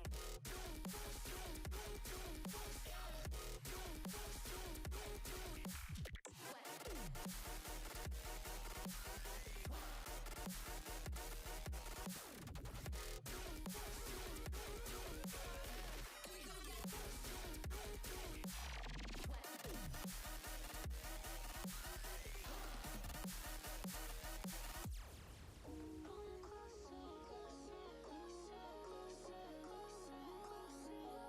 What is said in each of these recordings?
Closer, closer, closer, closer, closer.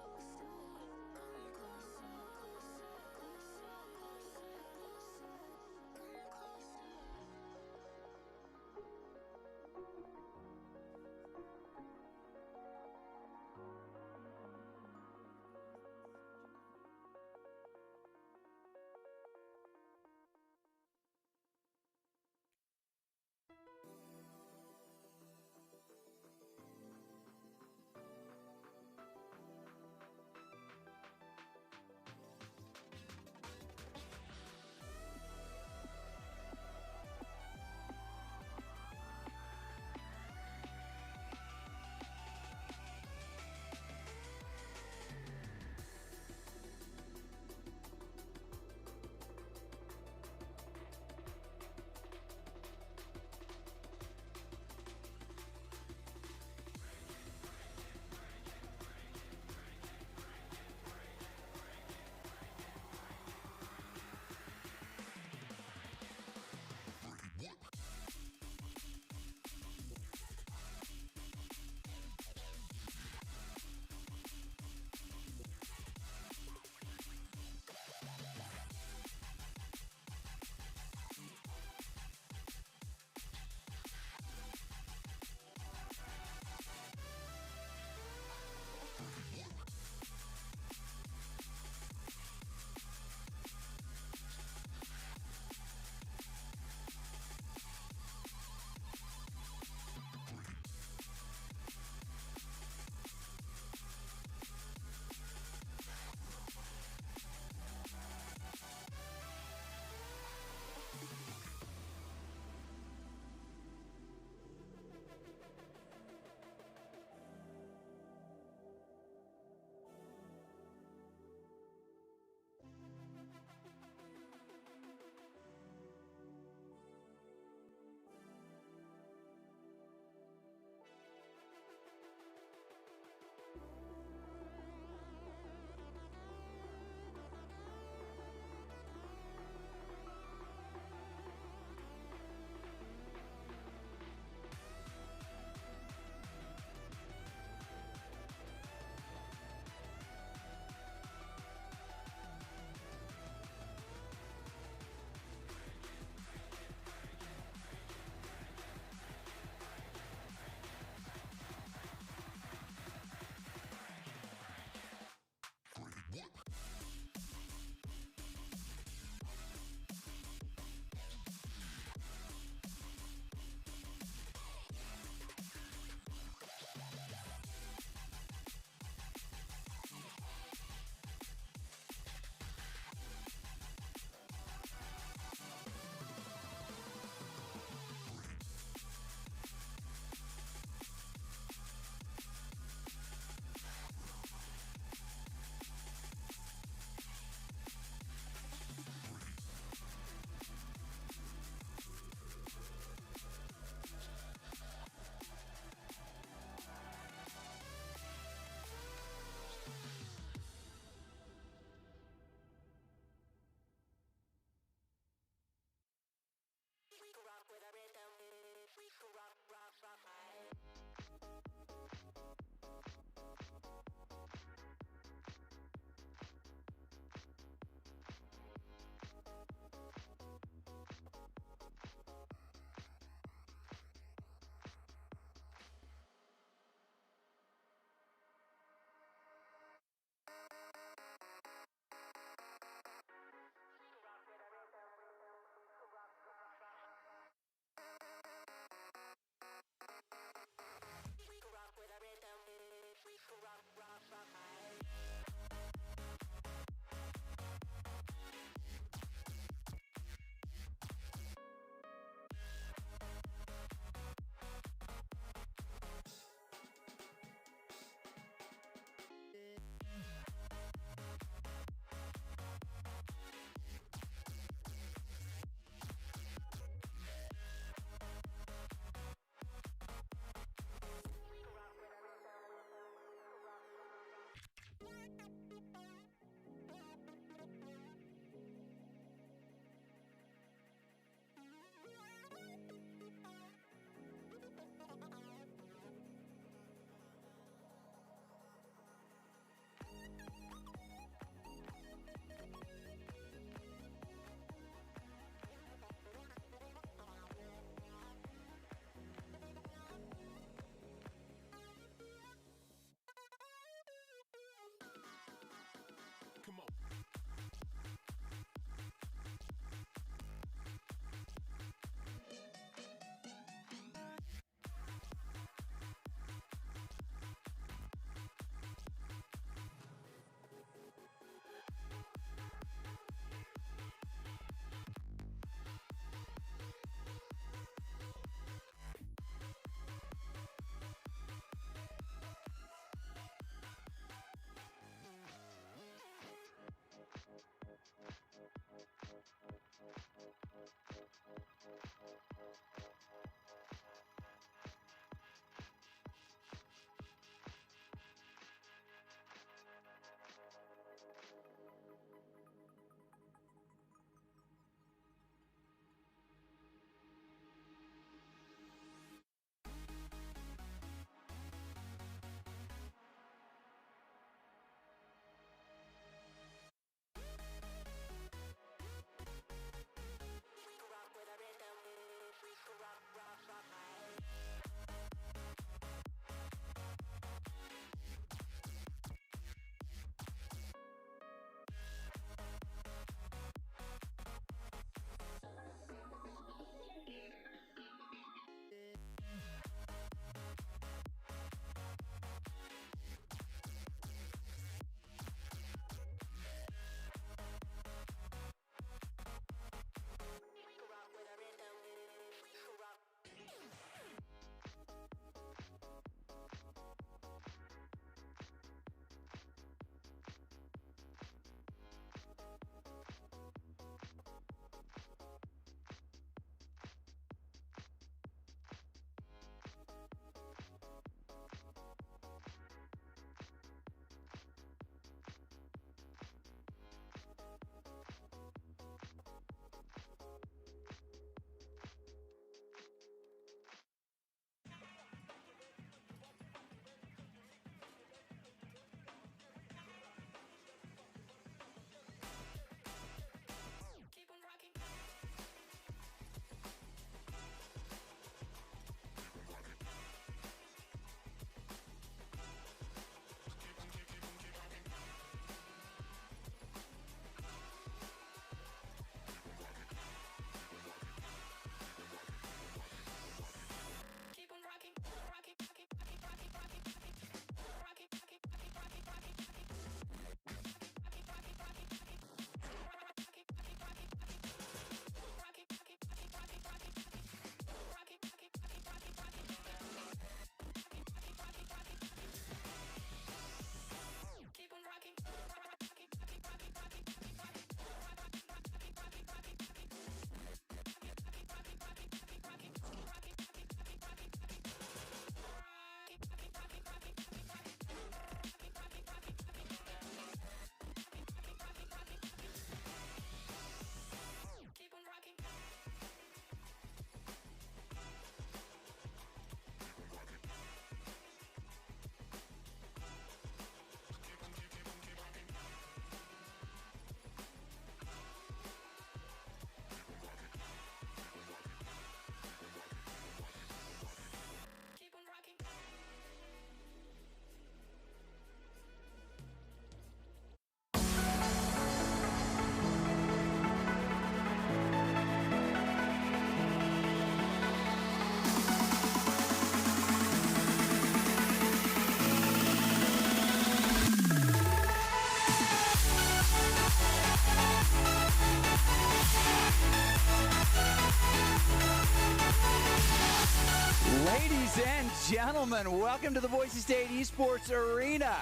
and gentlemen, welcome to the Boise State Esports Arena.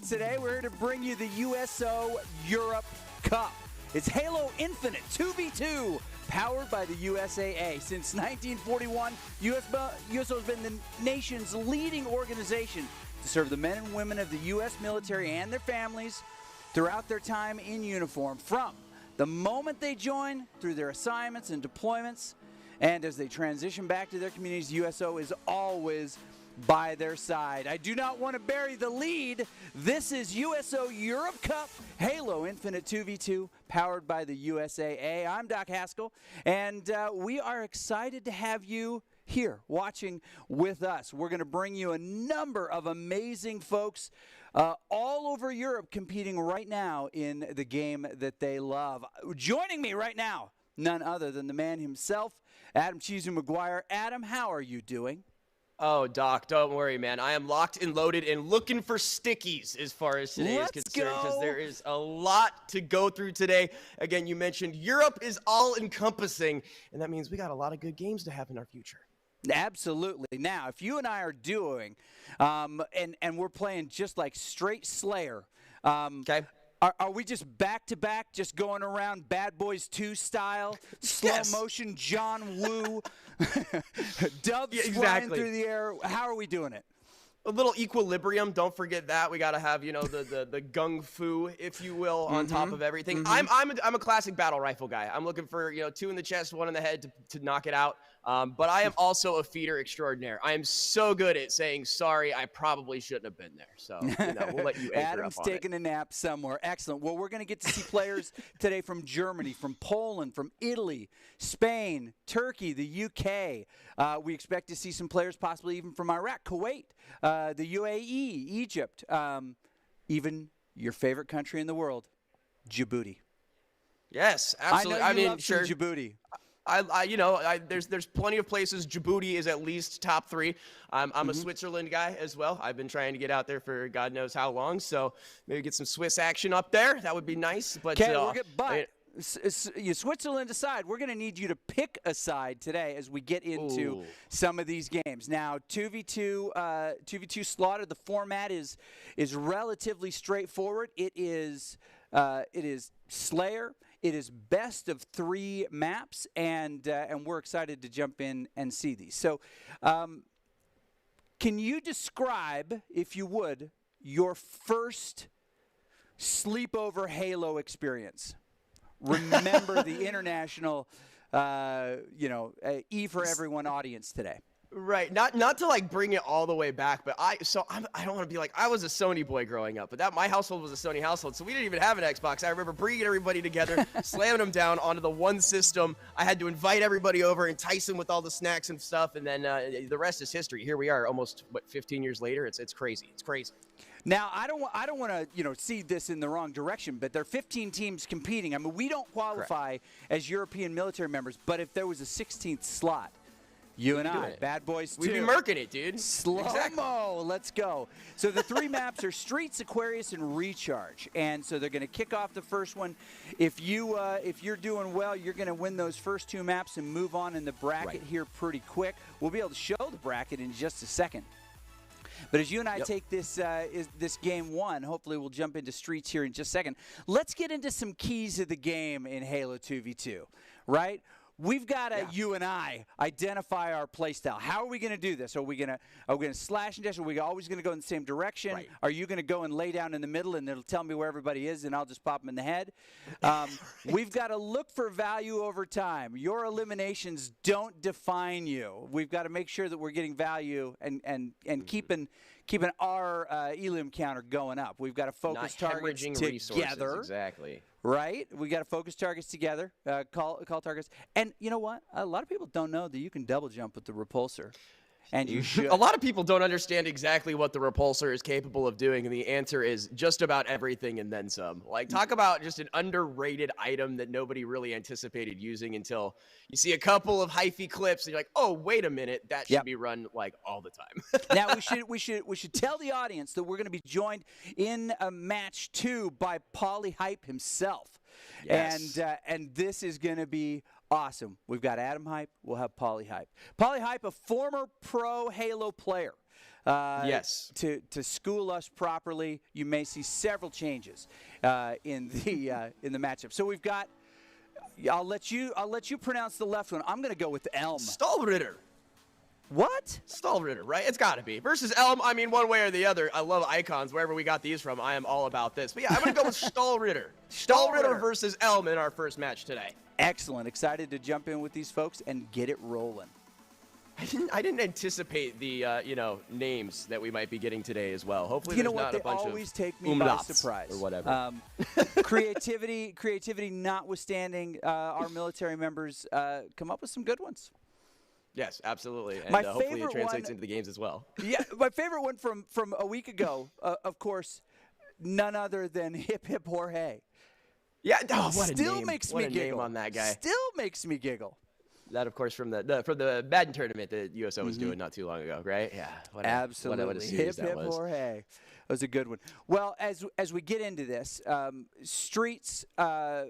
Today we're here to bring you the USO Europe Cup. It's Halo Infinite 2v2, powered by the USAA. Since 1941, USO has been the nation's leading organization to serve the men and women of the U.S. military and their families throughout their time in uniform, from the moment they join through their assignments and deployments. And as they transition back to their communities, USO is always by their side. I do not want to bury the lead. This is USO Europe Cup Halo Infinite 2v2, powered by the USAA. I'm Doc Haskell, and we are excited to have you here watching with us. We're going to bring you a number of amazing folks all over Europe competing right now in the game that they love. Joining me right now, none other than the man himself, Adam Chizu McGuire. Adam, how are you doing? Oh, Doc, don't worry, man. I am locked and loaded and looking for stickies as far as today is concerned, because there is a lot to go through today. Again, you mentioned Europe is all-encompassing, and that means we got a lot of good games to have in our future. Absolutely. Now, if you and I are duoing, and we're playing just like straight Slayer, okay. Are we just back-to-back, just going around Bad Boys 2 style, slow motion John Woo, doves flying through the air? How are we doing it? A little equilibrium. Don't forget that. We got to have, you know, the gung fu, if you will, on top of everything. I'm a classic battle rifle guy. I'm looking for, you know, 2 in the chest, 1 in the head to knock it out. But I am also a feeder extraordinaire. I am so good at saying, sorry, I probably shouldn't have been there. So, you know, we'll let you anchor Adam's up on taking a nap somewhere. Excellent. Well, we're going to get to see players today from Germany, from Poland, from Italy, Spain, Turkey, the UK. We expect to see some players possibly even from Iraq, Kuwait, the UAE, Egypt, even your favorite country in the world, Djibouti. Yes, absolutely. I know you love some Djibouti. There's plenty of places. Djibouti is at least top 3. I'm a Switzerland guy as well. I've been trying to get out there for God knows how long, so maybe get some Swiss action up there. That would be nice. But Switzerland aside, we're going to need you to pick a side today as we get into some of these games. Now, 2v2 slaughter. The format is relatively straightforward. It is Slayer. It is best of 3 maps, and we're excited to jump in and see these. So, can you describe, if you would, your first sleepover Halo experience? Remember the international, E for Everyone audience today. Right, not to like bring it all the way back, but I don't want to be like, I was a Sony boy growing up, but my household was a Sony household, so we didn't even have an Xbox. I remember bringing everybody together, slamming them down onto the one system. I had to invite everybody over, entice them with all the snacks and stuff, and then the rest is history. Here we are, almost 15 years later. It's crazy. It's crazy. Now, I don't want to see this in the wrong direction, but there are 15 teams competing. I mean, we don't qualify as European military members, but if there was a 16th slot, you and I, Bad Boys 2. We'd be murking it, dude. Slow-mo. Let's go. So the 3 maps are Streets, Aquarius, and Recharge. And so they're going to kick off the first one. If you're doing well, you're going to win those first 2 maps and move on in the bracket here pretty quick. We'll be able to show the bracket in just a second. But as you and I take this game 1, hopefully we'll jump into Streets here in just a second. Let's get into some keys of the game in Halo 2v2, right? We've got to, you and I, identify our play style. How are we going to do this? Are we going to slash and dash? Are we always going to go in the same direction? Right. Are you going to go and lay down in the middle and it'll tell me where everybody is and I'll just pop them in the head? We've got to look for value over time. Your eliminations don't define you. We've got to make sure that we're getting value and keeping our elim counter going up. We've got to focus targets together. Exactly. Right? We got to focus targets together, call targets. And you know what? A lot of people don't know that you can double jump with the repulsor. And you should. A lot of people don't understand exactly what the repulsor is capable of doing, and the answer is just about everything and then some. Like, talk about just an underrated item that nobody really anticipated using until you see a couple of hyphy clips, and you're like, oh, wait a minute, that should be run like all the time. Now we should tell the audience that we're going to be joined in match 2 by Pauly Hype himself. Yes. And this is going to be Awesome. We've got Adam Hype. We'll have Pauly Hype. Pauly Hype, a former pro Halo player. Yes. To school us properly, you may see several changes in the matchup. So we've got. I'll let you pronounce the left one. I'm going to go with Elm. Stahlritter. What? Stahlritter, right? It's got to be. Versus Elm, I mean, one way or the other. I love icons. Wherever we got these from, I am all about this. But yeah, I'm going to go with Stahlritter. Stahlritter versus Elm in our first match today. Excellent. Excited to jump in with these folks and get it rolling. I didn't anticipate the names that we might be getting today as well. Hopefully, you know there's what? not a bunch They always of take me by umlauts surprise or whatever. Creativity notwithstanding, our military members come up with some good ones. Yes, absolutely, and My hopefully it favorite translates one- into the games as well. Yeah, my favorite one from a week ago, of course, none other than Hip Hip Jorge. Yeah, what a Still name. makes What me a giggle. name on that guy. Still makes me giggle. That, of course, from the Madden tournament that USO was doing not too long ago, right? Yeah, Absolutely. What a series Hip that Hip was. Jorge. That was a good one. Well, as we get into this, Streets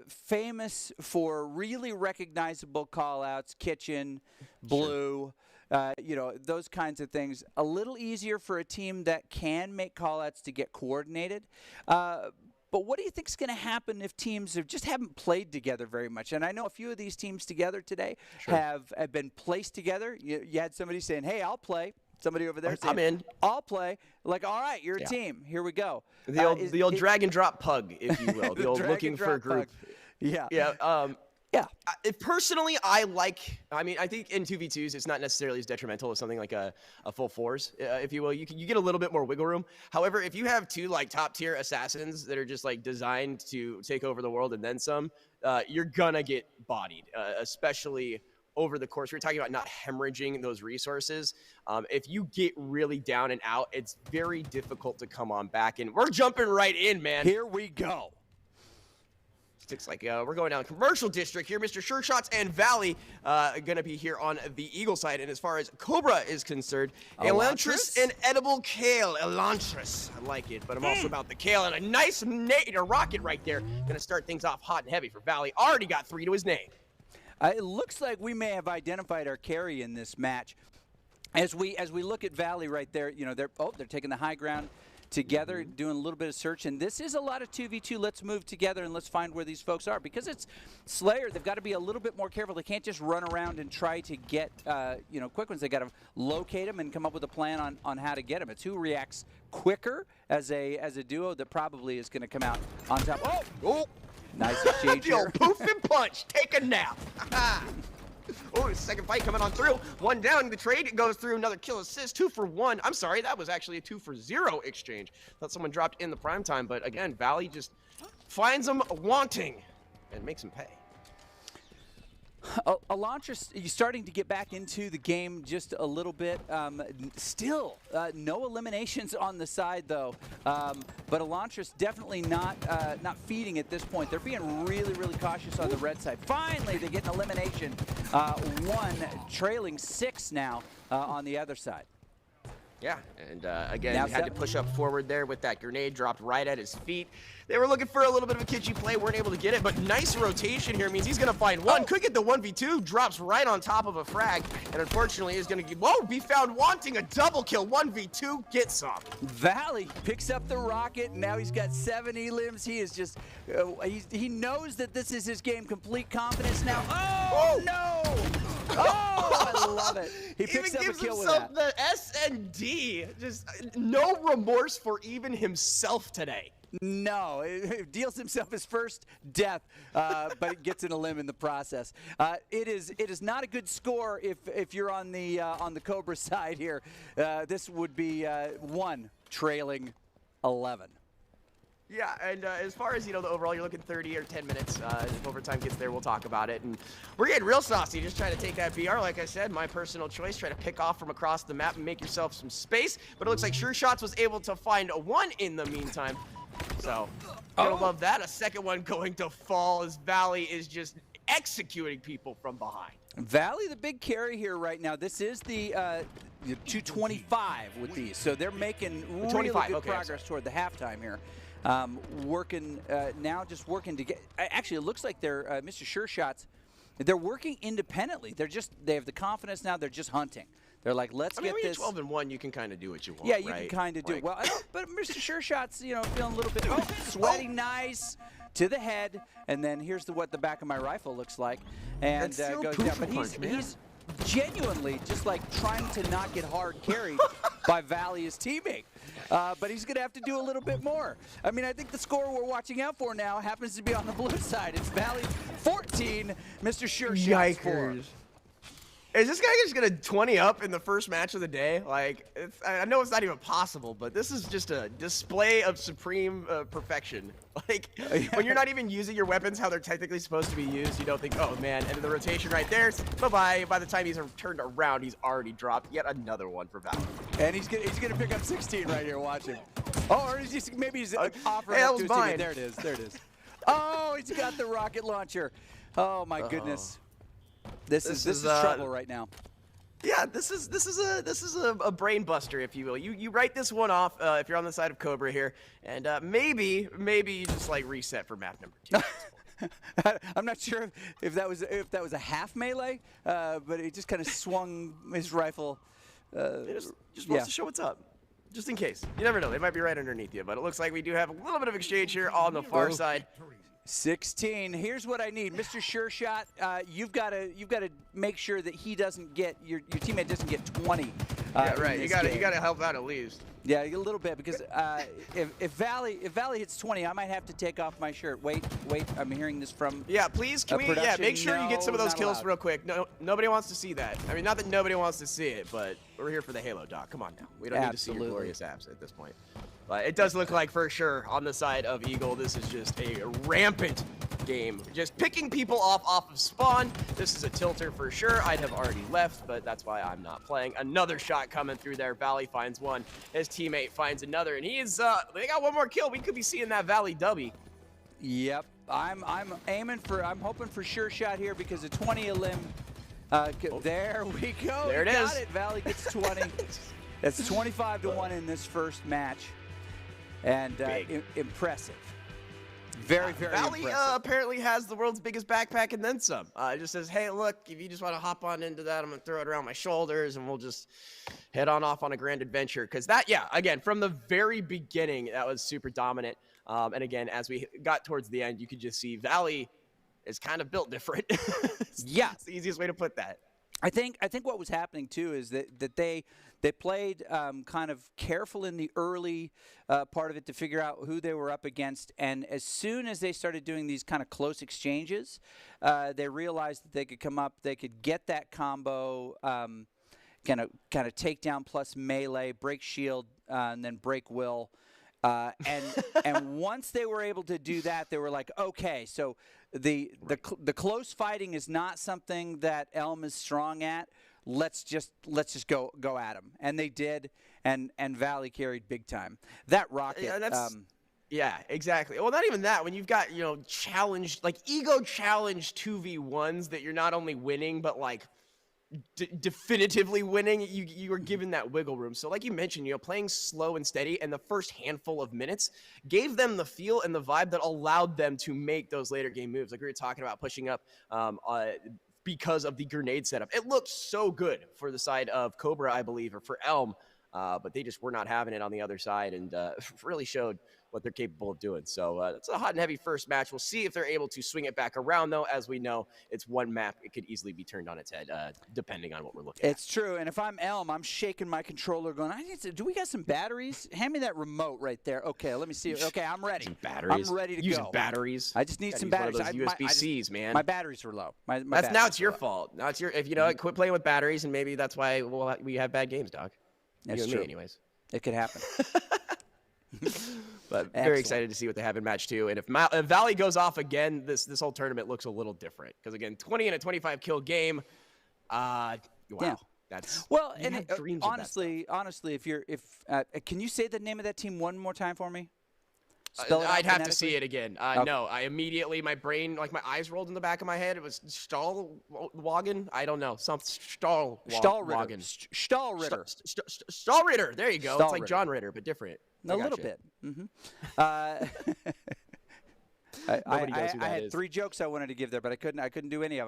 famous for really recognizable call-outs, Kitchen, Blue, those kinds of things. A little easier for a team that can make call-outs to get coordinated. But what do you think is going to happen if teams haven't played together very much? And I know a few of these teams together today have been placed together. You had somebody saying, "Hey, I'll play." Somebody over there saying, I'm in. I'll play. Like, all right, you're a team. Here we go. The old drag and drop pug, if you will. The old drag looking and for a drop group. pug. Yeah. Yeah. Yeah. Personally, I think in 2v2s, it's not necessarily as detrimental as something like a full fours, if you will. You get a little bit more wiggle room. However, if you have two like top tier assassins that are just like designed to take over the world and then some, you're gonna get bodied, especially over the course. We're talking about not hemorrhaging those resources. If you get really down and out, it's very difficult to come on back. And we're jumping right in, man. Here we go. Looks like we're going down commercial district here. Mr. Sure Shots and Valley going to be here on the Eagle side. And as far as Cobra is concerned, Elantris and Edible Kale. Elantris. I like it, but I'm also about the Kale. And a nice rocket right there. Going to start things off hot and heavy for Valley. Already got 3 to his name. It looks like we may have identified our carry in this match. As we look at Valley right there, they're taking the high ground together, doing a little bit of search, and this is a lot of 2v2. Let's move together and let's find where these folks are, because it's Slayer. They've got to be a little bit more careful. They can't just run around and try to get quick ones. They got to locate them and come up with a plan on how to get them. It's who reacts quicker as a duo that probably is going to come out on top. Oh, nice exchange The here. old poof and punch. Take a nap. Oh, the second fight coming on through. 1 down. The trade goes through. Another kill assist. 2 for 1. I'm sorry, that was actually a 2 for 0 exchange. Thought someone dropped in the prime time, but again, Valley just finds them wanting and makes them pay. Elantris, you're starting to get back into the game just a little bit. Still, no eliminations on the side, though. But Elantris definitely not feeding at this point. They're being really, really cautious on the red side. Finally, they get an elimination. 1, trailing 6 now on the other side. Yeah, and again, Now he had to push up forward there with that grenade dropped right at his feet. They were looking for a little bit of a kitschy play, weren't able to get it, but nice rotation here means he's going to find one. Could get the 1v2, drops right on top of a frag, and unfortunately is going to be found wanting a double kill. 1v2, get some. Valley picks up the rocket, and now he's got 7 elims. He is just, he knows that this is his game. Complete confidence now. Oh, no! Oh, I love it. He picks up a kill with that. The S&D, just no remorse for even himself today. No, it deals himself his first death, but gets an elim in the process. It is not a good score if you're on the Cobra side here. This would be 1 trailing 11. Yeah, and as far as, the overall, you're looking 30 or 10 minutes. If overtime gets there, we'll talk about it. And we're getting real saucy, just trying to take that BR. Like I said, my personal choice, try to pick off from across the map and make yourself some space. But it looks like Sure Shots was able to find a 1 in the meantime. So, gonna love that. A second one going to fall as Valley is just executing people from behind. Valley, the big carry here right now. This is the 225 with these. So they're making really good progress toward the halftime here. Working now, just working to get. Actually, it looks like they're Mr. Sure Shots They're working independently. They have the confidence now. They're just hunting. They're like, let's get when this. You're 12-1, you can kind of do what you want. Yeah, you right? can kind of do it. Like, Well, but Mr. Sure Shot's, feeling a little bit sweaty, nice to the head, and then here's what the back of my rifle looks like, and goes down. But he's genuinely just like trying to not get hard carried by Valley, his teammate. But he's going to have to do a little bit more. I mean, I think the score we're watching out for now happens to be on the blue side. It's Valley 14, Mr. Sure Shot 4. Is this guy just going to 20 up in the first match of the day? Like, I know it's not even possible, but this is just a display of supreme perfection. Like, when you're not even using your weapons how they're technically supposed to be used, you don't think, oh, man, and the rotation right there, bye-bye. By the time he's turned around, he's already dropped yet another one for Valley. And he's gonna pick up 16 right here. Watch him. Oh, or maybe he's offering hey, up to his mine. teammate. There it is. There it is. Oh, he's got the rocket launcher. Oh my goodness. This is trouble right now. Yeah, this is a brain buster, if you will. You write this one off if you're on the side of Cobra here, and maybe you just like reset for map number 2. I'm not sure if that was a half melee, but he just kind of swung his rifle. Just wants to show what's up, just in case. You never know; they might be right underneath you. But it looks like we do have a little bit of exchange here on the far side. 16. Here's what I need, Mr. Sure Shot. You've got to make sure that he doesn't get your teammate doesn't get 20. Yeah, right. You got to help out at least. Yeah, a little bit because if Valley hits 20, I might have to take off my shirt. Wait. I'm hearing this from. Yeah, please. Can we? Yeah, make sure you get some of those kills real quick. No, nobody wants to see that. I mean, not that nobody wants to see it, but we're here for the Halo, Doc. Come on now. We don't need to see your glorious abs at this point. But it does look like, for sure, on the side of Eagle, this is just a rampant game. Just picking people off of spawn. This is a tilter for sure. I'd have already left, but that's why I'm not playing. Another shot coming through there. Valley finds one. His teammate finds another, and they got one more kill. We could be seeing that Valley W. Yep. I'm hoping for Sure Shot here because a 20 a limb. There we go. There it is. Got it. Valley gets 20. That's 25-1 in this first match. And impressive. Very Valley impressive. Apparently has the world's biggest backpack and then some. It just says, hey, look, if you just want to hop on into that, I'm going to throw it around my shoulders and we'll just head on off on a grand adventure. Because that, yeah, again, from the very beginning, that was super dominant. And again, as we got towards the end, you could just see Valley is kind of built different. Yeah. It's the easiest way to put that. I think what was happening too is that they played kind of careful in the early part of it to figure out who they were up against, and as soon as they started doing these kind of close exchanges, they realized that they could come up, they could get that combo, kind of take down plus melee, break shield, and then break will. And once they were able to do that, they were like, okay, so the close fighting is not something that Elm is strong at. Let's just go at them, and they did, and Valley carried big time. That rocket. Yeah, yeah, exactly. Well, not even that. When you've got challenged ego challenge 2v1s that you're not only winning but like definitively winning, you are given that wiggle room. So like you mentioned, playing slow and steady, and the first handful of minutes gave them the feel and the vibe that allowed them to make those later game moves. Like we were talking about pushing up because of the grenade setup. It looked so good for the side of Cobra, I believe, or for Elm, but they just were not having it on the other side, and really showed what they're capable of doing. So it's a hot and heavy first match. We'll see if they're able to swing it back around, though. As we know, it's one map. It could easily be turned on its head, depending on what we're looking at. It's true. And if I'm Elm, I'm shaking my controller going, do we got some batteries? Hand me that remote right there. Okay, let me see. Okay, I'm ready. Some batteries. I'm ready to Using go. Batteries. I just need some batteries. One of those USB-Cs, man. My batteries were low. Now it's your fault. Now it's your. If quit playing with batteries, and maybe that's why we have bad games, Doc. That's true. Me, anyways. It could happen. But very excited to see what they have in match 2. And if Valley goes off again, this whole tournament looks a little different. Because again, 20 and a 25 kill game. Wow. Yeah. That's and honestly, can you say the name of that team one more time for me? I'd have to see it again. No, I immediately, my brain, like my eyes rolled in the back of my head. It was Stahlwagen. I don't know. Stahlwagen. Stahlritter. Stahlritter. There you go. It's like John Ritter, but different. A little bit. Mm-hmm. Nobody knows who that I had is. 3 jokes I wanted to give there, but I couldn't do any of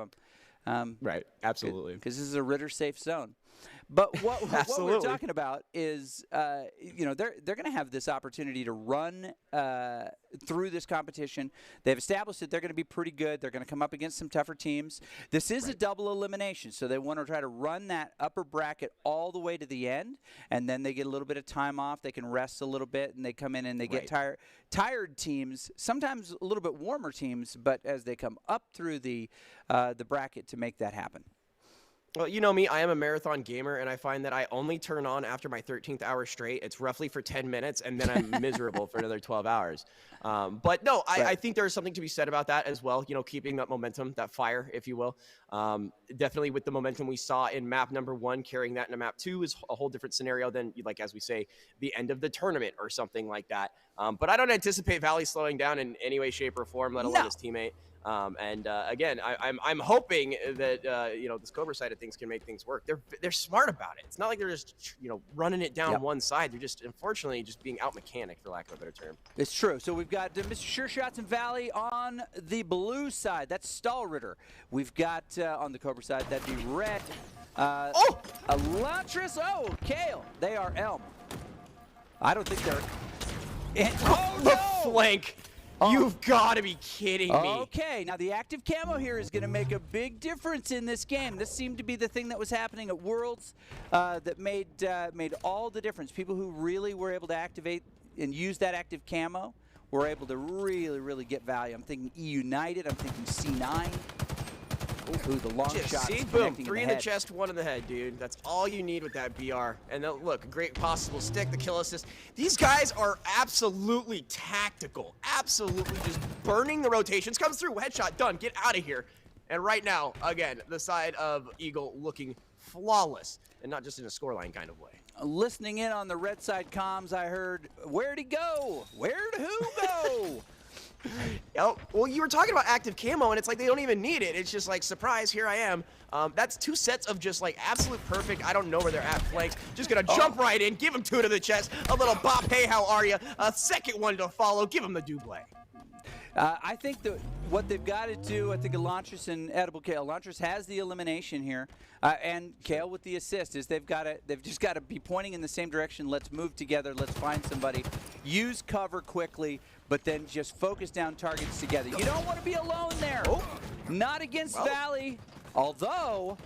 them. Right, absolutely. Because this is a Ritter safe zone. But what we're talking about is, they're going to have this opportunity to run through this competition. They've established that they're going to be pretty good. They're going to come up against some tougher teams. This is a double elimination, so they want to try to run that upper bracket all the way to the end, and then they get a little bit of time off. They can rest a little bit, and they come in and they get tired teams, sometimes a little bit warmer teams, but as they come up through the bracket to make that happen. Well, you know me, I am a marathon gamer, and I find that I only turn on after my 13th hour straight. It's roughly for 10 minutes, and then I'm miserable for another 12 hours. But no, I think there's something to be said about that as well, keeping that momentum, that fire, if you will. Definitely with the momentum we saw in map number 1, carrying that into map 2 is a whole different scenario than, like, as we say, the end of the tournament or something like that. But I don't anticipate Valley slowing down in any way, shape, or form, let alone his teammate. Again, I'm hoping that this Cobra side of things can make things work. They're smart about it. It's not like they're just running it down one side. They're just unfortunately just being out mechanic, for lack of a better term. It's true. So we've got Mr. Sure Shots and Valley on the blue side. That's Stahlritter. We've got on the Cobra side that'd be red. Elantris. Oh, Kale. They are Elm. I don't think they're. The flank. You've got to be kidding me. Okay, now the active camo here is going to make a big difference in this game. This seemed to be the thing that was happening at Worlds that made all the difference. People who really were able to activate and use that active camo were able to really, really get value. I'm thinking E United. I'm thinking C9. Ooh, the long shot. See, boom, 3 in the chest, 1 in the head, dude. That's all you need with that BR. And look, a great possible stick, the kill assist. These guys are absolutely tactical, absolutely just burning the rotations. Comes through, headshot, done, get out of here. And right now, again, the side of Eagle looking flawless, and not just in a scoreline kind of way. Listening in on the red side comms, I heard, where'd he go? Where'd who go? Oh, well, you were talking about active camo, and it's like they don't even need it. It's just like, surprise, here I am. That's 2 sets of just like absolute perfect, I don't know where they're at flanks. Just gonna jump right in, give him 2 to the chest, a little bop, hey, how are you? A second one to follow, give him the double. I think that what they've got to do, I think Elantris and Edible Kale. Elantris has the elimination here, and Kale with the assist. Is they've just got to be pointing in the same direction. Let's move together. Let's find somebody. Use cover quickly, but then just focus down targets together. You don't want to be alone there. Not against Valley, although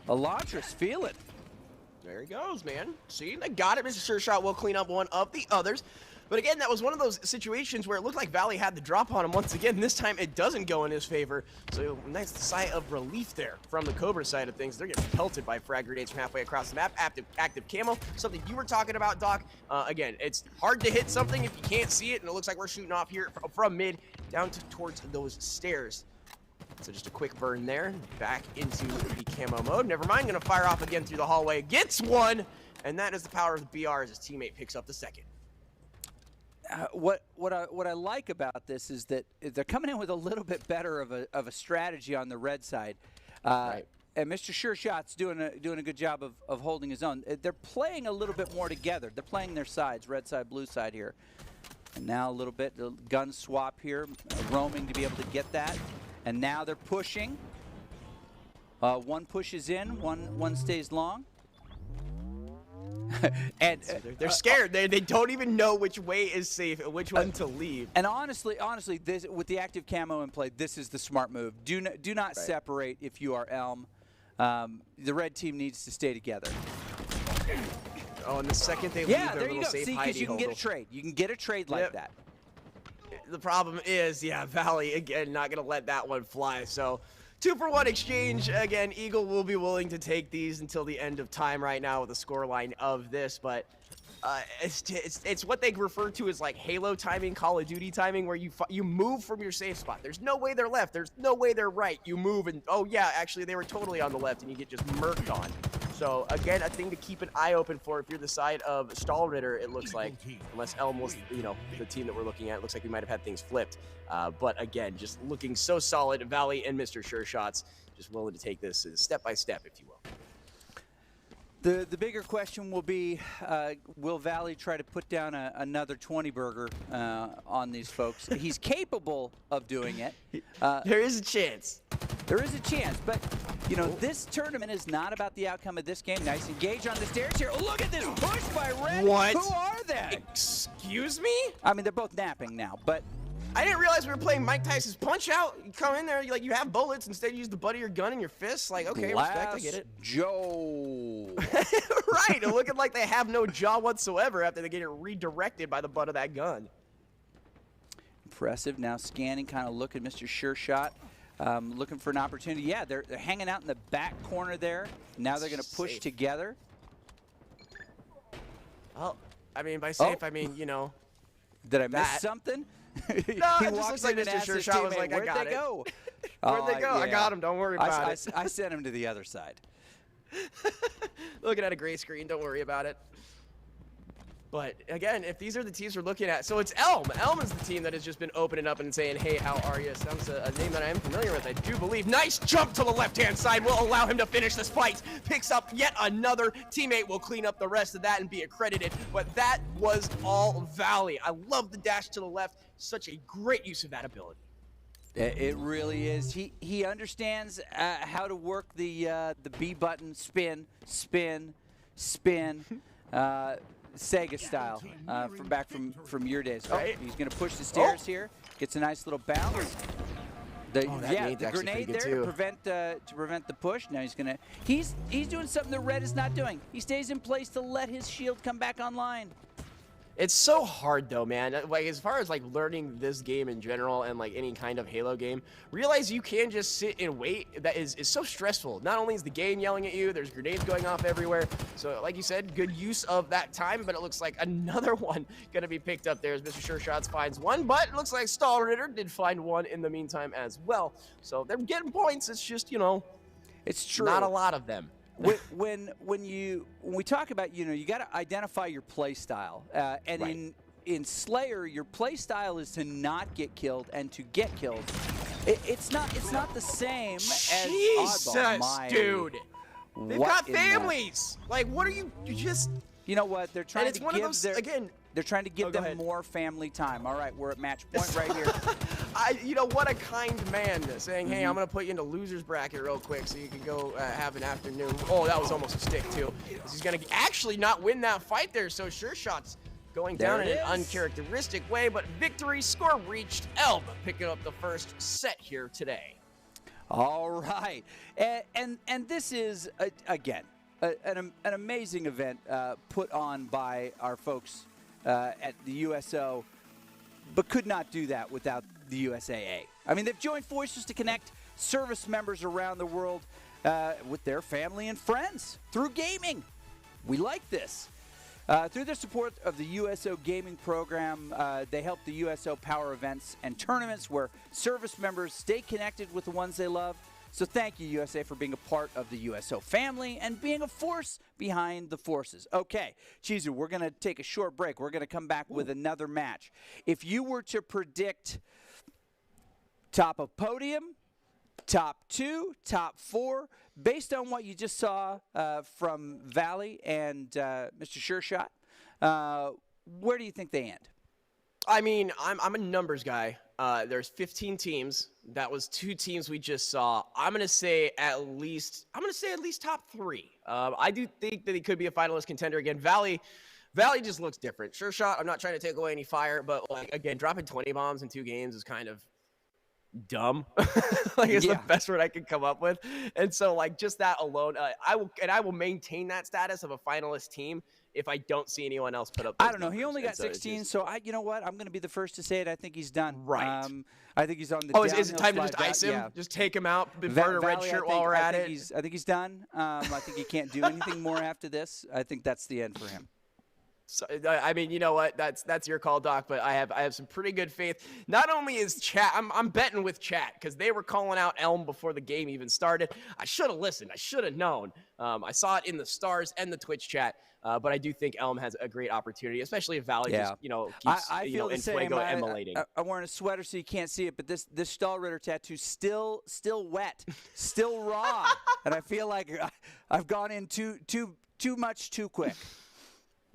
Elantris feel it. There he goes, man. See, they got it. Mr. Sure Shot will clean up one of the others. But again, that was one of those situations where it looked like Valley had the drop on him once again. This time, it doesn't go in his favor. So nice sigh of relief there from the Cobra side of things. They're getting pelted by frag grenades from halfway across the map. Active camo, something you were talking about, Doc. Again, it's hard to hit something if you can't see it, and it looks like we're shooting off here from mid down towards those stairs. So just a quick burn there, back into the camo mode. Never mind, gonna fire off again through the hallway. Gets one, and that is the power of the BR as his teammate picks up the second. What I like about this is that they're coming in with a little bit better of a strategy on the red side, and Mr. Sure Shot's doing a good job of holding his own. They're playing a little bit more together. They're playing their sides, red side, blue side here, and now a little bit the gun swap here, roaming to be able to get that, and now they're pushing. One pushes in, one stays long. And they're scared. They don't even know which way is safe and which one to leave. And honestly, this with the active camo in play, this is the smart move. Do not separate if you are Elm. The red team needs to stay together. Oh, and the second they leave their little safe hidey. See, because you can get a trade. You can get a trade like that. The problem is, Valley again not gonna let that one fly. So 2-for-1 exchange. Again, Eagle will be willing to take these until the end of time right now with the scoreline of this, but it's what they refer to as like Halo timing, Call of Duty timing, where you move from your safe spot. There's no way they're left. There's no way they're right. You move and, oh yeah, actually they were totally on the left, and you get just murked on. So again, a thing to keep an eye open for if you're the side of Stahlritter, it looks like, unless Elm was, the team that we're looking at, it looks like we might have had things flipped. But again, just looking so solid. Valley and Mr. Sure Shots just willing to take this step by step, if you will. The bigger question will be, will Valley try to put down another 20 burger on these folks? He's capable of doing it. There is a chance. There is a chance, but you know, this tournament is not about the outcome of this game. Nice engage on the stairs here. Oh, look at this push by Red. What? Who are they? Excuse me? I mean, they're both napping now, but I didn't realize we were playing Mike Tyson's Punch Out. You come in there, you have bullets. Instead, you use the butt of your gun in your fists. Like, okay, respect, I get it. Joe. Right, looking like they have no jaw whatsoever after they get it redirected by the butt of that gun. Impressive. Now scanning, kind of look at Mr. Sure Shot. Looking for an opportunity. Yeah, they're hanging out in the back corner there. Now they're going to push together. Well, I mean, by safe, I mean, you know. Did I miss something? No, it just looks like Mr. Sure Shot was like, I got it. Where'd they go? Where'd they go? Yeah. I got him. Don't worry about it. I sent him to the other side. Looking at a gray screen. Don't worry about it. But again, if these are the teams we're looking at, so it's Elm. Elm is the team that has just been opening up and saying, hey, how are you? Sounds a name that I am familiar with, I do believe. Nice jump to the left-hand side will allow him to finish this fight. Picks up yet another teammate, will clean up the rest of that and be accredited. But that was all Valley. I love the dash to the left. Such a great use of that ability. It really is. He understands how to work the B button, spin, spin, spin. Sega style, from your days. Right. Oh, he's going to push the stairs here. Gets a nice little bounce. The grenade there to prevent the push. Now he's doing something that Red is not doing. He stays in place to let his shield come back online. It's so hard though, man. Like, as far as like learning this game in general and like any kind of Halo game, realize you can just sit and wait. That is so stressful. Not only is the game yelling at you, there's grenades going off everywhere. So like you said, good use of that time, but it looks like another one gonna be picked up there as Mr. Sure Shots finds one, but it looks like Stall Ritter did find one in the meantime as well. So they're getting points. It's just, you know, it's true. Not a lot of them. when we talk about, you know, you got to identify your play style, and right. in Slayer, your play style is to not get killed and to get killed. It's not the same as Oddball. Dude, they've got families. Like, what are you just? You know what? They're trying to give again. They're trying to give them more family time. All right, we're at match point right here. You know, what a kind man saying, hey, I'm going to put you into loser's bracket real quick so you can go have an afternoon. Oh, that was almost a stick, too. He's going to actually not win that fight there, so Sure Shot's going down in an uncharacteristic way, but victory score reached. Elm picking up the first set here today. All right. And this is, again, an amazing event put on by our folks at the USO, but could not do that without the USAA. I mean, they've joined forces to connect service members around the world with their family and friends through gaming. We like this. Through their support of the USO gaming program, they help the USO power events and tournaments where service members stay connected with the ones they love. So thank you, USA, for being a part of the USO family and being a force behind the forces. Okay, Chizu, we're going to take a short break. We're going to come back with another match. If you were to predict top of podium, top 2, top 4, based on what you just saw from Valley and Mr. Sure Shot, where do you think they end? I mean, I'm a numbers guy. There's 15 teams. That was 2 teams we just saw. I'm gonna say at least top 3. I do think that he could be a finalist contender again. Valley just looks different. Sure Shot. I'm not trying to take away any fire, but like again, dropping 20 bombs in 2 games is kind of dumb. Like it's the best word I could come up with. And so like just that alone, I will maintain that status of a finalist team if I don't see anyone else put up. I don't know. He only got 16, so you know what? I'm going to be the first to say it. I think he's done. Right. I think he's on the. Oh, is it time to just ice him? Yeah. Just take him out, burn a red shirt while we're at it. I think he's done. I think he can't do anything more after this. I think that's the end for him. So, I mean, you know what? That's your call, Doc. But I have some pretty good faith. Not only is chat, I'm betting with chat because they were calling out Elm before the game even started. I should have listened. I should have known. I saw it in the stars and the Twitch chat. But I do think Elm has a great opportunity, especially if Valley just keeps in fuego emulating. I'm wearing a sweater so you can't see it, but this Stahlritter tattoo still wet, still raw, and I feel like I've gone in too too much too quick.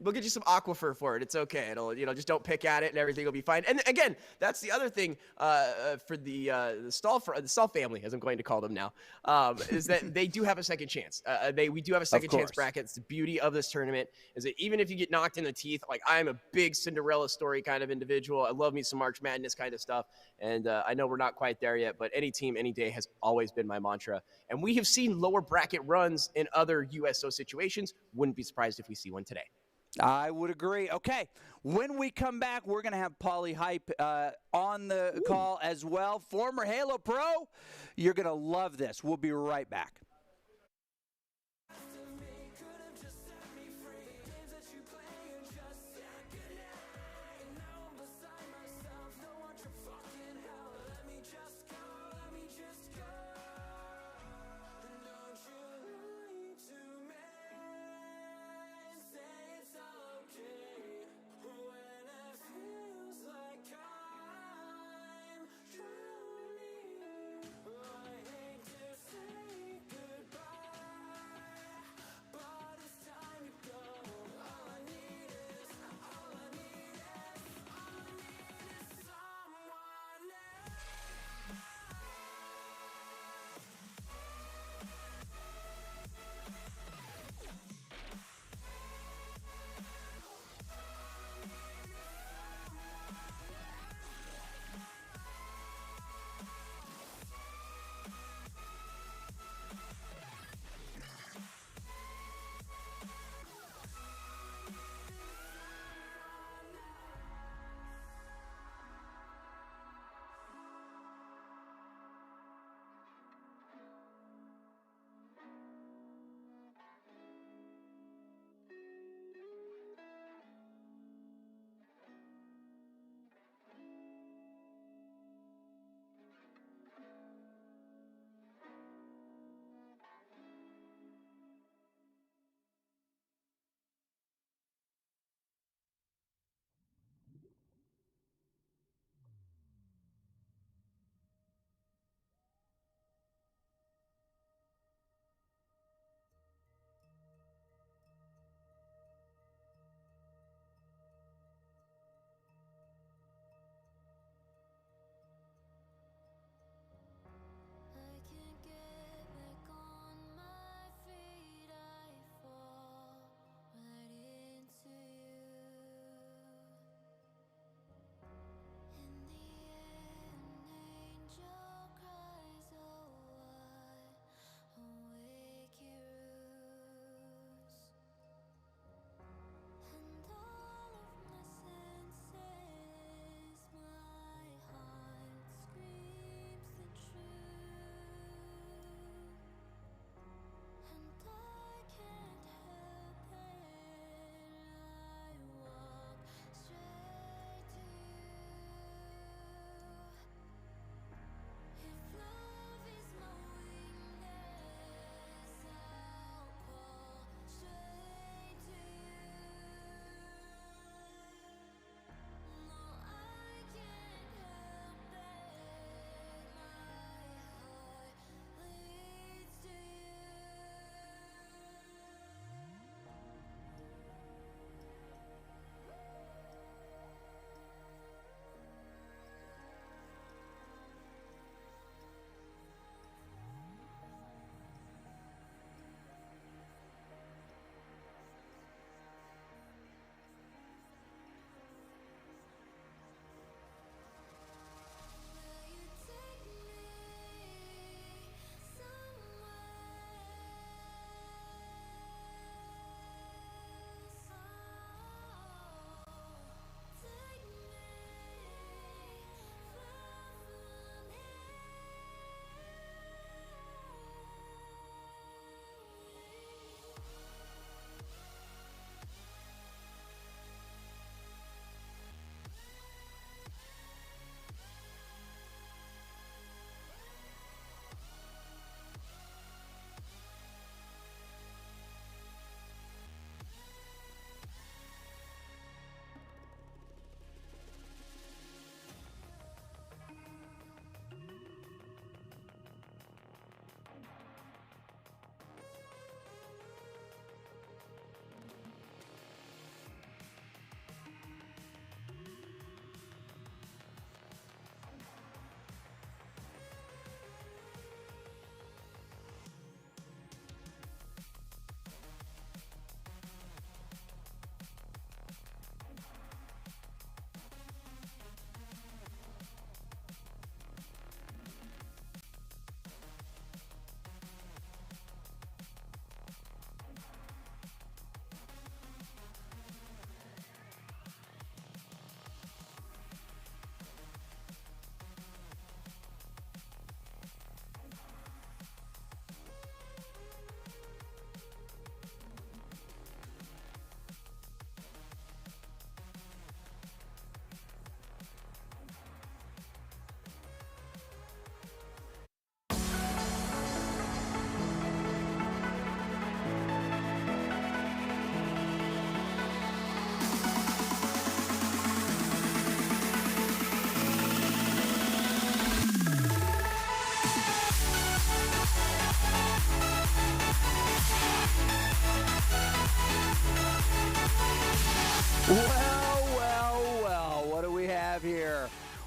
We'll get you some aquifer for it. It's okay. It'll, just don't pick at it and everything will be fine. And again, that's the other thing for the Stahl family, as I'm going to call them now, is that they do have a second chance. We do have a second chance bracket. It's the beauty of this tournament is that even if you get knocked in the teeth, like I'm a big Cinderella story kind of individual. I love me some March Madness kind of stuff. And I know we're not quite there yet, but any team, any day has always been my mantra. And we have seen lower bracket runs in other USO situations. Wouldn't be surprised if we see one today. I would agree. Okay, when we come back, we're going to have Pauly Hype on the call as well. Former Halo Pro, you're going to love this. We'll be right back.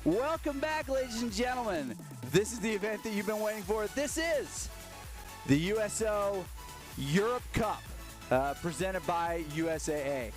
Welcome back, ladies and gentlemen. This is the event that you've been waiting for. This is the USO Europe Cup, presented by USAA.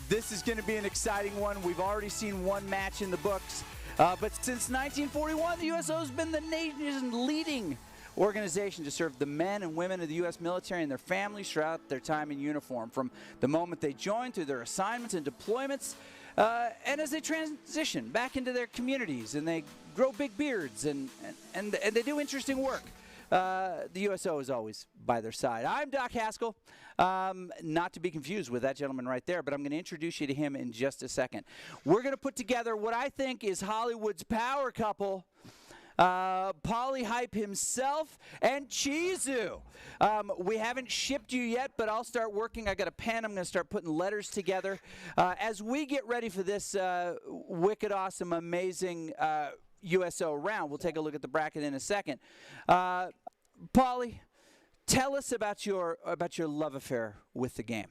This is going to be an exciting one. We've already seen one match in the books, but since 1941, the USO has been the nation's leading organization to serve the men and women of the U.S. military and their families throughout their time in uniform, from the moment they join through their assignments and deployments, and as they transition back into their communities and they grow big beards and they do interesting work. The USO is always by their side. I'm Doc Haskell, not to be confused with that gentleman right there, but I'm going to introduce you to him in just a second. We're going to put together what I think is Hollywood's power couple, Paulie Hype himself and Chizu. We haven't shipped you yet, but I'll start working. I got a pen. I'm going to start putting letters together. As we get ready for this wicked, awesome, amazing USO round, we'll take a look at the bracket in a second. Paulie, tell us about your love affair with the game.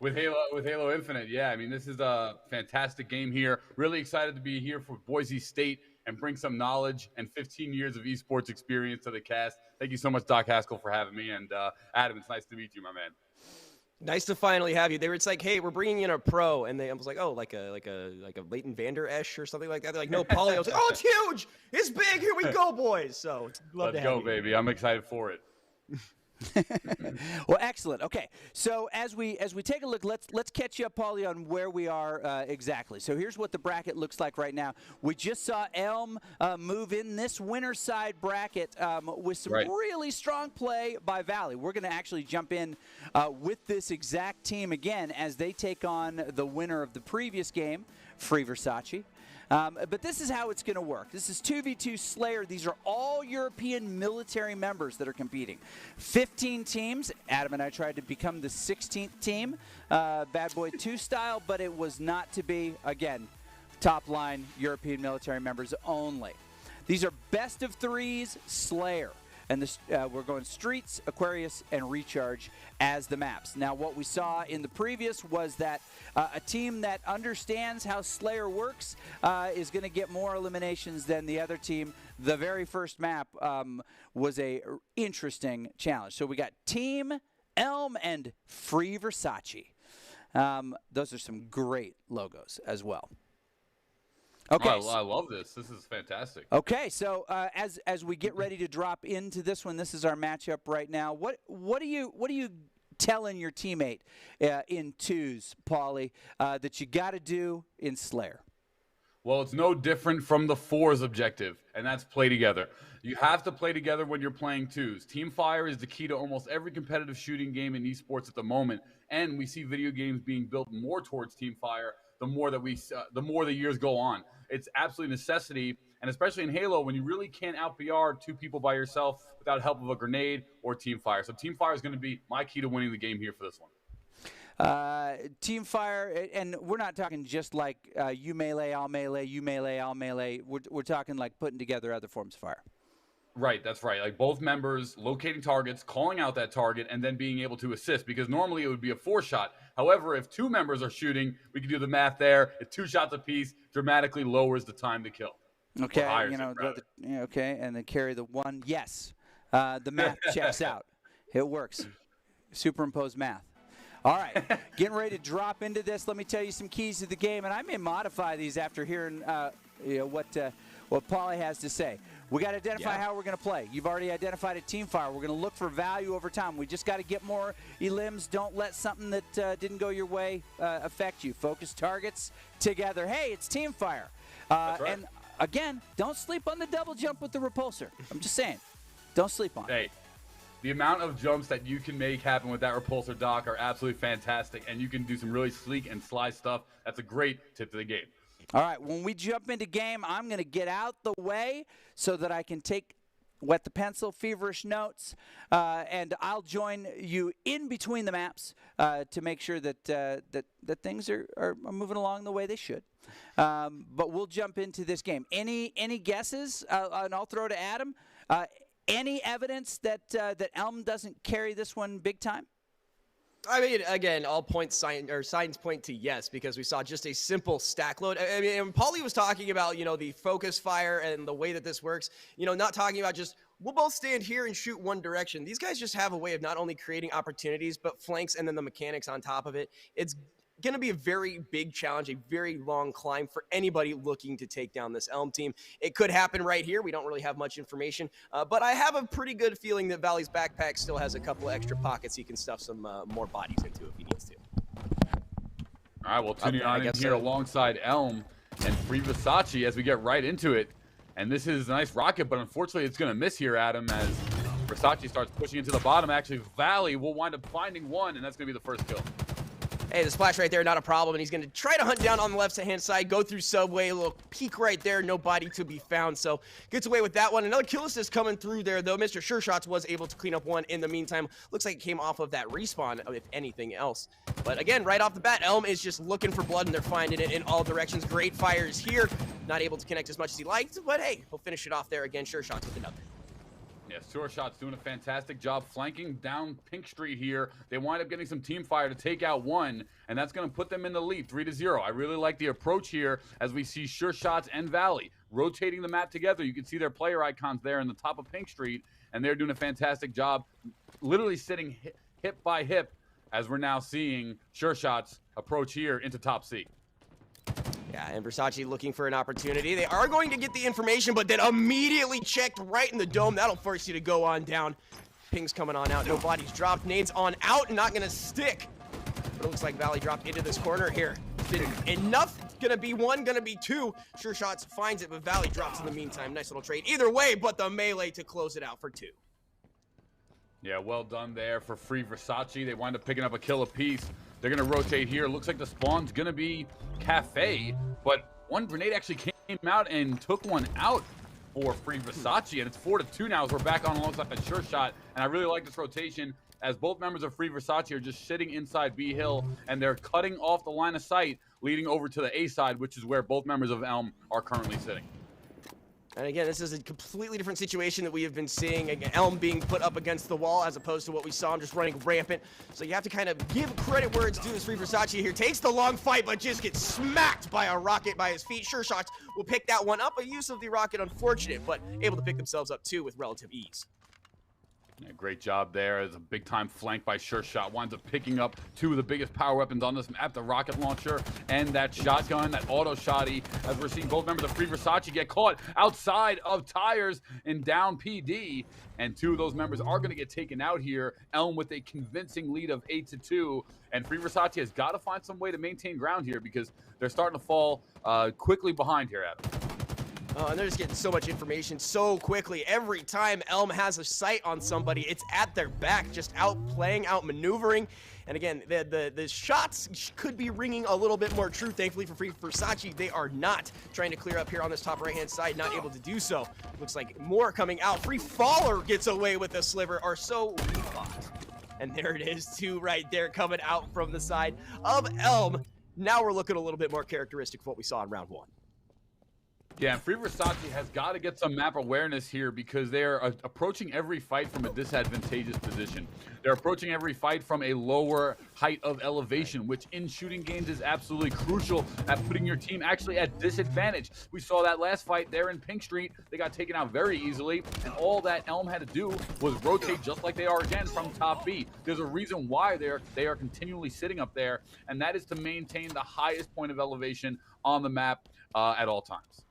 with Halo Infinite, yeah. I mean, this is a fantastic game here. Really excited to be here for Boise State and bring some knowledge and 15 years of esports experience to the cast. Thank you so much, Doc Haskell, for having me. And Adam, it's nice to meet you, my man. Nice to finally have you. It's like, hey, we're bringing in a pro, and I was like, oh, like a Leighton Vander Esch or something like that. They're like, no, Paulie. I was like, oh, it's huge, it's big. Here we go, boys. So let's go, baby. I'm excited for it. Well, excellent. Okay, so as we take a look, let's catch you up, Paulie, on where we are exactly. So here's what the bracket looks like right now. We just saw Elm move in this winner side bracket with some really strong play by Valley. We're going to actually jump in with this exact team again as they take on the winner of the previous game, Free Versace. But this is how it's going to work. This is 2v2 Slayer. These are all European military members that are competing. 15 teams. Adam and I tried to become the 16th team, Bad Boy 2 style, but it was not to be. Again, top line European military members only. These are best of threes Slayer. And this, we're going Streets, Aquarius, and Recharge as the maps. Now, what we saw in the previous was that a team that understands how Slayer works is going to get more eliminations than the other team. The very first map was a interesting challenge. So we got Team Elm and Free Versace. Those are some great logos as well. Okay, oh, I love this. This is fantastic. Okay, so as we get ready to drop into this one, this is our matchup right now. What are you telling your teammate in twos, Paulie, that you got to do in Slayer? Well, it's no different from the fours objective, and that's play together. You have to play together when you're playing twos. Team fire is the key to almost every competitive shooting game in esports at the moment, and we see video games being built more towards team fire the more the years go on. It's absolutely necessity, and especially in Halo, when you really can't out-BR two people by yourself without help of a grenade or team fire. So team fire is going to be my key to winning the game here for this one. Team fire, and we're not talking just like you melee, I'll melee, you melee, I'll melee. We're talking like putting together other forms of fire. Right, that's right. Like both members locating targets, calling out that target, and then being able to assist, because normally it would be a 4-shot. However, if 2 members are shooting, we can do the math there. If 2 shots apiece dramatically lowers the time to kill. Okay, okay, and then carry the 1. Yes, the math checks out. It works. Superimposed math. All right, getting ready to drop into this. Let me tell you some keys to the game, and I may modify these after hearing what Paulie has to say. We got to identify how we're going to play. You've already identified a team fire. We're going to look for value over time. We just got to get more elims. Don't let something that didn't go your way affect you. Focus targets together. Hey, it's team fire. That's right. And again, don't sleep on the double jump with the repulsor. I'm just saying, don't sleep on it. Hey, the amount of jumps that you can make happen with that repulsor, Doc, are absolutely fantastic, and you can do some really sleek and sly stuff. That's a great tip to the game. All right, when we jump into game, I'm going to get out the way so that I can wet the pencil, feverish notes, and I'll join you in between the maps to make sure that that things are moving along the way they should. But we'll jump into this game. Any guesses? And I'll throw to Adam. Any evidence that Elm doesn't carry this one big time? I mean, again, all signs point to yes, because we saw just a simple stack load. I mean, and Paulie was talking about, the focus fire and the way that this works, not talking about just, we'll both stand here and shoot one direction. These guys just have a way of not only creating opportunities, but flanks and then the mechanics on top of it. It's going to be a very big challenge, a very long climb for anybody looking to take down this Elm team. It could happen right here. We don't really have much information, but I have a pretty good feeling that Valley's backpack still has a couple of extra pockets he can stuff some more bodies into if he needs to. All right, well, tuning on in here alongside Elm and Free Versace as we get right into it. And this is a nice rocket, but unfortunately it's going to miss here, Adam, as Versace starts pushing into the bottom. Actually, Valley will wind up finding one, and that's going to be the first kill. Hey, the splash right there, not a problem. And he's going to try to hunt down on the left-hand side, go through subway, a little peek right there, no body to be found. So gets away with that one. Another kill assist coming through there, though. Mr. Sure Shots was able to clean up one in the meantime. Looks like it came off of that respawn, if anything else. But again, right off the bat, Elm is just looking for blood, and they're finding it in all directions. Great fires here. Not able to connect as much as he liked, but hey, he'll finish it off there again. Sure Shots with another. Yeah, Sure Shots doing a fantastic job flanking down Pink Street here. They wind up getting some team fire to take out one, and that's going to put them in the lead, 3-0. I really like the approach here as we see Sure Shots and Valley rotating the map together. You can see their player icons there in the top of Pink Street, and they're doing a fantastic job literally sitting hip by hip as we're now seeing Sure Shots approach here into top C. Yeah, and Versace looking for an opportunity. They are going to get the information, but then immediately checked right in the dome. That'll force you to go on down. Ping's coming on out. No bodies dropped. Nades on out. Not going to stick. But it looks like Valley dropped into this corner here. Didn't enough. Going to be one, going to be two. Sure Shots finds it, but Valley drops in the meantime. Nice little trade. Either way, but the melee to close it out for two. Yeah, well done there for Free Versace. They wind up picking up a kill apiece. They're going to rotate here. Looks like the spawn's going to be Cafe, but one grenade actually came out and took one out for Free Versace, and it's 4-2 now as we're back on alongside a Sure Shot, and I really like this rotation as both members of Free Versace are just sitting inside B Hill, and they're cutting off the line of sight, leading over to the A side, which is where both members of Elm are currently sitting. And again, this is a completely different situation that we have been seeing. Again, Elm being put up against the wall as opposed to what we saw him just running rampant. So you have to kind of give credit where it's due. As Free Versace here takes the long fight, but just gets smacked by a rocket by his feet. Sure Shots will pick that one up. A use of the rocket, unfortunate, but able to pick themselves up too with relative ease. Yeah, great job there. It's a big-time flank by Sure Shot. Winds up picking up two of the biggest power weapons on this map, the rocket launcher and that shotgun, that auto shotty, as we're seeing both members of Free Versace get caught outside of tires and down PD. And two of those members are going to get taken out here. Elm with a convincing lead of 8-2. And Free Versace has got to find some way to maintain ground here because they're starting to fall quickly behind here, Adam. And they're just getting so much information so quickly. Every time Elm has a sight on somebody, it's at their back, just out playing, out maneuvering. And again, the shots could be ringing a little bit more true. Thankfully for Free Versace, they are not trying to clear up here on this top right-hand side, not able to do so. Looks like more coming out. Free Faller gets away with a sliver, or so we thought. And there it is, two right there coming out from the side of Elm. Now we're looking a little bit more characteristic of what we saw in round one. Yeah, and Free Versace has got to get some map awareness here because they're approaching every fight from a disadvantageous position. They're approaching every fight from a lower height of elevation, which in shooting games is absolutely crucial at putting your team actually at disadvantage. We saw that last fight there in Pink Street. They got taken out very easily, and all that Elm had to do was rotate just like they are again from top B. There's a reason why they are continually sitting up there, and that is to maintain the highest point of elevation on the map at all times.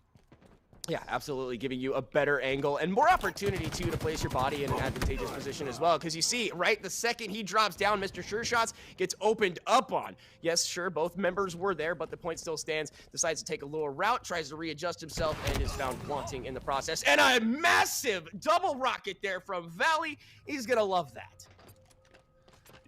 Yeah, absolutely, giving you a better angle and more opportunity, too, to place your body in an advantageous position as well. Because you see, right, the second he drops down, Mr. Sure Shots gets opened up on. Yes, sure, both members were there, but the point still stands. Decides to take a lower route, tries to readjust himself, and is found wanting in the process. And a massive double rocket there from Valley. He's going to love that.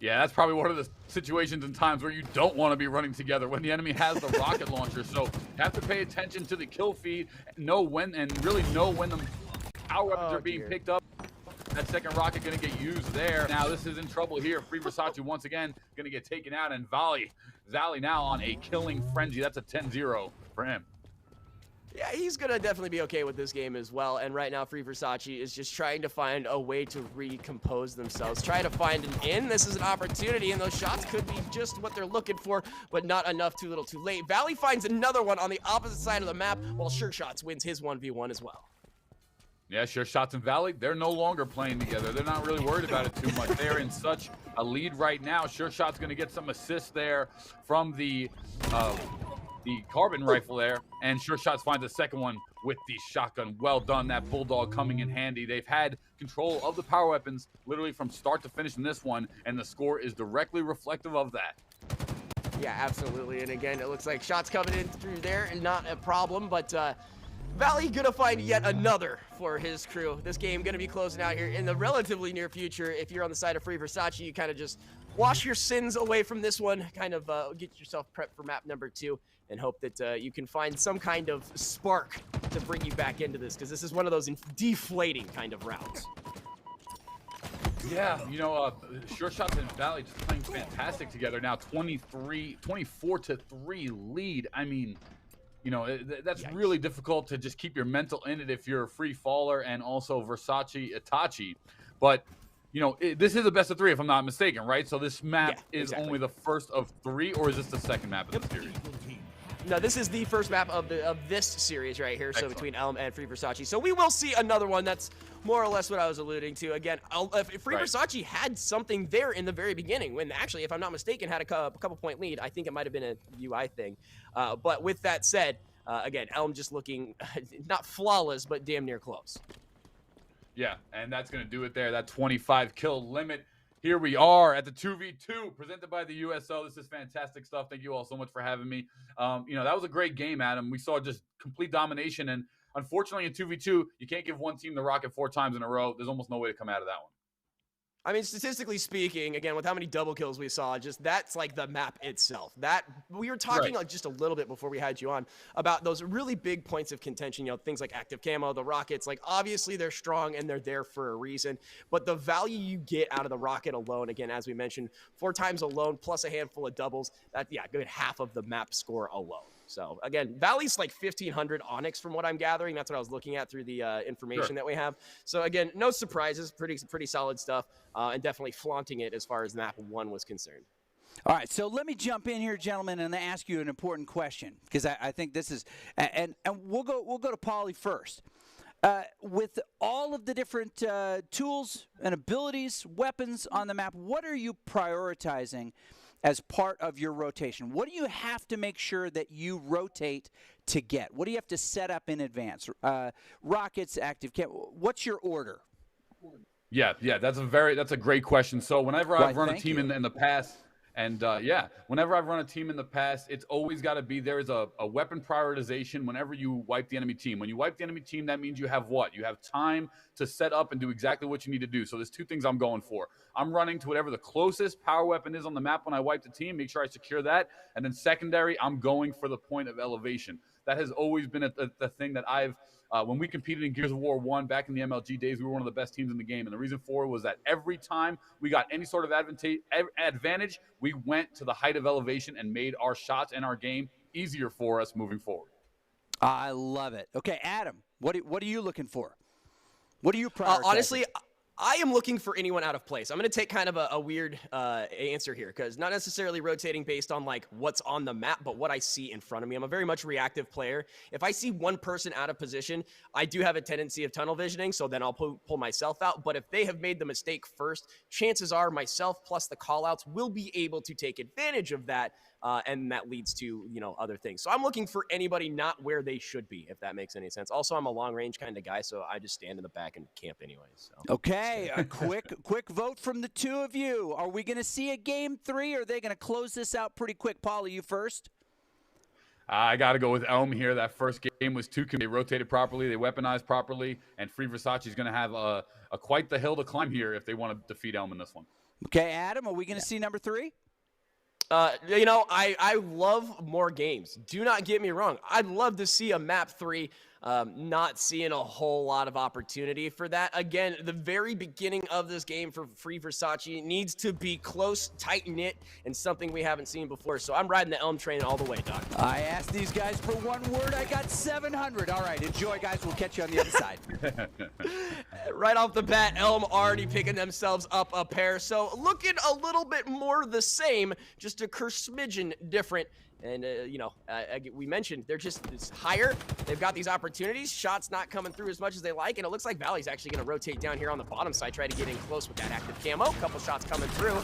Yeah, that's probably one of the situations and times where you don't want to be running together when the enemy has the rocket launcher. So you have to pay attention to the kill feed, know when the power weapons are being picked up. That second rocket going to get used there. Now this is in trouble here. Free Versace once again going to get taken out, and Valley now on a killing frenzy. That's a 10-0 for him. Yeah, he he's going to definitely be okay with this game as well. And right now, Free Versace is just trying to find a way to recompose themselves, try to find an in. This is an opportunity, and those shots could be just what they're looking for, but not enough, too little, too late. Valley finds another one on the opposite side of the map, while Sure Shots wins his 1v1 as well. Yeah, Sure Shots and Valley, they're no longer playing together. They're not really worried about it too much. They're in such a lead right now. Sure Shot's going to get some assists there from the carbon rifle there, and Sure Shots finds a second one with the shotgun. Well done, that Bulldog coming in handy. They've had control of the power weapons literally from start to finish in this one, and the score is directly reflective of that. Yeah, absolutely. And again, it looks like shots coming in through there and not a problem, but Valley gonna find yet another for his crew. This game gonna be closing out here in the relatively near future. If you're on the side of Free Versace, you kind of just wash your sins away from this one, kind of get yourself prepped for map number 2, and hope that you can find some kind of spark to bring you back into this, because this is one of those deflating kind of rounds. Yeah, you know, Sure Shots and Valley just playing fantastic together now. 24-3 lead. I mean, you know, that's really difficult to just keep your mental in it if you're a free faller and also Versace Itachi. But, you know, this is a best of 3 if I'm not mistaken, right? So this map is only the first of 3, or is this the second map of the series? No, this is the first map of this series right here. Excellent. So between Elm and Free Versace. So we will see another one. That's more or less what I was alluding to. Again, Free Versace had something there in the very beginning when actually, if I'm not mistaken, had a couple point lead. I think it might have been a UI thing. But with that said, again, Elm just looking not flawless, but damn near close. Yeah, and that's going to do it there. That 25 kill limit. Here we are at the 2v2 presented by the USO. This is fantastic stuff. Thank you all so much for having me. You know, that was a great game, Adam. We saw just complete domination. And unfortunately, in 2v2, you can't give one team the rocket 4 times in a row. There's almost no way to come out of that one. I mean, statistically speaking, again, with how many double kills we saw, just that's like the map itself. That we were talking like just a little bit before we had you on about those really big points of contention, you know, things like active camo, the rockets, like obviously they're strong and they're there for a reason, but the value you get out of the rocket alone, again, as we mentioned, 4 times alone plus a handful of doubles, that, yeah, good half of the map score alone. So again, Valley's like 1,500 Onyx from what I'm gathering. That's what I was looking at through the information that we have. So again, no surprises, pretty solid stuff, and definitely flaunting it as far as map 1 was concerned. All right, so let me jump in here, gentlemen, and ask you an important question, because I think this is, and we'll go to Pauly first. With all of the different tools and abilities, weapons on the map, what are you prioritizing as part of your rotation? What do you have to make sure that you rotate to get? What do you have to set up in advance? Rockets, active cam. What's your order? Yeah, that's a great question. So whenever I've run a team in the past, and whenever I've run a team in the past, it's always got to be there is a weapon prioritization whenever you wipe the enemy team. When you wipe the enemy team, that means you have what? You have time to set up and do exactly what you need to do. So there's 2 things I'm going for. I'm running to whatever the closest power weapon is on the map when I wipe the team, make sure I secure that. And then secondary, I'm going for the point of elevation. That has always been the thing that I've when we competed in Gears of War 1 back in the MLG days, we were one of the best teams in the game. And the reason for it was that every time we got any sort of advantage, we went to the height of elevation and made our shots and our game easier for us moving forward. I love it. Okay, Adam, what are you looking for? What are you prioritizing? Honestly, I am looking for anyone out of place. I'm going to take kind of a weird answer here, because not necessarily rotating based on like what's on the map, but what I see in front of me. I'm a very much reactive player. If I see one person out of position, I do have a tendency of tunnel visioning, so then I'll pull myself out. But if they have made the mistake first, chances are myself plus the callouts will be able to take advantage of that, and that leads to, you know, other things. So I'm looking for anybody not where they should be, if that makes any sense. Also, I'm a long range kind of guy, so I just stand in the back and camp anyway. So. Okay, a quick vote from the 2 of you. Are we going to see a game 3, or are they going to close this out pretty quick? Pauly, you first. I got to go with Elm here. That first game was 2. They rotated properly, they weaponized properly, and Free Versace is going to have a quite the hill to climb here if they want to defeat Elm in this one. Okay, Adam, are we going to see number 3? You know, I love more games. Do not get me wrong. I'd love to see a map 3. Not seeing a whole lot of opportunity for that. Again, the very beginning of this game for Free Versace needs to be close, tight-knit, and something we haven't seen before. So I'm riding the Elm train all the way, Doc. I asked these guys for one word. I got 700. All right, enjoy, guys. We'll catch you on the other side. Right off the bat, Elm already picking themselves up a pair. So looking a little bit more the same, just a smidgen different. And, you know, we mentioned they're just higher. They've got these opportunities. Shots not coming through as much as they like. And it looks like Valley's actually going to rotate down here on the bottom side, try to get in close with that active camo. Couple shots coming through.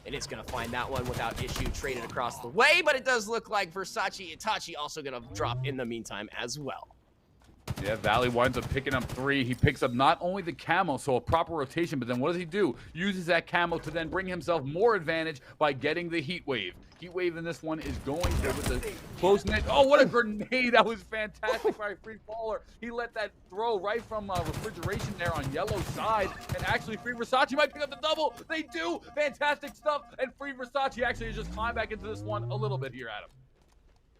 And it's going to find that one without issue, traded across the way. But it does look like Versace Itachi also going to drop in the meantime as well. Yeah, Valley winds up picking up 3. He picks up not only the camo, so a proper rotation, but then what does he do? Uses that camo to then bring himself more advantage by getting the heat wave. Heat wave in this one is going with the close knit. Oh, what a grenade. That was fantastic by a free faller. He let that throw right from refrigeration there on yellow side. And actually, Free Versace might pick up the double. They do. Fantastic stuff. And Free Versace actually has just climbed back into this one a little bit here, Adam.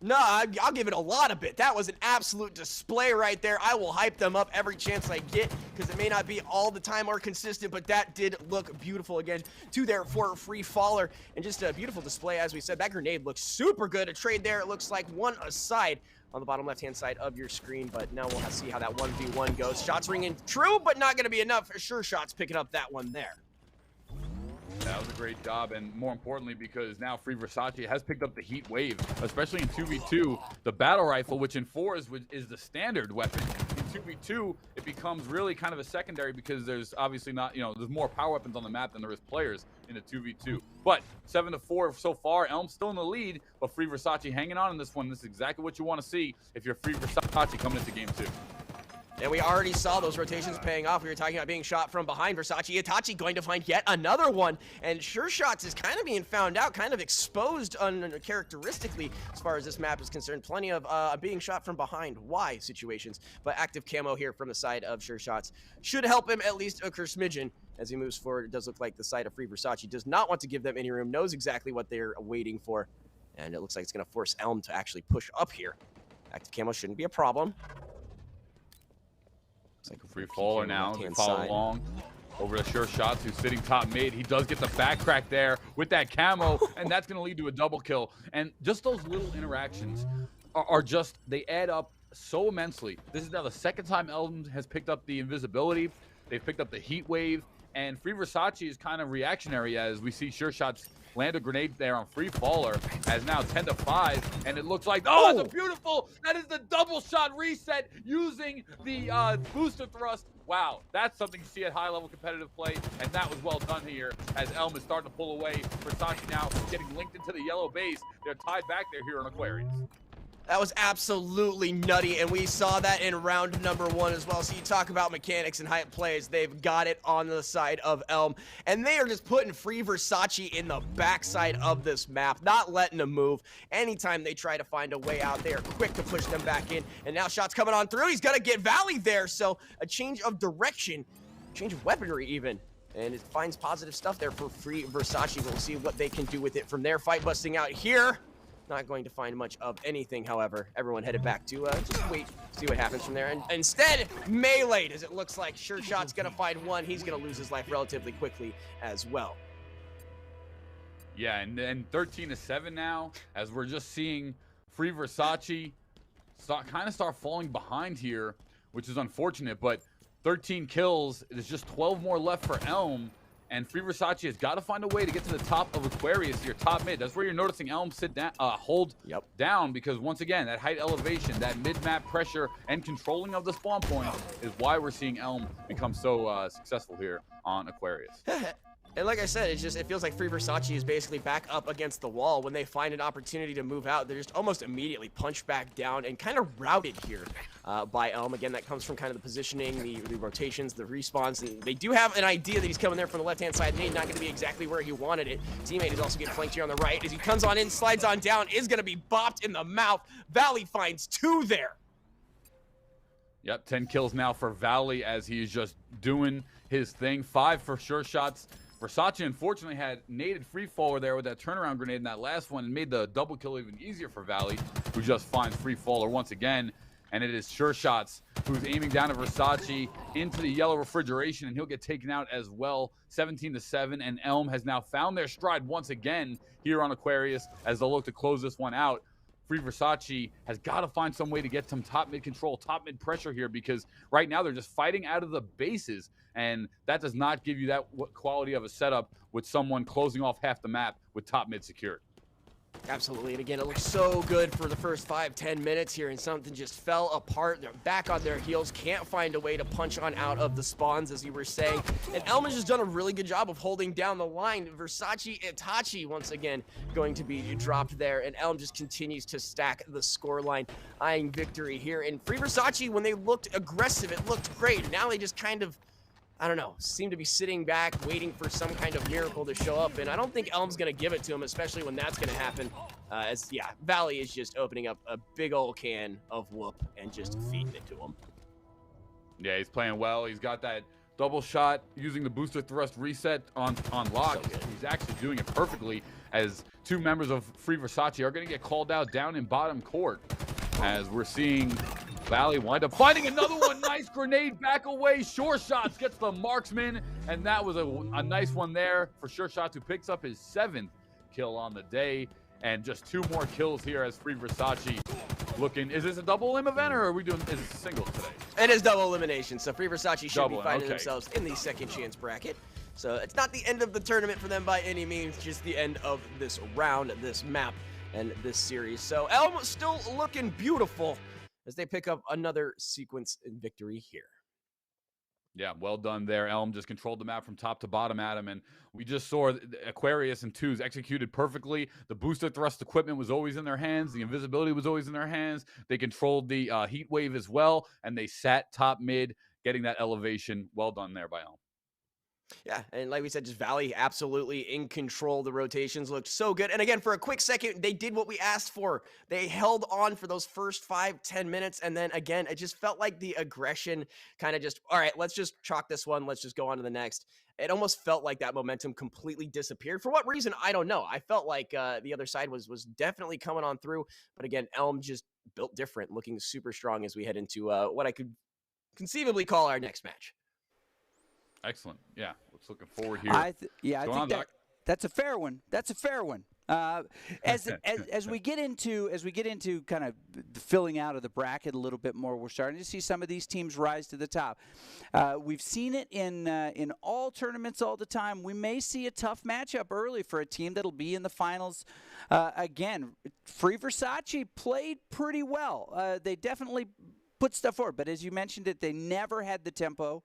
No, I'll give it a lot of bit. That was an absolute display right there. I will hype them up every chance I get because it may not be all the time or consistent, but that did look beautiful again. 2 there for a free faller and just a beautiful display. As we said, that grenade looks super good. A trade there. It looks like 1 aside on the bottom left-hand side of your screen, but now we'll see how that 1v1 goes. Shots ringing true, but not going to be enough. Sure shots picking up that one there. That was a great job, and more importantly, because now Free Versace has picked up the heat wave, especially in 2v2. The battle rifle, which in 4 is the standard weapon. In 2v2, it becomes really kind of a secondary because there's obviously not, you know, there's more power weapons on the map than there is players in a 2v2. But 7-4 so far. Elm's still in the lead, but Free Versace hanging on in this one. This is exactly what you want to see if you're Free Versace coming into game 2. And we already saw those rotations paying off. We were talking about being shot from behind. Versace Itachi going to find yet another one. And Sure Shots is kind of being found out, kind of exposed uncharacteristically as far as this map is concerned. Plenty of being shot from behind. Why situations? But active camo here from the side of Sure Shots should help him at least a smidgen as he moves forward. It does look like the side of Free Versace does not want to give them any room, knows exactly what they're waiting for. And it looks like it's going to force Elm to actually push up here. Active camo shouldn't be a problem. Like a free faller now. They follow along over to Sure Shots, who's sitting top mid. He does get the back crack there with that camo, and that's going to lead to a double kill. And just those little interactions are just, they add up so immensely. This is now the second time Elm has picked up the invisibility. They've picked up the heat wave, and Free Versace is kind of reactionary as we see Sure Shots land a grenade there on free faller as now 10-5, and it looks like, oh, that's a beautiful, that is the double shot reset using the booster thrust. Wow, that's something you see at high level competitive play, and that was well done here as Elm is starting to pull away. Versace now getting linked into the yellow base. They're tied back there here on Aquarius. That was absolutely nutty, and we saw that in round number 1 as well. So you talk about mechanics and hype plays, they've got it on the side of Elm, and they are just putting Free Versace in the backside of this map, not letting them move. Anytime they try to find a way out, they are quick to push them back in, and now shots coming on through. He's gonna get Valley there, so a change of direction, change of weaponry even. And it finds positive stuff there for Free Versace. We'll see what they can do with it from there. Fight busting out here. Not going to find much of anything, however. Everyone headed back to just wait, see what happens from there. And instead, meleeed, as it looks like Sure Shot's going to find one. He's going to lose his life relatively quickly as well. Yeah, and then 13-7 now, as we're just seeing Free Versace kind of start falling behind here, which is unfortunate. But 13 kills, there's just 12 more left for Elm. And Free Versace has got to find a way to get to the top of Aquarius, your top mid. That's where you're noticing Elm sit down, hold down, because once again, that height elevation, that mid-map pressure, and controlling of the spawn point is why we're seeing Elm become so successful here on Aquarius. And like I said, it feels like Free Versace is basically back up against the wall. When they find an opportunity to move out, they're just almost immediately punched back down and kind of routed here by Elm. Again, that comes from kind of the positioning, the rotations, the respawns, and they do have an idea that he's coming there from the left-hand side. Nade not going to be exactly where he wanted it. Teammate is also getting flanked here on the right. As he comes on in, slides on down, is going to be bopped in the mouth. Valley finds 2 there. Yep, 10 kills now for Valley as he's just doing his thing. 5 for Sure Shots. Versace unfortunately had naded free faller there with that turnaround grenade in that last one and made the double kill even easier for Valley, who just finds free faller once again. And it is Sure Shots who's aiming down at Versace into the yellow refrigeration, and he'll get taken out as well. 17-7, and Elm has now found their stride once again here on Aquarius as they'll look to close this one out. Free Versace has got to find some way to get some top mid control, top mid pressure here, because right now they're just fighting out of the bases, and that does not give you that quality of a setup with someone closing off half the map with top mid secured. Absolutely, and again, it looks so good for the first 5-10 minutes here, and something just fell apart. They're back on their heels, can't find a way to punch on out of the spawns, as you were saying. And Elm has just done a really good job of holding down the line. Versace Itachi, once again, going to be dropped there, and Elm just continues to stack the scoreline, eyeing victory here. And Free Versace, when they looked aggressive, it looked great. Now they just kind of, I don't know, seem to be sitting back, waiting for some kind of miracle to show up, and I don't think Elm's going to give it to him, especially when that's going to happen, Valley is just opening up a big old can of whoop and just feeding it to him. Yeah, he's playing well. He's got that double shot using the booster thrust reset on lock. So he's actually doing it perfectly, as two members of Free Versace are going to get called out down in bottom court, as we're seeing Valley wind up finding another one. Nice grenade back away. Sure Shots gets the marksman, and that was a nice one there for Sure Shots, who picks up his 7th kill on the day. And just 2 more kills here as Free Versace looking. Is this a double elim event, or are we doing, is it singles today? It is double elimination, so Free Versace should be finding themselves in the second chance bracket. So it's not the end of the tournament for them by any means, just the end of this round, this map, and this series. So Elm still looking beautiful as they pick up another sequence in victory here. Yeah, well done there. Elm just controlled the map from top to bottom, Adam, and we just saw Aquarius and Twos executed perfectly. The booster thrust equipment was always in their hands. The invisibility was always in their hands. They controlled the heat wave as well, and they sat top mid, getting that elevation. Well done there by Elm. Yeah, and like we said, just Valley absolutely in control. The rotations looked so good. And again, for a quick second, they did what we asked for. They held on for those first 5-10 minutes. And then again, it just felt like the aggression kind of just, all right, let's just chalk this one. Let's just go on to the next. It almost felt like that momentum completely disappeared. For what reason, I don't know. I felt like the other side was definitely coming on through. But again, Elm just built different, looking super strong as we head into what I could conceivably call our next match. Excellent. Yeah, let's looking forward here. I think that's a fair one. That's a fair one. As we get into kind of the filling out of the bracket a little bit more, we're starting to see some of these teams rise to the top. We've seen it in all tournaments all the time. We may see a tough matchup early for a team that'll be in the finals. Again, Free Versace played pretty well. They definitely put stuff forward, but as you mentioned it, they never had the tempo.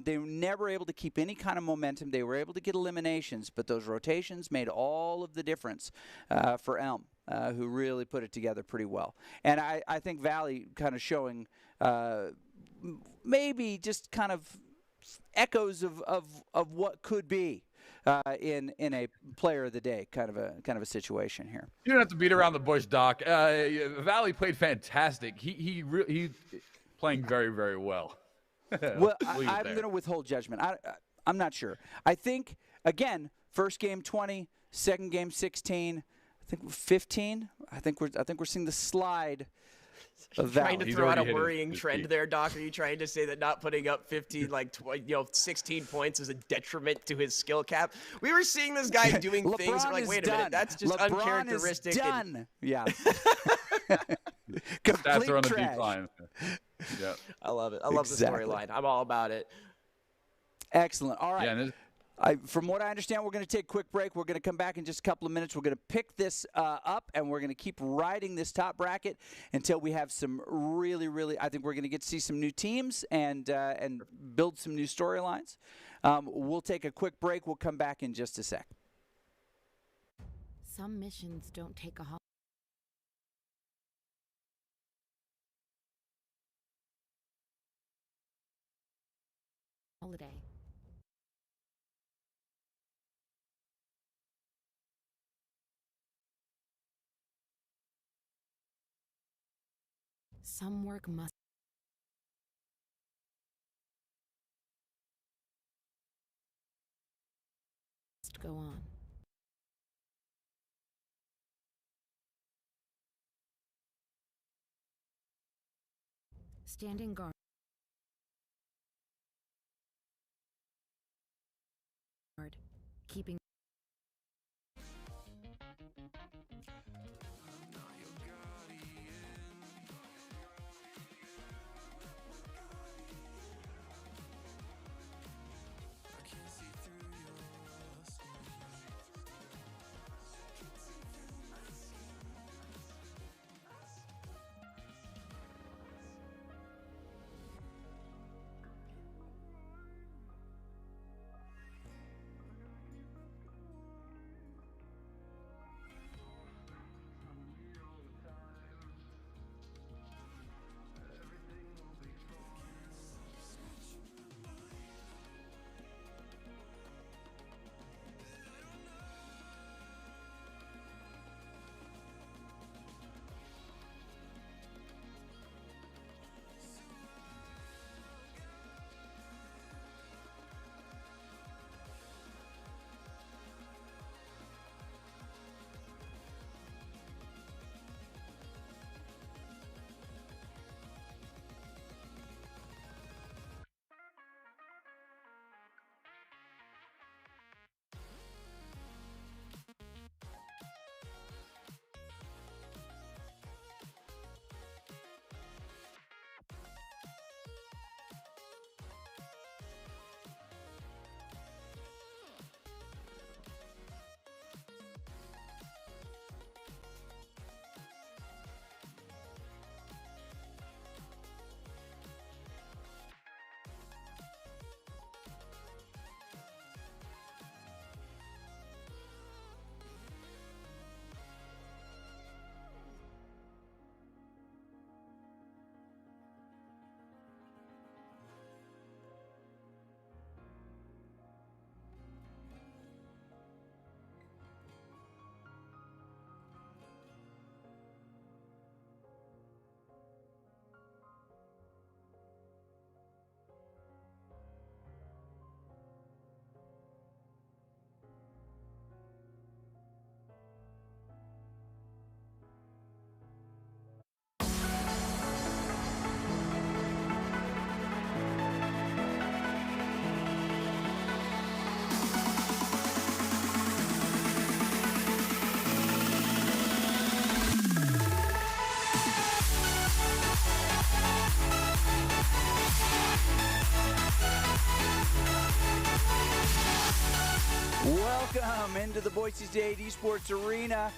They were never able to keep any kind of momentum. They were able to get eliminations, but those rotations made all of the difference for Elm, who really put it together pretty well. And I think Valley kind of showing maybe just kind of echoes of what could be in a player of the day kind of a situation here. You don't have to beat around the bush, Doc. Valley played fantastic. He playing very, very well. Well, I'm going to withhold judgment. I'm not sure. I think, again, first game 20, second game 16, I think 15. I think we're seeing the slide of Valley. Trying to throw out a worrying trend there, Doc? Are you trying to say that not putting up 15, 16 points is a detriment to his skill cap? We were seeing this guy doing things like, wait a minute, that's just LeBron uncharacteristic. Is done. Yeah. Stats are on the trash. decline. Yeah. I love it. I love the storyline. I'm all about it. Excellent. All right. Yeah, from what I understand, we're going to take a quick break. We're going to come back in just a couple of minutes. We're going to pick this up, and we're going to keep riding this top bracket until we have some really, I think we're going to get to see some new teams and build some new storylines. We'll take a quick break. We'll come back in just a sec. Some missions don't take a holiday. Some work must must go on. Standing guard. Keeping. Welcome into the Boise State Esports Arena.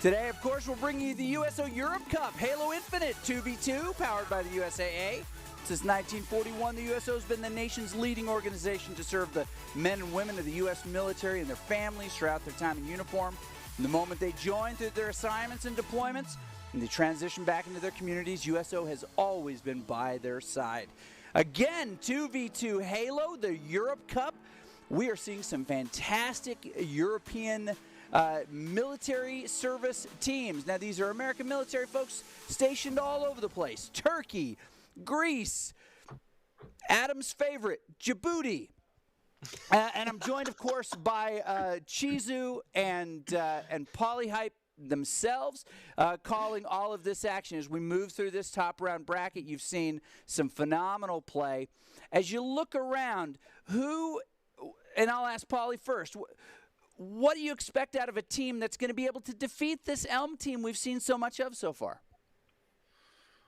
Today, of course, we're bringing you the USO Europe Cup Halo Infinite 2v2, powered by the USAA. Since 1941, the USO has been the nation's leading organization to serve the men and women of the U.S. military and their families throughout their time in uniform. From the moment they join through their assignments and deployments, and they transition back into their communities, USO has always been by their side. Again, 2v2 Halo, the Europe Cup. We are seeing some fantastic European military service teams. Now, these are American military folks stationed all over the place. Turkey, Greece, Adam's favorite, Djibouti. And I'm joined, of course, by Chizu and Polyhype themselves, calling all of this action. As we move through this top round bracket, you've seen some phenomenal play. As you look around, and I'll ask Polly first, what do you expect out of a team that's going to be able to defeat this Elm team we've seen so much of so far?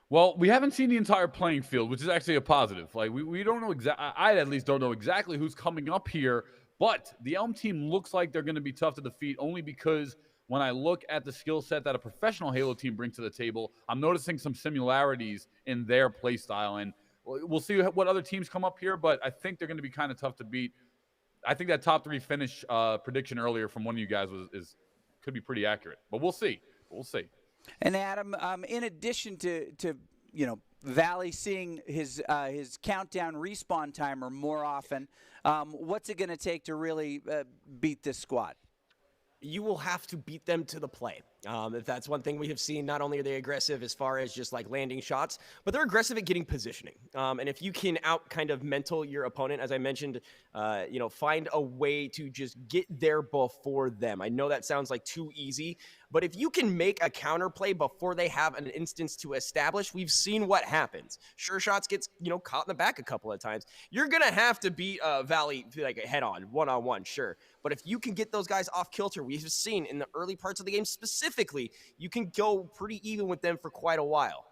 Well, we haven't seen the entire playing field, which is actually a positive. Like, we don't know I at least don't know exactly who's coming up here, but the Elm team looks like they're going to be tough to defeat only because when I look at the skill set that a professional Halo team brings to the table, I'm noticing some similarities in their play style. And we'll see what other teams come up here, but I think they're going to be kind of tough to beat. I think that top 3 finish prediction earlier from one of you guys could be pretty accurate, but we'll see. We'll see. And Adam, in addition to Valley seeing his countdown respawn timer more often, what's it going to take to really beat this squad? you will have to beat them to the play. If that's one thing we have seen, not only are they aggressive as far as just like landing shots, but they're aggressive at getting positioning. And if you can out kind of mental your opponent, as I mentioned, find a way to just get there before them. I know that sounds like too easy, but if you can make a counter play before they have an instance to establish, we've seen what happens. Sure shots gets, caught in the back a couple of times. You're going to have to beat Valley like head on, one-on-one, sure. But if you can get those guys off kilter, we've seen in the early parts of the game specifically, you can go pretty even with them for quite a while.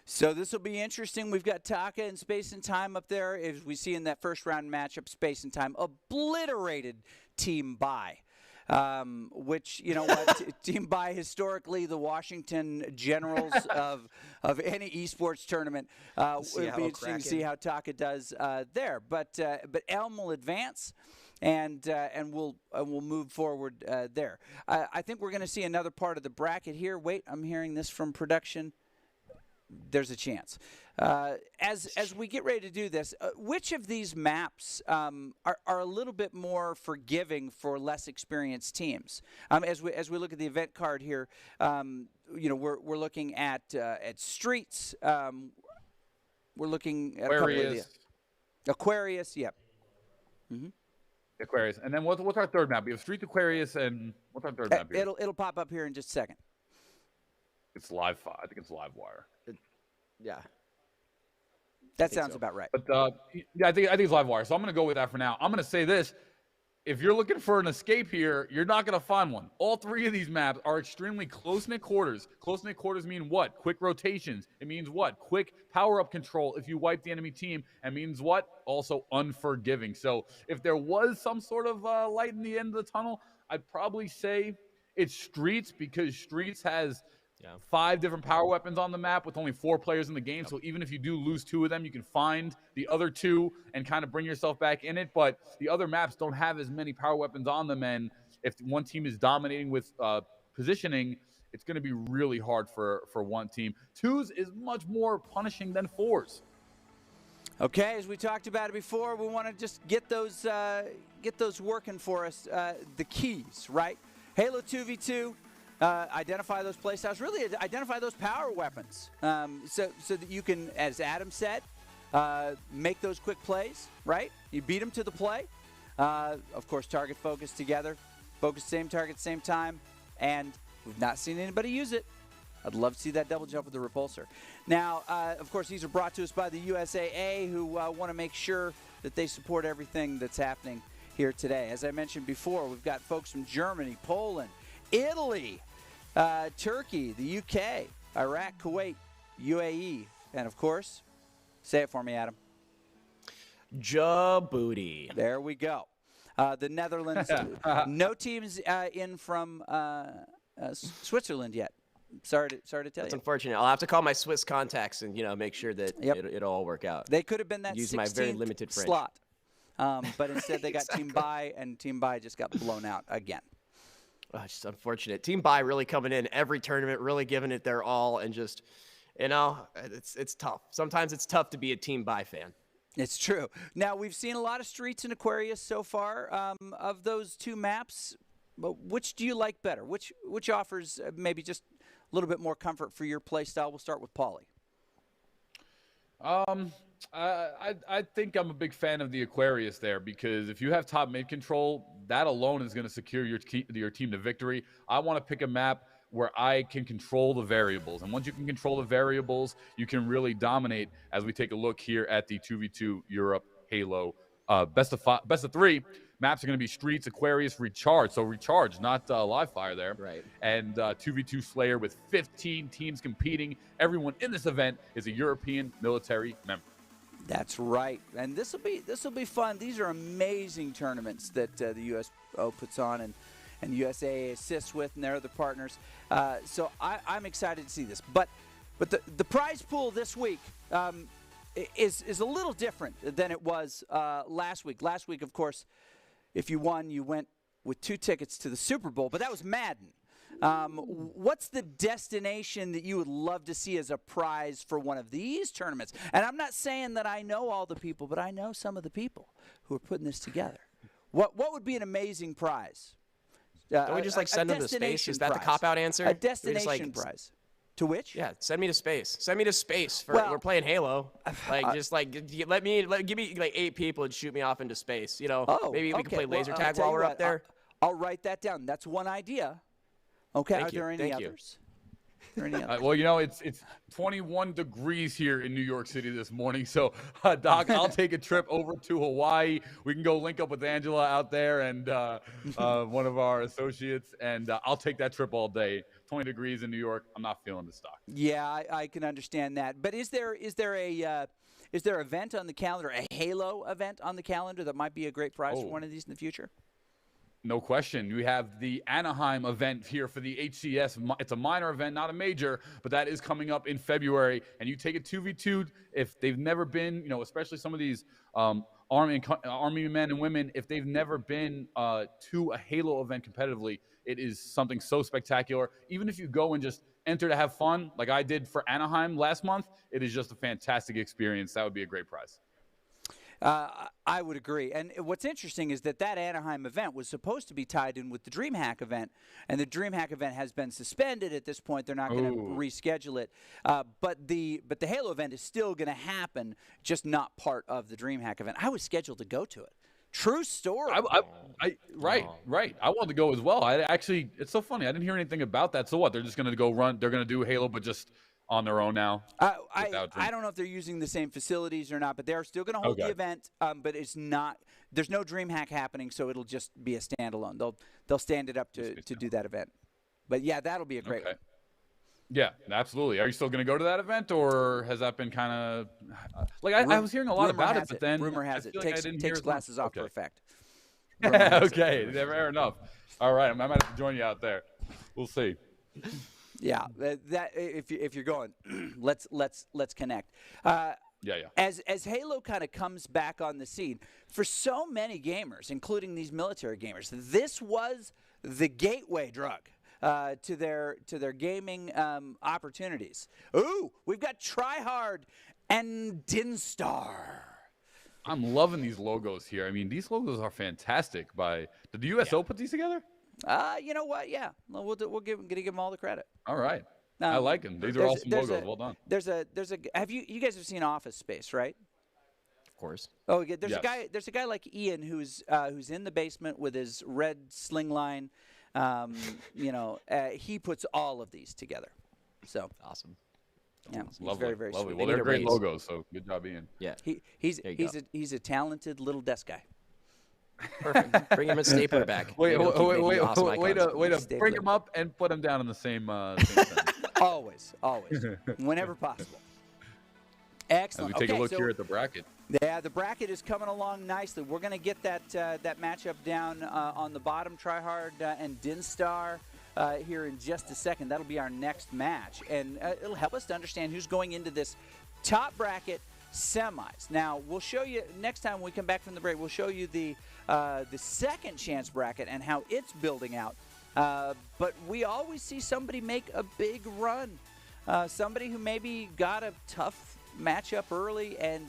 So this will be interesting. We've got Taka and Space and Time up there. As we see in that first round matchup, Space and Time obliterated Team Bai. Which, you know what, Team Bai, historically the Washington Generals of any esports tournament. It'll be interesting to see how Taka does there. But Elm will advance. And we'll move forward there. I think we're going to see another part of the bracket here. Wait, I'm hearing this from production. There's a chance. As we get ready to do this, which of these maps are a little bit more forgiving for less experienced teams? As we look at the event card here, we're looking at streets. We're looking at Aquarius. Yep. Mm-hmm. Aquarius. And then what's our third map? We have Street Aquarius, and what's our third map here? It'll pop up here in just a second. It's live. I think it's live wire. Yeah. That sounds about right. But I think it's live wire. So I'm going to go with that for now. I'm going to say this. If you're looking for an escape here, you're not going to find one. All three of these maps are extremely close-knit quarters. Close-knit quarters mean what? Quick rotations. It means what? Quick power-up control if you wipe the enemy team. And means what? Also unforgiving. So if there was some sort of light in the end of the tunnel, I'd probably say it's Streets, because Streets has 5 different power weapons on the map with only 4 players in the game. So even if you do lose 2 of them, you can find the other 2 and kind of bring yourself back in it. But the other maps don't have as many power weapons on them. And if one team is dominating with positioning, it's going to be really hard for one team. 2s is much more punishing than 4s. Okay, as we talked about it before, we want to just get those working for us. The keys, right? Halo 2v2. Identify those play styles, really identify those power weapons, so that you can, as Adam said, make those quick plays, right? You beat them to the play. Of course, target focus together, focus same target, same time, and we've not seen anybody use it. I'd love to see that double jump with the repulsor. Now, of course, these are brought to us by the USAA, who want to make sure that they support everything that's happening here today. As I mentioned before, we've got folks from Germany, Poland, Italy, Turkey, the UK, Iraq, Kuwait, UAE, and of course, say it for me, Adam. Djibouti. There we go. The Netherlands. No teams in from Switzerland yet. Sorry to tell you. That's unfortunate. I'll have to call my Swiss contacts and make sure that it'll all work out. They could have been that Use my very limited French slot, but instead they got Team Bai, and Team Bai just got blown out again. Oh, it's just unfortunate. Team Bai really coming in every tournament, really giving it their all, and just, it's tough. Sometimes it's tough to be a Team Bai fan. It's true. Now, we've seen a lot of Streets and Aquarius so far. Of those 2 maps, but which do you like better? Which offers maybe just a little bit more comfort for your play style? We'll start with Paulie. I think I'm a big fan of the Aquarius there, because if you have top mid control, that alone is going to secure your team to victory. I want to pick a map where I can control the variables, and once you can control the variables, you can really dominate. As we take a look here at the 2v2 Europe Halo best of 3 maps are going to be Streets, Aquarius, Recharge. So Recharge, not live fire there. Right. And 2v2 Slayer with 15 teams competing. Everyone in this event is a European military member. That's right, and this will be fun. These are amazing tournaments that the USO puts on, and USAA assists with, and their other partners. So I'm excited to see this. But the prize pool this week is a little different than it was last week. Last week, of course, if you won, you went with 2 tickets to the Super Bowl, but that was Madden. What's the destination that you would love to see as a prize for one of these tournaments? And I'm not saying that I know all the people, but I know some of the people who are putting this together. What would be an amazing prize? Don't we just like send them to space? Is that the cop-out answer? A destination prize. To which? Yeah, send me to space. Send me to space. We're playing Halo. Like, give me like 8 people and shoot me off into space. You know, maybe we can play laser tag while we're up there. I'll write that down. That's one idea. Okay. Are there any others? Well, you know, it's 21 degrees here in New York City this morning. So, Doc, I'll take a trip over to Hawaii. We can go link up with Angela out there and one of our associates, and I'll take that trip all day. 20 degrees in New York. I'm not feeling the stock. Yeah, I can understand that. But is there an event on the calendar, a Halo event on the calendar that might be a great prize for one of these in the future? No question. We have the Anaheim event here for the HCS. It's a minor event, not a major, but that is coming up in February. And you take a 2v2 if they've never been, you know, especially some of these Army men and women, if they've never been to a Halo event competitively, it is something so spectacular. Even if you go and just enter to have fun, like I did for Anaheim last month, it is just a fantastic experience. That would be a great prize. I would agree. And what's interesting is that Anaheim event was supposed to be tied in with the DreamHack event, and the DreamHack event has been suspended at this point. They're not going to reschedule it. But the Halo event is still going to happen, just not part of the DreamHack event. I was scheduled to go to it. True story. Right. I wanted to go as well. It's so funny. I didn't hear anything about that. So what? They're just going to go run. They're going to do Halo, but just on their own now. I don't know if they're using the same facilities or not, but they're still going to hold the event. But it's not. There's no DreamHack happening, so it'll just be a standalone. They'll stand it up to do that event. But yeah, that'll be a great one. Yeah, absolutely. Are you still going to go to that event, or has that been kind of like I was hearing a lot about it, but then rumor has it takes glasses off for effect. Okay, fair enough. All right, I might have to join you out there. We'll see. Yeah, that if you're going, let's connect. Yeah. As Halo kind of comes back on the scene, for so many gamers, including these military gamers, this was the gateway drug to their gaming opportunities. Ooh, we've got Tryhard and Dinstar. I'm loving these logos here. I mean, these logos are fantastic. Did the USO put these together? You know what? Yeah, we'll give them all the credit. All right, I like them. These are awesome logos. Well done. There's a. You guys have seen Office Space, right? Of course. Oh, yeah, there's a guy like Ian who's in the basement with his red sling line. He puts all of these together. So awesome. Yeah, lovely, very, very lovely. sweet. Well, they're great logos, so good job, Ian. Yeah. He's a talented little desk guy. Perfect. Bring him a stapler back. Wait to bring him up and put him down in the same sentence. Always, whenever possible. Excellent. As we take a look here at the bracket. Yeah, the bracket is coming along nicely. We're going to get that matchup down on the bottom, Tryhard and Dinstar, here in just a second. That'll be our next match, and it'll help us to understand who's going into this top bracket semis. Now, we'll show you next time when we come back from the break. We'll show you the second chance bracket and how it's building out. But we always see somebody make a big run, somebody who maybe got a tough matchup early and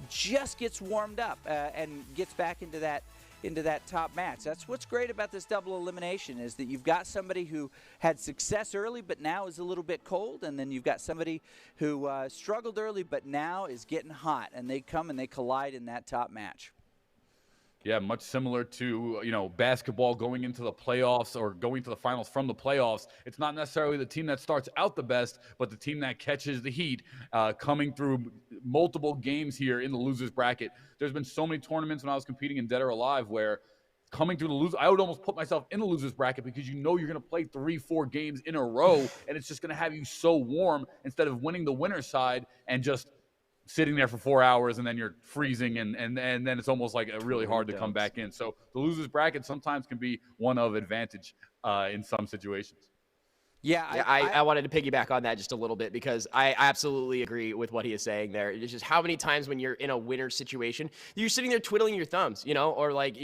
just gets warmed up and gets back into that top match. That's what's great about this double elimination, is that you've got somebody who had success early but now is a little bit cold, and then you've got somebody who struggled early but now is getting hot, and they come and they collide in that top match. Yeah, much similar to, basketball going into the playoffs or going to the finals from the playoffs. It's not necessarily the team that starts out the best, but the team that catches the heat, coming through multiple games here in the losers bracket. There's been so many tournaments when I was competing in Dead or Alive where coming through the losers, I would almost put myself in the losers bracket because you're going to play 3-4 games in a row, and it's just going to have you so warm instead of winning the winner's side and just sitting there for 4 hours and then you're freezing and then it's almost like really hard to come back in. So the losers bracket sometimes can be one of advantage in some situations. I wanted to piggyback on that just a little bit because I absolutely agree with what he is saying there. It's just how many times when you're in a winner situation, you're sitting there twiddling your thumbs, or like,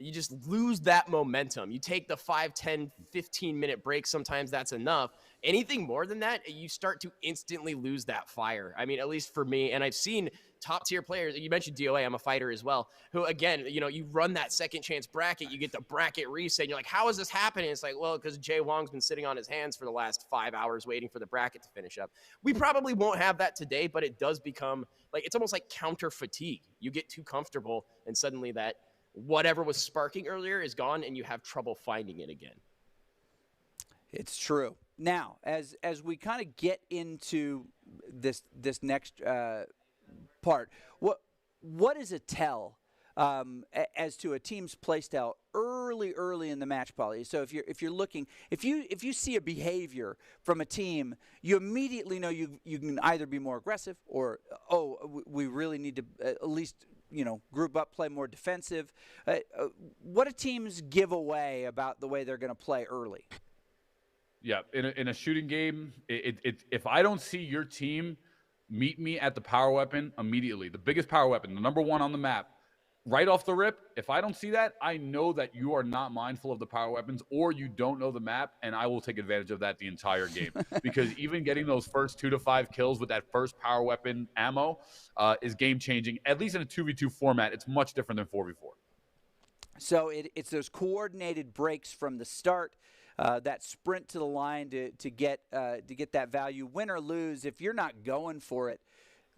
you just lose that momentum. You take the 5, 10, 15-minute break. Sometimes that's enough. Anything more than that, you start to instantly lose that fire. I mean, at least for me, and I've seen top tier players. You mentioned DOA. I'm a fighter as well. Who, again, you run that second chance bracket, you get the bracket reset. And you're like, how is this happening? It's like, well, because Jay Wong's been sitting on his hands for the last 5 hours waiting for the bracket to finish up. We probably won't have that today, but it does become like, it's almost like counter fatigue. You get too comfortable, and suddenly that whatever was sparking earlier is gone, and you have trouble finding it again. It's true. Now, as we kind of get into this next part, what is a tell as to a team's play style early in the match, Paulie? So if you're looking, if you see a behavior from a team, you immediately know you can either be more aggressive or we really need to at least group up, play more defensive. What do teams give away about the way they're going to play early? Yeah, in a shooting game, if I don't see your team meet me at the power weapon immediately, the biggest power weapon, the number one on the map, right off the rip, if I don't see that, I know that you are not mindful of the power weapons or you don't know the map, and I will take advantage of that the entire game. Because even getting those first 2 to 5 kills with that first power weapon ammo is game-changing. At least in a 2v2 format, it's much different than 4v4. So it's those coordinated breaks from the start, that sprint to the line to get that value. Win or lose, if you're not going for it,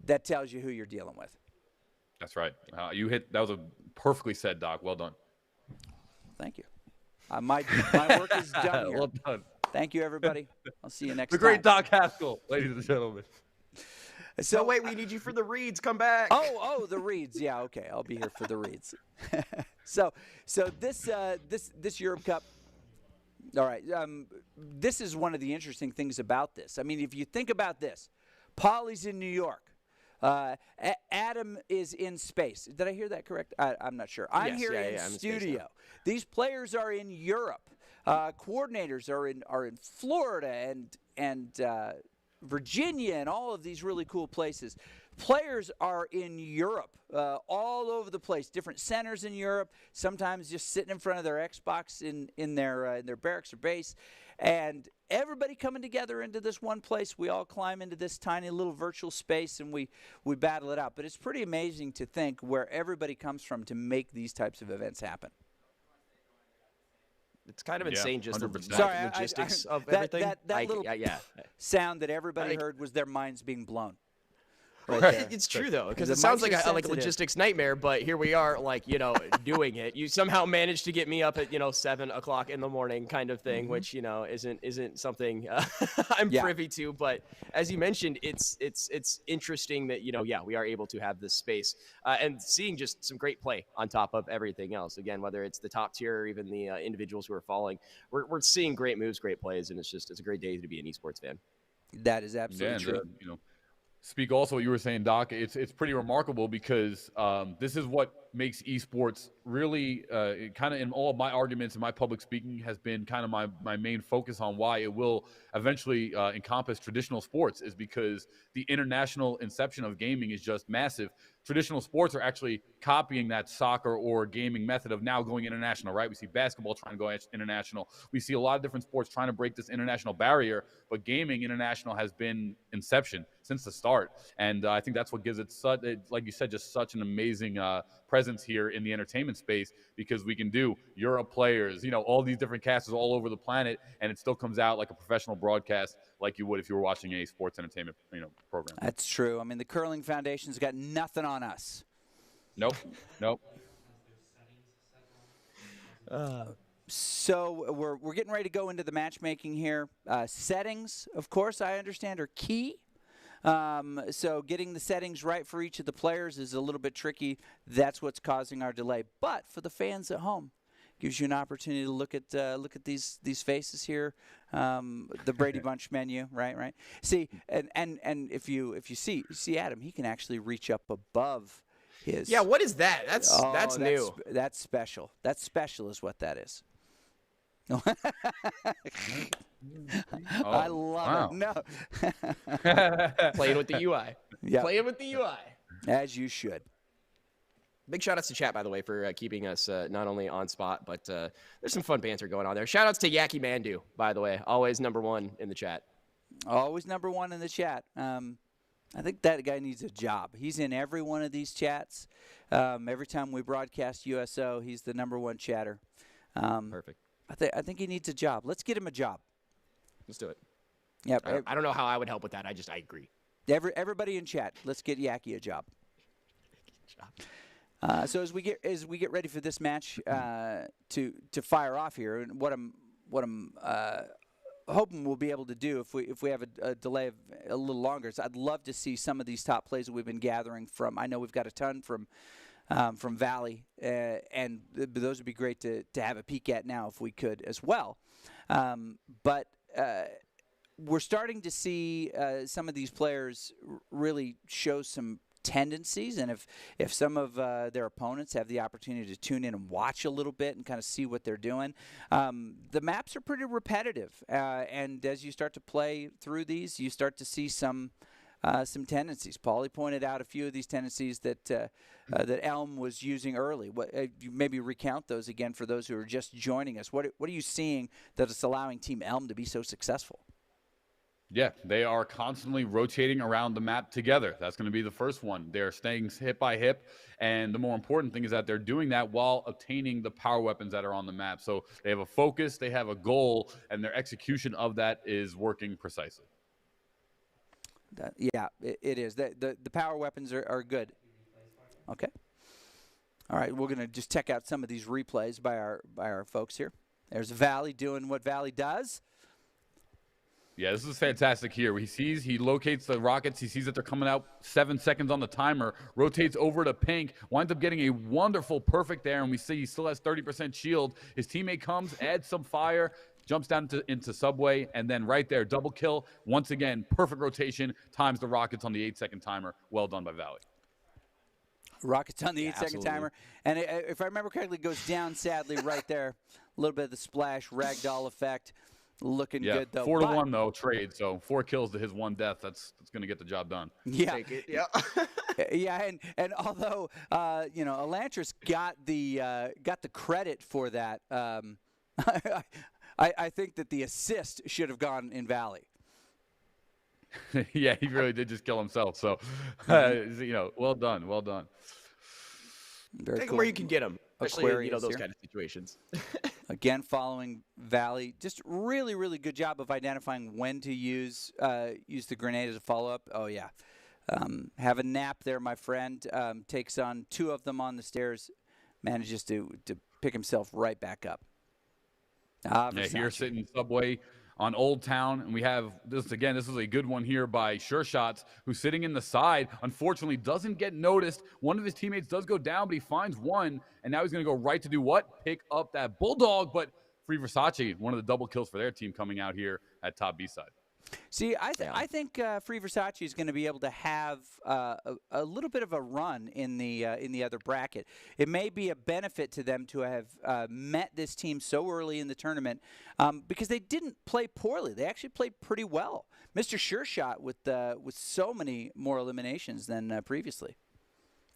that tells you who you're dealing with. That's right. That was a perfectly said, Doc. Well done. Thank you. My work is done here. Well done. Thank you, everybody. I'll see you next time. The great Doc Haskell, ladies and gentlemen. So wait, we need you for the reads. Come back. Oh, the reads. Yeah, okay. I'll be here for the reads. So this Europe Cup. All right. This is one of the interesting things about this. I mean, if you think about this, Paulie's in New York. Adam is in space. Did I hear that correct? I'm not sure. I'm here in studio. These players are in Europe. Coordinators are in Florida and Virginia and all of these really cool places. Players are in Europe, all over the place. Different centers in Europe. Sometimes just sitting in front of their Xbox in their barracks or base, and everybody coming together into this one place. We all climb into this tiny little virtual space and we battle it out. But it's pretty amazing to think where everybody comes from to make these types of events happen. It's kind of insane, just the logistics of that, everything. That little sound that everybody heard was their minds being blown. Right. It's true though, because it sounds like a logistics nightmare, but here we are, doing it. You somehow managed to get me up at 7 o'clock in the morning, kind of thing, which isn't something I'm privy to. But as you mentioned, it's interesting that we are able to have this space and seeing just some great play on top of everything else. Again, whether it's the top tier or even the individuals who are falling, we're seeing great moves, great plays, and it's a great day to be an esports fan. That is absolutely true. Speak also what you were saying, Doc. It's pretty remarkable because this is what makes esports really kind of, in all of my arguments and my public speaking, has been kind of my main focus on why it will eventually encompass traditional sports, is because the international inception of gaming is just massive. Traditional sports are actually copying that soccer or gaming method of now going international, right? We see basketball trying to go international. We see a lot of different sports trying to break this international barrier, but gaming international has been inception since the start. And I think that's what gives it such, like you said, just such an amazing presence here in the entertainment space, because we can do Europe players, all these different casters all over the planet, and it still comes out like a professional broadcast like you would if you were watching a sports entertainment program. That's true. I mean, the Curling Foundation's got nothing on us. Nope. So we're getting ready to go into the matchmaking here. Settings, of course, I understand, are key. So getting the settings right for each of the players is a little bit tricky. That's what's causing our delay. But for the fans at home, gives you an opportunity to look at these faces here, the Brady Bunch menu, right? See, and if you see Adam, he can actually reach up above his. Yeah, what is that? That's new. That's special. That's special is what that is. I love it. No. Playing with the UI. Yeah. Playing with the UI. As you should. Big shout outs to chat, by the way, for keeping us not only on spot, but there's some fun banter going on there. Shout outs to Yaki Mandu, by the way, always #1 in the chat. Always #1 in the chat. I think that guy needs a job. He's in every one of these chats. Every time we broadcast USO, he's the #1 chatter. Perfect. I think he needs a job. Let's get him a job. Let's do it. Yep. I don't know how I would help with that. I agree. Everybody in chat, let's get Yaki a job. So as we get ready for this match to fire off here, and what I'm hoping we'll be able to do if we have a delay of a little longer is I'd love to see some of these top plays that we've been gathering from. I know we've got a ton from Valley, and those would be great to have a peek at now if we could as well. But we're starting to see some of these players really show some tendencies, and if some of their opponents have the opportunity to tune in and watch a little bit and kind of see what they're doing, the maps are pretty repetitive, and as you start to play through these, you start to see some tendencies. Paulie pointed out a few of these tendencies that Elm was using early. You maybe recount those again for those who are just joining us. What are you seeing that is allowing Team Elm to be so successful? Yeah, they are constantly rotating around the map together. That's going to be the first one. They're staying hip by hip, and the more important thing is that they're doing that while obtaining the power weapons that are on the map. So they have a focus, they have a goal, and their execution of that is working precisely. Yeah, it is. The power weapons are good. Okay. All right, we're going to just check out some of these replays by our folks here. There's Valley doing what Valley does. Yeah, this is fantastic here. He locates the rockets. He sees that they're coming out 7 seconds on the timer, rotates over to Pink, winds up getting a wonderful perfect there, and we see he still has 30% shield. His teammate comes, adds some fire, jumps down into Subway, and then right there, double kill. Once again, perfect rotation, times the rockets on the 8-second timer. Well done by Valley. Rockets on the 8-second timer. And if I remember correctly, it goes down sadly right there. A little bit of the splash, ragdoll effect. Looking good, though. 4-1, though, trade. So 4 kills to his 1 death. That's going to get the job done. Yeah. Take it. Yeah. Yeah, and although, Elantris got the credit for that, I think that the assist should have gone in Valley. Yeah, he really did just kill himself. So, well done. Well done. Very Take cool. him where you can get him, especially Aquarius those here. kind of situations. Again, following Valley, just really, really good job of identifying when to use the grenade as a follow-up. Oh, yeah. Have a nap there, my friend. Takes on 2 of them on the stairs, manages to pick himself right back up. Here sitting Subway on Old Town, and we have this again. This is a good one here by Sure Shots, who's sitting in the side. Unfortunately, doesn't get noticed. One of his teammates does go down, but he finds one, and now he's going to go right to do what? Pick up that Bulldog. But Free Versace, one of the double kills for their team, coming out here at top B side. See, I think Free Versace is going to be able to have a little bit of a run in the other bracket. It may be a benefit to them to have met this team so early in the tournament because they didn't play poorly. They actually played pretty well. Mr. Sure Shot with so many more eliminations than previously.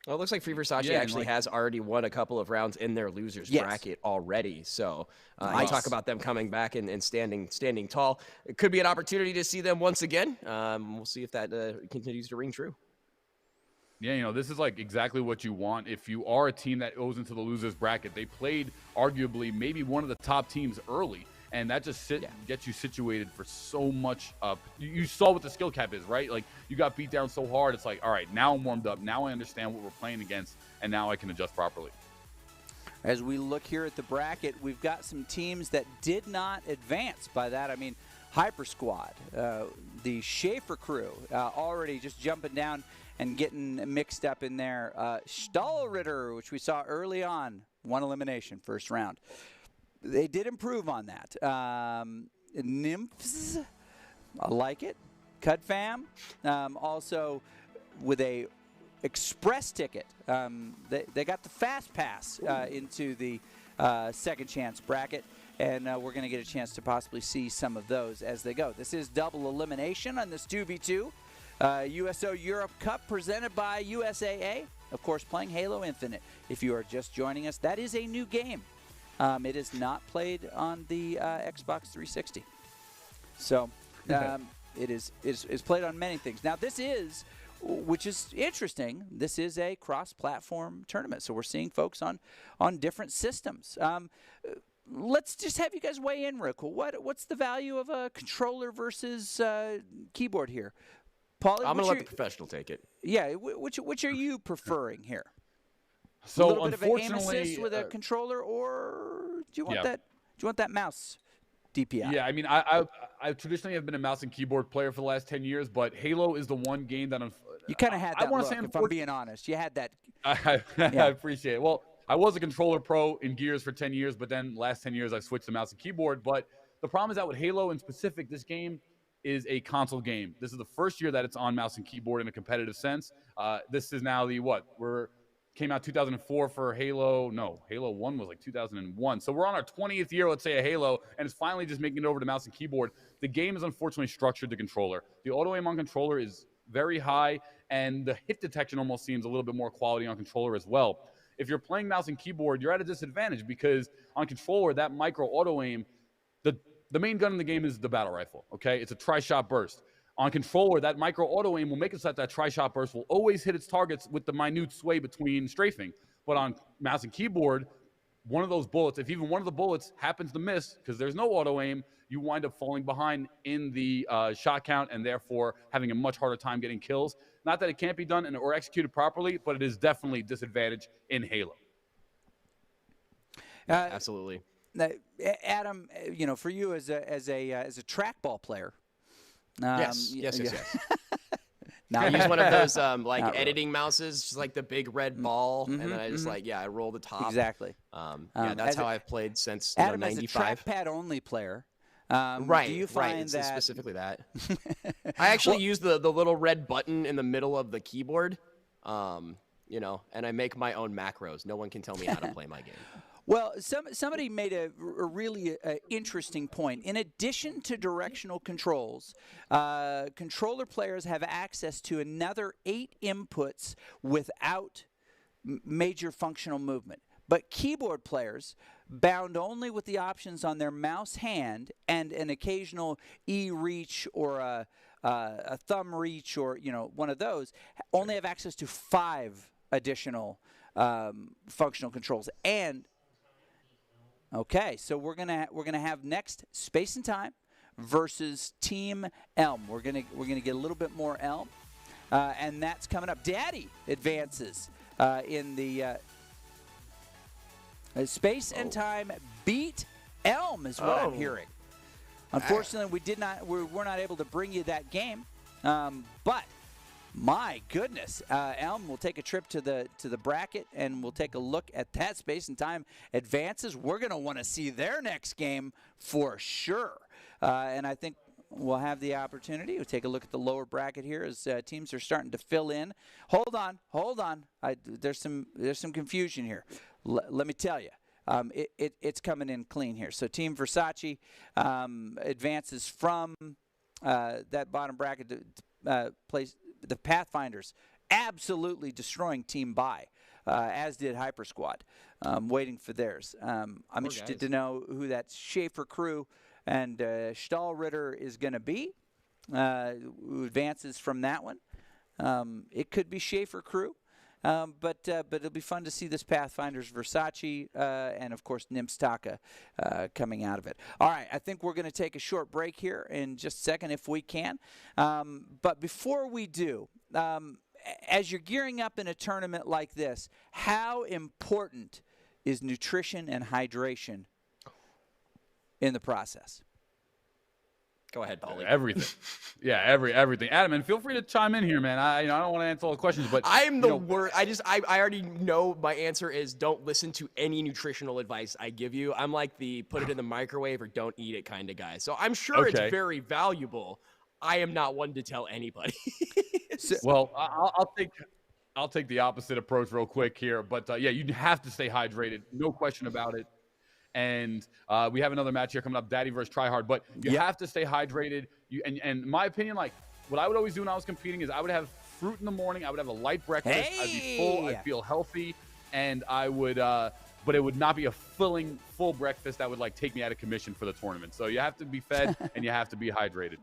Well, it looks like Free Versace actually has already won a couple of rounds in their losers bracket already. So you talk about them coming back and standing tall. It could be an opportunity to see them once again. We'll see if that continues to ring true. Yeah, this is like exactly what you want if you are a team that goes into the losers bracket. They played arguably maybe one of the top teams early. And that just gets you situated for so much. You saw what the skill cap is, right? Like, you got beat down so hard. It's like, all right, now I'm warmed up. Now I understand what we're playing against, and now I can adjust properly. As we look here at the bracket, we've got some teams that did not advance. By that, I mean Hyper Squad, the Schaefer crew, already just jumping down and getting mixed up in there. Stahlritter, which we saw early on, 1 elimination, first round. They did improve on that. Nymphs, I like it. Cut Fam, also with a express ticket. They got the fast pass into the second chance bracket, and we're going to get a chance to possibly see some of those as they go. This is double elimination on this 2v2. USO Europe Cup presented by USAA. Of course, playing Halo Infinite. If you are just joining us, that is a new game. It is not played on the Xbox 360. So it is played on many things. Now, this is, which is interesting, this is a cross-platform tournament. So we're seeing folks on different systems. Let's just have you guys weigh in real quick. What's the value of a controller versus keyboard here? Paulie, I'm going to let the professional take it. Yeah, which are you preferring here? So a little bit of an aim unfortunately, assist with a controller, or do you want that? Do you want that mouse DPI? Yeah, I mean, I traditionally have been a mouse and keyboard player for the last 10 years, but Halo is the one game that you kind of had that look, if I'm being honest. You had that. I appreciate it. Well, I was a controller pro in Gears for 10 years, but then last 10 years I switched to mouse and keyboard. But the problem is that with Halo in specific, this game is a console game. This is the first year that it's on mouse and keyboard in a competitive sense. This is now the came out 2004 for Halo. No, Halo 1 was like 2001. So we're on our 20th year, let's say, of Halo, and it's finally just making it over to mouse and keyboard. The game is unfortunately structured to controller. The auto aim on controller is very high, and the hit detection almost seems a little bit more quality on controller as well. If you're playing mouse and keyboard, you're at a disadvantage because on controller, that micro auto aim, the main gun in the game is the battle rifle, okay? It's a tri-shot burst. On controller, that micro auto aim will make it so that tri-shot burst will always hit its targets with the minute sway between strafing. But on mouse and keyboard, one of those bullets, if even one of the bullets happens to miss, because there's no auto aim, you wind up falling behind in the shot count and therefore having a much harder time getting kills. Not that it can't be done or executed properly, but it is definitely a disadvantage in Halo. Absolutely. Adam, for you as a trackball player. Yes. Now I use one of those editing mouses, just like the big red ball, and then I just I roll the top. Exactly. That's how I've played since Adam, 95. as a trackpad only player. Right. Do you find it's that specifically that? I actually use the little red button in the middle of the keyboard, and I make my own macros. No one can tell me how to play my game. Well, somebody made a really interesting point. In addition to directional controls, controller players have access to another 8 inputs without major functional movement. But keyboard players, bound only with the options on their mouse hand and an occasional E reach or a thumb reach or one of those, only have access to 5 additional functional controls. And okay, so we're gonna have next Space and Time versus Team Elm. We're gonna get a little bit more Elm, and that's coming up. Daddy advances in the Space and Time beat Elm is what I'm hearing. Unfortunately, we're not able to bring you that game, but. My goodness, Elm will take a trip to the bracket, and we'll take a look at that Space and Time advances. We're going to want to see their next game for sure, and I think we'll have the opportunity to take a look at the lower bracket here as teams are starting to fill in. Hold on, there's some confusion here. Let me tell you. It's coming in clean here. So Team Versace advances from that bottom bracket to place. The Pathfinders absolutely destroying Team Buy, as did Hyper Squad, waiting for theirs. I'm interested to know who that Schaefer crew and Stahlritter is going to be, who advances from that one. It could be Schaefer crew, but it'll be fun to see this Pathfinders Versace and, of course, Nimstaka coming out of it. All right, I think we're going to take a short break here in just a second if we can. But before we do, as you're gearing up in a tournament like this, how important is nutrition and hydration in the process? Go ahead, Paulie. Everything. Yeah, everything. Adam, and feel free to chime in here, man. I don't want to answer all the questions, but I'm the worst. I already know my answer is don't listen to any nutritional advice I give you. I'm like the put it in the microwave or don't eat it kind of guy. So I'm sure it's very valuable. I am not one to tell anybody. Well, I'll take the opposite approach real quick here, but you have to stay hydrated, no question about it. And we have another match here coming up, Daddy versus Tryhard. But you have to stay hydrated. And in my opinion, like what I would always do when I was competing is I would have fruit in the morning. I would have a light breakfast. I'd be full. I'd feel healthy, and I would, but it would not be a full breakfast that would like take me out of commission for the tournament. So you have to be fed and you have to be hydrated.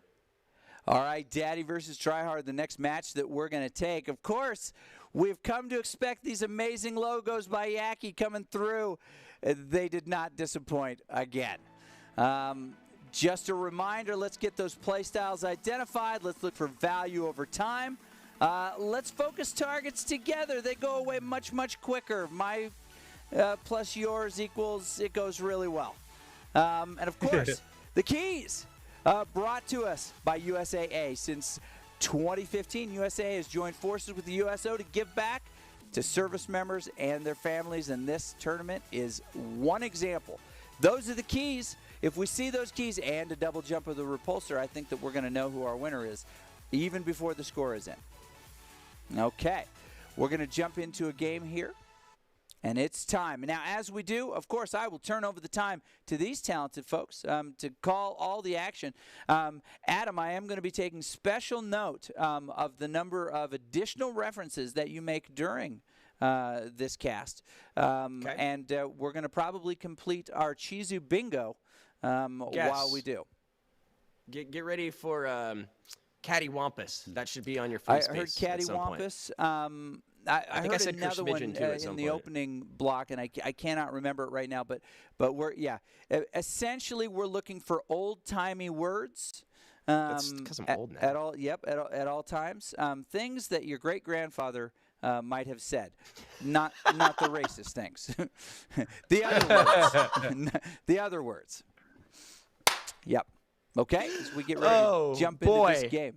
All right, Daddy versus Tryhard, the next match that we're going to take. Of course, we've come to expect these amazing logos by Yaki coming through. They did not disappoint again. Just a reminder, let's get those play styles identified. Let's look for value over time. Let's focus targets together. They go away much, much quicker. My plus yours equals, it goes really well. And of course, the keys. Brought to us by USAA. Since 2015, USAA has joined forces with the USO to give back to service members and their families, and this tournament is one example. Those are the keys. If we see those keys and a double jump of the repulsor, I think that we're going to know who our winner is even before the score is in. Okay, we're going to jump into a game here. And it's time. Now, as we do, of course, I will turn over the time to these talented folks to call all the action. Adam, I am going to be taking special note of the number of additional references that you make during this cast. Okay. And we're going to probably complete our Chizu bingo while we do. Get ready for Cattywampus. That should be on your face. I heard Cattywampus. I heard another one in the opening block, and I cannot remember it right now. But we're essentially we're looking for old-timey words. That's because I'm old now. At all times. Things that your great-grandfather might have said, not the racist things. The other words. The other words. Yep. Okay. As we get ready to jump into this game.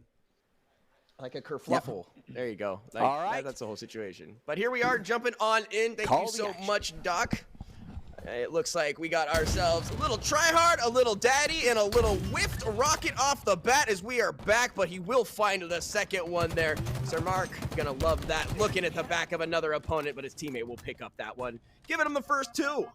Like a kerfluffle. Yep. There you go. All right. That's the whole situation. But here we are jumping on in. Thank you so much, Doc. It looks like we got ourselves a little Tryhard, a little Daddy, and a little whiffed rocket off the bat as we are back, but he will find the second one there. Sir Mark, gonna love that. Looking at the back of another opponent, but his teammate will pick up that one. Giving him the first two.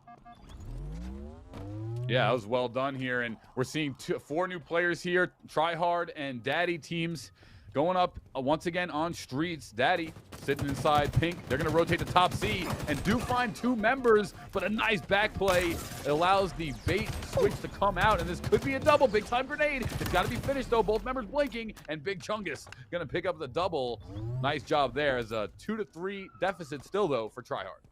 Yeah, that was well done here, and we're seeing 4 new players here, Tryhard and Daddy teams. Going up once again on streets. Daddy sitting inside pink. They're going to rotate to top C and do find 2 members, but a nice back play. It allows the bait switch to come out, and this could be a double. Big time grenade. It's got to be finished, though. Both members blinking, and Big Chungus going to pick up the double. Nice job there. As a 2-3 deficit still, though, for Tryhard.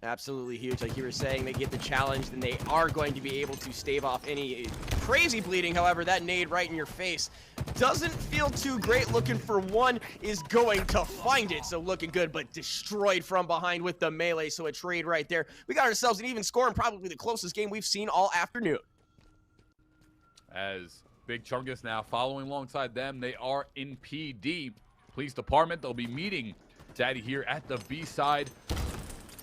Absolutely huge. Like you were saying, they get the challenge, then they are going to be able to stave off any crazy bleeding. However, that nade right in your face doesn't feel too great. Looking for one, is going to find it. So looking good, but destroyed from behind with the melee. So a trade right there. We got ourselves an even score and probably the closest game we've seen all afternoon. As Big Chungus now following alongside them, they are in PD. Police Department, they'll be meeting Daddy here at the B side.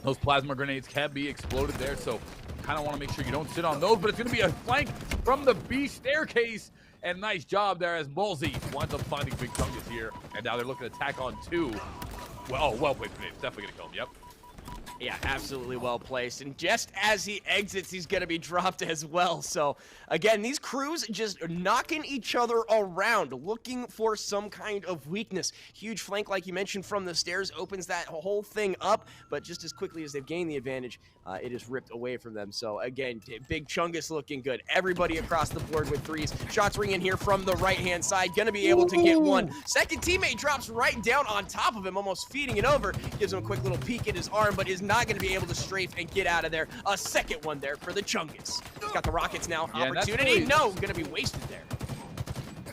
Those plasma grenades can be exploded there, so kind of want to make sure you don't sit on those, but it's going to be a flank from the B staircase, and nice job there as Mulsey winds up finding Big Chungus here, and now they're looking to attack on 2. Well played grenades, definitely going to kill him, yep. Yeah, absolutely well placed. And just as he exits, he's going to be dropped as well. So, again, these crews just knocking each other around, looking for some kind of weakness. Huge flank, like you mentioned, from the stairs opens that whole thing up. But just as quickly as they've gained the advantage, it is ripped away from them. So, again, Big Chungus looking good. Everybody across the board with 3s. Shots ringing here from the right-hand side. Going to be able to get one. Second teammate drops right down on top of him, almost feeding it over. Gives him a quick little peek at his arm, but is not going to be able to strafe and get out of there. A second one there for the Chungus. He's got the rockets now. Yeah, opportunity. No, going to be wasted there.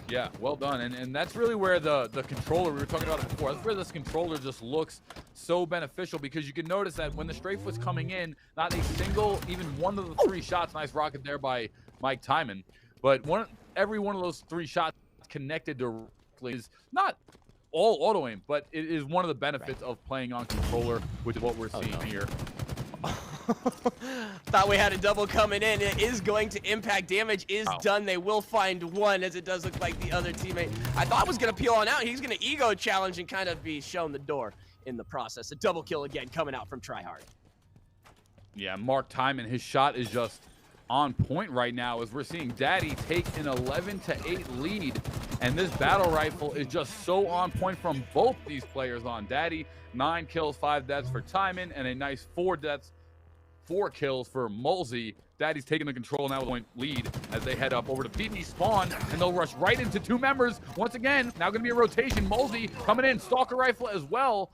Yeah, well done. And that's really where the controller, we were talking about it before, that's where this controller just looks so beneficial, because you can notice that when the strafe was coming in, not a single, even one of the 3 shots, nice rocket there by Mike Timon, but every one of those 3 shots connected directly is not all auto aim, but it is one of the benefits of playing on controller, which is what we're seeing here. Thought we had a double coming in. It is going to impact. Damage is done. They will find one, as it does look like the other teammate I thought was going to peel on out. He's going to ego challenge and kind of be shown the door in the process. A double kill again coming out from Tryhard. Yeah, Mark Timon, his shot is just on point right now as we're seeing Daddy take an 11-8 lead. And this battle rifle is just so on point from both these players on Daddy. 9 kills, 5 deaths for Timon, and a nice 4 deaths, 4 kills for Mulsey. Daddy's taking the control now with a point lead as they head up over to PD spawn, and they'll rush right into 2 members. Once again, now going to be a rotation. Mulsey coming in, Stalker Rifle as well.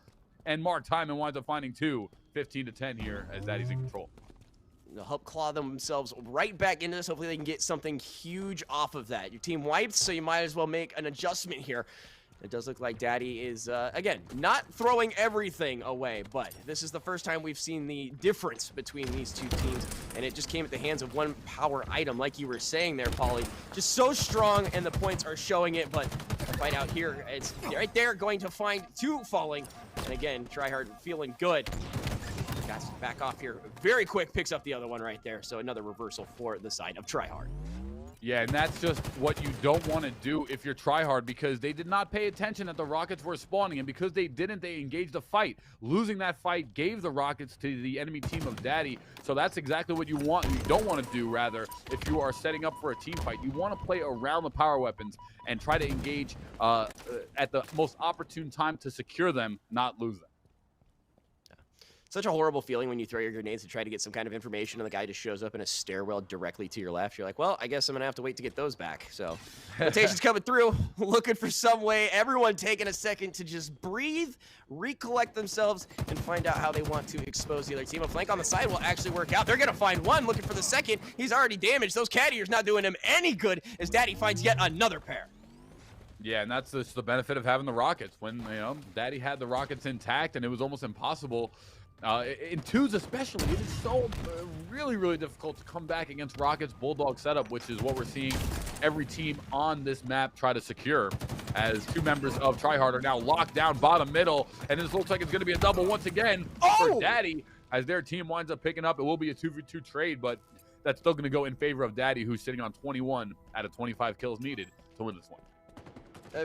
And Mark Timon winds up finding 2, 15-10 here as Daddy's in control. They'll help claw themselves right back into this. Hopefully they can get something huge off of that. Your team wiped, so you might as well make an adjustment here. It does look like Daddy is, again, not throwing everything away, but this is the first time we've seen the difference between these two teams, and it just came at the hands of one power item, like you were saying there, Paulie. Just so strong, and the points are showing it, but the fight out here, it's right there, going to find 2 falling. And again, Tryhard feeling good. Guys, back off here. Very quick, picks up the other one right there, so another reversal for the side of Tryhard. Yeah, and that's just what you don't want to do if you're Tryhard, because they did not pay attention that the Rockets were spawning, and because they didn't, they engaged the fight. Losing that fight gave the Rockets to the enemy team of Daddy, so that's exactly what you want. You don't want to do, rather, if you are setting up for a team fight. You want to play around the power weapons and try to engage at the most opportune time to secure them, not lose them. Such a horrible feeling when you throw your grenades to try to get some kind of information and the guy just shows up in a stairwell directly to your left. You're like, well, I guess I'm going to have to wait to get those back. So rotation's coming through, looking for some way. Everyone taking a second to just breathe, recollect themselves, and find out how they want to expose the other team. A flank on the side will actually work out. They're going to find one, looking for the second. He's already damaged. Those cat ears not doing him any good as Daddy finds yet another pair. Yeah, and that's just the benefit of having the Rockets. When, you know, Daddy had the Rockets intact and it was almost impossible. In 2s especially, it is so really, really difficult to come back against Rockets Bulldog setup, which is what we're seeing every team on this map try to secure, as 2 members of Tryhard are now locked down bottom middle, and this looks like it's going to be a double once again for Daddy, as their team winds up picking up. It will be a 2v2 trade, but that's still going to go in favor of Daddy, who's sitting on 21 out of 25 kills needed to win this one.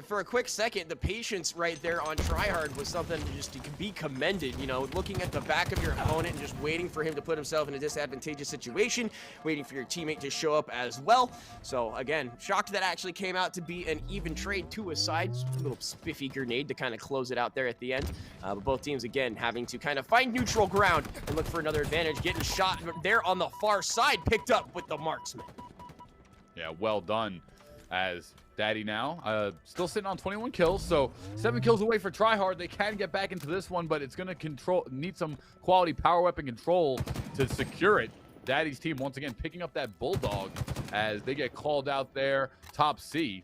For a quick second, the patience right there on Tryhard was something just to be commended. You know, looking at the back of your opponent and just waiting for him to put himself in a disadvantageous situation, waiting for your teammate to show up as well. So again, shocked that actually came out to be an even trade to a side. Just a little spiffy grenade to kind of close it out there at the end. But both teams, again, having to kind of find neutral ground and look for another advantage. Getting shot there on the far side, picked up with the marksman. Yeah, well done, as Daddy now still sitting on 21 kills, so 7 kills away for Tryhard. They can get back into this one, but it's going to need some quality power weapon control to secure it. Daddy's team once again picking up that Bulldog as they get called out there, top C.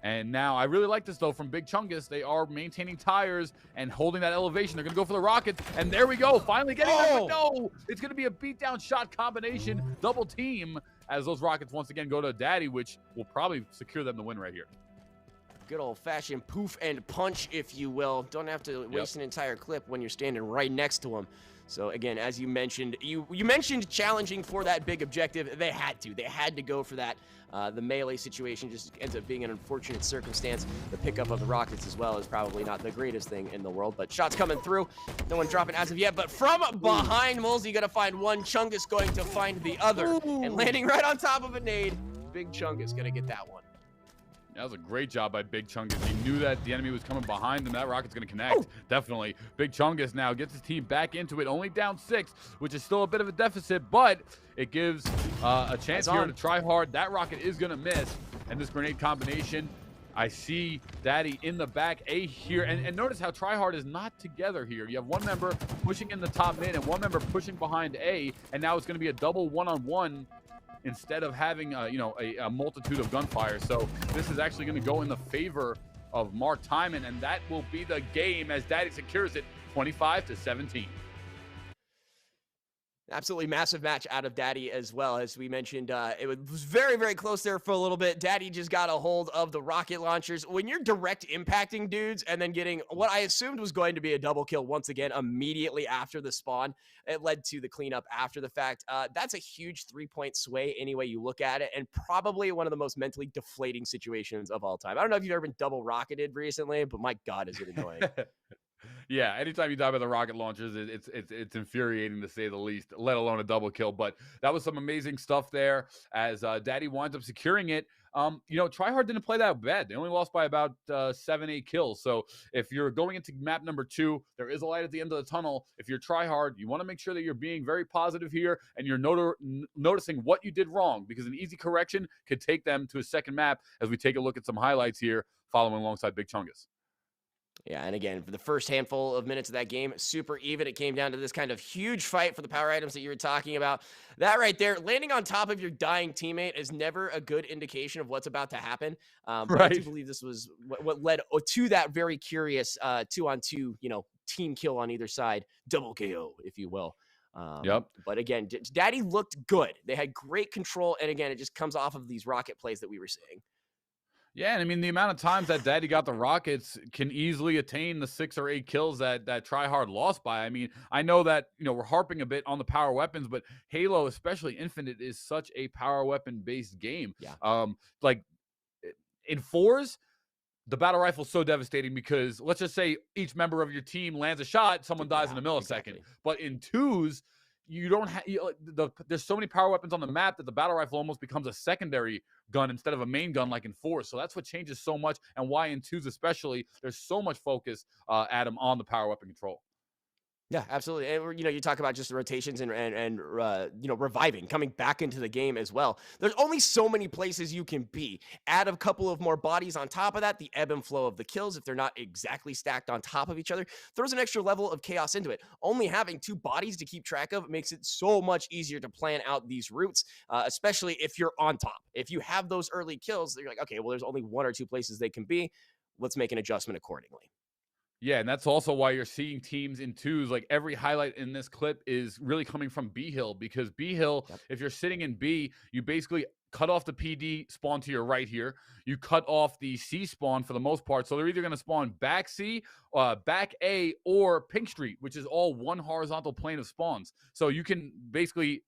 And now I really like this though from Big Chungus. They are maintaining tires and holding that elevation. They're going to go for the Rockets, and there we go, finally getting there, but no, it's going to be a beatdown shot combination, double team, as those Rockets once again go to Daddy, which will probably secure them the win right here. Good old-fashioned poof and punch, if you will. Don't have to waste an entire clip when you're standing right next to him. So again, as you mentioned, you mentioned challenging for that big objective. They had to go for that. The melee situation just ends up being an unfortunate circumstance. The pickup of the Rockets as well is probably not the greatest thing in the world, but shots coming through. No one dropping as of yet, but from behind, Mulsey gonna find one. Chungus going to find the other, and landing right on top of a nade. Big Chungus gonna get that one. That was a great job by Big Chungus. He knew that the enemy was coming behind him. That Rocket's going to connect. Definitely. Big Chungus now gets his team back into it. Only down 6, which is still a bit of a deficit, but it gives a chance here to try hard. That Rocket is going to miss. And this grenade combination, I see Daddy in the back A here. And notice how Tryhard is not together here. You have one member pushing in the top mid and one member pushing behind A. And now it's going to be a double one-on-one instead of having a multitude of gunfire. So this is actually going to go in the favor of Mark Timon, and that will be the game as Daddy secures it 25-17. Absolutely massive match out of Daddy as well. As we mentioned, it was very, very close there for a little bit. Daddy just got a hold of the rocket launchers. When you're direct impacting dudes and then getting what I assumed was going to be a double kill once again immediately after the spawn, it led to the cleanup after the fact. That's a huge 3-point sway any way you look at it, and probably one of the most mentally deflating situations of all time. I don't know if you've ever been double rocketed recently, but my God, is it annoying. Yeah, anytime you die by the rocket launchers, it's infuriating to say the least, let alone a double kill. But that was some amazing stuff there as Daddy winds up securing it. Tryhard didn't play that bad. They only lost by about 7-8 kills. So if you're going into map number 2, there is a light at the end of the tunnel. If you're Tryhard, you want to make sure that you're being very positive here and you're noticing what you did wrong, because an easy correction could take them to a second map as we take a look at some highlights here following alongside Big Chungus. Yeah, and again, for the first handful of minutes of that game, super even. It came down to this kind of huge fight for the power items that you were talking about. That right there, landing on top of your dying teammate is never a good indication of what's about to happen. But I do believe this was what led to that very curious 2-on-2, team kill on either side, double KO, if you will. Yep. But again, Daddy looked good. They had great control, and again, it just comes off of these rocket plays that we were seeing. Yeah, and I mean, the amount of times that Daddy got the rockets can easily attain the 6 or 8 kills that Tryhard lost by. I mean, I know that, we're harping a bit on the power weapons, but Halo, especially Infinite, is such a power weapon-based game. Yeah. Like, in 4s, the battle rifle is so devastating because let's just say each member of your team lands a shot, someone dies in a millisecond. Exactly. But in 2s, you don't have there's so many power weapons on the map that the battle rifle almost becomes a secondary gun instead of a main gun like in 4. So that's what changes so much, and why in 2s especially there's so much focus, Adam, on the power weapon control. Yeah, absolutely. And you talk about just the rotations and reviving, coming back into the game as well. There's only so many places you can be. Add a couple of more bodies on top of that, the ebb and flow of the kills, if they're not exactly stacked on top of each other, throws an extra level of chaos into it. Only having 2 bodies to keep track of makes it so much easier to plan out these routes, especially if you're on top. If you have those early kills, you're like, okay, well, there's only 1 or 2 places they can be. Let's make an adjustment accordingly. Yeah, and that's also why you're seeing teams in 2s. Like every highlight in this clip is really coming from B Hill, because B Hill, if you're sitting in B, you basically cut off the PD spawn to your right here. You cut off the C spawn for the most part. So they're either going to spawn back C, back A, or Pink Street, which is all one horizontal plane of spawns. So you can basically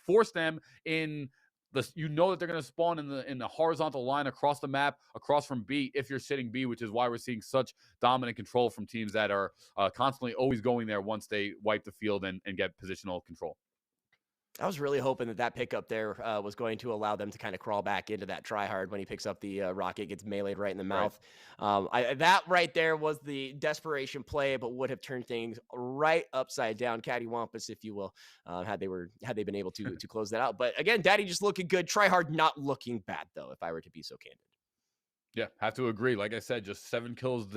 force them in that they're going to spawn in the horizontal line across the map, across from B, if you're sitting B, which is why we're seeing such dominant control from teams that are constantly always going there once they wipe the field and get positional control. I was really hoping that pickup there was going to allow them to kind of crawl back into that Tryhard when he picks up the rocket, gets meleeed right in the mouth. Right. That right there was the desperation play, but would have turned things right upside down, cattywampus, if you will, had they been able to close that out. But again, Daddy just looking good. Tryhard not looking bad, though, if I were to be so candid. Yeah, have to agree. Like I said, just 7 kills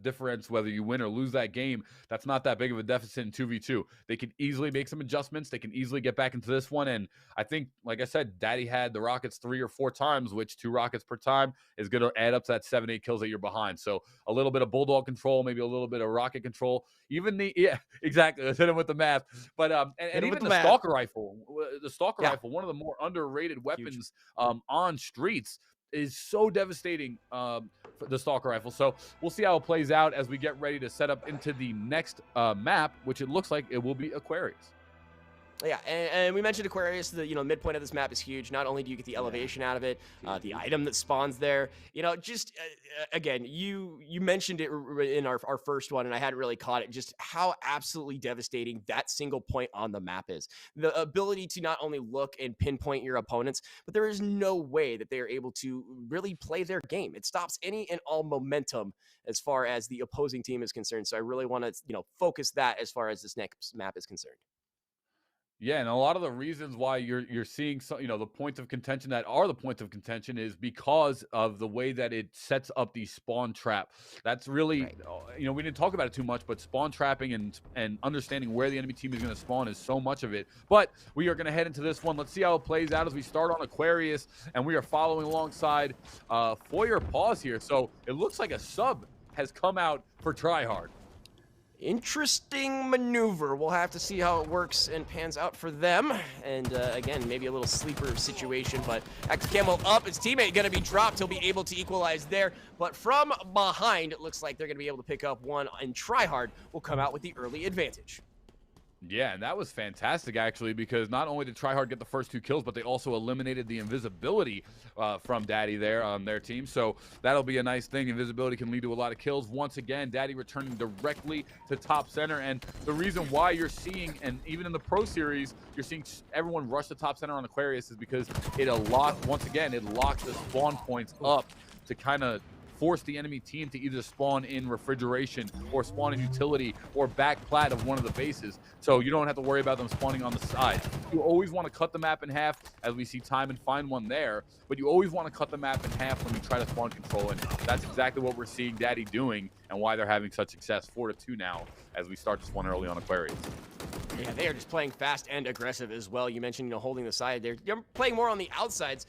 difference, whether you win or lose that game. That's not that big of a deficit in 2v2. They can easily make some adjustments. They can easily get back into this one. And I think, like I said, Daddy had the rockets 3 or 4 times, which 2 rockets per time is going to add up to that 7-8 kills that you're behind. So a little bit of bulldog control, maybe a little bit of rocket control. Yeah, exactly. Let's hit him with the math. But and even the stalker rifle, one of the more underrated weapons on streets, is so devastating for the stalker rifle. So we'll see how it plays out as we get ready to set up into the next map, which it looks like it will be Aquarius. Yeah, and we mentioned Aquarius. The midpoint of this map is huge. Not only do you get the elevation out of it, the item that spawns there. Again, you mentioned it in our first one, and I hadn't really caught it. Just how absolutely devastating that single point on the map is. The ability to not only look and pinpoint your opponents, but there is no way that they are able to really play their game. It stops any and all momentum as far as the opposing team is concerned. So I really want to focus that as far as this next map is concerned. Yeah, and a lot of the reasons why you're seeing the points of contention that are the points of contention is because of the way that it sets up the spawn trap. That's really we didn't talk about it too much, but spawn trapping and understanding where the enemy team is going to spawn is so much of it. But we are going to head into this one. Let's see how it plays out as we start on Aquarius, and we are following alongside Foyer Pause here. So it looks like a sub has come out for Tryhard. Interesting maneuver. We'll have to see how it works and pans out for them. And again, maybe a little sleeper situation, but active camo up. His teammate going to be dropped. He'll be able to equalize there. But from behind, it looks like they're going to be able to pick up one, and Tryhard will come out with the early advantage. Yeah, and that was fantastic, actually, because not only did Tryhard get the first 2 kills, but they also eliminated the invisibility from Daddy there on their team. So that'll be a nice thing. Invisibility can lead to a lot of kills. Once again, Daddy returning directly to top center. And the reason why you're seeing, and even in the Pro Series, you're seeing everyone rush the top center on Aquarius is because it locked the spawn points up to kind of force the enemy team to either spawn in refrigeration or spawn in utility or back plat of one of the bases. So you don't have to worry about them spawning on the side. You always want to cut the map in half, as we see time and find one there, but you always want to cut the map in half when you try to spawn control, and that's exactly what we're seeing Daddy doing and why they're having such success. 4-2 now as we start to spawn early on Aquarius. Yeah, they are just playing fast and aggressive as well. You mentioned, holding the side. They're playing more on the outsides,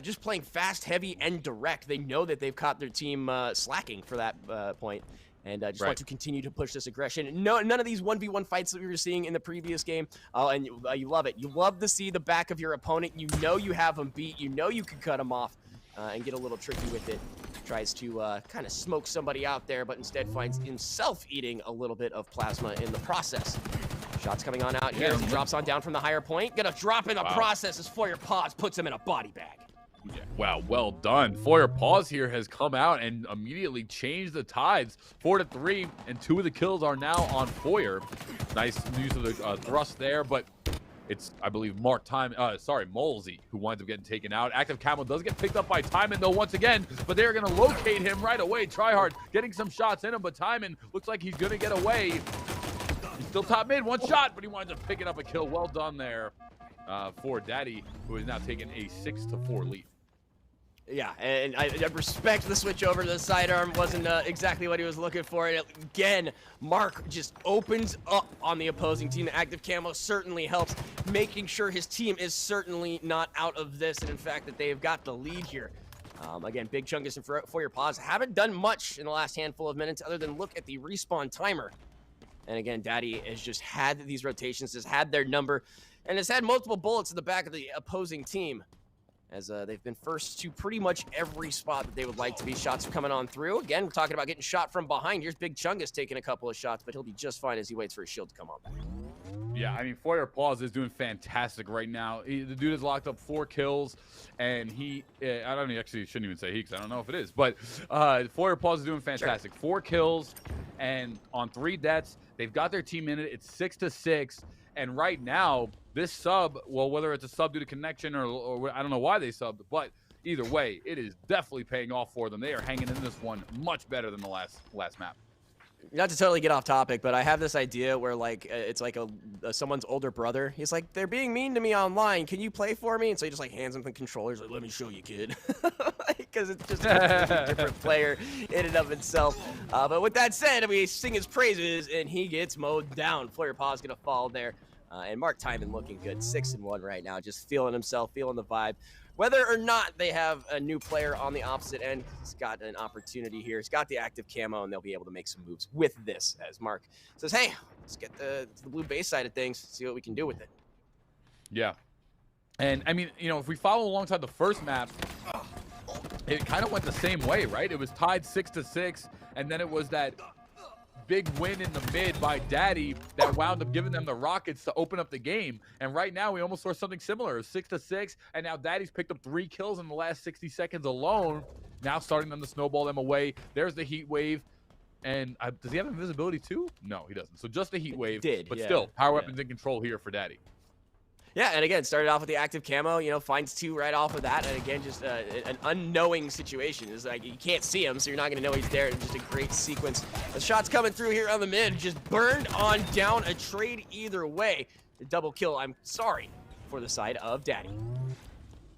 just playing fast, heavy, and direct. They know that they've caught their team slacking for that point, and just want to continue to push this aggression. None of these 1v1 fights that we were seeing in the previous game, and you love it. You love to see the back of your opponent. You know you have them beat. You know you can cut them off and get a little tricky with it. Tries to kind of smoke somebody out there, but instead finds himself eating a little bit of plasma in the process. Shots coming on out here as he drops on down from the higher point. Gonna drop in the process as Foyer Pause puts him in a body bag. Yeah. Wow, well done. Foyer Pause here has come out and immediately changed the tides. 4-3, and 2 of the kills are now on Foyer. Nice use of the thrust there, but it's, I believe, Molesy, who winds up getting taken out. Active Camo does get picked up by Timon, though, once again, but they're going to locate him right away. Tryhard getting some shots in him, but Timon looks like he's going to get away. He's still top mid, 1 shot, but he winds up picking up a kill. Well done there for Daddy, who is now taking a 6-4 lead. Yeah, and I respect the switch over to the sidearm. Wasn't exactly what he was looking for. And again, Mark just opens up on the opposing team. The active camo certainly helps, making sure his team is certainly not out of this. And in fact, that they have got the lead here. Again, Big Chungus and Foyer Pause haven't done much in the last handful of minutes other than look at the respawn timer. And again, Daddy has just had these rotations, has had their number, and has had multiple bullets in the back of the opposing team, as they've been first to pretty much every spot that they would like to be. Shots are coming on through. Again, we're talking about getting shot from behind. Here's Big Chungus taking a couple of shots, but he'll be just fine as he waits for his shield to come on back. Yeah, I mean, Foyer Pause is doing fantastic right now. The dude has locked up 4 kills, and actually shouldn't even say he, because I don't know if it is, but Foyer Pause is doing fantastic. Sure. 4 kills, and on 3 deaths, they've got their team in it. It's 6-6, and right now, this sub, well, whether it's a sub due to connection or I don't know why they subbed, but either way, it is definitely paying off for them. They are hanging in this one much better than the last map. Not to totally get off topic, but I have this idea where, like, it's like someone's older brother. He's like, they're being mean to me online. Can you play for me? And so he just, like, hands him the controllers. Like, let me show you, kid. Because it's just a different player in and of itself. But with that said, we sing his praises, and he gets mowed down. Foyer Pause going to fall there. And Mark Timon looking good. 6-1 right now. Just feeling himself, feeling the vibe. Whether or not they have a new player on the opposite end, he's got an opportunity here. He's got the active camo, and they'll be able to make some moves with this, as Mark says, hey, let's get to the blue base side of things, see what we can do with it. Yeah. And, I mean, if we follow alongside the first map, it kind of went the same way, right? It was tied 6-6, and then it was that big win in the mid by Daddy that wound up giving them the rockets to open up the game. And right now, we almost saw something similar. 6-6, and now Daddy's picked up 3 kills in the last 60 seconds alone. Now starting them to snowball them away. There's the heat wave. And does he have invisibility too? No, he doesn't. So just the heat wave. But still, power weapons in control here for Daddy. Yeah, and again, started off with the active camo, finds 2 right off of that, and again, just an unknowing situation. It's like, you can't see him, so you're not going to know he's there. It's just a great sequence. The shots coming through here on the mid, just burned on down, a trade either way. The double kill, I'm sorry, for the side of Daddy.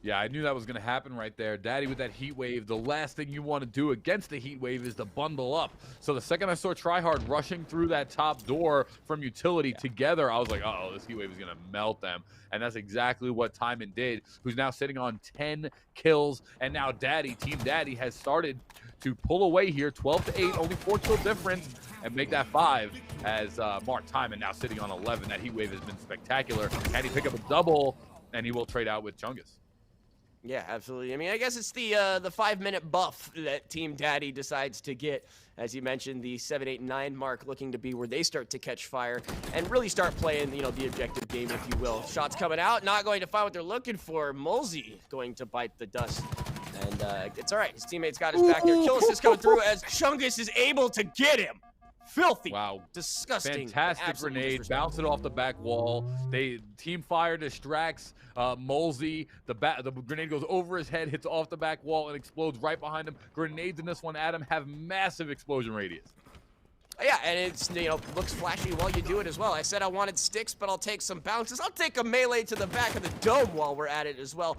Yeah, I knew that was going to happen right there. Daddy with that heat wave. The last thing you want to do against the heat wave is to bundle up. So the second I saw Tryhard rushing through that top door from utility together, I was like, uh-oh, this heat wave is going to melt them. And that's exactly what Timon did, who's now sitting on 10 kills. And now Daddy, Team Daddy, has started to pull away here, 12-8, only 4 kill difference, and make that 5 as Mark Timon now sitting on 11. That heat wave has been spectacular. Can he pick up a double? And he will trade out with Chungus. Yeah, absolutely. I mean, I guess it's the 5-minute buff that Team Daddy decides to get. As you mentioned, the 7, 8, 9 mark looking to be where they start to catch fire and really start playing, the objective game, if you will. Shots coming out, not going to find what they're looking for. Molsey going to bite the dust. And it's all right. His teammate's got his back there. Kill assist coming through as Chungus is able to get him. Filthy. Wow. Disgusting. Fantastic grenade. Bounce it off the back wall. Team fire distracts Molsey. The grenade goes over his head, hits off the back wall, and explodes right behind him. Grenades in this one, Adam, have massive explosion radius. Yeah, and it's, looks flashy while you do it as well. I said I wanted sticks, but I'll take some bounces. I'll take a melee to the back of the dome while we're at it as well.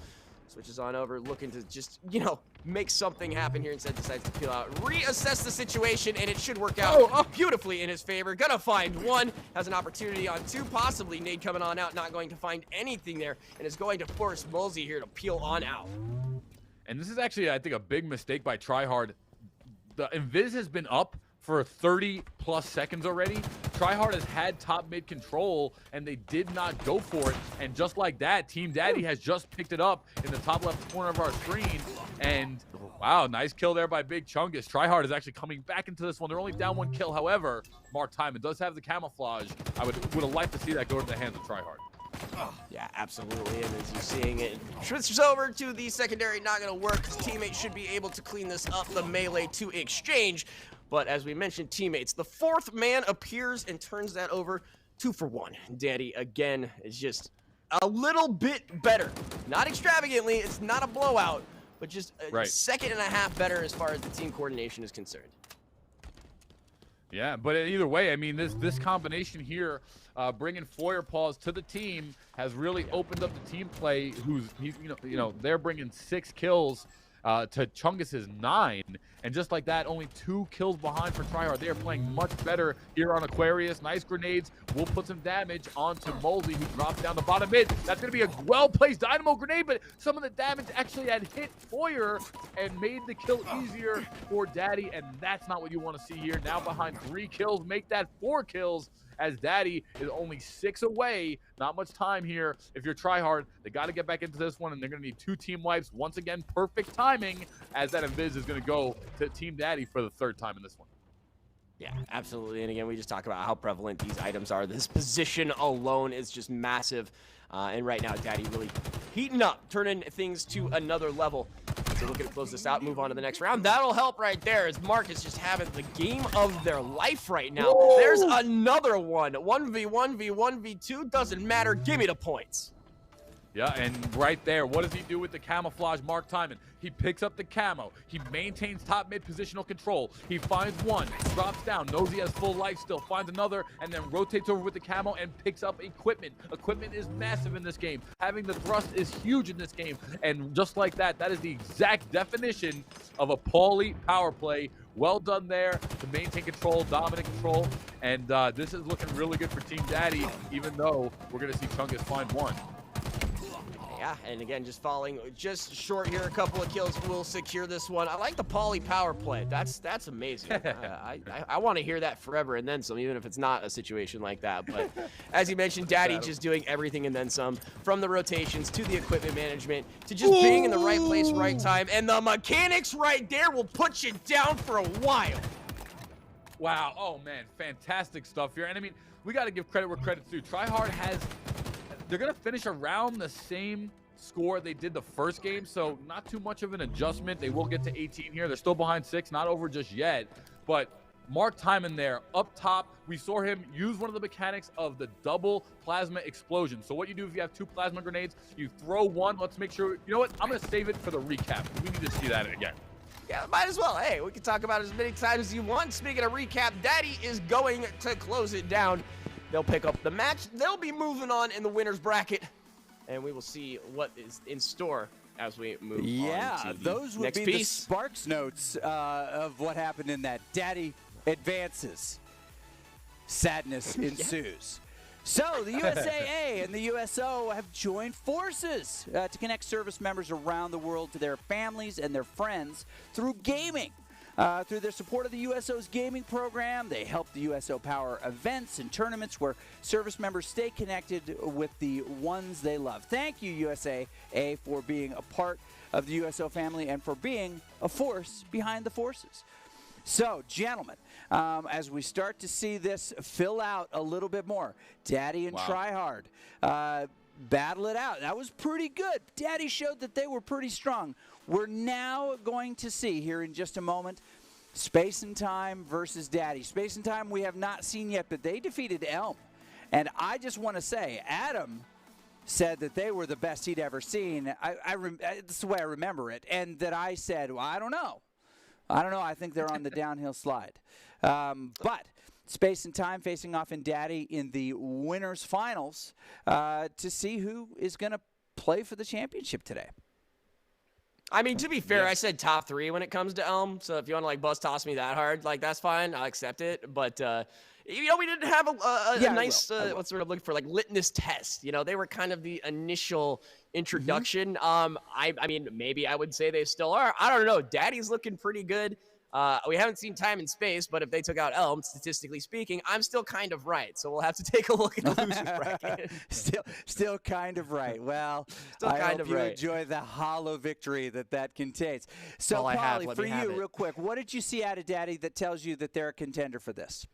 Switches on over, looking to just, make something happen here. Instead decides to peel out, reassess the situation, and it should work out beautifully in his favor. Gonna find one, has an opportunity on two, possibly nade coming on out, not going to find anything there, and is going to force Molsey here to peel on out. And this is actually, I think, a big mistake by Tryhard. The Invis has been up for 30+ seconds already. Tryhard has had top mid control, and they did not go for it. And just like that, Team Daddy has just picked it up in the top left corner of our screen. And wow, nice kill there by Big Chungus. Tryhard is actually coming back into this one. They're only down 1 kill. However, Mark Timon does have the camouflage. I would have liked to see that go to the hands of Tryhard. Yeah, absolutely. And as you're seeing it, switches over to the secondary. Not going to work. His teammate should be able to clean this up. The melee to exchange. But as we mentioned, teammates, the 4th man appears and turns that over 2 for 1. Daddy, again, is just a little bit better. Not extravagantly. It's not a blowout, but just a second and a half better as far as the team coordination is concerned. Yeah, but either way, I mean, this combination here, bringing Foyer Paws to the team, has really opened up the team play. They're bringing 6 kills to Chungus's 9, and just like that, only 2 kills behind for Tryhard. They are playing much better here on Aquarius. Nice grenades. We'll put some damage onto Molsey, who drops down the bottom mid. That's going to be a well-placed dynamo grenade, but some of the damage actually had hit Foyer and made the kill easier for Daddy, and that's not what you want to see here. Now behind 3 kills, make that 4 kills, as Daddy is only 6 away. Not much time here. If you're Tryhard, they got to get back into this one, and they're going to need 2 team wipes. Once again, perfect timing, as that Invis is going to go to Team Daddy for the 3rd time in this one. Yeah, absolutely. And again, we just talk about how prevalent these items are. This position alone is just massive. And right now, Daddy really heating up, turning things to another level. So looking to close this out, move on to the next round. That'll help right there, as Mark is just having the game of their life right now. Whoa. There's another one. 1v1, v1, v2, doesn't matter. Give me the points. Yeah, and right there, what does he do with the camouflage, Mark Timon? He picks up the camo. He maintains top mid positional control. He finds one, drops down, knows he has full life still, finds another, and then rotates over with the camo and picks up equipment. Equipment is massive in this game. Having the thrust is huge in this game. And just like that, that is the exact definition of a Paulie power play. Well done there to maintain control, dominant control. And this is looking really good for Team Daddy, even though we're going to see Chungus find one. Yeah, and again, just falling just short here. A couple of kills will secure this one. I like the Paulie power play. That's amazing. I want to hear that forever and then some, even if it's not a situation like that. But as you mentioned, Daddy just doing everything and then some, from the rotations to the equipment management to just being in the right place, right time. And the mechanics right there will put you down for a while. Wow. Oh, man. Fantastic stuff here. And, I mean, we got to give credit where credit's due. Tryhard has... They're going to finish around the same score they did the first game, so not too much of an adjustment. They will get to 18 here. They're still behind 6, not over just yet. But Mark Timon there up top, we saw him use one of the mechanics of the double plasma explosion. So what you do if you have 2 plasma grenades, you throw one. Let's make sure, you know what? I'm going to save it for the recap. We need to see that again. Yeah, might as well. Hey, we can talk about it as many times as you want. Speaking of recap, Daddy is going to close it down. They'll pick up the match. They'll be moving on in the winner's bracket, and we will see what is in store as we move on to the next piece. Those would be the Sparks notes of what happened in that. Daddy advances. Sadness ensues. So the USAA and the USO have joined forces to connect service members around the world to their families and their friends through gaming. Through their support of the USO's gaming program, they help the USO Power events and tournaments where service members stay connected with the ones they love. Thank you, USAA, for being a part of the USO family and for being a force behind the forces. So, gentlemen, as we start to see this fill out a little bit more, Daddy and Tryhard battle it out. That was pretty good. Daddy showed that they were pretty strong. We're now going to see here in just a moment Space and Time versus Daddy. Space and Time we have not seen yet, but they defeated Elm. And I just want to say, Adam said that they were the best he'd ever seen. That's the way I remember it. And that I said, well, I don't know. I think they're on the downhill slide. But Space and Time facing off in Daddy in the winners finals to see who is going to play for the championship today. I mean, to be fair, I said top 3 when it comes to Elm. So if you want to like bus toss me that hard, like that's fine. I'll accept it. But we didn't have a nice what's the word I'm looking for, like litmus test. They were kind of the initial introduction. I mean, maybe I would say they still are. I don't know. Daddy's looking pretty good. We haven't seen Time and Space, but if they took out Elm, statistically speaking, I'm still kind of right. So we'll have to take a look at the losers bracket. still kind of right. Well, I hope you enjoy the hollow victory that contains. So, Polly, for you, real quick, what did you see out of Daddy that tells you that they're a contender for this?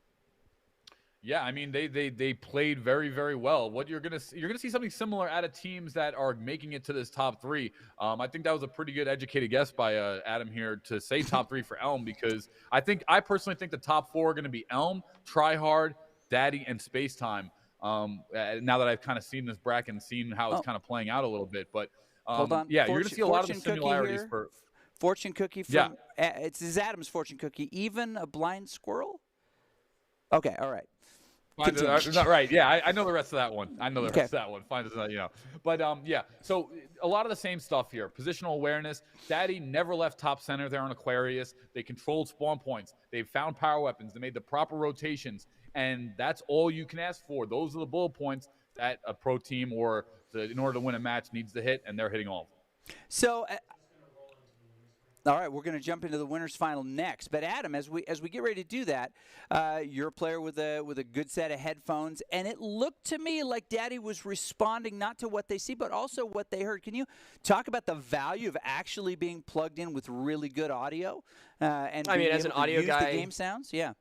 Yeah, I mean they played very, very well. What you're gonna see something similar out of teams that are making it to this top 3. I think that was a pretty good educated guess by Adam here to say top 3 for Elm, because I personally think the top 4 are going to be Elm, Tryhard, Daddy, and Space Time. Now that I've kind of seen this bracket and seen how it's kind of playing out a little bit, but hold on. Yeah, you're going to see a lot of the similarities for fortune cookie. From, it's Adam's fortune cookie. Even a blind squirrel. Okay, all right. Not right. Yeah, I know the rest of that one. Rest of that one. But yeah. So a lot of the same stuff here. Positional awareness. Daddy never left top center there on Aquarius. They controlled spawn points. They found power weapons. They made the proper rotations, and that's all you can ask for. Those are the bullet points that a pro team in order to win a match needs to hit, and they're hitting all of them. So. All right, we're going to jump into the winners final next. But Adam, as we get ready to do that, you're a player with a good set of headphones, and it looked to me like Daddy was responding not to what they see, but also what they heard. Can you talk about the value of actually being plugged in with really good audio and being as an audio guy, the game sounds? Yeah.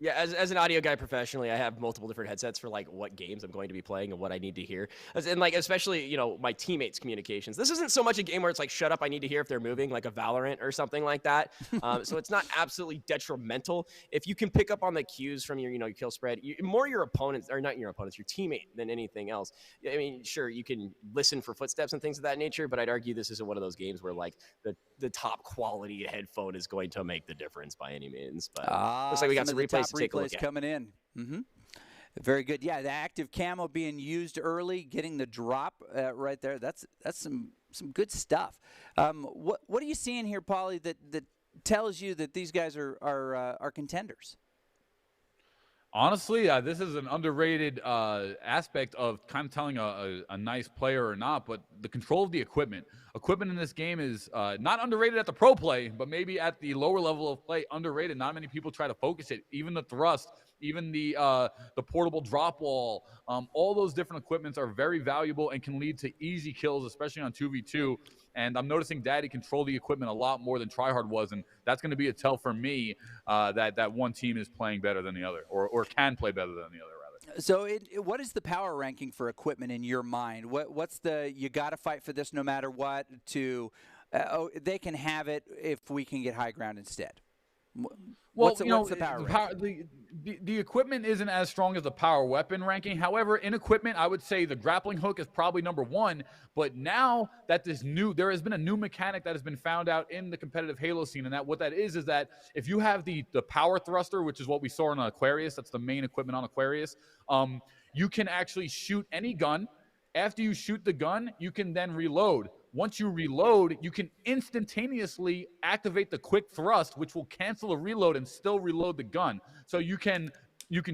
Yeah, as an audio guy professionally, I have multiple different headsets for like what games I'm going to be playing and what I need to hear. And like especially, my teammates' communications. This isn't so much a game where it's like shut up, I need to hear if they're moving, like a Valorant or something like that. So it's not absolutely detrimental if you can pick up on the cues from your kill spread. More your opponents, or not your opponents, your teammate than anything else. I mean, sure, you can listen for footsteps and things of that nature, but I'd argue this isn't one of those games where like the top quality headphone is going to make the difference by any means. But looks like we got some replays to take a look at. Coming in. Very good. Yeah, the active camo being used early, getting the drop right there. That's some good stuff. What are you seeing here, Paulie, that tells you that these guys are contenders? Honestly, this is an underrated aspect of kind of telling a nice player or not, but the control of the equipment. Equipment in this game is not underrated at the pro play, but maybe at the lower level of play, underrated. Not many people try to focus it. Even the thrust, even the portable drop wall, all those different equipments are very valuable and can lead to easy kills, especially on 2v2. And I'm noticing Daddy control the equipment a lot more than Tryhard was, and that's going to be a tell for me that one team is playing better than the other, or can play better than the other, rather. So what is the power ranking for equipment in your mind? What's the you got to fight for this no matter what to they can have it if we can get high ground instead? What's the power ranking? The equipment isn't as strong as the power weapon ranking. However, in equipment, I would say the grappling hook is probably number 1. But now that there has been a new mechanic that has been found out in the competitive Halo scene, and what that is that if you have the power thruster, which is what we saw on Aquarius, that's the main equipment on Aquarius, you can actually shoot any gun. After you shoot the gun, you can then reload. Once you reload, you can instantaneously activate the quick thrust, which will cancel a reload and still reload the gun. So you can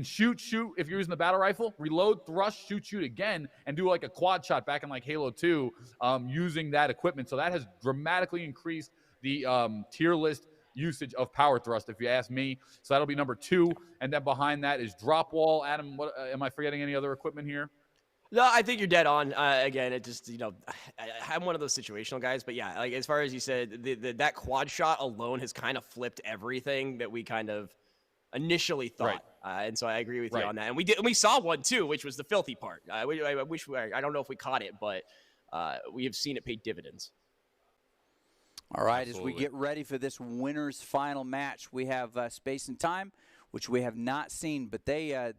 shoot if you're using the battle rifle, reload, thrust, shoot again, and do like a quad shot back in like Halo 2 using that equipment. So that has dramatically increased the tier list usage of power thrust, if you ask me. So that'll be number 2. And then behind that is drop wall. Adam, what am I forgetting any other equipment here? No, I think you're dead on. Again, it just, I'm one of those situational guys, but yeah, like as far as you said, that quad shot alone has kind of flipped everything that we kind of initially thought. Right. And so I agree with you on that. And we saw one too, which was the filthy part. I don't know if we caught it, but we have seen it pay dividends. All right, Absolutely. As we get ready for this winner's final match, we have Space and Time, which we have not seen, but they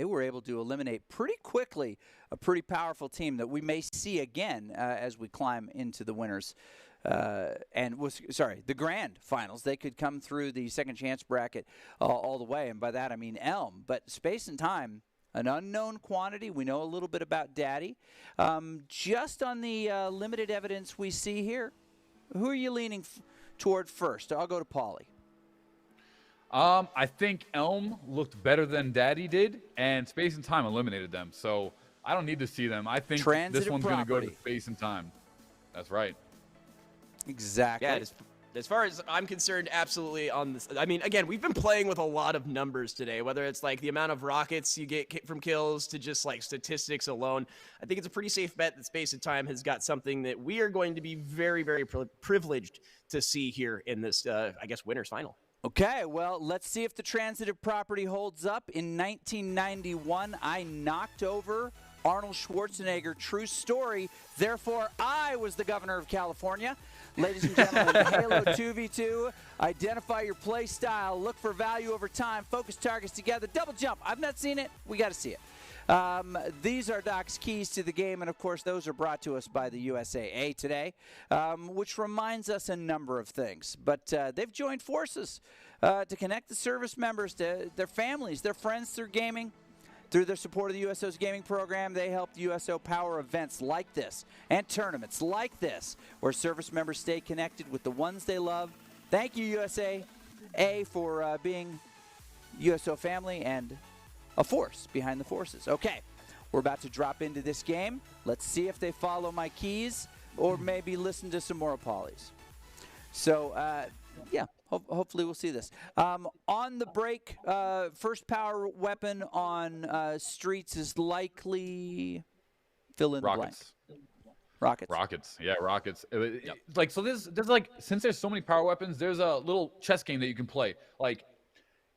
were able to eliminate pretty quickly a pretty powerful team that we may see again as we climb into the winners. The grand finals. They could come through the second chance bracket all the way, and by that I mean Elm. But Space and Time, an unknown quantity. We know a little bit about Daddy. Just on the limited evidence we see here, who are you leaning toward first? I'll go to Paulie. I think Elm looked better than Daddy did, and Space and Time eliminated them. So I don't need to see them. I think this one's going to go to Space and Time. That's right. Exactly. Yeah, as far as I'm concerned, absolutely on this. I mean, again, we've been playing with a lot of numbers today, whether it's like the amount of rockets you get from kills to just like statistics alone. I think it's a pretty safe bet that Space and Time has got something that we are going to be very, very privileged to see here in this, I guess, winner's final. Okay, well, let's see if the transitive property holds up. In 1991, I knocked over Arnold Schwarzenegger. True story. Therefore, I was the governor of California. Ladies and gentlemen, Halo 2v2. Identify your play style. Look for value over time. Focus targets together. Double jump. I've not seen it. We got to see it. These are Doc's keys to the game, and of course those are brought to us by the USAA today, which reminds us a number of things. But they've joined forces to connect the service members to their families, their friends through gaming. Through their support of the USO's gaming program, they help USO power events like this and tournaments like this, where service members stay connected with the ones they love. Thank you, USAA, for being USO family and a force behind the forces. Okay, we're about to drop into this game. Let's see if they follow my keys or maybe listen to some more Paulies. So, yeah, hopefully we'll see this. On the break, first power weapon on streets is likely fill in Rockets. the blank. Rockets. Rockets. Yeah, rockets. Like, so there's like, since there's so many power weapons, there's a little chess game that you can play. Like,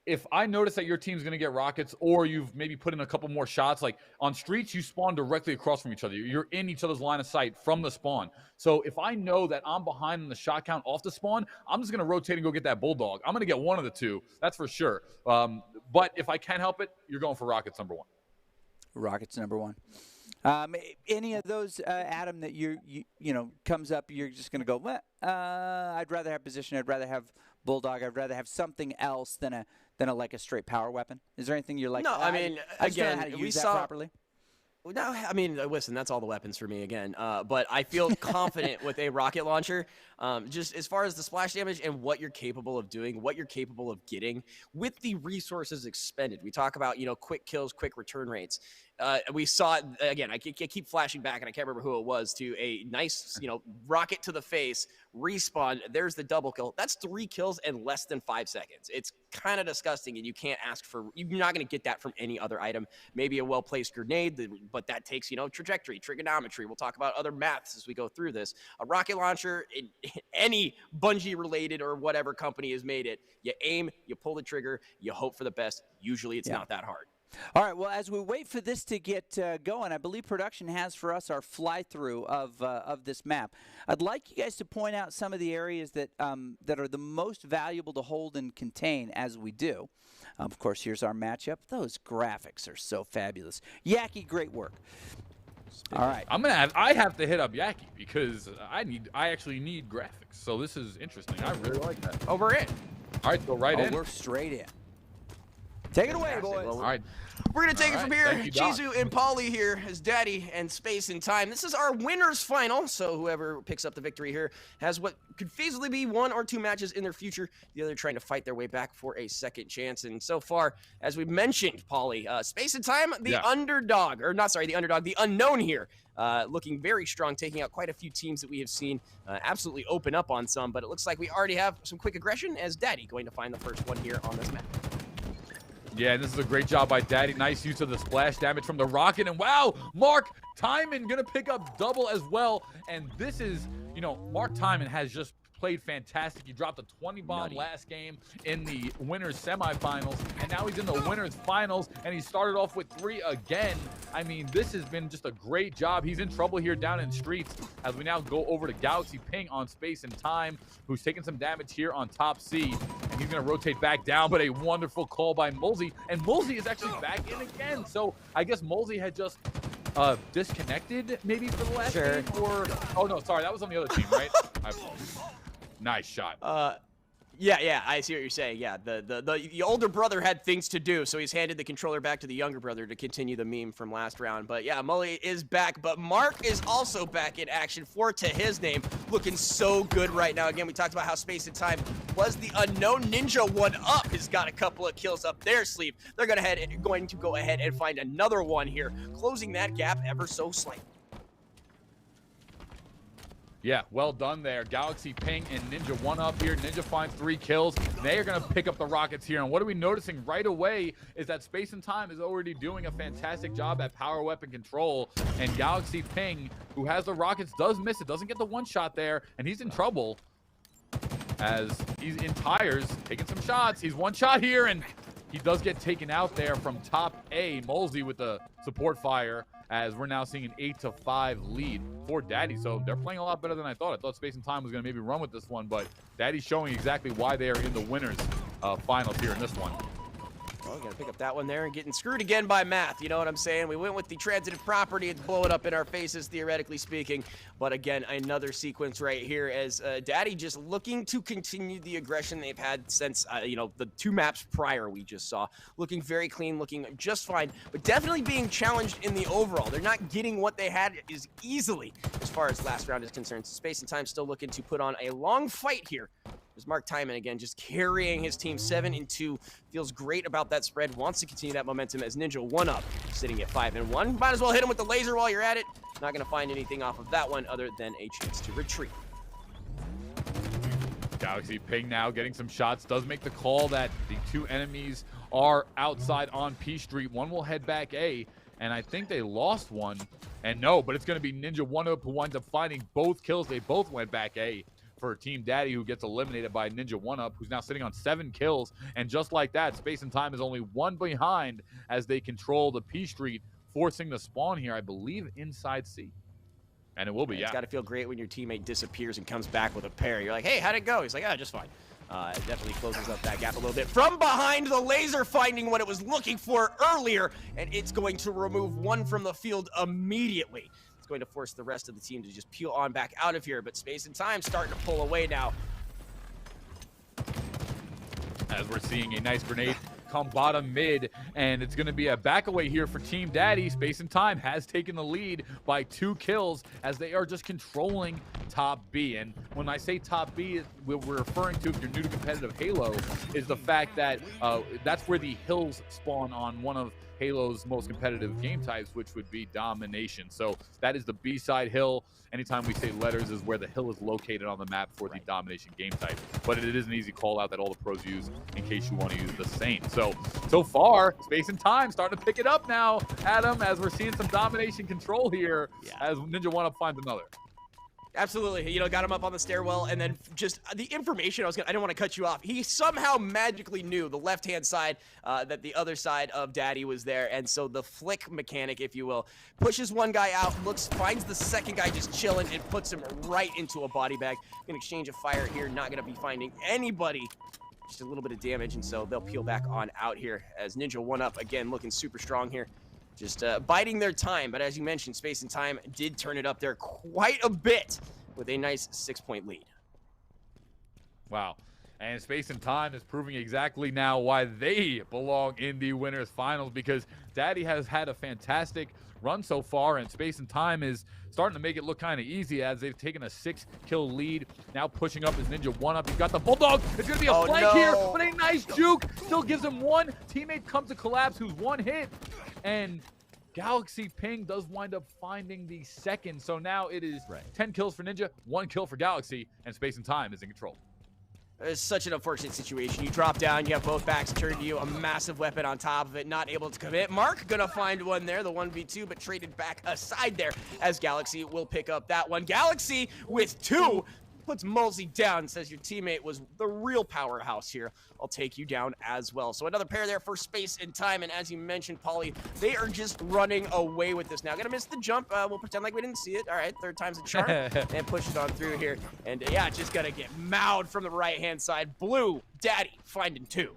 if I notice that your team's going to get rockets, or you've maybe put in a couple more shots, like on streets, you spawn directly across from each other. You're in each other's line of sight from the spawn. So if I know that I'm behind in the shot count off the spawn, I'm just going to rotate and go get that bulldog. I'm going to get one of the two. That's for sure. But if I can't help it, you're going for rockets number 1. Rockets number 1. Any of those, Adam, that you know comes up, you're just going to go, well, I'd rather have position. I'd rather have bulldog. I'd rather have something else than a like a straight power weapon. Is there anything you're like? No, I mean, again, we saw properly. No, I mean, listen, that's all the weapons for me again. But I feel confident with a rocket launcher, just as far as the splash damage and what you're capable of doing, what you're capable of getting with the resources expended. We talk about, quick kills, quick return rates. We saw it, again, I keep flashing back, and I can't remember who it was, to a nice, rocket to the face, respawn, there's the double kill. That's 3 kills in less than 5 seconds. It's kind of disgusting, and you can't ask for, you're not going to get that from any other item. Maybe a well-placed grenade, but that takes, trajectory, trigonometry. We'll talk about other maths as we go through this. A rocket launcher, any Bungie-related or whatever company has made it, you aim, you pull the trigger, you hope for the best. Usually it's not that hard. All right, well, as we wait for this to get going, I believe production has for us our fly-through of this map. I'd like you guys to point out some of the areas that that are the most valuable to hold and contain as we do. Of course, here's our matchup. Those graphics are so fabulous. Yaki, great work. All right. I have to hit up Yaki because I actually need graphics. So this is interesting. I really like that. Oh, we're in. All right, go right in. We're straight in. Take it away, boys. All right. We're going to take it from here. Thank you, Doc. Chizu and Polly here as Daddy and Space and Time. This is our winner's final, so whoever picks up the victory here has what could feasibly be 1 or 2 matches in their future, the other trying to fight their way back for a second chance. And so far, as we mentioned, Polly, Space and Time, the underdog, or not, sorry, the underdog, the unknown here, looking very strong, taking out quite a few teams that we have seen absolutely open up on some, but it looks like we already have some quick aggression as Daddy going to find the first one here on this map. Yeah, this is a great job by Daddy. Nice use of the splash damage from the rocket. And wow, Mark Timon gonna pick up double as well. And this is, you know, Mark Timon has just played fantastic. He dropped a 20 bomb last game in the winners semifinals, and now he's in the winners finals, and he started off with 3 again. I mean, this has been just a great job. He's in trouble here down in streets as we now go over to Galaxy Ping on Space and Time, who's taking some damage here on top C, and he's gonna rotate back down, but a wonderful call by Molesy, and Molesy is actually back in again. So I guess Molesy had just disconnected maybe for the last game, or oh no, sorry, that was on the other team, right? Nice shot. Yeah, I see what you're saying. Yeah, the older brother had things to do, so he's handed the controller back to the younger brother to continue the meme from last round. But yeah, Mully is back, but Mark is also back in action for to his name, looking so good right now. Again, we talked about how Space and Time was the unknown ninja. 1-up has got a couple of kills up their sleeve. They're going to go ahead and find another one here, closing that gap ever so slightly. Yeah, well done there. Galaxy Ping and Ninja 1-up here. Ninja finds 3 kills. They are going to pick up the rockets here. And what are we noticing right away is that Space and Time is already doing a fantastic job at power weapon control. And Galaxy Ping, who has the rockets, does miss it. Doesn't get the 1 shot there. And he's in trouble as he's in tires, taking some shots. He's 1 shot here, and he does get taken out there from top A. Molesy with the support fire, as we're now seeing an 8-5 lead for Daddy. So they're playing a lot better than I thought. I thought Space and Time was going to maybe run with this one, but Daddy's showing exactly why they are in the winners finals here in this one. Well, gotta pick up that one there and getting screwed again by math. You know what I'm saying? We went with the transitive property. It's blowing up in our faces, theoretically speaking. But again, another sequence right here as Daddy just looking to continue the aggression they've had since, you know, the 2 maps prior we just saw. Looking very clean, looking just fine, but definitely being challenged in the overall. They're not getting what they had as easily as far as last round is concerned. So Space and Time still looking to put on a long fight here. There's Mark Timon again, just carrying his team 7-2. Feels great about that spread. Wants to continue that momentum as Ninja 1-up, sitting at 5-1. Might as well hit him with the laser while you're at it. Not going to find anything off of that one other than a chance to retreat. Galaxy Ping now getting some shots. Does make the call that the 2 enemies are outside on P Street. One will head back A, and I think they lost one. And no, but it's going to be Ninja 1-up who winds up finding both kills. They both went back A for Team Daddy, who gets eliminated by Ninja 1-up, who's now sitting on 7 kills. And just like that, Space and Time is only 1 behind as they control the P Street, forcing the spawn here, I believe, inside C. And it will be, It's got to feel great when your teammate disappears and comes back with a pair. You're like, hey, how'd it go? He's like, just fine. It definitely closes up that gap a little bit. From behind, the laser finding what it was looking for earlier, and it's going to remove 1 from the field immediately. It's going to force the rest of the team to just peel on back out of here, but Space and Time starting to pull away now. As we're seeing a nice grenade come bottom mid, and it's going to be a back away here for Team Daddy. Space and Time has taken the lead by 2 kills as they are just controlling top B. And when I say top B, what we're referring to, if you're new to competitive Halo, is the fact that that's where the hills spawn on one of Halo's most competitive game types, which would be domination. So that is the B-side hill. Anytime we say letters is where the hill is located on the map for the domination game type. But it is an easy call out that all the pros use in case you want to use the same. So far, Space and Time starting to pick it up now, Adam, as we're seeing some domination control here as Ninja 1-up finds another. Absolutely. You know, got him up on the stairwell, and then just the information I didn't want to cut you off. He somehow magically knew the left-hand side that the other side of Daddy was there, and so the flick mechanic, if you will, pushes one guy out, finds the second guy just chilling, and puts him right into a body bag. An exchange of fire here, not going to be finding anybody. Just a little bit of damage, and so they'll peel back on out here as Ninja 1-up, again, looking super strong here. Just biding their time, but as you mentioned, Space and Time did turn it up there quite a bit with a nice 6-point lead. Wow. And Space and Time is proving exactly now why they belong in the winners finals, because Daddy has had a fantastic run so far, and Space and Time is starting to make it look kind of easy as they've taken a 6-kill lead. Now pushing up his Ninja 1-up. He's got the Bulldog. It's going to be a flank here, but a nice juke. Still gives him one. Teammate comes to collapse, who's one hit. And Galaxy Ping does wind up finding the second. So now it is 10 kills for Ninja, 1 kill for Galaxy, and Space and Time is in control. It's such an unfortunate situation. You drop down, you have both backs turned to you, a massive weapon on top of it, not able to commit. Mark gonna find one there, the 1v2, but traded back aside there as Galaxy will pick up that one. Galaxy with 2 puts Mulsey down, says your teammate was the real powerhouse here. I'll take you down as well. So another pair there for Space and Time, and as you mentioned, Pauly, they are just running away with this now. Gonna miss the jump. We'll pretend like we didn't see it. All right, third time's a charm. And push it on through here. And yeah, just gonna get mowed from the right-hand side. Blue, Daddy, finding 2.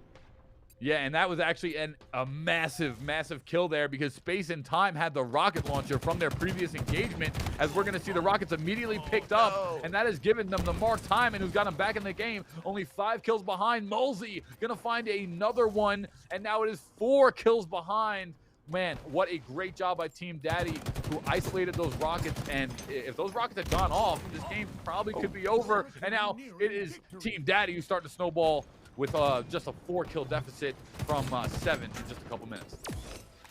Yeah, and that was actually a massive, massive kill there, because Space and Time had the rocket launcher from their previous engagement, as we're going to see the rockets immediately picked up, and that has given them the Mark Timon, who's got him back in the game. Only 5 kills behind. Mulsey going to find another one, and now it is 4 kills behind. Man, what a great job by Team Daddy, who isolated those rockets, and if those rockets had gone off, this game probably could be over, and now it is Team Daddy who's starting to snowball with just a 4-kill deficit from 7 in just a couple minutes.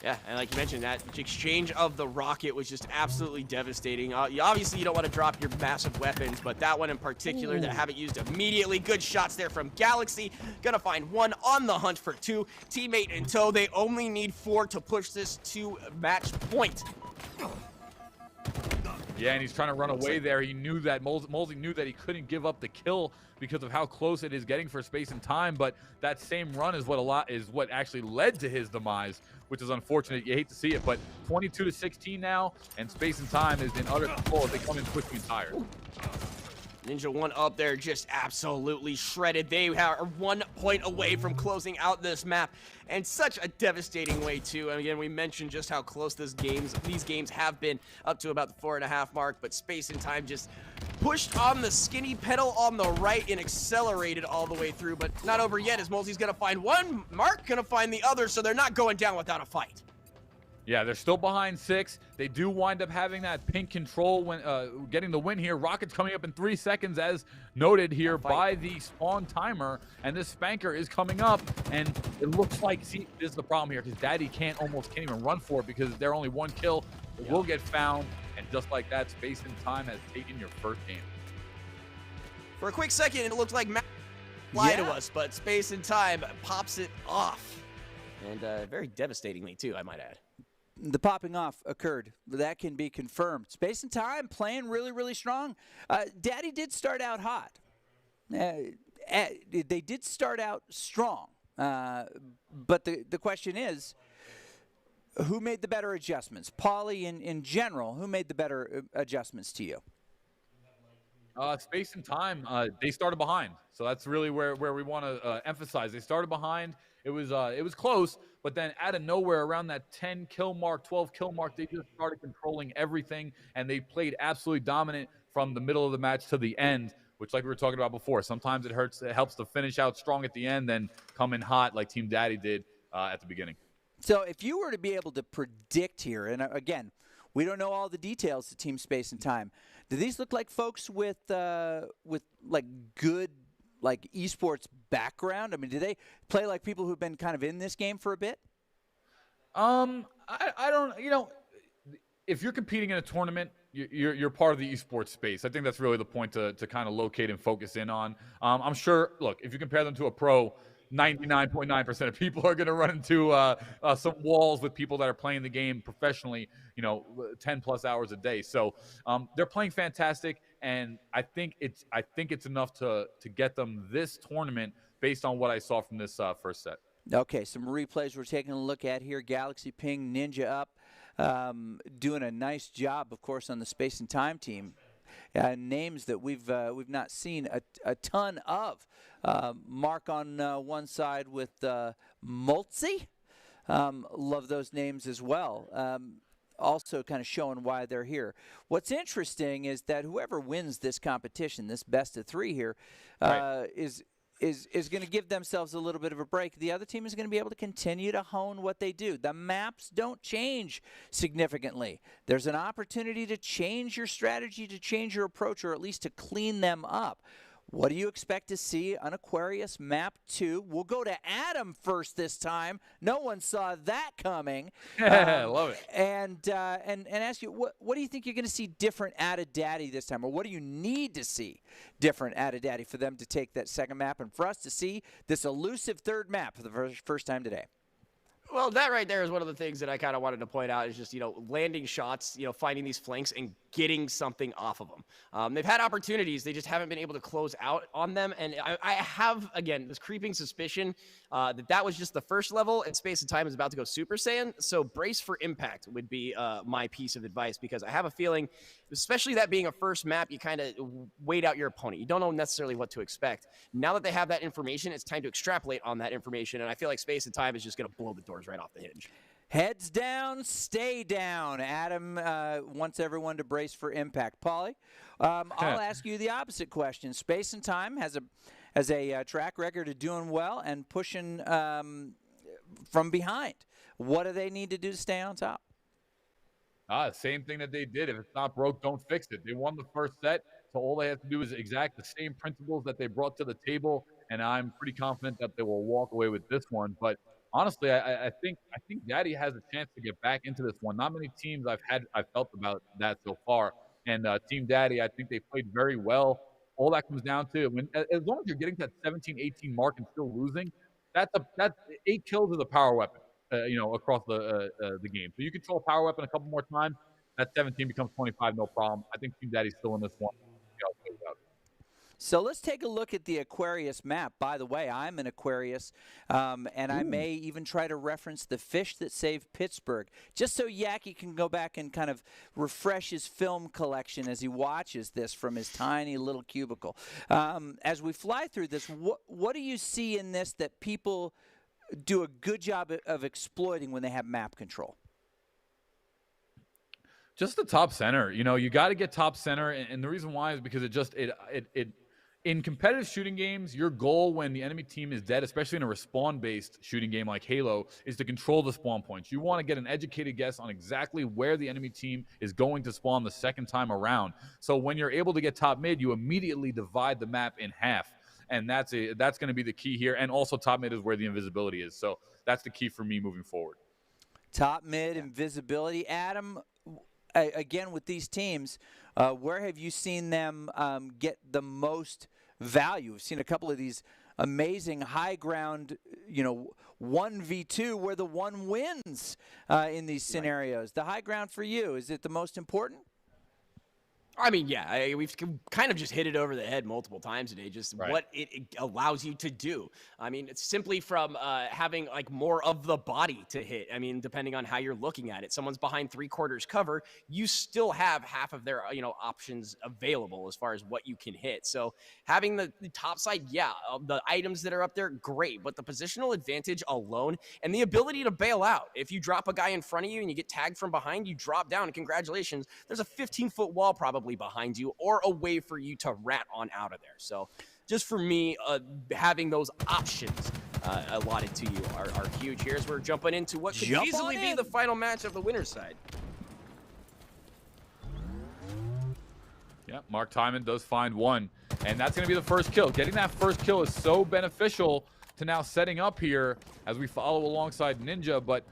Yeah, and like you mentioned, that exchange of the rocket was just absolutely devastating. Obviously, you don't want to drop your massive weapons, but that one in particular, that have it used immediately. Good shots there from Galaxy. Gonna find 1 on the hunt for 2. Teammate in tow. They only need 4 to push this to match point. Yeah, and he's trying to run away there. He knew that Mulsey knew that he couldn't give up the kill because of how close it is getting for Space and Time, but that same run is what actually led to his demise, which is unfortunate. You hate to see it, but 22-16 now, and Space and Time is in utter control as they come in quickly and tired. Ninja 1-up there, just absolutely shredded. They are 1 point away from closing out this map, and such a devastating way too. And again, we mentioned just how close these games have been, up to about the 4.5 mark, but Space and Time just pushed on the skinny pedal on the right and accelerated all the way through, but not over yet, as Mulsey's gonna find one, Mark gonna find the other, so they're not going down without a fight. Yeah, they're still behind 6. They do wind up having that pink control when getting the win here. Rockets coming up in 3 seconds, as noted here by the spawn timer. And this spanker is coming up, and it looks like, see, this is the problem here, because Daddy can't even run for it, because they're only 1 kill. It will get found, and just like that, Space and Time has taken your first game. For a quick second, it looked like Matt lied to us, but Space and Time pops it off. And very devastatingly, too, I might add. The popping off occurred. That can be confirmed. Space and Time playing really, really strong. Daddy did start out hot. They did start out strong. But the question is, who made the better adjustments? Pauly, in general, who made the better adjustments to you? Space and Time, they started behind. So that's really where we want to emphasize. They started behind. It was close, but then out of nowhere, around that 10-kill mark, 12-kill mark, they just started controlling everything, and they played absolutely dominant from the middle of the match to the end, which, like we were talking about before, sometimes it helps to finish out strong at the end, then come in hot like Team Daddy did at the beginning. So if you were to be able to predict here, and again, we don't know all the details to Team Space and Time, do these look like folks with like good esports background? I mean, do they play like people who've been kind of in this game for a bit? I don't, if you're competing in a tournament, you're part of the esports space. I think that's really the point to kind of locate and focus in on. I'm sure, look, if you compare them to a pro, 99.9% of people are going to run into some walls with people that are playing the game professionally, 10 plus hours a day. So they're playing fantastic, and I think it's enough to get them this tournament based on what I saw from this first set. Okay, some replays we're taking a look at here. Galaxy Ping, Ninja up, doing a nice job, of course, on the Space and Time team. Names that we've not seen a ton of. Mark on one side with Mulsey. Love those names as well. Also kind of showing why they're here. What's interesting is that whoever wins this competition, this best of 3 here, is going to give themselves a little bit of a break. The other team is going to be able to continue to hone what they do. The maps don't change significantly. There's an opportunity to change your strategy, to change your approach, or at least to clean them up. What do you expect to see on Aquarius Map 2? We'll go to Adam first this time. No one saw that coming. Love it. And ask you, what do you think you're going to see different out of Daddy this time? Or what do you need to see different out of Daddy for them to take that second map and for us to see this elusive third map for the first time today? Well, that right there is one of the things that I kind of wanted to point out is just, landing shots, finding these flanks and getting something off of them. They've had opportunities. They just haven't been able to close out on them. And I have, again, this creeping suspicion that was just the first level and Space and Time is about to go Super Saiyan. So brace for impact would be my piece of advice, because I have a feeling, especially that being a first map, you kind of wait out your opponent. You don't know necessarily what to expect. Now that they have that information, it's time to extrapolate on that information. And I feel like Space and Time is just going to blow the doors right off the hinge. Heads down, stay down. Adam wants everyone to brace for impact. Paulie, I'll ask you the opposite question. Space and Time has a track record of doing well and pushing from behind. What do they need to do to stay on top? Same thing that they did. If it's not broke, don't fix it. They won the first set, so all they have to do is exact the same principles that they brought to the table, and I'm pretty confident that they will walk away with this one. But honestly, I think Daddy has a chance to get back into this one. Not many teams I've felt about that so far, and Team Daddy, I think they played very well. All that comes down to as long as you're getting to that 17-18 mark and still losing, that's 8 kills is a power weapon. Across the game. So you control power weapon a couple more times, that 17 becomes 25, no problem. I think Team Daddy's still in this one. So let's take a look at the Aquarius map. By the way, I'm an Aquarius, and I may even try to reference the fish that saved Pittsburgh, just so Yaki can go back and kind of refresh his film collection as he watches this from his tiny little cubicle. As we fly through this, what do you see in this that people do a good job of exploiting when they have map control? Just the top center. You got to get top center, and the reason why is because it in competitive shooting games, your goal when the enemy team is dead, especially in a respawn-based shooting game like Halo, is to control the spawn points. You want to get an educated guess on exactly where the enemy team is going to spawn the second time around. So when you're able to get top mid, you immediately divide the map in half. And that's going to be the key here. And also top mid is where the invisibility is. So that's the key for me moving forward. Top mid, invisibility. Adam, again, with these teams, where have you seen them get the most value? We've seen a couple of these amazing high ground, 1v2 where the one wins in these scenarios. The high ground for you, is it the most important? I mean, yeah, we've kind of just hit it over the head multiple times today, just what it allows you to do. I mean, it's simply from having like more of the body to hit. I mean, depending on how you're looking at it, someone's behind 3/4 cover, you still have half of their, options available as far as what you can hit. So having the top side, the items that are up there, great, but the positional advantage alone and the ability to bail out. If you drop a guy in front of you and you get tagged from behind, you drop down and congratulations, there's a 15-foot wall probably behind you or a way for you to rat on out of there. So just for me, having those options allotted to you are huge here as we're jumping into what could easily be the final match of the winner's side. Yeah, Mark Timon does find one, and that's going to be the first kill. Getting that first kill is so beneficial to now setting up here as we follow alongside Ninja. But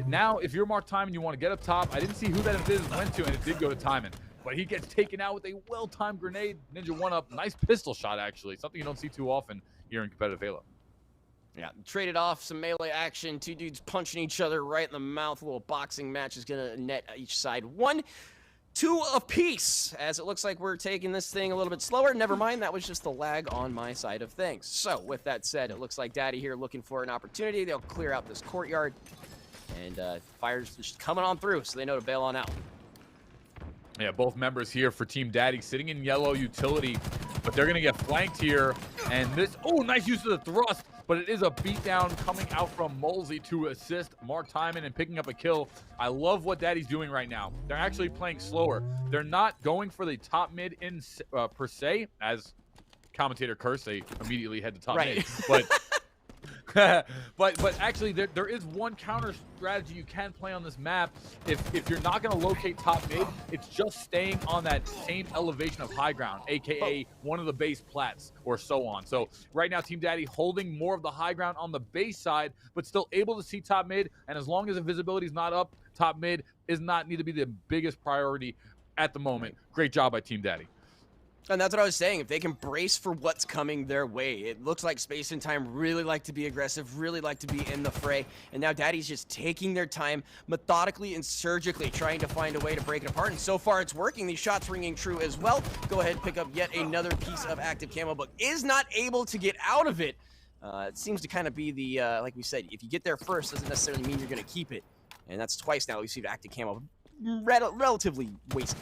now if you're Mark Timon, you want to get up top. I didn't see who that invis went to, and it did go to Timon. But he gets taken out with a well-timed grenade. Ninja one up. Nice pistol shot, actually. Something you don't see too often here in competitive Halo. Yeah, traded off some melee action. Two dudes punching each other right in the mouth. A little boxing match is going to net each side 1-2 apiece, as it looks like we're taking this thing a little bit slower. Never mind, that was just the lag on my side of things. So with that said, it looks like Daddy here looking for an opportunity. They'll clear out this courtyard, and fire's just coming on through, so they know to bail on out. Yeah, both members here for Team Daddy sitting in yellow utility, but they're going to get flanked here. And this, nice use of the thrust, but it is a beatdown coming out from Molsey to assist Mark Timon and picking up a kill. I love what Daddy's doing right now. They're actually playing slower. They're not going for the top mid in per se, as commentator curse, they immediately head to top Right. mid. But but actually there is one counter strategy you can play on this map. If you're not going to locate top mid, it's just staying on that same elevation of high ground, aka one of the base plats or so on. So right now Team Daddy holding more of the high ground on the base side, but still able to see top mid, and as long as the visibility is not up, top mid is not need to be the biggest priority at the moment. Great job by Team Daddy. And that's what I was saying. If they can brace for what's coming their way, it looks like Space and Time really like to be aggressive, really like to be in the fray. And now Daddy's just taking their time, methodically and surgically trying to find a way to break it apart. And so far it's working. These shots ringing true as well. Go ahead and pick up yet another piece of active camo, but is not able to get out of it. It seems to kind of be the, like we said, if you get there first, doesn't necessarily mean you're going to keep it. And that's twice now we've seen active camo relatively wasted.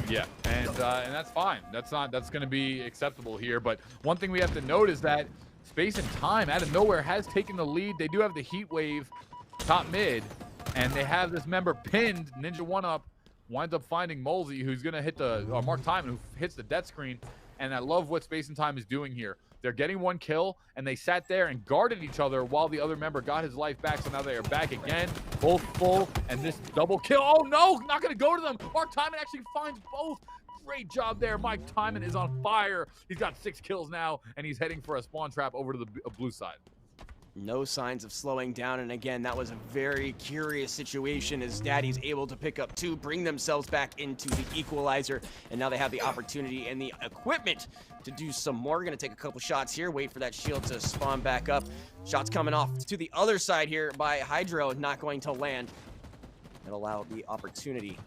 Yeah, and that's fine. That's going to be acceptable here. But one thing we have to note is that Space and Time out of nowhere has taken the lead. They do have the heat wave top mid, and they have this member pinned. Ninja 1-up winds up finding Molzy, who's going to hit the Mark Timon, who hits the death screen. And I love what Space and Time is doing here. They're getting one kill, and they sat there and guarded each other while the other member got his life back. So now they are back again, both full, and this double kill. Oh no, not going to go to them. Mark Timon actually finds both. Great job there. Mike Timon is on fire. He's got 6 kills now, and he's heading for a spawn trap over to the blue side. No signs of slowing down, and again, that was a very curious situation as Daddy's able to pick up 2, bring themselves back into the equalizer, and now they have the opportunity and the equipment to do some more. We're going to take a couple shots here, wait for that shield to spawn back up. Shots coming off to the other side here by Hydro, not going to land. It'll allow the opportunity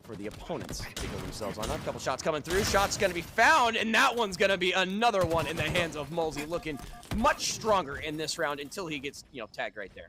for the opponents to go themselves on. A couple shots coming through. Shots going to be found, and that one's going to be another one in the hands of Molzy, looking much stronger in this round until he gets, tagged right there.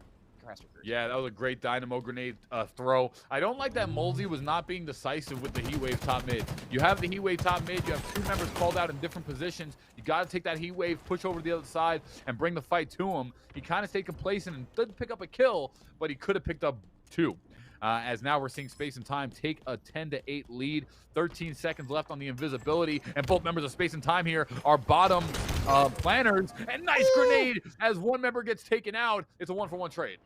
Yeah, that was a great dynamo grenade throw. I don't like that Molzy was not being decisive with the heat wave top mid. You have the heat wave top mid. You have 2 members called out in different positions. You got to take that heat wave, push over to the other side, and bring the fight to him. He kind of stayed complacent and didn't pick up a kill, but he could have picked up 2. As now we're seeing Space and Time take a 10-8 lead. 13 seconds left on the invisibility, and both members of Space and Time here are bottom planners. And nice grenade as one member gets taken out. It's a 1-for-1 trade.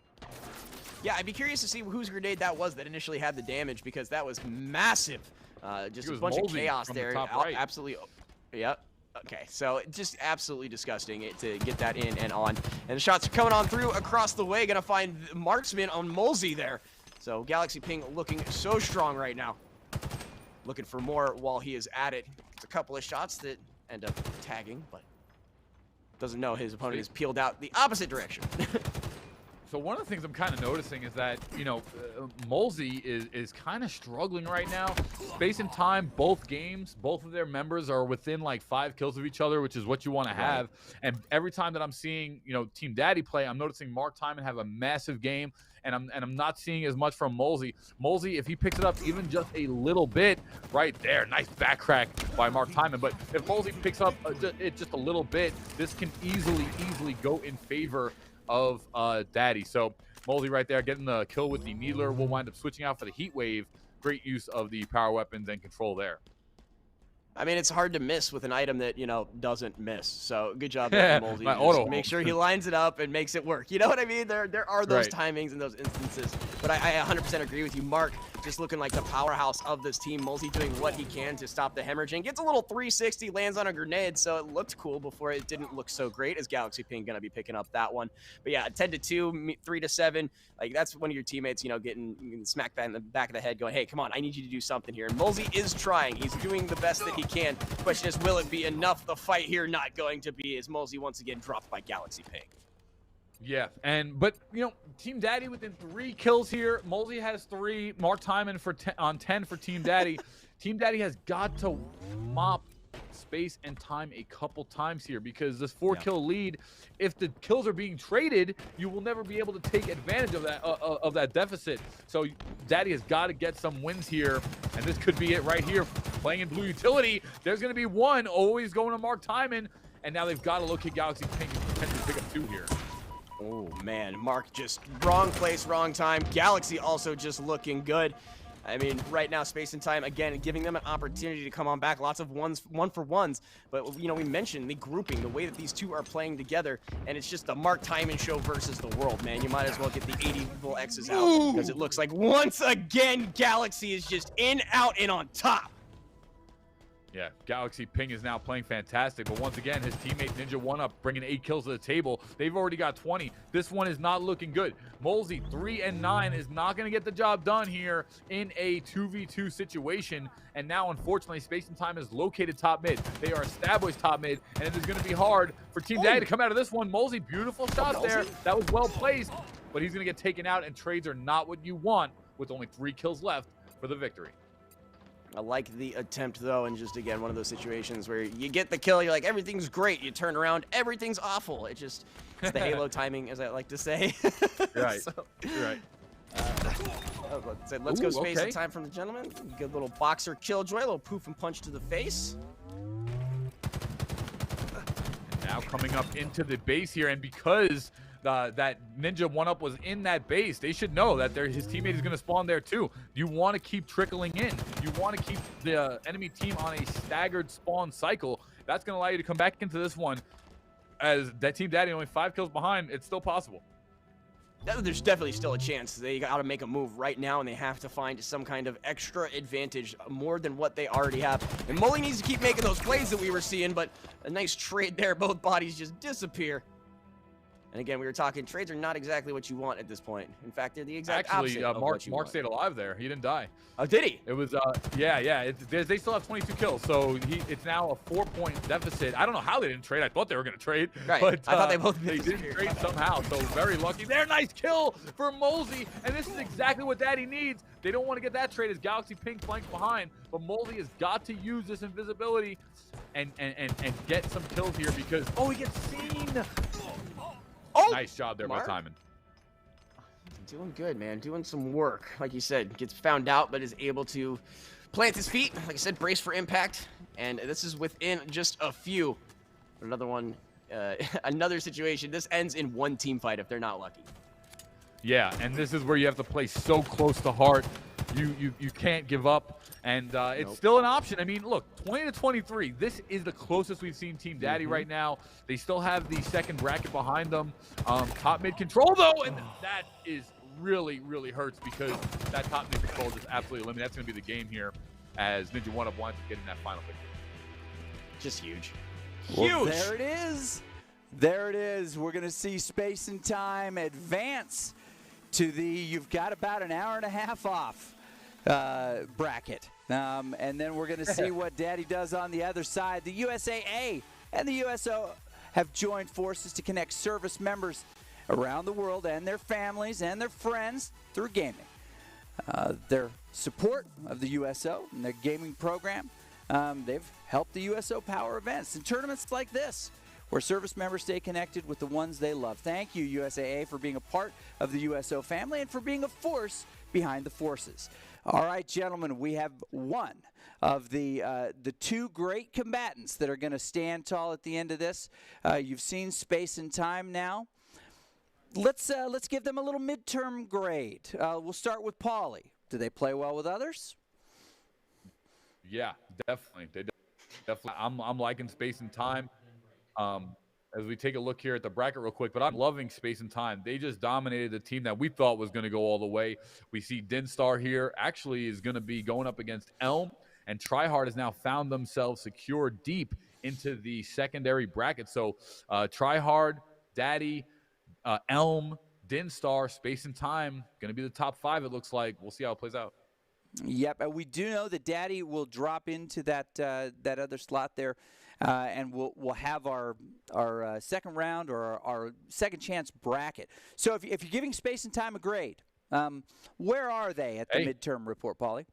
Yeah, I'd be curious to see whose grenade that was that initially had the damage, because that was massive. Just a bunch of chaos there. Right. Absolutely. Yep. Okay, so just absolutely disgusting to get that in and on. And the shots are coming on through across the way. Gonna find marksman on Molzy there. So Galaxy Ping looking so strong right now. Looking for more while he is at it. It's a couple of shots that end up tagging, but doesn't know his opponent is peeled out the opposite direction. So one of the things I'm kind of noticing is that, Molzy is kind of struggling right now. Space and Time, both games, both of their members are within like 5 kills of each other, which is what you want to have. And every time that I'm seeing, Team Daddy play, I'm noticing Mark Timon have a massive game, and I'm not seeing as much from Molzy. Molzy, if he picks it up even just a little bit, right there, nice back crack by Mark Timon. But if Molzy picks up it just a little bit, this can easily go in favor of Daddy. So Molzy right there getting the kill with the Needler. Will wind up switching out for the heat wave. Great use of the power weapons and control there. I mean, it's hard to miss with an item that, doesn't miss. So good job there, Molzy. Just make sure he lines it up and makes it work. You know what I mean? There are those timings and those instances. But I 100% agree with you. Mark just looking like the powerhouse of this team. Molzy doing what he can to stop the hemorrhaging. Gets a little 360, lands on a grenade, so it looked cool before it didn't look so great, as Galaxy Ping going to be picking up that one. But yeah, 10-2, 3-7. Like, that's one of your teammates, getting smacked in the back of the head going, hey, come on, I need you to do something here. And Molzy is trying. He's doing the best that he can. Question is, will it be enough? The fight here not going to be, as Molzy once again dropped by Galaxy Ping. Yeah, but Team Daddy within 3 kills here. Molzy has 3. Mark Timon on 10 for Team Daddy. Team Daddy has got to mop Space and Time a couple times here, because this 4-kill lead, if the kills are being traded, you will never be able to take advantage of that deficit. So Daddy has got to get some wins here, and this could be it right here. Playing in blue utility, there's going to be 1 always going to Mark Timon, and now they've got to look at Galaxy Ping and potentially pick up 2 here. Oh, man. Mark just wrong place, wrong time. Galaxy also just looking good. I mean, right now, Space and Time, again, giving them an opportunity to come on back. Lots of one-for-ones. But, you know, we mentioned the grouping, the way that these two are playing together, and it's just the Mark Timon show versus the world, man. You might as well get the 80 evil X's out, because it looks like, once again, Galaxy is just in, out, and on top. Yeah, Galaxy Ping is now playing fantastic, but once again, his teammate Ninja 1UP bringing 8 kills to the table. They've already got 20. This one is not looking good. Molesy, 3 and 9, is not going to get the job done here in a 2v2 situation. And now, unfortunately, Space and Time is located top mid. They are established top mid, and it is going to be hard for Team Daddy to come out of this one. Molesy, beautiful shot there. That was well placed, but he's going to get taken out, and trades are not what you want with only 3 kills left for the victory. I like the attempt, though, and just, again, one of those situations where you get the kill, you're like, everything's great. You turn around, everything's awful. It's the Halo timing, as I like to say. Right. So, You're right. let's go Ooh, Space okay. and Time from the gentleman. Good little boxer killjoy, little poof and punch to the face. Now coming up into the base here, and because that Ninja 1UP was in that base, they should know that his teammate is going to spawn there too. You want to keep trickling in. You want to keep the enemy team on a staggered spawn cycle. That's going to allow you to come back into this one. As that Team Daddy only 5 kills behind, it's still possible. There's definitely still a chance. They got to make a move right now, and they have to find some kind of extra advantage, more than what they already have. And Mully needs to keep making those plays that we were seeing, but a nice trade there. Both bodies just disappear. And again, we were talking, trades are not exactly what you want at this point. In fact, they're the exact opposite of what you Mark want. stayed alive there. He didn't die. Oh, did he? It was, yeah. They still have 22 kills, so it's now a 4-point deficit. I don't know how they didn't trade. I thought they were going to trade. Right. But, I thought they both They didn't trade somehow, so very lucky. There, nice kill for Molesy, and this is exactly what Daddy needs. They don't want to get that trade as Galaxy Pink flanks behind, but Molesy has got to use this invisibility and get some kills here because, oh, he gets seen. Oh, nice job there by Timon. Doing good, man. Doing some work. Like you said, gets found out, but is able to plant his feet. Like I said, brace for impact. And this is within just a few. Another one, another situation. This ends in one team fight if they're not lucky. Yeah, and this is where you have to play so close to heart. You can't give up, and it's still an option. I mean, look, 20-23. This is the closest we've seen Team Daddy right now. They still have the second bracket behind them. Top mid control though, and that is really hurts because that top mid control is absolutely eliminated. That's going to be the game here, as Ninja 1UP wants to get in that final victory. Just huge. Well, Huge. there it is. There it is. We're going to see Space and Time advance to the you've got about an hour and a half off bracket. And then we're going to see what Daddy does on the other side. The USAA and the USO have joined forces to connect service members around the world and their families and their friends through gaming. Their support of the USO and their gaming program, they've helped the USO power events and tournaments like this, where service members stay connected with the ones they love. Thank you, USAA, for being a part of the USO family and for being a force behind the forces. All right, gentlemen, we have one of the 2 great combatants that are going to stand tall at the end of this. You've seen Space and Time now. Let's give them a little midterm grade. We'll start with Paulie. Do they play well with others? Yeah, definitely. Definitely. I'm liking Space and Time. As we take a look here at the bracket real quick, but I'm loving Space and Time. They just dominated the team that we thought was going to go all the way. We see Dinstar here actually is going to be going up against Elm, and Tryhard has now found themselves secure deep into the secondary bracket. So Tryhard, Daddy, Elm, Dinstar, Space and Time, going to be the top 5, it looks like. We'll see how it plays out. Yep, and we do know that Daddy will drop into that other slot there, and we'll have our second round or our second chance bracket. So if you're giving Space and Time a grade, where are they at the midterm report, Paulie?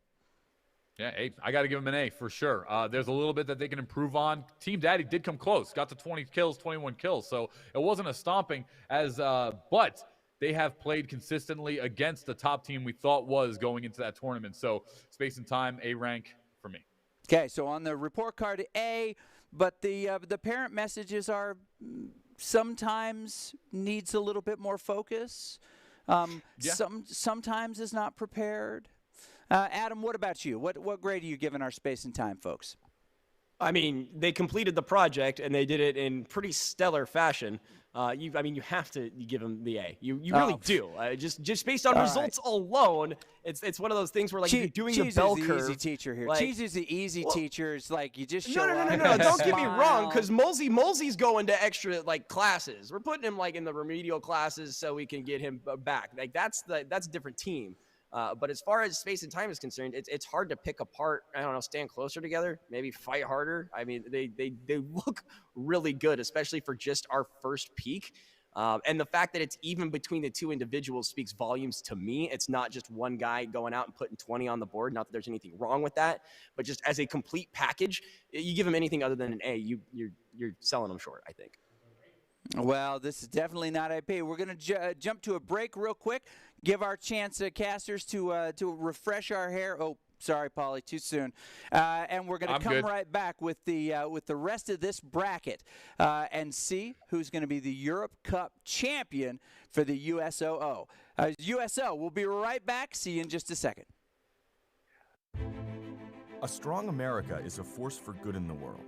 Yeah, 8. I got to give them an A for sure. There's a little bit that they can improve on. Team Daddy did come close, got to 20 kills, 21 kills, so it wasn't a stomping but they have played consistently against the top team we thought was going into that tournament. So Space and Time, A rank for me. Okay, so on the report card, A, but the parent messages are sometimes needs a little bit more focus. Yeah. Sometimes is not prepared. Adam, what about you? What grade are you giving our space and time, folks? I mean, they completed the project and they did it in pretty stellar fashion. You have to give them the A. You really do. Just based on results alone, it's one of those things where like if you're doing the bell curve. Cheese is the easy teacher here. Like, Cheese is the easy teacher. It's like you just show no. up. Don't get me wrong, smile. because Molsey's going to extra like classes. We're putting him like in the remedial classes so we can get him back. Like that's a different team. But as far as space and time is concerned, it's hard to pick apart. I don't know, stand closer together, maybe fight harder. I mean, they look really good, especially for just our first peak. And the fact that it's even between the two individuals speaks volumes to me. It's not just one guy going out and putting 20 on the board. Not that there's anything wrong with that, but just as a complete package, you give them anything other than an A, you're selling them short, I think. Well, this is definitely not AP. We're going to jump to a break real quick. Give our chance, casters, to refresh our hair. Oh, sorry, Paulie, too soon. And we're going to come right back with the rest of this bracket and see who's going to be the Europe Cup champion for the USO. USO, we'll be right back. See you in just a second. A strong America is a force for good in the world,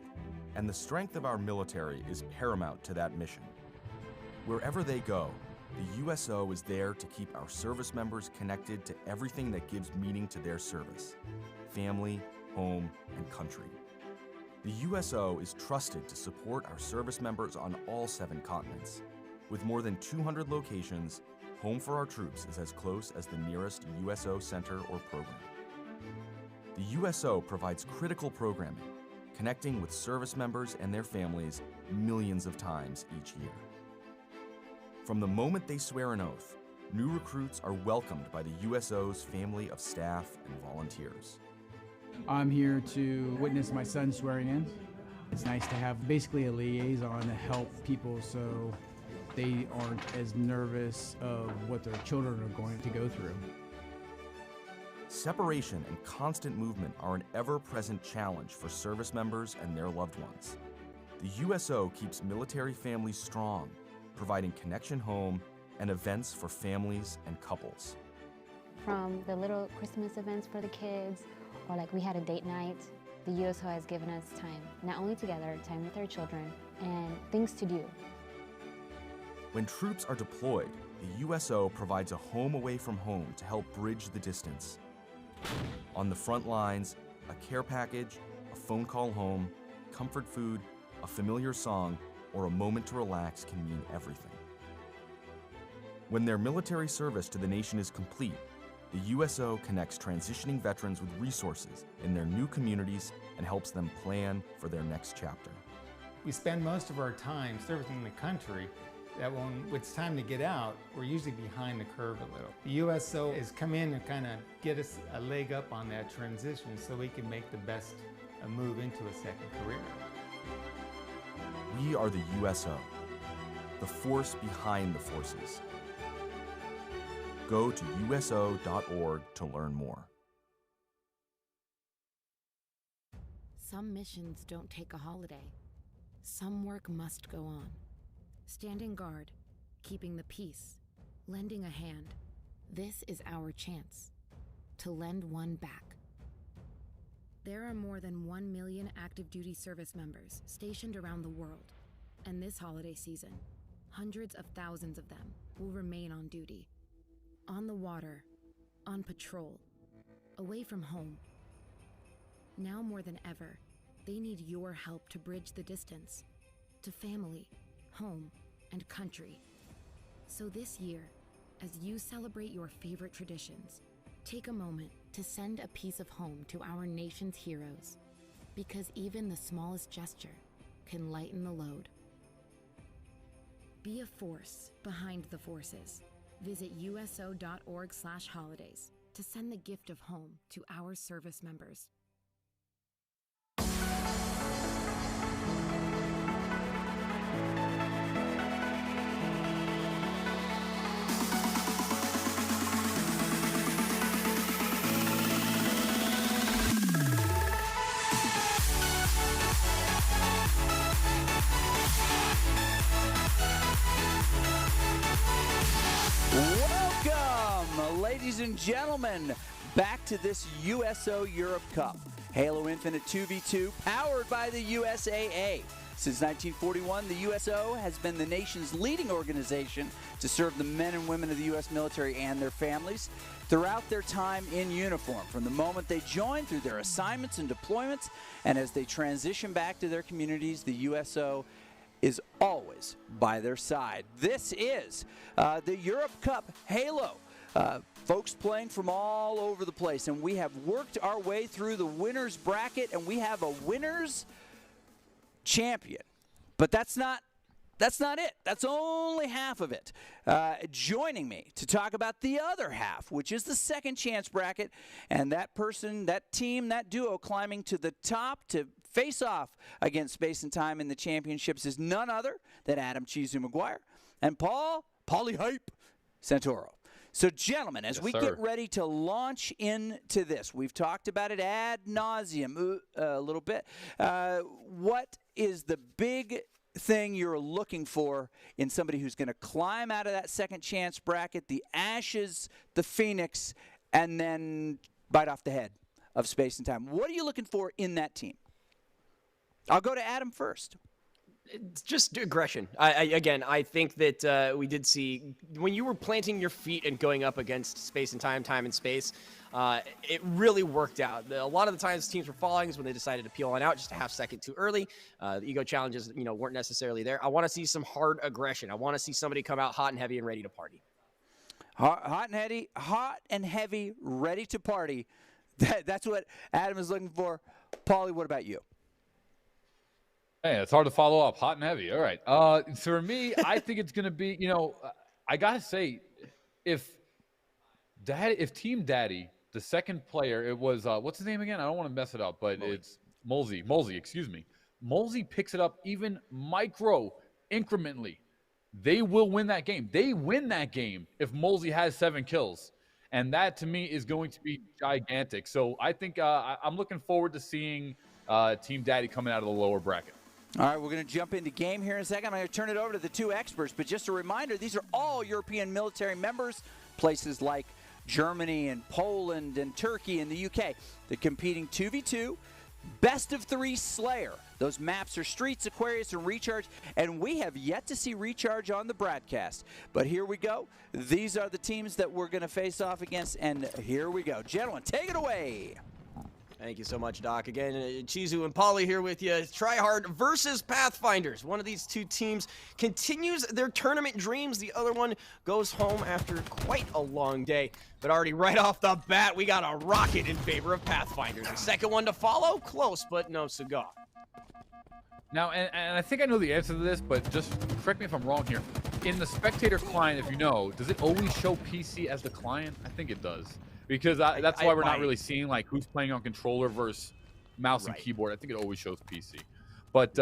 and the strength of our military is paramount to that mission. Wherever they go, the USO is there to keep our service members connected to everything that gives meaning to their service: family, home, and country. The USO is trusted to support our service members on all 7 continents. With more than 200 locations, Home for Our Troops is as close as the nearest USO center or program. The USO provides critical programming, connecting with service members and their families millions of times each year. From the moment they swear an oath, new recruits are welcomed by the USO's family of staff and volunteers. I'm here to witness my son swearing in. It's nice to have basically a liaison to help people so they aren't as nervous of what their children are going to go through. Separation and constant movement are an ever-present challenge for service members and their loved ones. The USO keeps military families strong, providing connection home and events for families and couples. From the little Christmas events for the kids, or like we had a date night, the USO has given us time, not only together, time with our children, and things to do. When troops are deployed, the USO provides a home away from home to help bridge the distance. On the front lines, a care package, a phone call home, comfort food, a familiar song, or a moment to relax can mean everything. When their military service to the nation is complete, the USO connects transitioning veterans with resources in their new communities and helps them plan for their next chapter. We spend most of our time servicing the country, that when it's time to get out, we're usually behind the curve a little. The USO has come in and kind of get us a leg up on that transition so we can make the best move into a second career. We are the USO, the force behind the forces. Go to USO.org to learn more. Some missions don't take a holiday. Some work must go on. Standing guard, keeping the peace, lending a hand. This is our chance to lend one back. There are more than 1 million active duty service members stationed around the world, and this holiday season, hundreds of thousands of them will remain on duty. On the water, on patrol, away from home. Now more than ever, they need your help to bridge the distance to family, home, and country. So this year, as you celebrate your favorite traditions, take a moment to send a piece of home to our nation's heroes, because even the smallest gesture can lighten the load. Be a force behind the forces. Visit USO.org/holidays to send the gift of home to our service members. Welcome, ladies and gentlemen, back to this USO Europe Cup. Halo Infinite 2v2, powered by the USAA. Since 1941, the USO has been the nation's leading organization to serve the men and women of the U.S. military and their families throughout their time in uniform, from the moment they join through their assignments and deployments, and as they transition back to their communities, the USO is always by their side. This is the Europe Cup Halo. Folks playing from all over the place, and we have worked our way through the winner's bracket, and we have a winner's champion. But that's not it. That's only half of it. Joining me to talk about the other half, which is the second chance bracket, and that person, that team, that duo climbing to the top to face off against Space and Time in the championships is none other than Adam Chizu McGuire and Paulie Hype Santoro. So, gentlemen, as we get ready to launch into this, we've talked about it ad nauseum a little bit. What is the big thing you're looking for in somebody who's going to climb out of that second chance bracket, the Ashes, the Phoenix, and then bite off the head of Space and Time? What are you looking for in that team? I'll go to Adam first. It's just aggression. I think that we did see when you were planting your feet and going up against Space and Time, Time and Space, it really worked out. A lot of the times teams were falling is when they decided to peel on out just a half second too early. The ego challenges, weren't necessarily there. I want to see some hard aggression. I want to see somebody come out hot and heavy and ready to party. Hot and heavy, ready to party. That's what Adam is looking for. Paulie, what about you? Hey, it's hard to follow up. Hot and heavy. All right. For me, I think it's going to be, I got to say, if Team Daddy, the second player, it was, what's his name again? I don't want to mess it up, but it's Molsey, excuse me. Molsey picks it up even micro incrementally. They will win that game. They win that game if Molsey has 7 kills. And that, to me, is going to be gigantic. So I think I'm looking forward to seeing Team Daddy coming out of the lower bracket. All right, we're going to jump into game here in a second. I'm going to turn it over to the two experts. But just a reminder, these are all European military members, places like Germany and Poland and Turkey and the UK. They're competing 2v2, best of 3 Slayer. Those maps are Streets, Aquarius, and Recharge. And we have yet to see Recharge on the broadcast. But here we go. These are the teams that we're going to face off against. And here we go. Gentlemen, take it away. Thank you so much, Doc. Again, Chizu and Paulie here with you. Tryhard versus Pathfinders. One of these two teams continues their tournament dreams. The other one goes home after quite a long day. But already right off the bat, we got a rocket in favor of Pathfinders. The second one to follow, close, but no cigar. Now, and I think I know the answer to this, but just correct me if I'm wrong here. In the spectator client, if you know, does it always show PC as the client? I think it does. Because that's why we're not really seeing like who's playing on controller versus mouse and keyboard. I think it always shows PC. But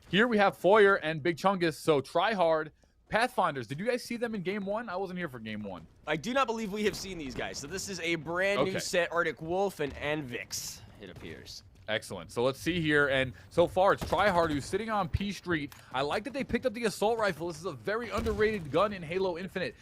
here we have Foyer and Big Chungus. So Tryhard, Pathfinders. Did you guys see them in Game 1? I wasn't here for Game 1. I do not believe we have seen these guys. So this is a brand new set. Arctic Wolf and Anvix, it appears. Excellent. So let's see here. And so far, it's Tryhard who's sitting on P Street. I like that they picked up the assault rifle. This is a very underrated gun in Halo Infinite.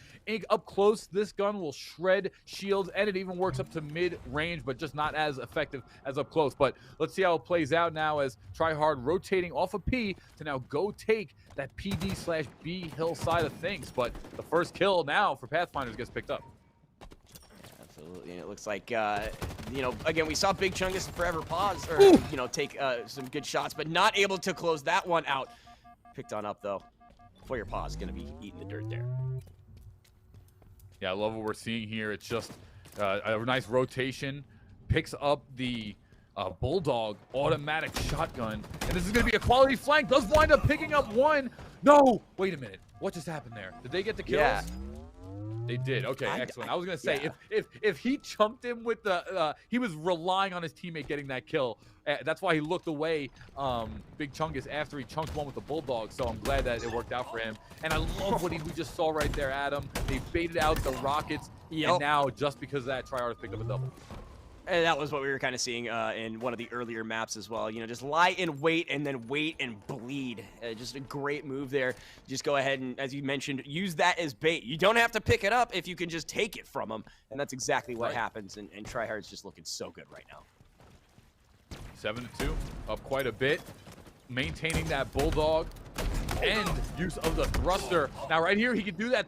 Up close, this gun will shred shields, and it even works up to mid-range, but just not as effective as up close. But let's see how it plays out now as Tryhard rotating off of P to now go take that PD/B hill side of things. But the first kill now for Pathfinders gets picked up. Absolutely, and it looks like, again, we saw Big Chungus and Forever pause, or, take some good shots, but not able to close that one out. Picked on up, though. For your pause, going to be eating the dirt there. Yeah, I love what we're seeing here. It's just a nice rotation. Picks up the Bulldog automatic shotgun. And this is going to be a quality flank. Does wind up picking up one. No! Wait a minute. What just happened there? Did they get the kills? Yeah. They did. Okay, excellent. I was going to say, if he chunked him with the he was relying on his teammate getting that kill. That's why he looked away, Big Chungus, after he chunked one with the Bulldog. So I'm glad that it worked out for him. And I love what we just saw right there, Adam. They baited out the rockets. And now, just because of that, Tryhard picked up a double. And that was what we were kind of seeing in one of the earlier maps as well. You know, just lie in wait and then wait and bleed. Just a great move there. Just go ahead and, as you mentioned, use that as bait. You don't have to pick it up if you can just take it from them. And that's exactly what happens. And Tryhard's just looking so good right now. 7-2, up quite a bit. Maintaining that bulldog and use of the thruster. Now right here, he can do that.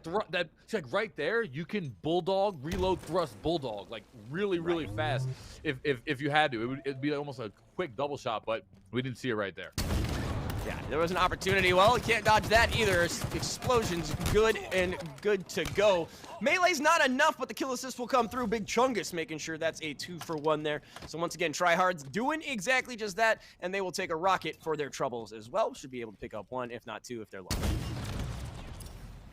Like right there, you can bulldog, reload, thrust, bulldog, like really fast. If you had to, it'd be almost a quick double shot, but we didn't see it right there. Yeah, there was an opportunity. Well, you can't dodge that either. Explosions, good and good to go. Melee's not enough, but the kill assist will come through. Big Chungus making sure that's a 2-for-1 there. So once again, Tryhard's doing exactly just that, and they will take a rocket for their troubles as well. Should be able to pick up 1, if not 2, if they're lucky.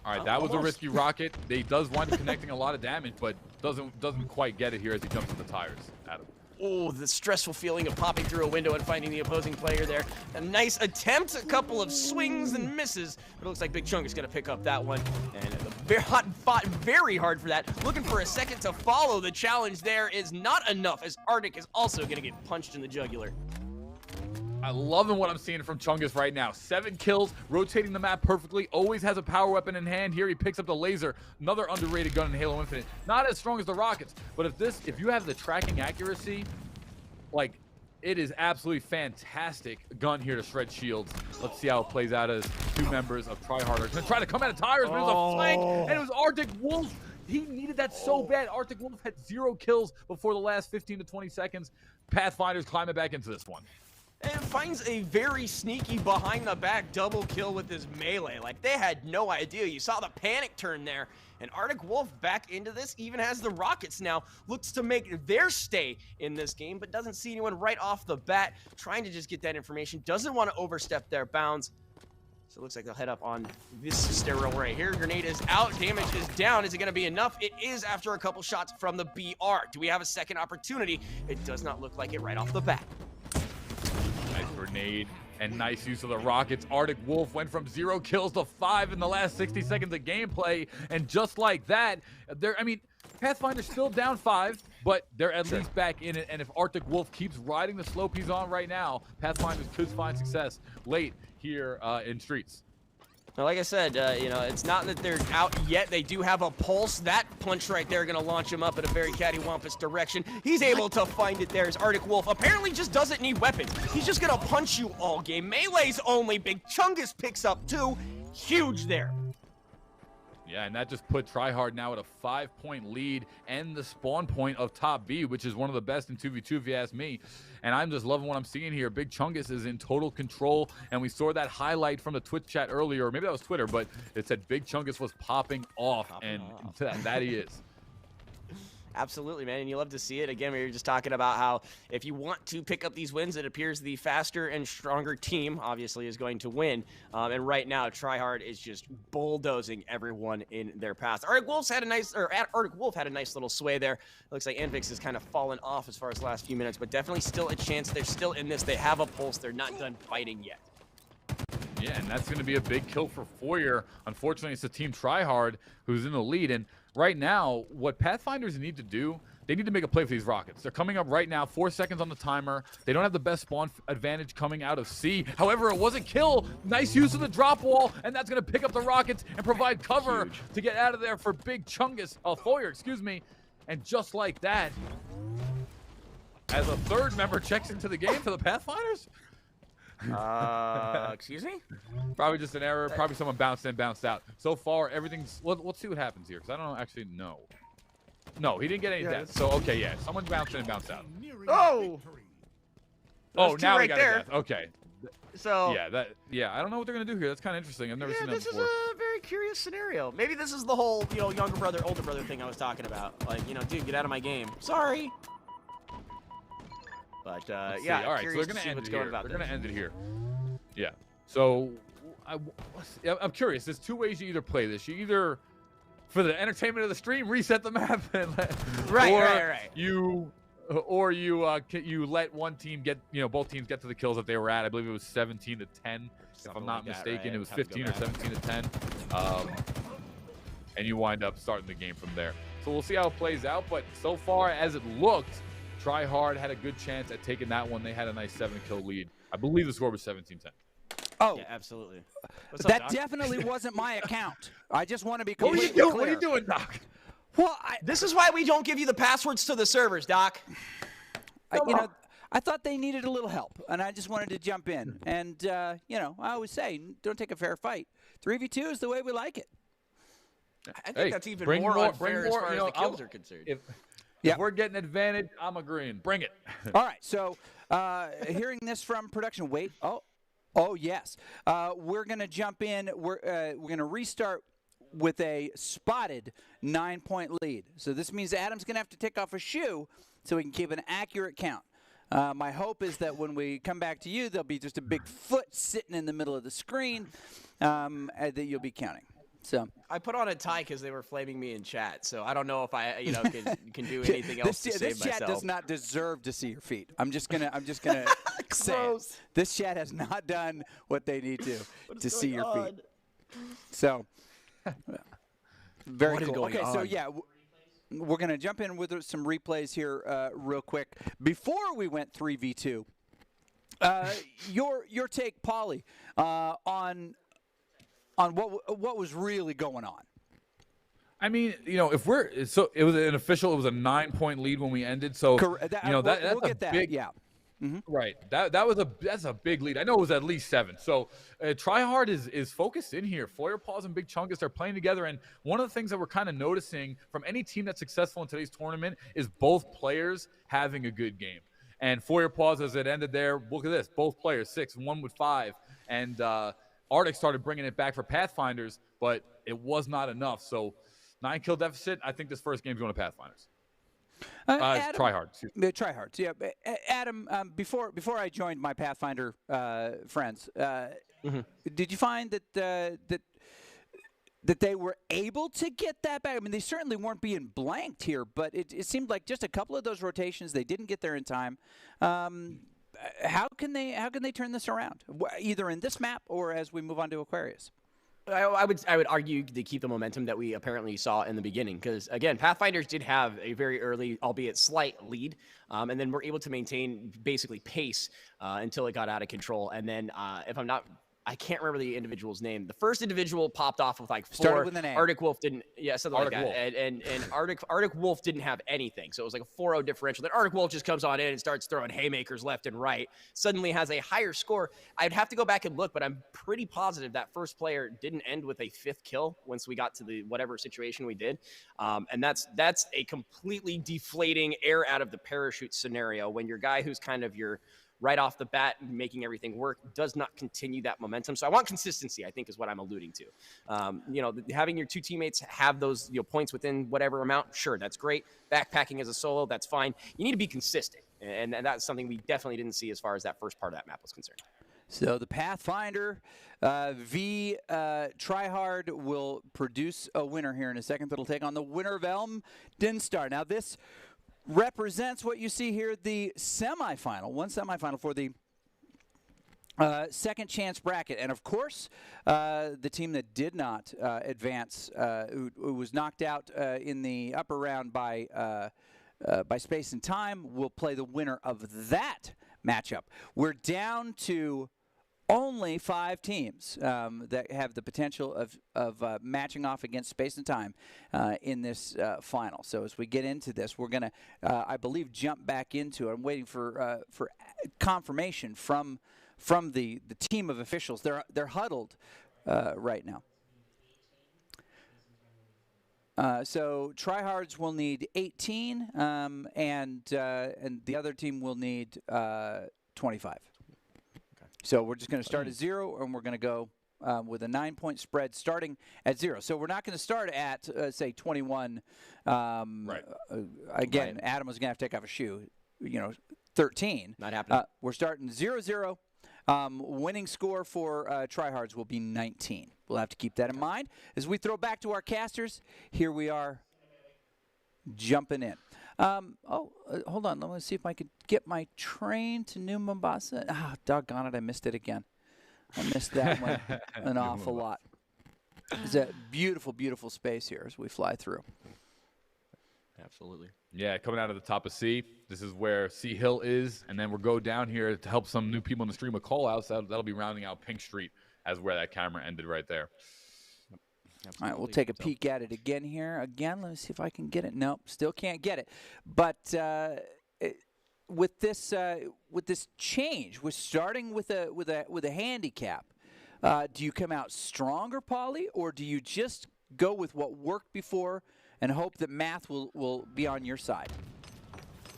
All right, that was a risky rocket. He does wind up connecting a lot of damage, but doesn't quite get it here as he jumps on the tires. Adam. Oh, the stressful feeling of popping through a window and finding the opposing player there. A nice attempt, a couple of swings and misses, but it looks like Big Chunk is going to pick up that one. And fought very hard for that. Looking for a second to follow. The challenge there is not enough, as Arctic is also going to get punched in the jugular. I love what I'm seeing from Chungus right now. 7 kills, rotating the map perfectly, always has a power weapon in hand. Here he picks up the laser, another underrated gun in Halo Infinite. Not as strong as the rockets, but if you have the tracking accuracy, like, it is absolutely fantastic gun here to shred shields. Let's see how it plays out as 2 members of Tryhard are going to try to come out of tires, but it was a flank, and it was Arctic Wolf. He needed that so bad. Arctic Wolf had 0 kills before the last 15 to 20 seconds. Pathfinder's climbing back into this one. And finds a very sneaky behind-the-back double kill with his melee. Like, they had no idea. You saw the panic turn there. And Arctic Wolf back into this, even has the rockets now. Looks to make their stay in this game, but doesn't see anyone right off the bat. Trying to just get that information. Doesn't want to overstep their bounds. So it looks like they'll head up on this sterile right here. Grenade is out. Damage is down. Is it going to be enough? It is after a couple shots from the BR. Do we have a second opportunity? It does not look like it right off the bat. Nice grenade and nice use of the rockets. Arctic Wolf went from 0 kills to 5 in the last 60 seconds of gameplay, and just like that, Pathfinder's still down 5, but they're at least back in it. And if Arctic Wolf keeps riding the slope he's on right now, Pathfinders could find success late here in Streets. Well, like I said, you know, it's not that they're out yet. They do have a pulse. That punch right there going to launch him up in a very cattywampus direction. He's able to find it there as Arctic Wolf apparently just doesn't need weapons. He's just going to punch you all game. Melee's only. Big Chungus picks up 2. Huge there. Yeah, and that just put Tryhard now at a 5-point lead and the spawn point of top B, which is one of the best in 2v2 if you ask me. And I'm just loving what I'm seeing here. Big Chungus is in total control, and we saw that highlight from the Twitch chat earlier, or maybe that was Twitter, but it said Big Chungus was popping off, and that he is. Absolutely, man, and you love to see it. Again, we were just talking about how if you want to pick up these wins, it appears the faster and stronger team, obviously, is going to win. And right now, Tryhard is just bulldozing everyone in their path. Arctic Wolf had a nice little sway there. It looks like Anvix has kind of fallen off as far as the last few minutes, but definitely still a chance. They're still in this. They have a pulse. They're not done fighting yet. Yeah, and that's going to be a big kill for Foyer. Unfortunately, it's the team Tryhard who's in the lead. And right now, what Pathfinders need to do, they need to make a play for these rockets. They're coming up right now, 4 seconds on the timer. They don't have the best spawn advantage coming out of C. However, it was a kill. Nice use of the drop wall, and that's going to pick up the rockets and provide cover to get out of there for Big Chungus, Foyer, excuse me. And just like that, as a third member checks into the game for the Pathfinders, excuse me? probably just an error. Probably someone bounced in, bounced out. So far, everything's... Let's see what happens here, because I don't actually know. No, he didn't get any deaths. So, okay, yeah. Someone bounced in and bounced out. Oh! Oh, now right we got there. a death. Okay. So... Yeah, I don't know what they're going to do here. That's kind of interesting. I've never seen that this before. is a very curious scenario. Maybe this is the whole, you know, younger brother, older brother thing I was talking about. Like, you know, dude, get out of my game. Sorry. But, yeah, all right, so they're going to end it here. They're going to end it here. Yeah. So, I'm curious. There's 2 ways you either play this. You either, for the entertainment of the stream, reset the map, and right. You let one team get, both teams get to the kills that they were at. I believe it was 17 to 10, if I'm not mistaken. Right? It was 15 or 17 to 10. And you wind up starting the game from there. So we'll see how it plays out. But so far as it looked, Try Hard had a good chance at taking that one. They had a nice 7-kill lead. I believe the score was 17-10. Oh, Yeah, absolutely. that definitely wasn't my account. I just want to be What completely clear. What are you doing, Doc? Well, this is why we don't give you the passwords to the servers, Doc. I thought they needed a little help, and I just wanted to jump in. And, I always say, don't take a fair fight. 3v2 is the way we like it. I think that's even more unfair as far as the kills are concerned. If we're getting advantage, I'm agreeing. Bring it. All right, so hearing this from production. Wait. Oh, yes. We're going to jump in. We're going to restart with a spotted 9-point lead. So this means Adam's going to have to take off a shoe so we can keep an accurate count. My hope is that when we come back to you, there'll be just a big foot sitting in the middle of the screen that you'll be counting. So I put on a tie because they were flaming me in chat. So I don't know if I, can do anything else to save myself. This chat does not deserve to see your feet. I'm just gonna say it. This chat has not done what they need to see your feet. So very cool. Okay, so yeah. We're going to jump in with some replays here real quick. Before we went 3v2, your take, Paulie, on what was really going on. I mean, if we're it was it was a 9-point lead when we ended. So we'll that's get that. Big, yeah. Mm-hmm. Right. That's a big lead. I know it was at least 7. So Try Hard is focused in here. Foyer Paws and Big Chungus, they're playing together. And one of the things that we're kind of noticing from any team that's successful in today's tournament is both players having a good game. And Foyer Paws, as it ended there, look at this. Both players, 6 and 1 with 5. And Arctic started bringing it back for Pathfinders, but it was not enough. So 9-kill deficit. I think this first game's going to Pathfinders. Adam, Try Hard. Try Hard. Yeah, Adam. Before I joined my Pathfinder friends, did you find that they were able to get that back? I mean, they certainly weren't being blanked here, but it seemed like just a couple of those rotations they didn't get there in time. How can they turn this around, either in this map or as we move on to Aquarius? I would argue to keep the momentum that we apparently saw in the beginning, because again, Pathfinders did have a very early, albeit slight, lead, and then were able to maintain basically pace until it got out of control. And then, I can't remember the individual's name. The first individual popped off with like 4. Started with an A. Arctic Wolf didn't. Yeah, something Arctic like that. Wolf. And Arctic Wolf didn't have anything, so it was like a 4-0 differential. Then Arctic Wolf just comes on in and starts throwing haymakers left and right. Suddenly has a higher score. I'd have to go back and look, but I'm pretty positive that first player didn't end with a 5th kill once we got to the whatever situation we did. And that's a completely deflating air out of the parachute scenario when your guy who's kind of your right off the bat making everything work does not continue that momentum. So I want consistency, I think, is what I'm alluding to. Having your 2 teammates have those points within whatever amount, sure, that's great. Backpacking as a solo, that's fine. You need to be consistent, and that's something we definitely didn't see as far as that first part of that map was concerned. So the Pathfinder v Tryhard will produce a winner here in a second that'll take on the winner of Elm Dinstar. Now this represents what you see here, the semifinal, one semifinal for the second chance bracket. And of course, the team that did not advance, who was knocked out in the upper round by Space and Time, will play the winner of that matchup. We're down to only 5 teams that have the potential of matching off against Space and Time in this final. So as we get into this, we're going to, I believe, jump back into it. I'm waiting for confirmation from the team of officials. They're huddled right now. So Tryhards will need 18, and the other team will need 25. So we're just going to start at 0, and we're going to go with a 9-point spread starting at 0. So we're not going to start at, say, 21. Right. Again, right. Adam was going to have to take off a shoe. 13. Not happening. We're starting 0-0. Winning score for Tryhards will be 19. We'll have to keep that in mind. As we throw back to our casters, here we are jumping in. Hold on. Let me see if I could get my train to New Mombasa. Doggone it, I missed it again. I missed that one an awful lot. It's a beautiful, beautiful space here as we fly through. Absolutely. Yeah, coming out of the top of C. This is where C Hill is, and then we'll go down here to help some new people in the stream with call-outs. That'll be rounding out Pink Street as where that camera ended right there. All right, we'll take a peek at it again here. Again, let me see if I can get it. Nope, still can't get it. But with this change, we're starting with a handicap. Do you come out stronger, Paulie, or do you just go with what worked before and hope that math will be on your side?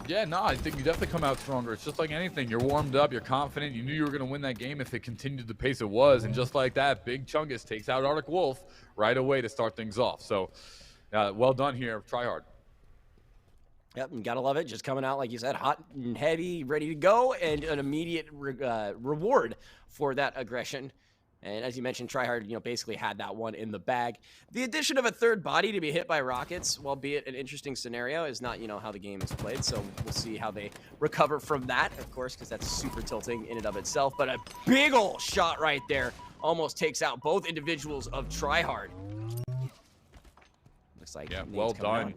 Yeah, no, I think you definitely come out stronger. It's just like anything. You're warmed up. You're confident. You knew you were going to win that game if it continued the pace it was. And just like that, Big Chungus takes out Arctic Wolf right away to start things off. So, well done here. Try hard. Yep, and gotta love it. Just coming out, like you said, hot and heavy, ready to go, and an immediate reward for that aggression. And as you mentioned, Tryhard, basically had that one in the bag. The addition of a third body to be hit by rockets, albeit an interesting scenario, is not, how the game is played. So we'll see how they recover from that, of course, because that's super tilting in and of itself. But a big ol' shot right there almost takes out both individuals of Tryhard. Looks like well done.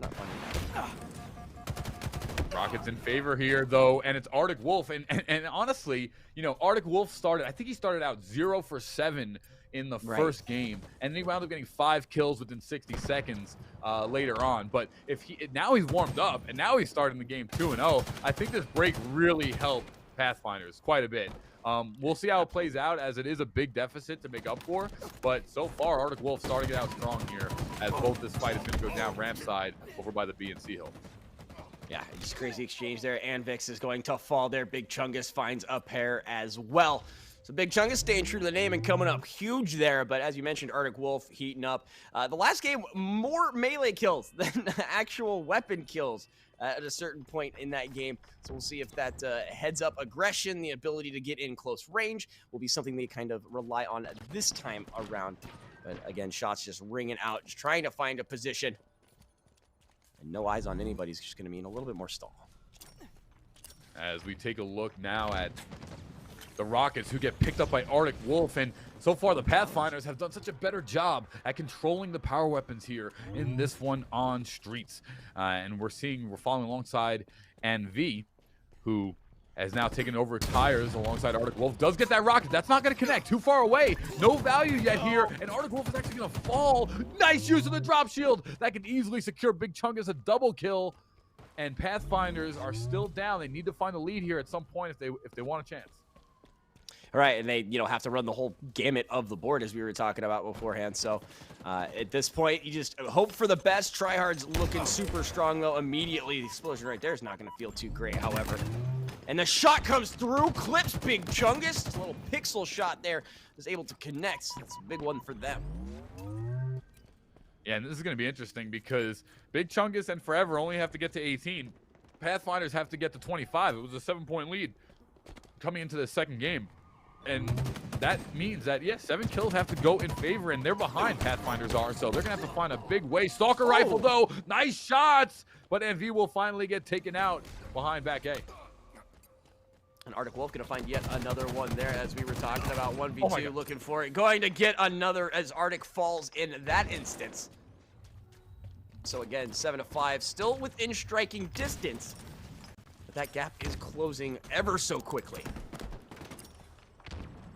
Rockets in favor here, though, and it's Arctic Wolf. And honestly, Arctic Wolf started, I think he started out 0 for 7 in the first game, and then he wound up getting 5 kills within 60 seconds later on. But now he's warmed up, and now he's starting the game 2-0. I think this break really helped Pathfinders quite a bit. We'll see how it plays out, as it is a big deficit to make up for. But so far, Arctic Wolf starting it out strong here, as both this fight is going to go down ramp side over by the B and C hill. Yeah, just crazy exchange there. Anvix is going to fall there. Big Chungus finds a pair as well. So Big Chungus staying true to the name and coming up huge there. But as you mentioned, Arctic Wolf heating up. The last game, more melee kills than actual weapon kills at a certain point in that game. So we'll see if that heads-up aggression, the ability to get in close range, will be something they kind of rely on this time around. But again, shots just ringing out, just trying to find a position. And no eyes on anybody is just going to mean a little bit more stall. As we take a look now at the Rockets, who get picked up by Arctic Wolf, and so far the Pathfinders have done such a better job at controlling the power weapons here in this one on Streets. And we're following alongside NV, who has now taken over tires alongside Arctic Wolf. Does get that rocket. That's not going to connect. Too far away. No value yet here. And Arctic Wolf is actually going to fall. Nice use of the drop shield. That could easily secure Big Chungus a double kill. And Pathfinders are still down. They need to find a lead here at some point if they want a chance. All right, and they have to run the whole gamut of the board, as we were talking about beforehand. So at this point, you just hope for the best. Tryhard's looking super strong, though. Immediately, the explosion right there is not going to feel too great, however. And the shot comes through, clips Big Chungus. It's a little pixel shot there, is able to connect. That's a big one for them. Yeah, and this is going to be interesting because Big Chungus and Forever only have to get to 18. Pathfinders have to get to 25. It was a 7-point lead coming into the second game. And that means that, 7 kills have to go in favor, and they're behind, Pathfinders are, so they're going to have to find a big way. Stalker rifle, though. Nice shots, but MV will finally get taken out behind back A. And Arctic Wolf going to find yet another one there, as we were talking about. 1v2 looking for it. Going to get another as Arctic falls in that instance. So again, 7-5, still within striking distance. But that gap is closing ever so quickly.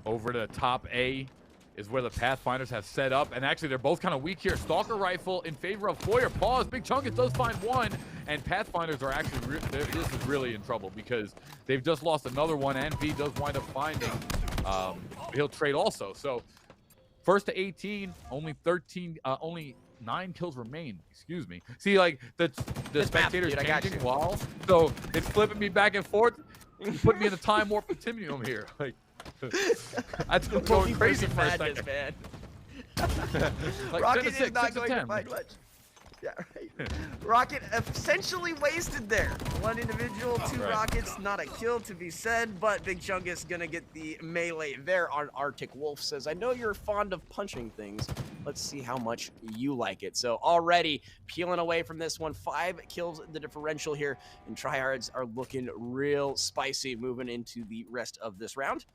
Over to top A is where the Pathfinders have set up, and actually they're both kind of weak here. Stalker rifle in favor of Foyer. Pause. Big Chungus does find one, and Pathfinders are actually this is really in trouble because they've just lost another one, and V does wind up finding. He'll trade also. So first to 18, only 9 kills remain. Excuse me. See, like the spectators changing while, so it's flipping me back and forth. Putting me in the time warp continuum here. Like. That's going crazy for a second. Man. Like Rocket is 6, not going to find much. Yeah, right. Rocket essentially wasted there. One individual, 2 rockets, not a kill to be said, but Big Chungus gonna get the melee there on Arctic Wolf. Says, I know you're fond of punching things. Let's see how much you like it. So already peeling away from this one. 5 kills the differential here, and Tryhards are looking real spicy moving into the rest of this round.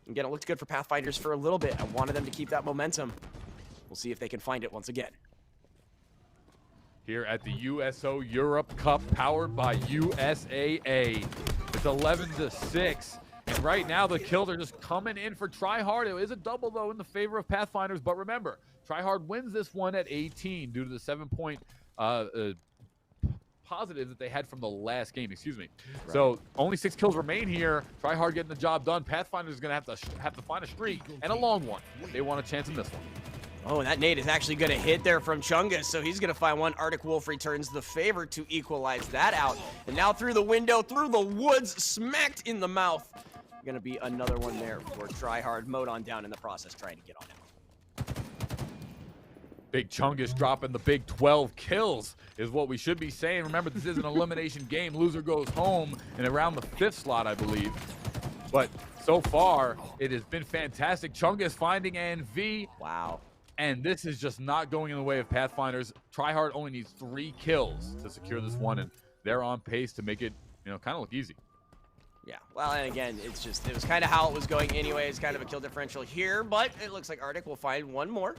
Again, it looked good for Pathfinders for a little bit. I wanted them to keep that momentum. We'll see if they can find it once again. here at the USO Europe Cup powered by USAA. It's 11-6. And right now the kills are just coming in for Tryhard. It is a double, though, in the favor of Pathfinders. But remember, Tryhard wins this one at 18 due to the 7-point positive that they had from the last game, excuse me. Right. So only 6 kills remain here. Tryhard getting the job done. Pathfinders is going to have to find a streak and a long one if they want a chance in this one. Oh, and that nade is actually going to hit there from Chungus, so he's going to find one. Arctic Wolf returns the favor to equalize that out. And now through the window, through the woods, smacked in the mouth. Going to be another one there for Tryhard. Mowed on down in the process, trying to get on out. Big Chungus dropping the big 12 kills is what we should be saying. Remember, this is an elimination game. Loser goes home and around the 5th slot, I believe. But so far, it has been fantastic. Chungus finding NV. Wow. And this is just not going in the way of Pathfinders. Tryhard only needs 3 kills to secure this one, and they're on pace to make it, kind of look easy. Yeah, well, and again, it was kind of how it was going anyway. It's kind of a kill differential here, but it looks like Arctic will find one more.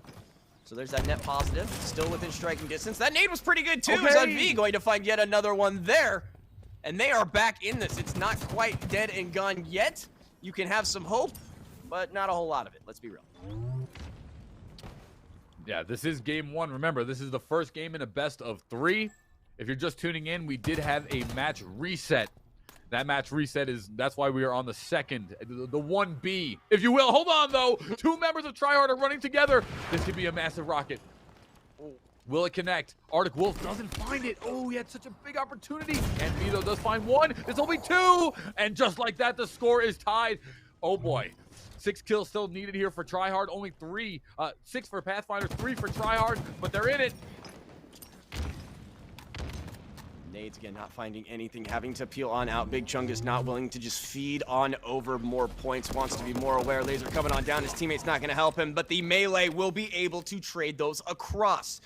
So there's that net positive. Still within striking distance. That nade was pretty good, too. Okay. Is going to find yet another one there. And they are back in this. It's not quite dead and gone yet. You can have some hope, but not a whole lot of it. Let's be real. Yeah, this is game 1. Remember, this is the first game in a best of 3. If you're just tuning in, we did have a match reset. That match reset that's why we are on the second, the 1B, if you will. Hold on, though. 2 members of Tryhard are running together. This could be a massive rocket. Will it connect? Arctic Wolf doesn't find it. Oh, he had such a big opportunity. And Vito does find 1. This will be 2. And just like that, the score is tied. Oh, boy. 6 kills still needed here for Tryhard. Only 3. 6 for Pathfinder, 3 for Tryhard. But they're in it. Nades again not finding anything, having to peel on out. Big Chungus not willing to just feed on over more points, wants to be more aware. Laser coming on down. His teammate's not going to help him, but the melee will be able to trade those across.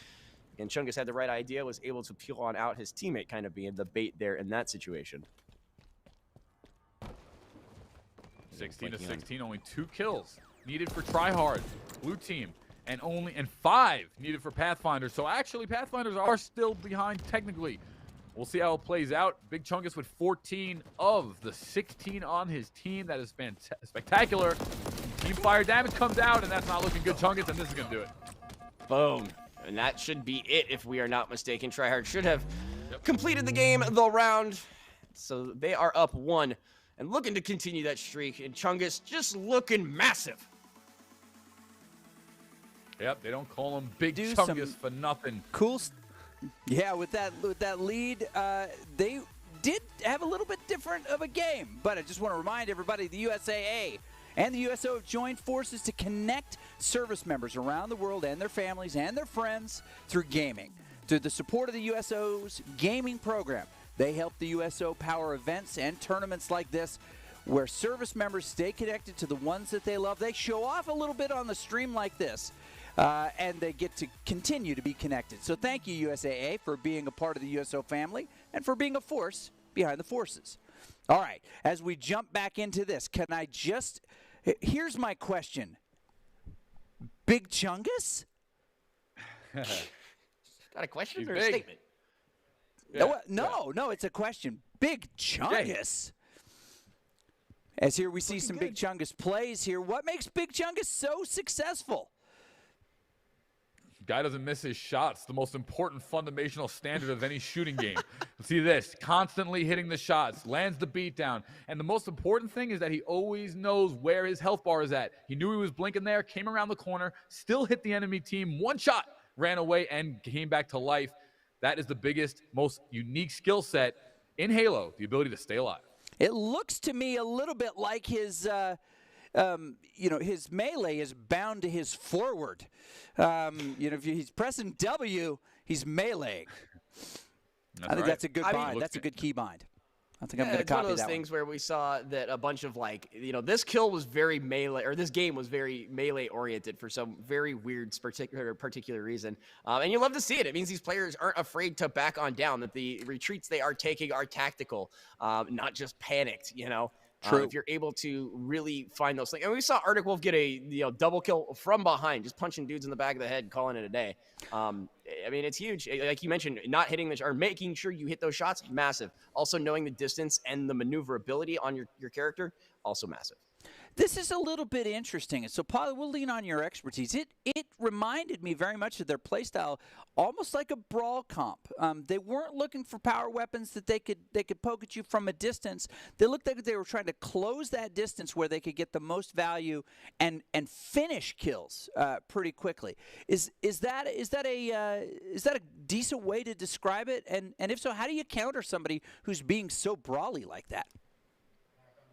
And Chungus had the right idea, was able to peel on out, his teammate kind of being the bait there in that situation. 16-16, only 2 kills needed for Tryhard, blue team, and 5 needed for Pathfinders. So actually, Pathfinders are still behind technically. We'll see how it plays out. Big Chungus with 14 of the 16 on his team. That is spectacular. Team fire damage comes out, and that's not looking good, Chungus, and this is going to do it. Boom. And that should be it, if we are not mistaken. Tryhard should have completed the game, the round. So they are up 1 and looking to continue that streak. And Chungus just looking massive. Yep, they don't call him Big Chungus for nothing. Cool. Yeah, with that lead, they did have a little bit different of a game. But I just want to remind everybody, the USAA and the USO have joined forces to connect service members around the world and their families and their friends through gaming. Through the support of the USO's gaming program, they help the USO power events and tournaments like this, where service members stay connected to the ones that they love. They show off a little bit on the stream like this. And they get to continue to be connected. So thank you, USAA, for being a part of the USO family and for being a force behind the forces. All right, as we jump back into this, here's my question. Big Chungus? Got a question or a statement? Yeah. No, it's a question. Big Chungus? As here we see some Big Chungus plays here. What makes Big Chungus so successful? Guy doesn't miss his shots, the most important fundamental standard of any shooting game. See this, constantly hitting the shots, lands the beatdown, and the most important thing is that he always knows where his health bar is at. He knew he was blinking there, came around the corner, still hit the enemy team, 1 shot, ran away, and came back to life. That is the biggest, most unique skill set in Halo, the ability to stay alive. It looks to me a little bit like his his melee is bound to his forward. If he's pressing W, he's meleeing. I think that's a good bind. That's a good key bind. I think I'm going to copy that one. It's one of those things where we saw that a bunch of this kill was very melee, or this game was very melee oriented for some very weird particular reason. And you love to see it. It means these players aren't afraid to back on down, that the retreats they are taking are tactical, not just panicked, True. If you're able to really find those things. And we saw Arctic Wolf get a double kill from behind, just punching dudes in the back of the head, calling it a day. I mean, it's huge. Like you mentioned, not hitting the or making sure you hit those shots, massive. Also knowing the distance and the maneuverability on your character, also massive. This is a little bit interesting. So, Paulie, we'll lean on your expertise. It reminded me very much of their playstyle, almost like a brawl comp. They weren't looking for power weapons that they could poke at you from a distance. They looked like they were trying to close that distance where they could get the most value and finish kills pretty quickly. Is that a decent way to describe it? And if so, how do you counter somebody who's being so brawly like that?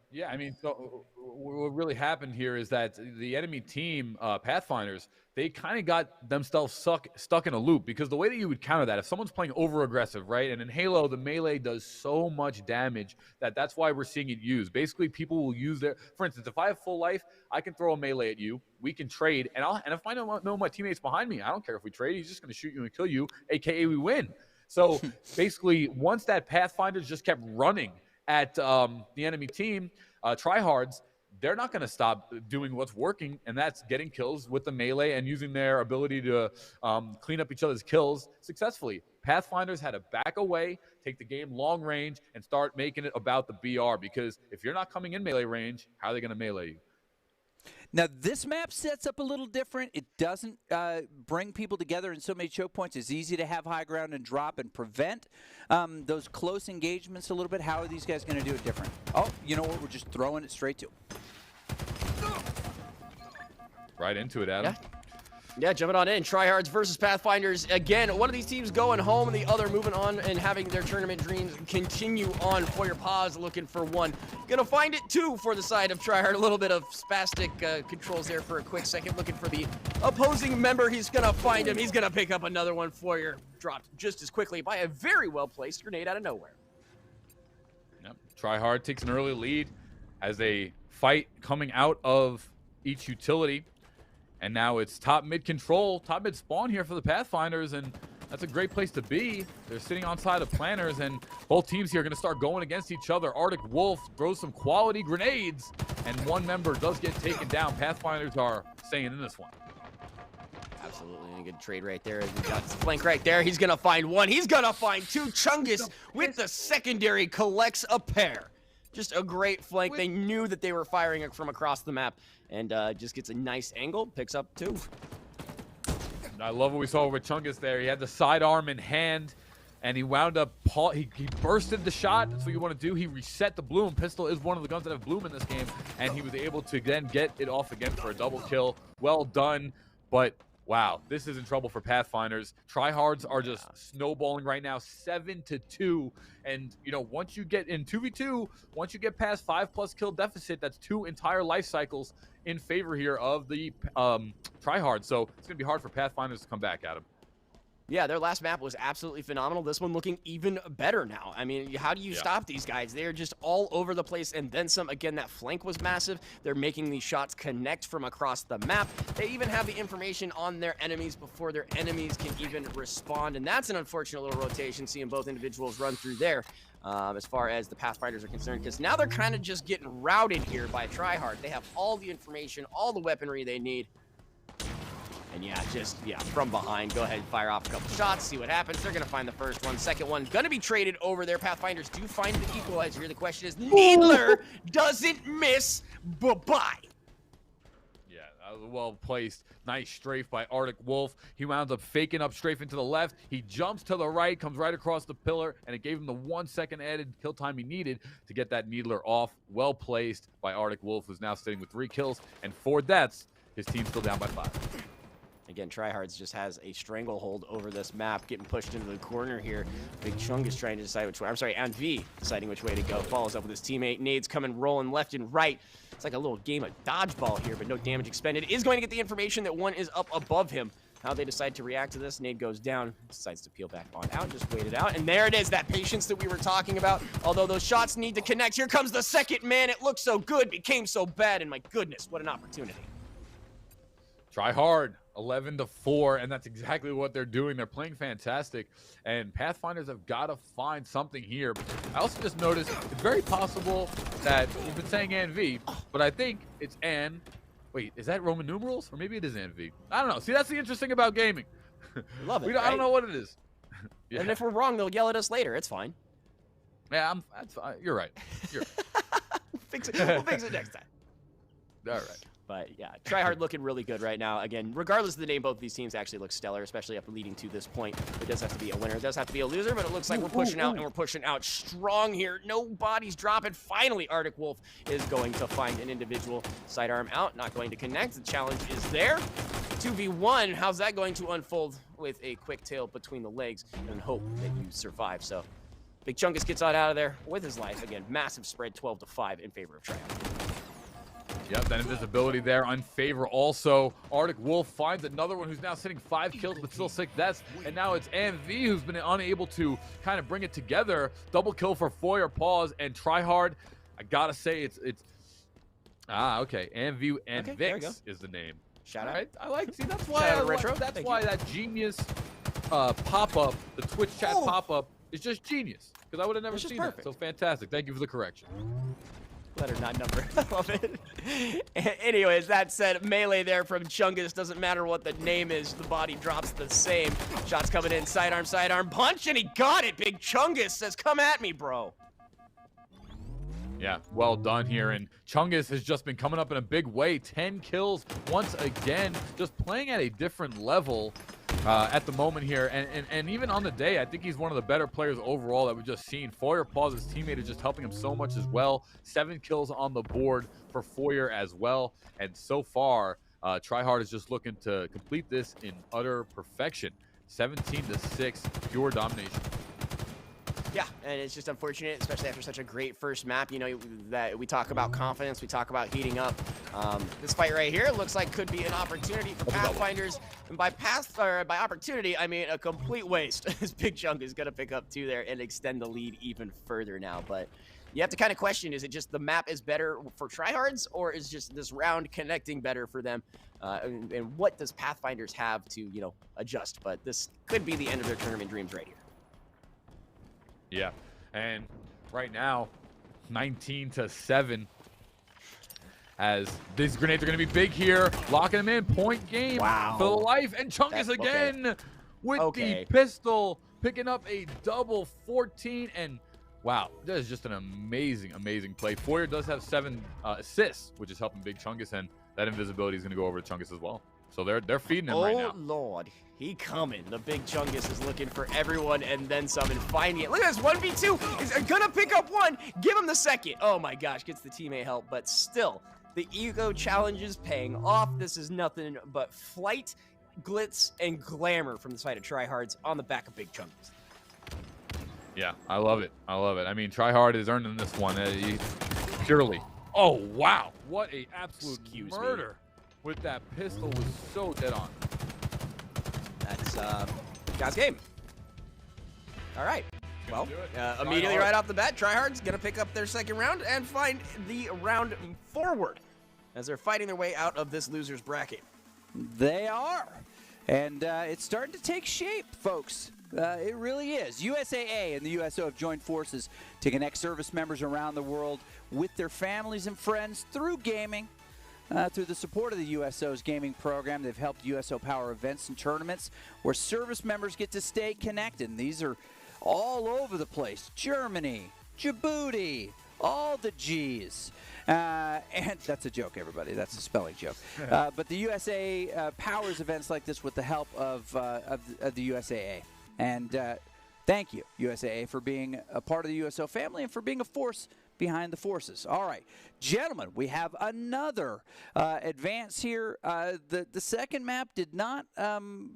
Yeah, I mean, so what really happened here is that the enemy team, Pathfinders, they kind of got themselves stuck in a loop, because the way that you would counter that, if someone's playing over-aggressive, right, and in Halo, the melee does so much damage that's why we're seeing it used. Basically, people will use for instance, if I have full life, I can throw a melee at you, we can trade, and if I know my teammates behind me, I don't care if we trade, he's just going to shoot you and kill you, aka we win. So basically, once that Pathfinders just kept running at the enemy team, tryhards, they're not going to stop doing what's working, and that's getting kills with the melee and using their ability to clean up each other's kills successfully. Pathfinders had to back away, take the game long range, and start making it about the BR, because if you're not coming in melee range, how are they going to melee you? Now, this map sets up a little different. It doesn't bring people together in so many choke points. It's easy to have high ground and drop and prevent those close engagements a little bit. How are these guys going to do it different? Oh, you know what? We're just throwing it straight to them. Right into it, Adam. Yeah, jumping on in. Tryhards versus Pathfinders. Again, one of these teams going home and the other moving on and having their tournament dreams continue on. For your pause, looking for one. Gonna find it two for the side of Tryhard. A little bit of spastic controls there for a quick second. Looking for the opposing member. He's gonna find him. He's gonna pick up another one. Foyer dropped just as quickly by a very well-placed grenade out of nowhere. Yep. Tryhard takes an early lead as they fight coming out of each utility. And now it's top mid control, top mid spawn here for the Pathfinders, and that's a great place to be. They're sitting on side of planners, and both teams here are going to start going against each other. Arctic Wolf throws some quality grenades, and one member does get taken down. Pathfinders are staying in this one. Absolutely, a good trade right there. We got the flank right there. He's going to find one. He's going to find two. Chungus with the secondary collects a pair. Just a great flank. They knew that they were firing from across the map, and just gets a nice angle, picks up two. I love what we saw with Chungus there. He had the sidearm in hand, and he wound up, he bursted the shot. That's what you want to do. He reset the bloom. Pistol is one of the guns that have bloom in this game, and he was able to then get it off again for a double kill. Well done, but wow, this is in trouble for Pathfinders. Tryhards are just snowballing right now, 7-2. And, you know, once you get in 2v2, once you get past 5+ kill deficit, that's 2 entire life cycles in favor here of the Tryhards. So it's going to be hard for Pathfinders to come back, Adam. Yeah, their last map was absolutely phenomenal. This one looking even better now. I mean, how do you stop these guys? They're just all over the place, and then some. Again, that flank was massive. They're making these shots connect from across the map. They even have the information on their enemies before their enemies can even respond, and that's an unfortunate little rotation, seeing both individuals run through there as far as the Pathfinders are concerned, because now they're kind of just getting routed here by Tryhard. They have all the information, all the weaponry they need. And yeah, from behind, go ahead and fire off a couple shots, see what happens. They're going to find the first one. Second one going to be traded over there. Pathfinders do find the equalizer here. The question is, Needler doesn't miss. Bye-bye. Yeah, that was well placed. Nice strafe by Arctic Wolf. He wound up faking up strafe into the left. He jumps to the right, comes right across the pillar, and it gave him the 1 second added kill time he needed to get that Needler off. Well placed by Arctic Wolf, who's now sitting with 3 kills and 4 deaths. His team's still down by 5. Again, Tryhards just has a stranglehold over this map, getting pushed into the corner here. Big Chung is trying to decide which way. I'm sorry, Anvi deciding which way to go. Follows up with his teammate. Nades coming rolling left and right. It's like a little game of dodgeball here, but no damage expended. Is going to get the information that one is up above him. How they decide to react to this, Nade goes down, decides to peel back on out, just wait it out. And there it is, that patience that we were talking about. Although those shots need to connect. Here comes the second man. It looked so good, became so bad, and my goodness, what an opportunity. Tryhard. 11-4, and that's exactly what they're doing. They're playing fantastic, and Pathfinders have got to find something here. I also just noticed it's very possible that we've been saying ANV, but I think it's An. Wait, is that Roman numerals? Or maybe it is ANV. I don't know. See, that's the interesting about gaming. Love it. I don't know what it is. Yeah. And if we're wrong, they'll yell at us later. It's fine. Yeah, that's fine. You're right. You're We'll fix it next time. all right. But yeah, Tryhard looking really good right now. Again, regardless of the name, both of these teams actually look stellar, especially up leading to this point. It does have to be a winner. It does have to be a loser, but it looks like we're pushing out, and we're pushing out strong here. No bodies dropping. Finally, Arctic Wolf is going to find an individual. Sidearm out, not going to connect. The challenge is there. 2v1, how's that going to unfold with a quick tail between the legs and hope that you survive? So Big Chungus gets out of there with his life. Again, massive spread, 12-5 in favor of Tryhard. Yep, that invisibility there on favor also. Arctic Wolf finds another one who's now sitting 5 kills but still 6 deaths. And now it's AMV who's been unable to kind of bring it together. Double kill for Foyer, Pause, and Tryhard. I gotta say it's okay. AMV and Vix is the name. Shout out. Right? I like, see, that's why Retro. That's why that genius pop-up, the Twitch chat pop-up is just genius. Because I would have never seen that. So fantastic. Thank you for the correction. Letter, not number. I love it. Anyways, that said, melee there from Chungus. Doesn't matter what the name is, the body drops the same. Shots coming in, sidearm, punch, and he got it. Big Chungus says, come at me, bro. Yeah, well done here. And Chungus has just been coming up in a big way. 10 kills once again, just playing at a different level at the moment here. And even on the day, I think he's one of the better players overall that we've just seen. Foyer Paul's his teammate is just helping him so much as well. 7 kills on the board for Foyer as well. And so far, Tryhard is just looking to complete this in utter perfection. 17-6, pure domination. Yeah, and it's just unfortunate, especially after such a great first map. You know, that we talk about confidence, we talk about heating up. This fight right here looks like could be an opportunity for Pathfinders. And by opportunity, I mean a complete waste. This Big Chunk is gonna pick up 2 there and extend the lead even further now. But you have to kind of question: is it just the map is better for Tryhards, or is just this round connecting better for them? And what does Pathfinders have to adjust? But this could be the end of their tournament dreams right here. Yeah, and right now, 19-7. As these grenades are going to be big here, locking them in. Point game for the life, and Chungus again with the pistol, picking up a double 14. And wow, that is just an amazing, amazing play. Foyer does have 7 assists, which is helping Big Chungus, and that invisibility is going to go over to Chungus as well. So they're feeding him right now. Oh, Lord. He coming. The Big Chungus is looking for everyone and then some and finding it. Look at this, 1v2. He's going to pick up 1. Give him the second. Oh, my gosh. Gets the teammate help. But still, the ego challenge is paying off. This is nothing but flight, glitz, and glamour from the side of Tryhards on the back of Big Chungus. Yeah, I love it. I love it. I mean, Tryhard is earning this one. Purely. Oh, wow. What a absolute murder. With that pistol was so dead on. That's God's game. All right. Well, immediately right off the bat, Tryhard's going to pick up their second round and find the round forward as they're fighting their way out of this loser's bracket. They are. And it's starting to take shape, folks. It really is. USAA and the USO have joined forces to connect service members around the world with their families and friends through gaming. Through the support of the USO's gaming program, they've helped USO power events and tournaments where service members get to stay connected. And these are all over the place. Germany, Djibouti, all the G's. And that's a joke, everybody. That's a spelling joke. But the USA powers events like this with the help of the USAA. And thank you, USAA, for being a part of the USO family and for being a force behind the forces. All right, gentlemen, we have another advance here. The second map did not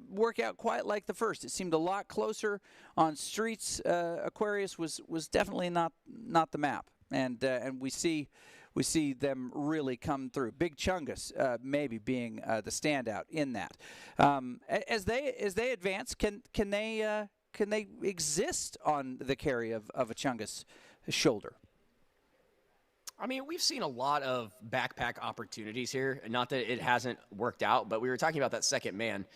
work out quite like the first. It seemed a lot closer on streets. Aquarius was definitely not the map, and we see them really come through. Big Chungus maybe being the standout in that. As they advance, can they exist on the carry of a Chungus shoulder? I mean, we've seen a lot of backpack opportunities here. Not that it hasn't worked out, but we were talking about that second man.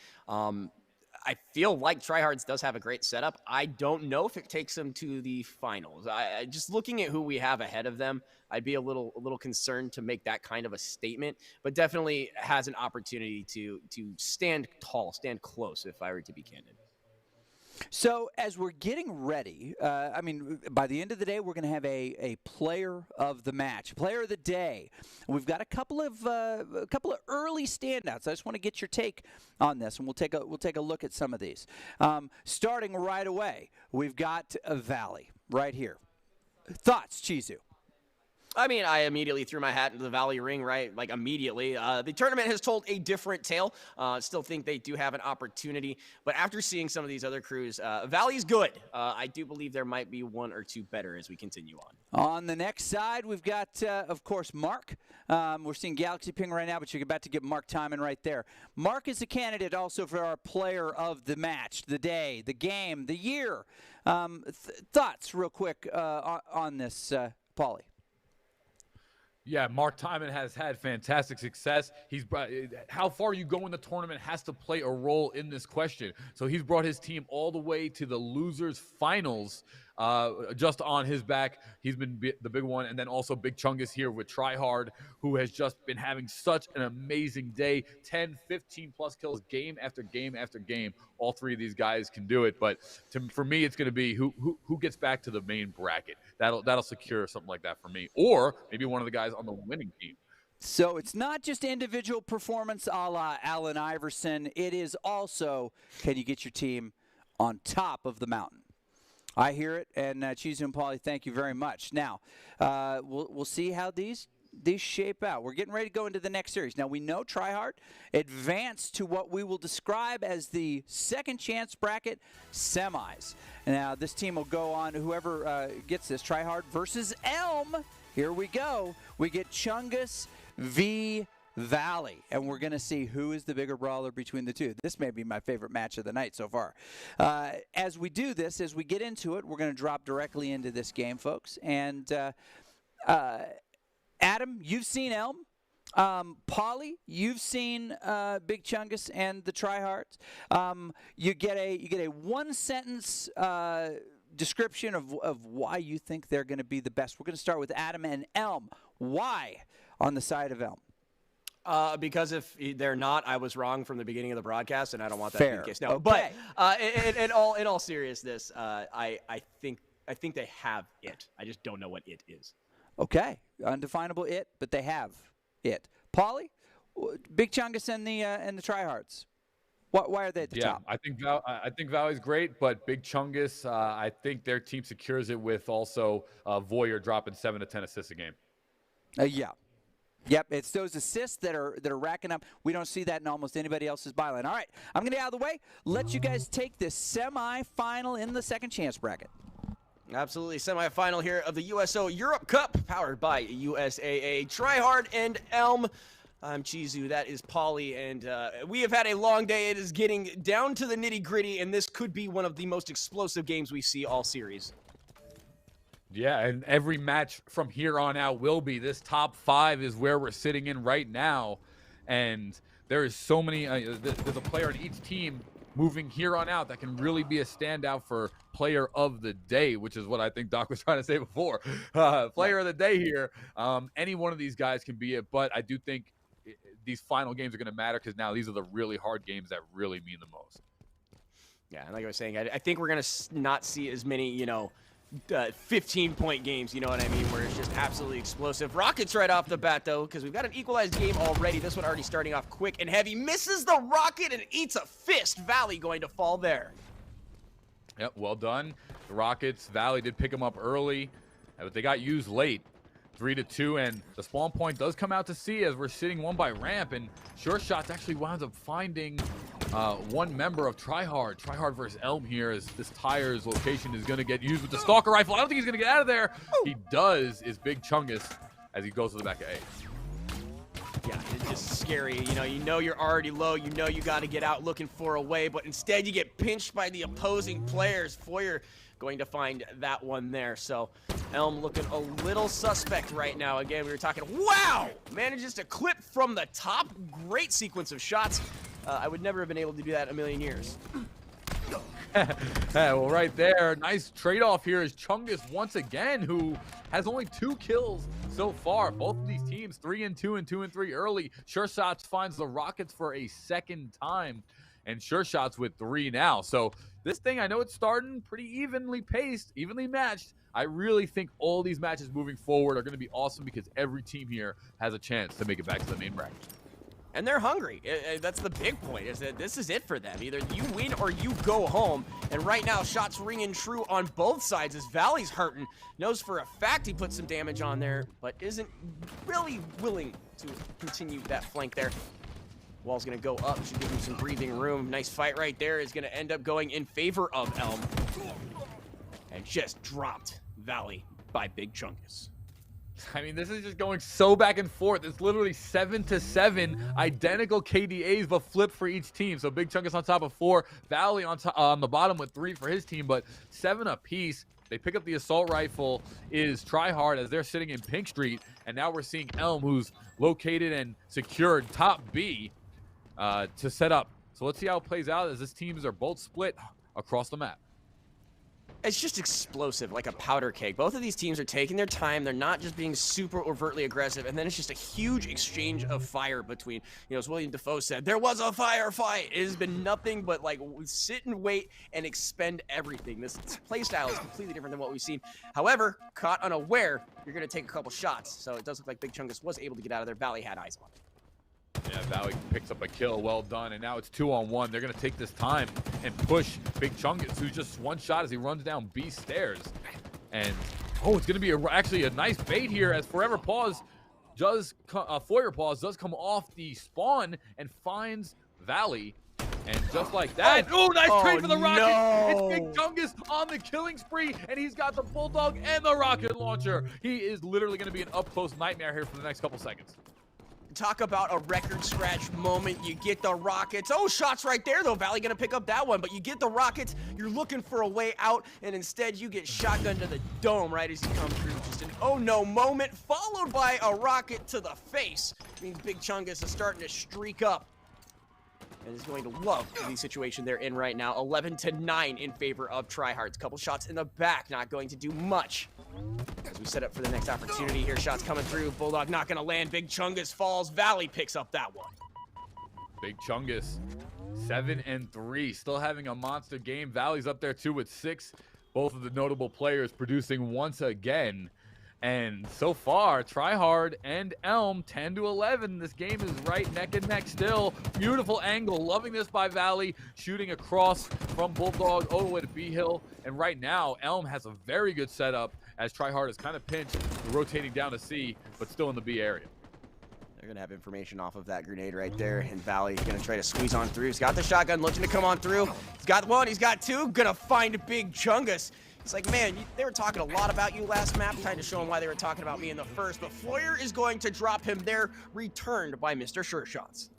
I feel like Tryhards does have a great setup. I don't know if it takes them to the finals. I just looking at who we have ahead of them, I'd be a little concerned to make that kind of a statement, but definitely has an opportunity to stand tall, stand close, if I were to be candid. So as we're getting ready, I mean, by the end of the day, we're going to have a player of the match, player of the day. We've got a couple of early standouts. I just want to get your take on this, and we'll take a look at some of these. Starting right away, we've got a Valley right here. Thoughts, Chizu? I mean, I immediately threw my hat into the Valley ring, right? Like, immediately. The tournament has told a different tale. Still think they do have an opportunity. But after seeing some of these other crews, Valley's good. I do believe there might be one or two better as we continue on. On the next side, we've got, of course, Mark. We're seeing Galaxy Ping right now, but you're about to get Mark Timon right there. Mark is a candidate also for our player of the match, the day, the game, the year. Thoughts real quick on this, Paulie? Yeah, Mark Timon has had fantastic success. He's brought, how far you go in the tournament has to play a role in this question. So he's brought his team all the way to the losers finals just on his back. He's been the big one. And then also Big Chungus here with Tryhard, who has just been having such an amazing day. 10, 15-plus kills game after game after game. All three of these guys can do it. But for me, it's going to be who gets back to the main bracket. That'll secure something like that for me. Or maybe one of the guys on the winning team. So it's not just individual performance a la Allen Iverson. It is also, can you get your team on top of the mountain? I hear it, and Chizu and Paulie, thank you very much. Now, we'll see how these shape out. We're getting ready to go into the next series. Now, we know Tryhard advanced to what we will describe as the second chance bracket semis. Now, this team will go on, whoever gets this, Tryhard versus Elm. Here we go. We get Chungus v. Valley, and we're going to see who is the bigger brawler between the two. This may be my favorite match of the night so far. As we do this, as we get into it, we're going to drop directly into this game, folks. And Adam, you've seen Elm. Paulie, you've seen Big Chungus and the Tryhards. You get a one-sentence description of why you think they're going to be the best. We're going to start with Adam and Elm. Why on the side of Elm? Because if they're not, I was wrong from the beginning of the broadcast, and I don't want that Fair. to be the case. No, Okay. But in all seriousness, I think they have it. I just don't know what it is. Okay, undefinable it, but they have it. Paulie, Big Chungus and the Tryhards. Why are they at the top? I think Valley's great, but Big Chungus, I think their team secures it with also Voyer dropping 7 to 10 assists a game. Yeah. Yep, it's those assists that are racking up. We don't see that in almost anybody else's byline. All right, I'm going to get out of the way. Let you guys take this semifinal in the second chance bracket. Absolutely, semifinal here of the USO Europe Cup, powered by USAA. Tryhard and Elm. I'm Chizu, that is Paulie, and we have had a long day. It is getting down to the nitty-gritty, and this could be one of the most explosive games we see all series. Yeah, and every match from here on out will be. This top 5 is where we're sitting in right now, and there is so many. There's a player on each team moving here on out that can really be a standout for player of the day, which is what I think Doc was trying to say before. Player of the day here. Any one of these guys can be it, but I do think these final games are going to matter because now these are the really hard games that really mean the most. Yeah, and like I was saying, I think we're going to not see as many, 15-point games, you know what I mean, where it's just absolutely explosive. Rockets right off the bat, though, because we've got an equalized game already. This one already starting off quick and heavy. Misses the rocket and eats a fist. Valley going to fall there. Yep, well done. The Rockets, Valley did pick them up early, but they got used late. 3-2, and the spawn point does come out to sea as we're sitting one by ramp, and Sure Shots actually winds up finding one member of Tryhard. Tryhard versus Elm here as this tire's location is going to get used with the Stalker Rifle. I don't think he's going to get out of there. He does, is Big Chungus as he goes to the back of A. Yeah, it's just scary. You know you're already low. You know you got to get out looking for a way, but instead you get pinched by the opposing players. Foyer going to find that one there. So Elm looking a little suspect right now. Again, we were talking, wow! Manages to clip from the top. Great sequence of shots. I would never have been able to do that in a million years. Well, right there, nice trade-off here is Chungus once again, who has only 2 kills so far. Both of these teams 3-2 and 2-3 early. Sure Shots finds the Rockets for a second time, and Sure Shots with 3 now. So this thing, I know it's starting pretty evenly paced, evenly matched. I really think all these matches moving forward are going to be awesome because every team here has a chance to make it back to the main bracket. And they're hungry. That's the big point, is that this is it for them. Either you win or you go home. And right now, shots ringing true on both sides as Valley's hurting. Knows for a fact he put some damage on there, but isn't really willing to continue that flank there. Wall's gonna go up, should give him some breathing room. Nice fight right there is gonna end up going in favor of Elm. And just dropped Valley by Big Chungus. I mean, this is just going so back and forth. It's literally 7-7, identical KDAs, but flipped for each team. So Big Chungus on top of 4, Valley on the bottom with 3 for his team, but 7 apiece. They pick up the assault rifle, is Tryhard as they're sitting in Pink Street, and now we're seeing Elm, who's located and secured top B to set up. So let's see how it plays out as these teams are both split across the map. It's just explosive, like a powder keg. Both of these teams are taking their time. They're not just being super overtly aggressive. And then it's just a huge exchange of fire between, as William Defoe said, there was a firefight. It has been nothing but like sit and wait and expend everything. This play style is completely different than what we've seen. However, caught unaware, you're going to take a couple shots. So it does look like Big Chungus was able to get out of there. Valley had eyes on it. Yeah, Valley picks up a kill. Well done. And now it's 2-on-1. They're going to take this time and push Big Chungus, who's just one shot as he runs down B stairs. And, it's going to be actually a nice bait here as Forever Pause Foyer Pause does come off the spawn and finds Valley. And just like that, nice trade for the Rocket. No. It's Big Chungus on the killing spree, and he's got the Bulldog and the rocket launcher. He is literally going to be an up-close nightmare here for the next couple seconds. Talk about a record scratch moment. You get the rockets. Shots right there, though. Valley gonna pick up that one, but you get the rockets. You're looking for a way out, and instead you get shotgun to the dome right as you come through. Just an oh-no moment, followed by a rocket to the face. Means Big Chungus is starting to streak up. And is going to love the situation they're in right now. 11-9 in favor of Tryhards. Couple shots in the back, not going to do much. As we set up for the next opportunity here, shots coming through. Bulldog not going to land. Big Chungus falls. Valley picks up that one. Big Chungus, 7-3, still having a monster game. Valley's up there too with 6. Both of the notable players producing once again. And so far, Tryhard and Elm 10-11. This game is right neck and neck still. Beautiful angle. Loving this by Valley. Shooting across from Bulldog all the way to B Hill. And right now, Elm has a very good setup as Tryhard is kind of pinched, rotating down to C, but still in the B area. They're going to have information off of that grenade right there. And Valley's going to try to squeeze on through. He's got the shotgun looking to come on through. He's got 1. He's got 2. Going to find Big Chungus. It's like, man, they were talking a lot about you last map, trying to show them why they were talking about me in the first, but Foyer is going to drop him there, returned by Mr. Sure Shots.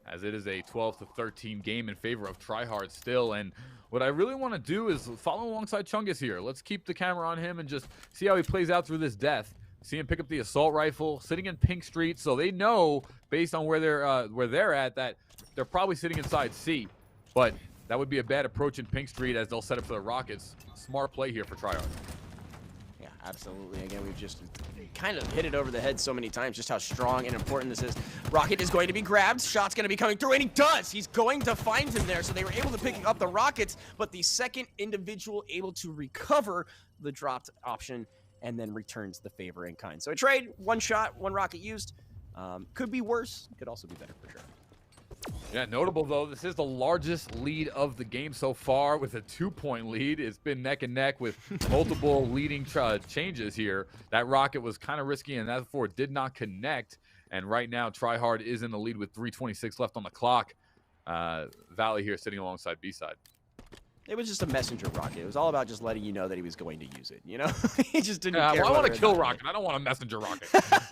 As it is a 12-13 game in favor of Tryhard still, and what I really want to do is follow alongside Chungus here. Let's keep the camera on him and just see how he plays out through this death. See him pick up the assault rifle, sitting in Pink Street, so they know, based on where they're at, that they're probably sitting inside C, but that would be a bad approach in Pink Street as they'll set up for the Rockets. Smart play here for Tryhard. Yeah, absolutely. Again, we've just kind of hit it over the head so many times, just how strong and important this is. Rocket is going to be grabbed. Shot's going to be coming through, and he does. He's going to find him there. So they were able to pick up the Rockets, but the second individual able to recover the dropped option and then returns the favor in kind. So a trade, 1 shot, 1 rocket used. Could be worse. Could also be better for sure. Yeah, notable though, this is the largest lead of the game so far with a 2-point lead. It's been neck and neck with multiple leading changes here. That rocket was kind of risky and therefore did not connect. And right now, Tryhard is in the lead with 3:26 left on the clock. Valley here sitting alongside B-side. It was just a messenger rocket. It was all about just letting you know that he was going to use it, he just didn't care. Well, I want to kill rocket. I don't want a messenger rocket.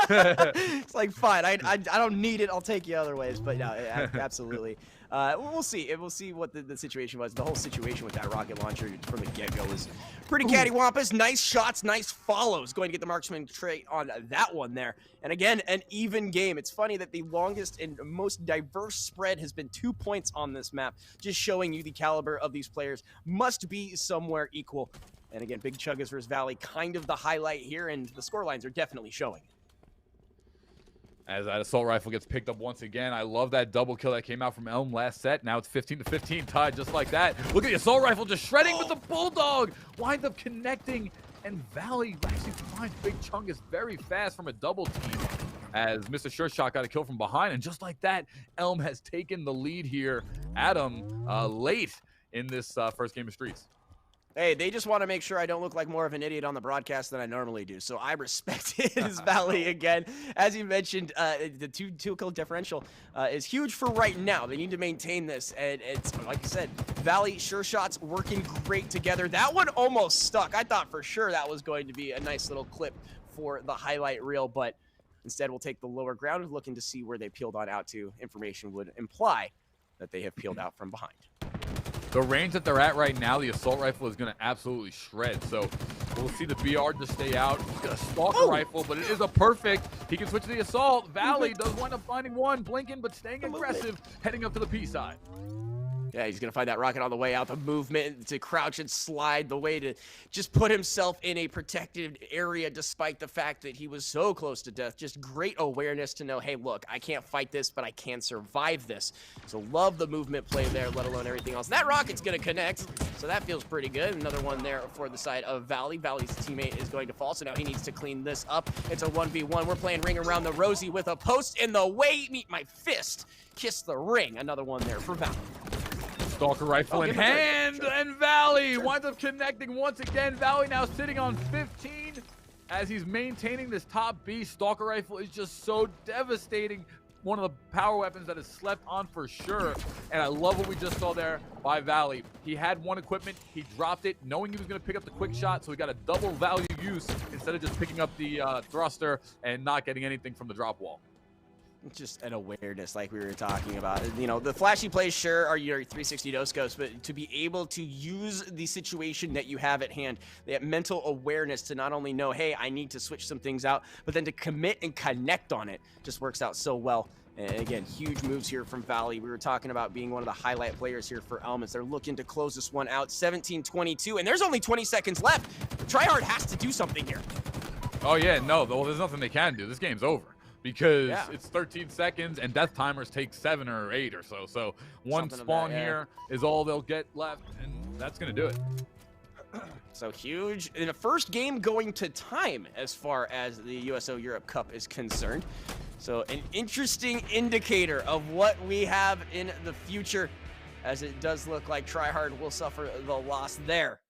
It's like, fine, I don't need it. I'll take you other ways. But no, absolutely. We'll see. We'll see what the situation was. The whole situation with that rocket launcher from the get-go was pretty cattywampus. Nice shots, nice follows. Going to get the marksman trait on that one there. And again, an even game. It's funny that the longest and most diverse spread has been 2 points on this map, just showing you the caliber of these players must be somewhere equal. And again, Big Chuggas versus Valley, kind of the highlight here, and the score lines are definitely showing. As that assault rifle gets picked up once again. I love that double kill that came out from Elm last set. Now it's 15-15 tied just like that. Look at the assault rifle just shredding with the Bulldog. Winds up connecting, and Valley actually finds Big Chungus very fast from a double team as Mr. Sure Shot got a kill from behind. And just like that, Elm has taken the lead here. Adam late in this first game of Streets. Hey, they just want to make sure I don't look like more of an idiot on the broadcast than I normally do. So I respect his Valley again. As you mentioned, the two kill differential is huge for right now. They need to maintain this. And it's, like you said, Valley, Sure Shots working great together. That one almost stuck. I thought for sure that was going to be a nice little clip for the highlight reel, but instead we'll take the lower ground, looking to see where they peeled on out to. Information would imply that they have peeled out from behind. The range that they're at right now, the assault rifle is going to absolutely shred. So we'll see the BR just stay out. He's got a stalker rifle, but it is a perfect. He can switch to the assault. Valley does wind up finding one. Blinking, but staying aggressive, heading up to the P side. Yeah, he's going to find that rocket on the way out, the movement to crouch and slide, the way to just put himself in a protected area despite the fact that he was so close to death. Just great awareness to know, hey, look, I can't fight this, but I can survive this. So love the movement play there, let alone everything else. That rocket's going to connect, so that feels pretty good. Another one there for the side of Valley. Valley's teammate is going to fall, so now he needs to clean this up. It's a 1v1. We're playing Ring Around the Rosie with a post in the way. Meet my fist. Kiss the ring. Another one there for Valley. Stalker rifle in hand, and Valley winds up connecting once again. Valley now sitting on 15 as he's maintaining this top B. Stalker rifle is just so devastating. One of the power weapons that is slept on for sure. And I love what we just saw there by Valley. He had one equipment, he dropped it, knowing he was going to pick up the quick shot, so he got a double value use instead of just picking up the thruster and not getting anything from the drop wall. Just an awareness like we were talking about. You know, the flashy plays sure are your 360 no-scopes, but to be able to use the situation that you have at hand, that mental awareness to not only know, hey, I need to switch some things out, but then to commit and connect on it just works out so well. And again, huge moves here from Valley. We were talking about being one of the highlight players here for Elements. They're looking to close this one out, 17-22, and there's only 20 seconds left. Tryhard has to do something here. Oh yeah, no, well, there's nothing they can do. This game's over. Because it's 13 seconds and death timers take 7 or 8 or so. So one spawn here is all they'll get left, and that's going to do it. So huge in a first game going to time as far as the USO Europe Cup is concerned. So an interesting indicator of what we have in the future, as it does look like Tryhard will suffer the loss there.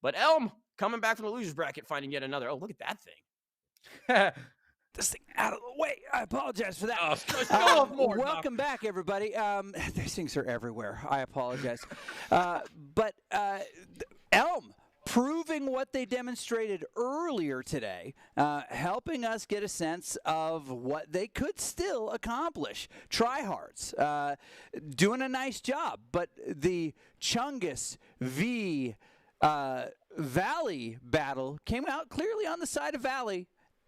But Elm coming back from the losers bracket, finding yet another. Oh, look at that thing. This thing out of the way. I apologize for that. Welcome back, everybody. These things are everywhere. I apologize. But Elm proving what they demonstrated earlier today, helping us get a sense of what they could still accomplish. Tryhards doing a nice job, but the Chungus v. Valley battle came out clearly on the side of Valley.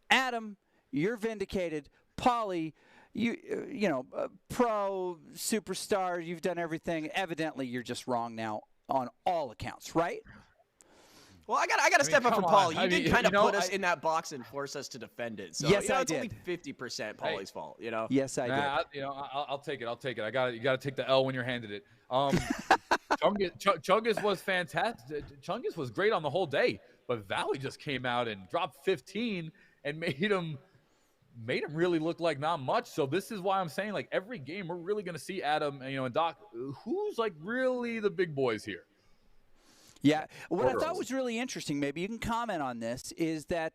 Adam, you're vindicated. Paulie, you know, pro, superstar, you've done everything. Evidently, you're just wrong now on all accounts, right? Well, I gotta step up for Paulie. You did kind of put us in that box and force us to defend it. So, yes, it's only 50% Paulie's fault, you know? Yes, I did. I'll take it. I'll take it. You got to take the L when you're handed it. Chungus was fantastic. Chungus was great on the whole day, but Valley just came out and dropped 15 and made him really look like not much. So this is why I'm saying, like, every game we're really going to see Adam, and Doc, who's like really the big boys here. Yeah, what I thought was really interesting, maybe you can comment on this, is that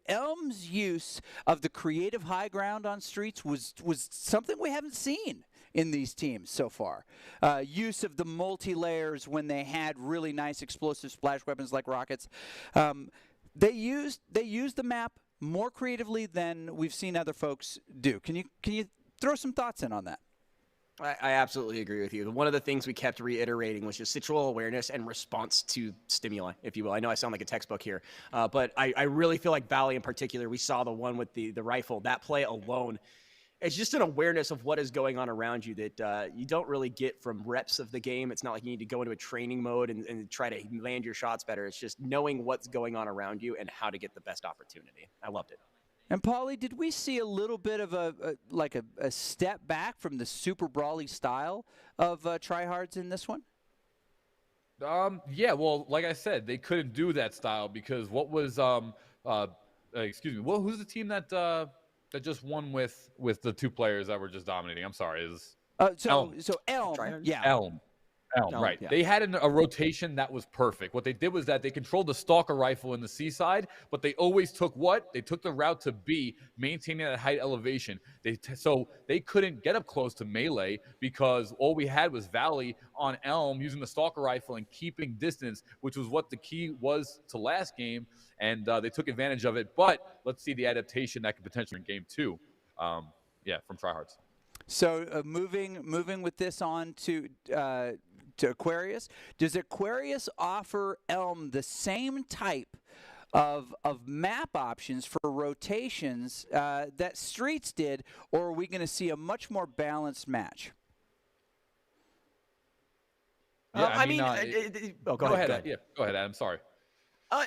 Elm's use of the creative high ground on Streets was something we haven't seen in these teams so far. Use of the multi-layers when they had really nice explosive splash weapons like rockets. They used the map more creatively than we've seen other folks do. Can you throw some thoughts in on that? I absolutely agree with you. One of the things we kept reiterating was just situational awareness and response to stimuli, if you will. I know I sound like a textbook here, but I really feel like Valley in particular, we saw the one with the rifle, that play alone. It's just an awareness of what is going on around you that you don't really get from reps of the game. It's not like you need to go into a training mode and try to land your shots better. It's just knowing what's going on around you and how to get the best opportunity. I loved it. And Paulie, did we see a little bit of a step back from the super brawly style of tryhards in this one? Yeah, well, like I said, they couldn't do that style because what was excuse me, well, who's the team that just won with the 2 players that were just dominating? I'm sorry, Elm. Yeah. Elm, right. Yeah. They had a rotation that was perfect. What they did was that they controlled the stalker rifle in the C side, but they always took what? They took the route to B, maintaining that height elevation. So they couldn't get up close to melee because all we had was Valley on Elm using the stalker rifle and keeping distance, which was what the key was to last game, and they took advantage of it. But let's see the adaptation that could potentially in game 2. From tryhards. So moving with this on to Aquarius. Does Aquarius offer Elm the same type of map options for rotations that Streets did, or are we going to see a much more balanced match? Go ahead. Yeah, go ahead, Adam. Sorry.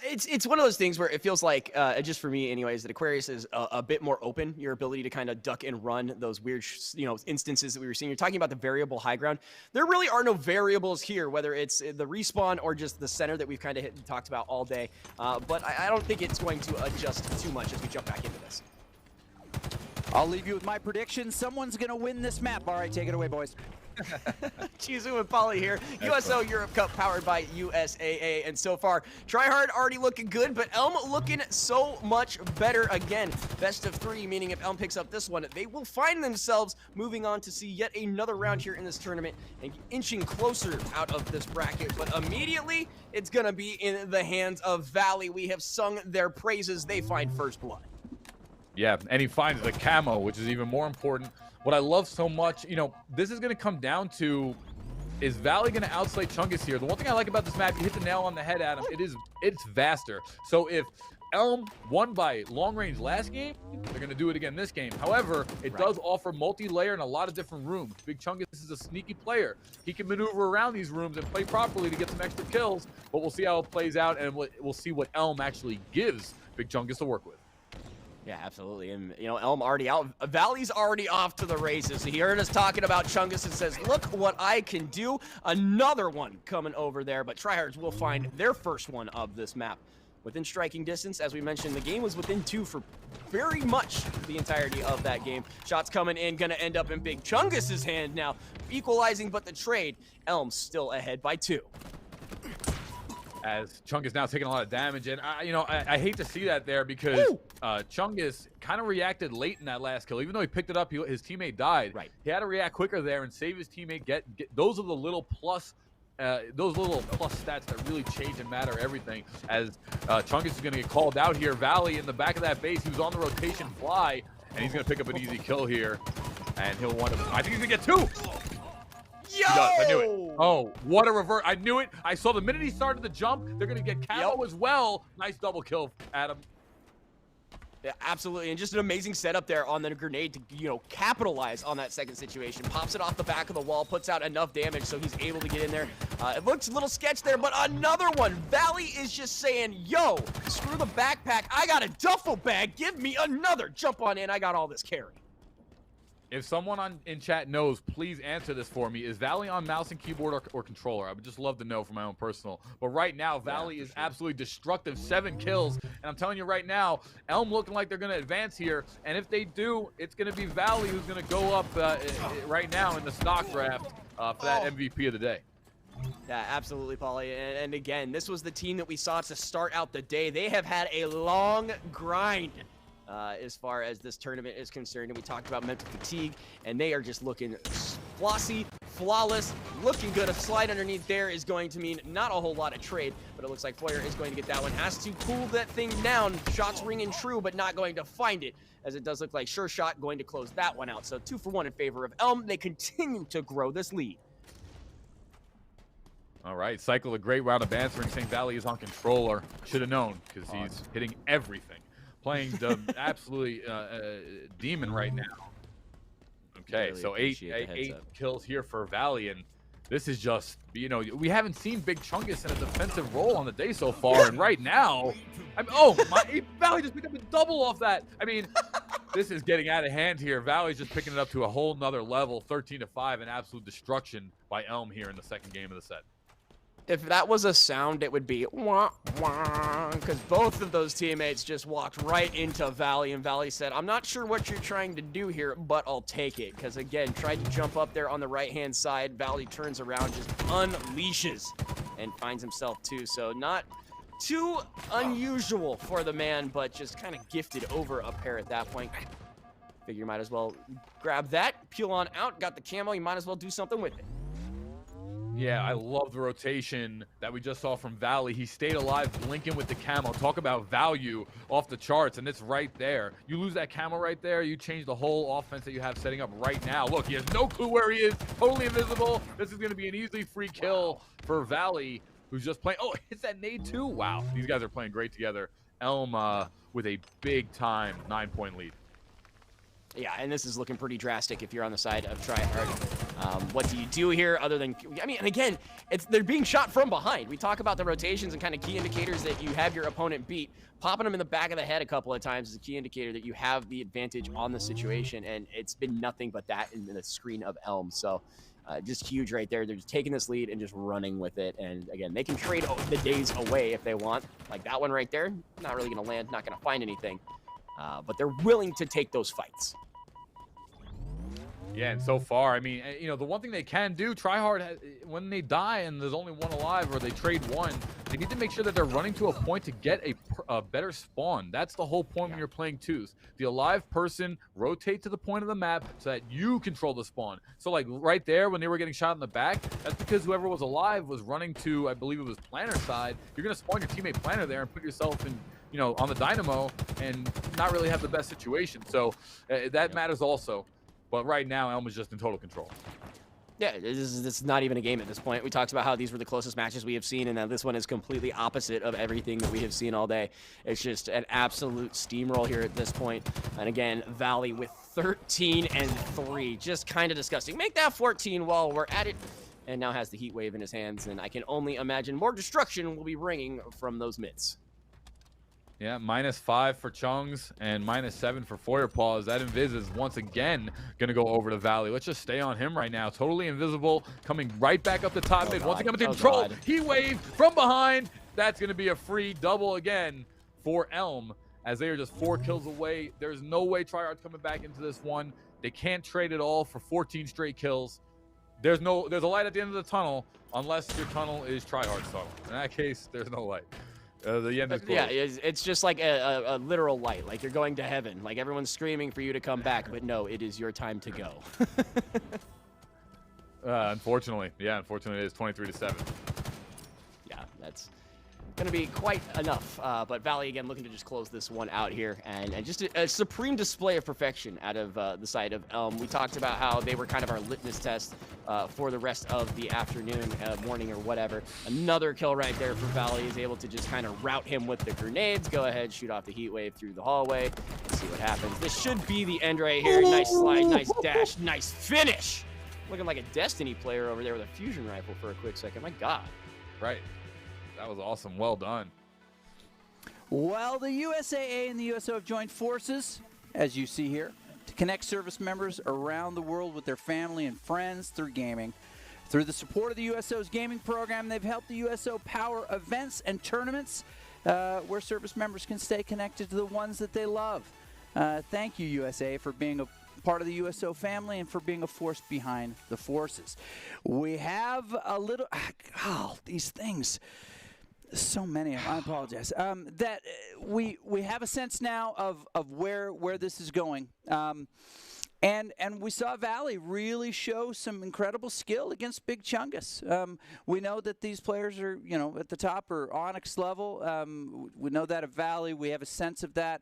It's one of those things where it feels like, just for me anyways, that Aquarius is a bit more open. Your ability to kind of duck and run those weird, instances that we were seeing. You're talking about the variable high ground. There really are no variables here, whether it's the respawn or just the center that we've kind of talked about all day. But I don't think it's going to adjust too much as we jump back into this. I'll leave you with my prediction. Someone's going to win this map. All right, take it away, boys. Chizu and Paulie here. USO Europe Cup powered by USAA. And so far, Tryhard already looking good, but Elm looking so much better again. Best of 3, meaning if Elm picks up this one, they will find themselves moving on to see yet another round here in this tournament and inching closer out of this bracket. But immediately, it's going to be in the hands of Valley. We have sung their praises. They find first blood. Yeah, and he finds the camo, which is even more important. What I love so much, this is going to come down to, is Valley going to outslay Chungus here? The one thing I like about this map, you hit the nail on the head, Adam, it's vaster. So if Elm won by long range last game, they're going to do it again this game. However, it does offer multi-layer and a lot of different rooms. Big Chungus is a sneaky player. He can maneuver around these rooms and play properly to get some extra kills, but we'll see how it plays out, and we'll see what Elm actually gives Big Chungus to work with. Yeah, absolutely. And, Elm already out. Valley's already off to the races. He heard us talking about Chungus and says, look what I can do. Another one coming over there, but Tryhards will find their first one of this map. Within striking distance, as we mentioned, the game was within 2 for very much the entirety of that game. Shots coming in, gonna end up in Big Chungus's hand now. Equalizing, but the trade, Elm's still ahead by 2. As Chungus now taking a lot of damage, and I hate to see that there because Chungus kind of reacted late in that last kill. Even though he picked it up, his teammate died. Right. He had to react quicker there and save his teammate. Get those are the little plus. Those little plus stats that really change and matter everything. As Chungus is going to get called out here. Valley in the back of that base. He was on the rotation fly, and he's going to pick up an easy kill here, and he'll want to. I think he's going to get 2. Yo! I knew it. Oh, what a revert. I knew it. I saw the minute he started the jump, they're going to get camo as well. Nice double kill, Adam. Yeah, absolutely. And just an amazing setup there on the grenade to, capitalize on that second situation. Pops it off the back of the wall, puts out enough damage so he's able to get in there. It looks a little sketch there, but another one. Valley is just saying, yo, screw the backpack. I got a duffel bag. Give me another. Jump on in. I got all this carry. If someone in chat knows, please answer this for me. Is Valley on mouse and keyboard or controller? I would just love to know for my own personal. But right now, Valley is absolutely destructive. 7 kills. And I'm telling you right now, Elm looking like they're going to advance here. And if they do, it's going to be Valley who's going to go up right now in the stock draft for that MVP of the day. Yeah, absolutely, Paulie. And again, this was the team that we saw to start out the day. They have had a long grind. As far as this tournament is concerned, and we talked about mental fatigue, and they are just looking flossy, flawless, looking good. A slide underneath there is going to mean not a whole lot of trade, but it looks like Foyer is going to get that one. Has to cool that thing down. Shots ringing true, but not going to find it, as it does look like Sure Shot going to close that one out. So 2 for 1 in favor of Elm. They continue to grow this lead. All right, Cycle, a great round of answering, saying Valley is on controller. Should have known, because he's hitting everything. Playing the absolutely demon right now. Okay, Really so appreciate the eight heads up. kills here for Valley, and this is just, you know, we haven't seen Big Chungus in a defensive role on the day so far, and right now, Valley just picked up a double off that. I mean, this is getting out of hand here. Valley's just picking it up to a whole nother level, 13-5, and absolute destruction by Elm here in the second game of the set. If that was a sound, it would be wah, wah, because both of those teammates just walked right into Valley, and Valley said, I'm not sure what you're trying to do here, but I'll take it. Because, again, tried to jump up there on the right-hand side. Valley turns around, just unleashes, and finds himself too. So not too unusual for the man, but just kind of gifted over a pair at that point. Figure you might as well grab that, peel on out, got the camo, you might as well do something with it. Yeah, I love the rotation that we just saw from Valley. He stayed alive, blinking with the camo. Talk about value off the charts, and it's right there. You lose that camo right there, you change the whole offense that you have setting up right now. Look, he has no clue where he is, totally invisible. This is going to be an easily free kill for Valley, who's just playing. Oh, hits that nade too. Wow, these guys are playing great together. Elm with a big-time 9-point lead. Yeah, and this is looking pretty drastic if you're on the side of Tryhard. What do you do here other than, I mean, and again, they're being shot from behind. We talk about the rotations and kind of key indicators that you have your opponent beat. Popping them in the back of the head a couple of times is a key indicator that you have the advantage on the situation, and it's been nothing but that in the screen of Elm. So just huge right there. They're just taking this lead and just running with it. And again, they can trade the days away if they want. Like that one right there, not really going to land, not going to find anything. But they're willing to take those fights. Yeah, and so far, I mean, you know, the one thing they can do, Tryhard, when they die and there's only one alive or they trade one, they need to make sure that they're running to a point to get a better spawn. That's the whole point when you're playing twos. The alive person rotate to the point of the map so that you control the spawn. So, like, right there when they were getting shot in the back, that's because whoever was alive was running to, I believe it was planner side. You're going to spawn your teammate planner there and put yourself in, you know, on the dynamo and not really have the best situation. So that matters also. But right now, Elm is just in total control. Yeah, it's not even a game at this point. We talked about how these were the closest matches we have seen, and now this one is completely opposite of everything that we have seen all day. It's just an absolute steamroll here at this point. And again, Valley with 13-3. Just kind of disgusting. Make that 14 while we're at it. And now has the heat wave in his hands, and I can only imagine more destruction will be ringing from those mitts. Yeah, -5 for Chungs and -7 for Feuerpaws. That Invis is once again going to go over to Valley. Let's just stay on him right now. Totally invisible, coming right back up the top mid. Once again, into control. Heat wave from behind. That's going to be a free double again for Elm, as they are just 4 kills away. There's no way Tryhard's coming back into this one. They can't trade it all for 14 straight kills. There's a light at the end of the tunnel, unless your tunnel is Tryhard's tunnel. In that case, there's no light. The end is closed. Yeah, it's just like a literal light. Like you're going to heaven. Like everyone's screaming for you to come back, but no, it is your time to go. Unfortunately. Yeah, unfortunately it is 23-7. Yeah, that's going to be quite enough. But Valley, again, looking to just close this one out here. And just a supreme display of perfection out of the side of Elm. We talked about how they were kind of our litmus test for the rest of the afternoon, morning, or whatever. Another kill right there for Valley. Is able to just kind of route him with the grenades. Go ahead, shoot off the heat wave through the hallway. Let's see what happens. This should be the end right here. Nice slide, nice dash, nice finish. Looking like a Destiny player over there with a fusion rifle for a quick second. My God. Right. That was awesome. Well done. Well, the USAA and the USO have joined forces, as you see here, to connect service members around the world with their family and friends through gaming. Through the support of the USO's gaming program, they've helped the USO power events and tournaments where service members can stay connected to the ones that they love. Thank you, USA, for being a part of the USO family and for being a force behind the forces. We have a little... these things... So many. I apologize. That we have a sense now of where this is going. And we saw Valley really show some incredible skill against Big Chungus. We know that these players are, at the top or Onyx level. We know that at Valley. We have a sense of that.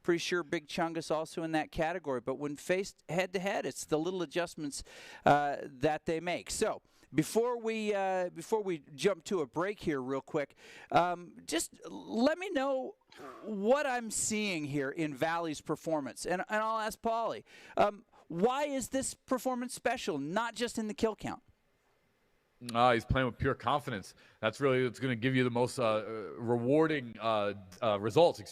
Pretty sure Big Chungus also in that category. But when faced head-to-head, it's the little adjustments that they make. So before we jump to a break here real quick, just let me know what I'm seeing here in Valley's performance. And I'll ask Paulie, why is this performance special, not just in the kill count? He's playing with pure confidence. That's really what's going to give you the most rewarding results.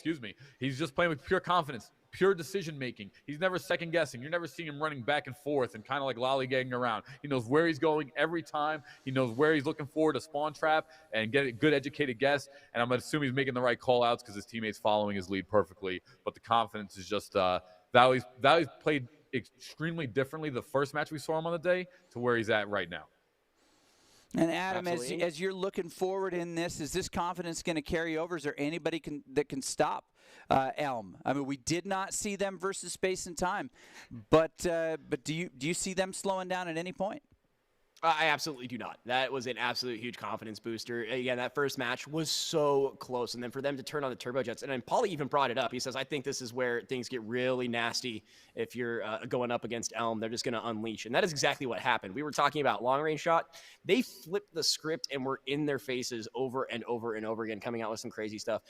He's just playing with pure confidence, pure decision making. He's never second guessing. You're never seeing him running back and forth and kind of like lollygagging around. He knows where he's going every time. He knows where he's looking for to spawn trap and get a good educated guess. And I'm going to assume he's making the right call outs because his teammates following his lead perfectly. But the confidence is just Valley's played extremely differently the first match we saw him on the day to where he's at right now. And Adam, as you're looking forward in this, is this confidence going to carry over? Is there anybody that can stop Elm? I mean, we did not see them versus Space and Time, but do you see them slowing down at any point? I absolutely do not. That was an absolute huge confidence booster. Again, that first match was so close. And then for them to turn on the turbojets, and then Paulie even brought it up. He says, I think this is where things get really nasty if you're going up against Elm. They're just going to unleash. And that is exactly what happened. We were talking about long-range shot. They flipped the script and were in their faces over and over and over again, coming out with some crazy stuff.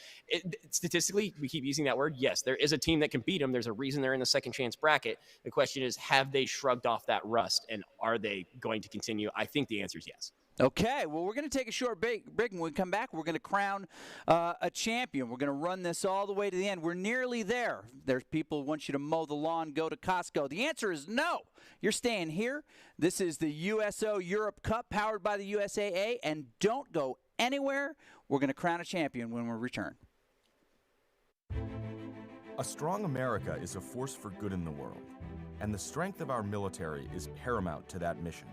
Statistically, we keep using that word. Yes, there is a team that can beat them. There's a reason they're in the second chance bracket. The question is, have they shrugged off that rust, and are they going to continue? I think the answer is yes. Okay, well, we're going to take a short break. When we come back, we're going to crown a champion. We're going to run this all the way to the end. We're nearly there. There's people who want you to mow the lawn, go to Costco. The answer is no. You're staying here. This is the USO Europe Cup powered by the USAA, and don't go anywhere. We're going to crown a champion when we return. A strong America is a force for good in the world, and the strength of our military is paramount to that mission.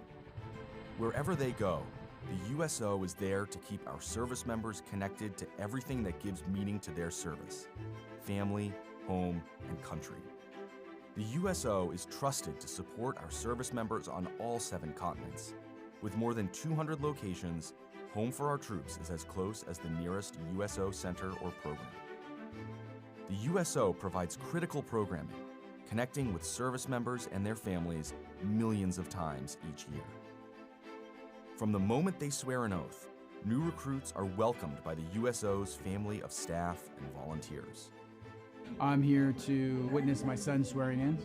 Wherever they go, the USO is there to keep our service members connected to everything that gives meaning to their service: family, home, and country. The USO is trusted to support our service members on all 7 continents. With more than 200 locations, Home for Our Troops is as close as the nearest USO center or program. The USO provides critical programming, connecting with service members and their families millions of times each year. From the moment they swear an oath, new recruits are welcomed by the USO's family of staff and volunteers. I'm here to witness my son swearing in.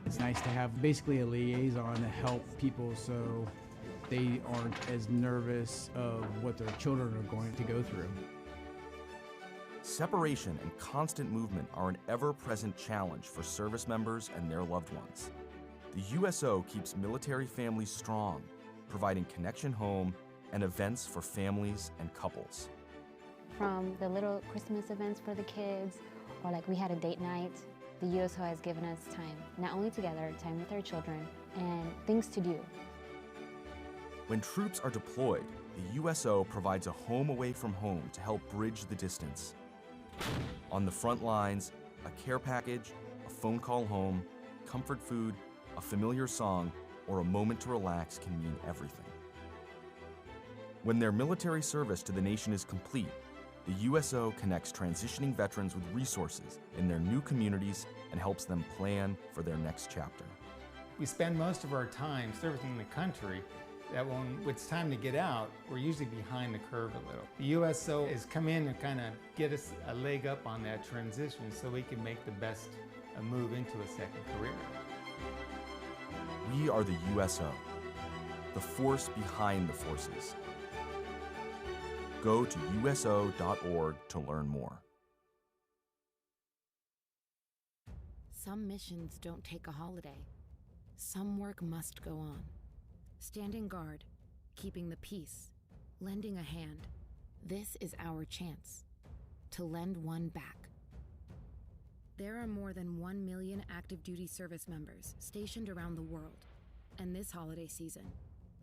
It's nice to have basically a liaison to help people so they aren't as nervous of what their children are going to go through. Separation and constant movement are an ever-present challenge for service members and their loved ones. The USO keeps military families strong, providing connection home and events for families and couples. From the little Christmas events for the kids, or like we had a date night, the USO has given us time, not only together, time with our children, and things to do. When troops are deployed, the USO provides a home away from home to help bridge the distance. On the front lines, a care package, a phone call home, comfort food, a familiar song, or a moment to relax can mean everything. When their military service to the nation is complete, the USO connects transitioning veterans with resources in their new communities and helps them plan for their next chapter. We spend most of our time servicing the country that when it's time to get out, we're usually behind the curve a little. The USO has come in and kind of get us a leg up on that transition so we can make the best move into a second career. We are the USO, the force behind the forces. Go to USO.org to learn more. Some missions don't take a holiday. Some work must go on. Standing guard, keeping the peace, lending a hand. This is our chance to lend one back. There are more than 1 million active duty service members stationed around the world, and this holiday season,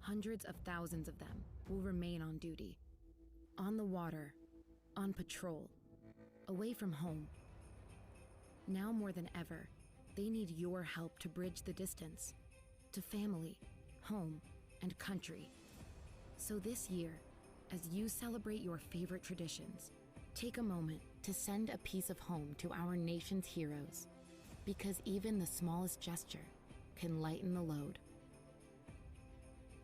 hundreds of thousands of them will remain on duty. On the water, on patrol, away from home. Now more than ever, They need your help to bridge the distance to family, home, and country. So this year, as you celebrate your favorite traditions, take a moment to send a piece of home to our nation's heroes, because even the smallest gesture can lighten the load.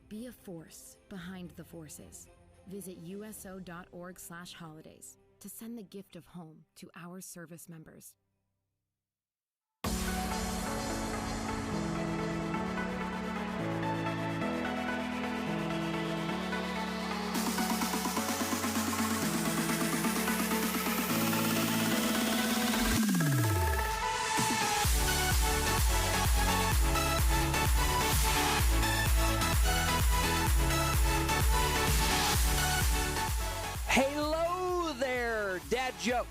Be a force behind the forces. Visit uso.org/holidays to send the gift of home to our service members. Hello there, Dad Joke.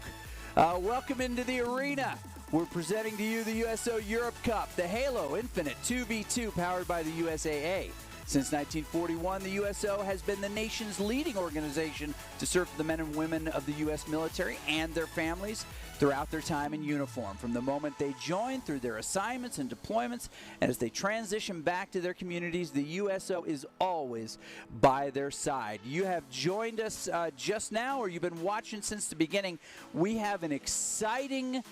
Welcome into the arena. We're presenting to you the USO Europe Cup, the Halo Infinite 2v2 powered by the USAA. Since 1941, the USO has been the nation's leading organization to serve the men and women of the U.S. military and their families throughout their time in uniform. From the moment they join through their assignments and deployments, and as they transition back to their communities, the USO is always by their side. You have joined us just now, or you've been watching since the beginning. We have an exciting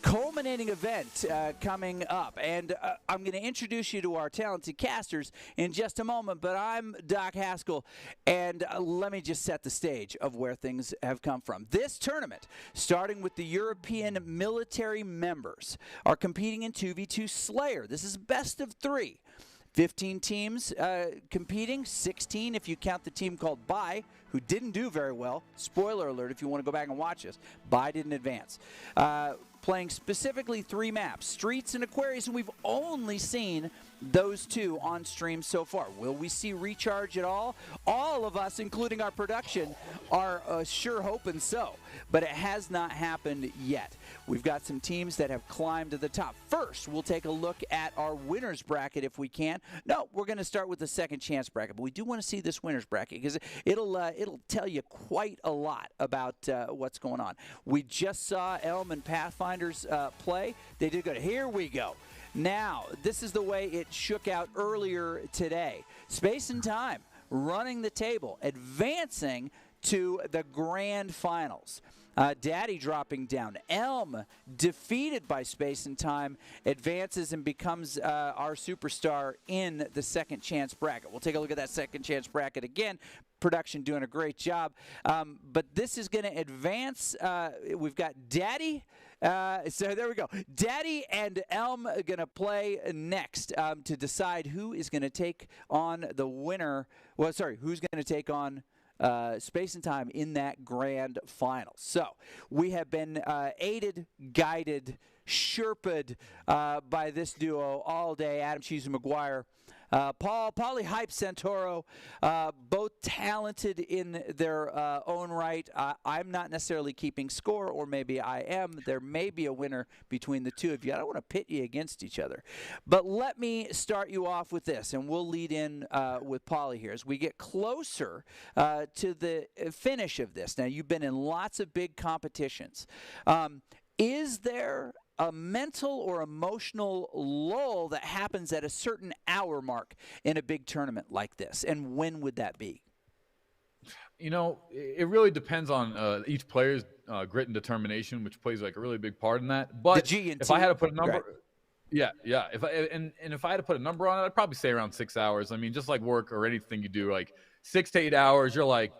culminating event coming up, and I'm going to introduce you to our talented casters in just a moment, but I'm Doc Haskell, and let me just set the stage of where things have come from. This tournament, starting with the European military members, are competing in 2v2 Slayer. This is best of 3. 15 teams competing, 16 if you count the team called Bye, who didn't do very well. Spoiler alert if you want to go back and watch this. Bye didn't advance. Playing specifically 3 maps, Streets and Aquarius, and we've only seen those 2 on stream so far. Will we see Recharge at all? All of us, including our production, are sure hoping so, but it has not happened yet. We've got some teams that have climbed to the top. First, we'll take a look at our winners bracket if we can. No, we're going to start with the second chance bracket, but we do want to see this winners bracket because it'll tell you quite a lot about what's going on. We just saw Elm and Pathfinders play. They did good. Here we go. Now, this is the way it shook out earlier today. Space and Time running the table, advancing to the grand finals. Daddy dropping down. Elm, defeated by Space and Time, advances and becomes our superstar in the second chance bracket. We'll take a look at that second chance bracket again. Production doing a great job. But this is going to advance. We've got Daddy. So there we go. Daddy and Elm are going to play next to decide who is going to take on the winner. Well, sorry, who's going to take on Space and Time in that grand final. So we have been aided, guided, sherped by this duo all day. Adam Cheese and McGuire. Paulie Hype Santoro, both talented in their own right. I'm not necessarily keeping score, or maybe I am. There may be a winner between the two of you. I don't want to pit you against each other. But let me start you off with this, and we'll lead in with Paulie here. As we get closer to the finish of this, now you've been in lots of big competitions. Is there a mental or emotional lull that happens at a certain hour mark in a big tournament like this? And when would that be? You know, it really depends on each player's grit and determination, which plays like a really big part in that. But the G and if T, I had to put a number, right. yeah. If I had to put a number on it, I'd probably say around 6 hours. I mean, just like work or anything you do, like 6 to 8 hours, you're like,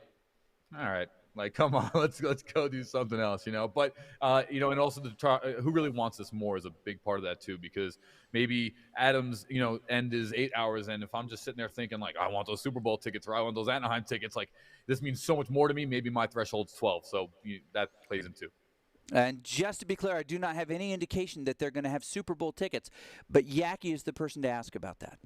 all right. Like, come on, let's go do something else, you know. But and also who really wants this more is a big part of that too, because maybe Adam's end is 8 hours, and if I'm just sitting there thinking like I want those Super Bowl tickets or I want those Anaheim tickets, like this means so much more to me. Maybe my threshold's 12, so that plays into. And just to be clear, I do not have any indication that they're going to have Super Bowl tickets, but Yaki is the person to ask about that.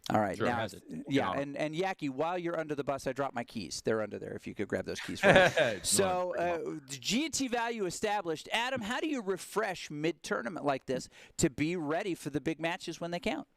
All right. Sure, now, yeah, and Yaki, while you're under the bus, I dropped my keys. They're under there. If you could grab those keys for me. So, the G&T value established. Adam, how do you refresh mid-tournament like this to be ready for the big matches when they count?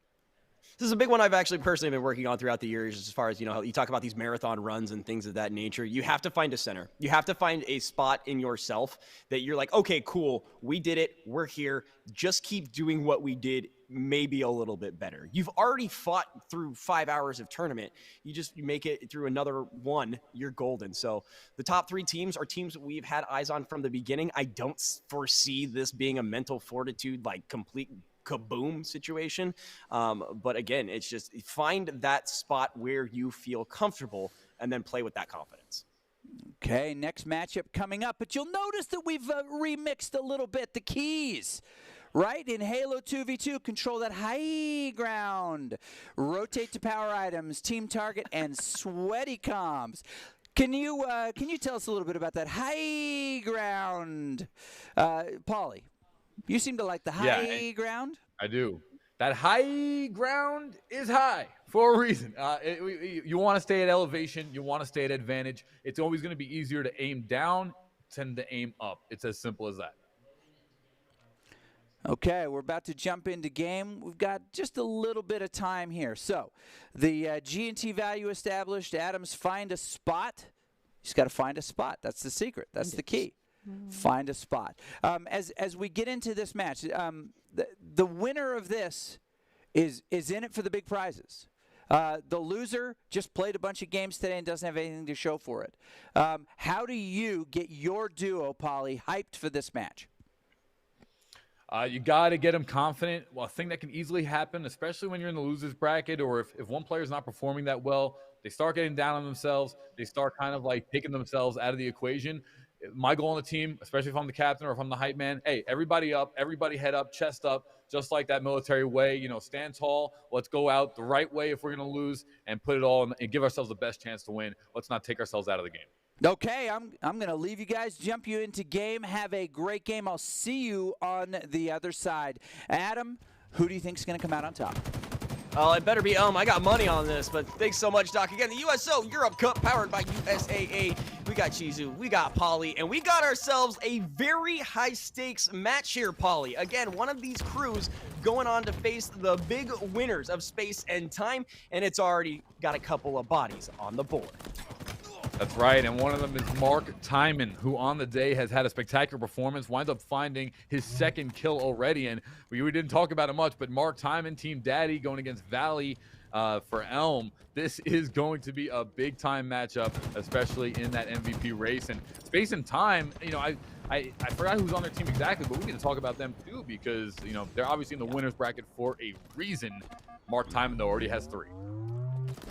This is a big one I've actually personally been working on throughout the years, as far as, you know, you talk about these marathon runs and things of that nature. You have to find a center. You have to find a spot in yourself that you're like, okay, cool, we did it, we're here, just keep doing what we did, maybe a little bit better. You've already fought through 5 hours of tournament. You make it through another one, you're golden. So the top 3 teams are teams that we've had eyes on from the beginning. I don't foresee this being a mental fortitude, like complete kaboom situation. But again, it's just find that spot where you feel comfortable and then play with that confidence. Okay, next matchup coming up, but you'll notice that we've remixed a little bit the keys. Right? In Halo 2v2, control that high ground. Rotate to power items, team target, and sweaty comms. Can you tell us a little bit about that high ground? Paulie, you seem to like the high ground. I do. That high ground is high for a reason. You want to stay at elevation. You want to stay at advantage. It's always going to be easier to aim down than to aim up. It's as simple as that. Okay, we're about to jump into game. We've got just a little bit of time here. So, the G&T value established. Adams, find a spot. You just got to find a spot. That's the secret. That's the key. Find a spot. As we get into this match, the winner of this is in it for the big prizes. The loser just played a bunch of games today and doesn't have anything to show for it. How do you get your duo, Paulie, hyped for this match? You got to get them confident. Well, a thing that can easily happen, especially when you're in the losers bracket, or if one player is not performing that well, they start getting down on themselves. They start kind of like taking themselves out of the equation. My goal on the team, especially if I'm the captain or if I'm the hype man, hey, everybody up, everybody head up, chest up, just like that military way. You know, stand tall. Let's go out the right way if we're going to lose and put it all in, and give ourselves the best chance to win. Let's not take ourselves out of the game. Okay, I'm going to leave you guys, jump you into game. Have a great game. I'll see you on the other side. Adam, who do you think is going to come out on top? Oh, it better be I got money on this, but thanks so much, Doc. Again, the USO Europe Cup powered by USAA. We got Chizu, we got Paulie, and we got ourselves a very high-stakes match here, Paulie. Again, one of these crews going on to face the big winners of Space and Time, and it's already got a couple of bodies on the board. That's right, and one of them is Mark Timon, who on the day has had a spectacular performance, winds up finding his second kill already, and we didn't talk about it much, but Mark Timon, Team Daddy, going against Valley for Elm. This is going to be a big-time matchup, especially in that MVP race. And Space and Time, you know, I forgot who's on their team exactly, but we need to talk about them too, because, you know, they're obviously in the winner's bracket for a reason. Mark Timon, though, already has 3.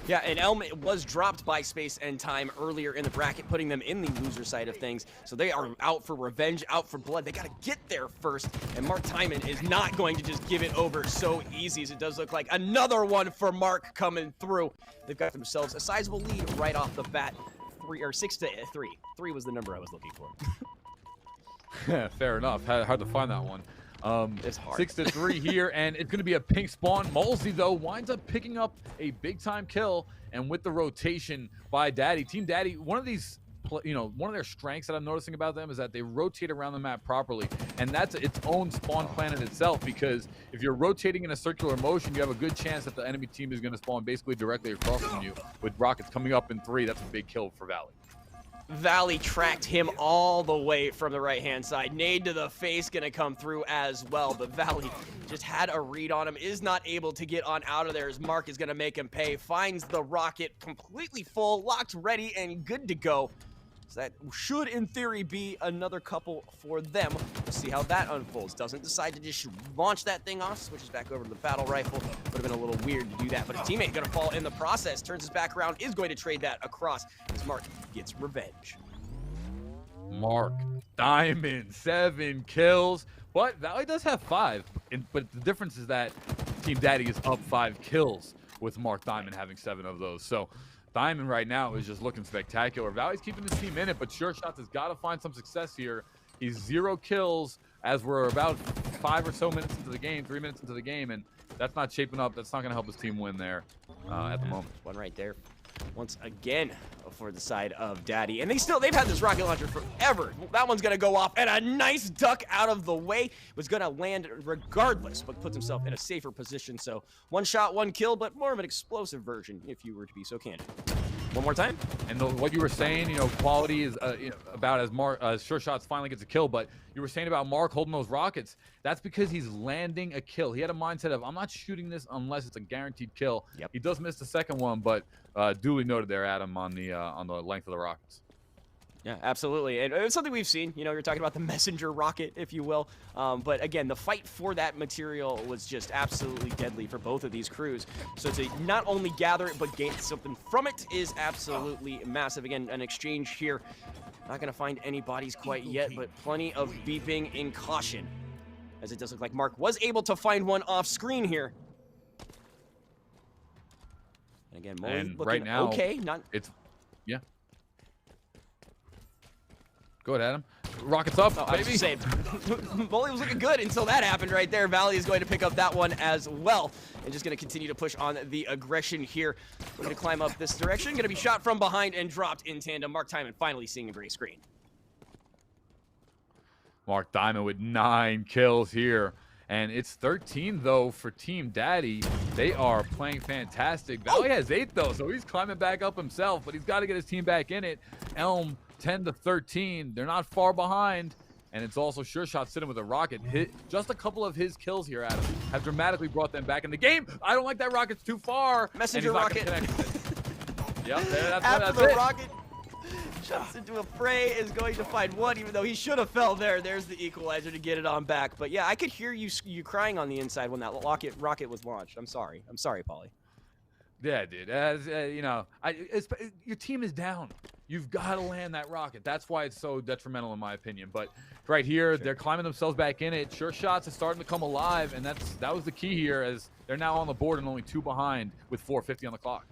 Yeah, and Elm was dropped by Space and Time earlier in the bracket, putting them in the loser side of things. So they are out for revenge, out for blood. They got to get there first, and Mark Timon is not going to just give it over so easy as it does look like. Another one for Mark coming through. They've got themselves a sizable lead right off the bat. 6-3. 3 was the number I was looking for. Fair enough. Hard to find that one. It's hard. 6-3 here, and it's going to be a pink spawn. Malsey, though, winds up picking up a big-time kill, and with the rotation by Daddy, Team Daddy, one of these, you know, one of their strengths that I'm noticing about them is that they rotate around the map properly, and that's its own spawn plan in itself, because if you're rotating in a circular motion, you have a good chance that the enemy team is going to spawn basically directly across from you. With rockets coming up in 3, that's a big kill for Valley. Valley tracked him all the way from the right-hand side. Nade to the face gonna come through as well, but Valley just had a read on him, is not able to get on out of there as Mark is gonna make him pay. Finds the rocket completely full, locked, ready, and good to go. So that should, in theory, be another couple for them. We'll see how that unfolds. Doesn't decide to just launch that thing off, switches back over to the battle rifle. Would have been a little weird to do that, but his teammate gonna fall in the process. Turns his back around, is going to trade that across as Mark gets revenge. Mark Diamond, 7 kills, but Valley does have 5. But the difference is that Team Daddy is up 5 kills with Mark Diamond having 7 of those. So Diamond right now is just looking spectacular. Valley's keeping his team in it, but Sure Shots has got to find some success here. He's 0 kills as we're about 5 or so minutes into the game, 3 minutes into the game, and that's not shaping up. That's not going to help his team win there at the moment. One right there. Once again, for the side of Daddy. And they've had this rocket launcher forever. That one's gonna go off, and a nice duck out of the way. Was gonna land regardless, but puts himself in a safer position. So 1 shot, 1 kill, but more of an explosive version, if you were to be so candid. One more time. And what you were saying, quality is about as Sure Shots finally gets a kill, but you were saying about Mark holding those rockets. That's because he's landing a kill. He had a mindset of, I'm not shooting this unless it's a guaranteed kill. Yep. He does miss the second one, but duly noted there, Adam, on the length of the rockets. Yeah, absolutely. And it's something we've seen. You're talking about the messenger rocket, if you will. But again, the fight for that material was just absolutely deadly for both of these crews. So to not only gather it, but gain something from it is absolutely massive. Again, an exchange here. Not going to find any bodies quite yet, but plenty of beeping in caution. As it does look like Mark was able to find one off screen here. And again, Molly looking right now, okay. Yeah. Go ahead, Adam. Rockets up, I was baby. saved. Molly was looking good until that happened right there. Valley is going to pick up that one as well. And just going to continue to push on the aggression here. We're going to climb up this direction. Going to be shot from behind and dropped in tandem. Mark Timon finally seeing a gray screen. Mark Diamond with 9 kills here. And it's 13, though, for Team Daddy. They are playing fantastic. Valley has 8, though, so he's climbing back up himself, but he's got to get his team back in it. Elm 10-13. They're not far behind. And it's also Sure Shot sitting with a rocket. Just a couple of his kills here, Adam, have dramatically brought them back in the game. I don't like that rocket's too far. Messenger rocket. Yep, that's After the it. rocket jumps into a fray, is going to find one, even though he should have fell there. There's the equalizer to get it on back. But yeah, I could hear you crying on the inside when that rocket was launched. I'm sorry, Paulie. Yeah, dude. Your team is down. You've got to land that rocket. That's why it's so detrimental, in my opinion. But right here, they're climbing themselves back in it. Sure Shots is starting to come alive, and that was the key here, as they're now on the board and only 2 behind with 4:50 on the clock.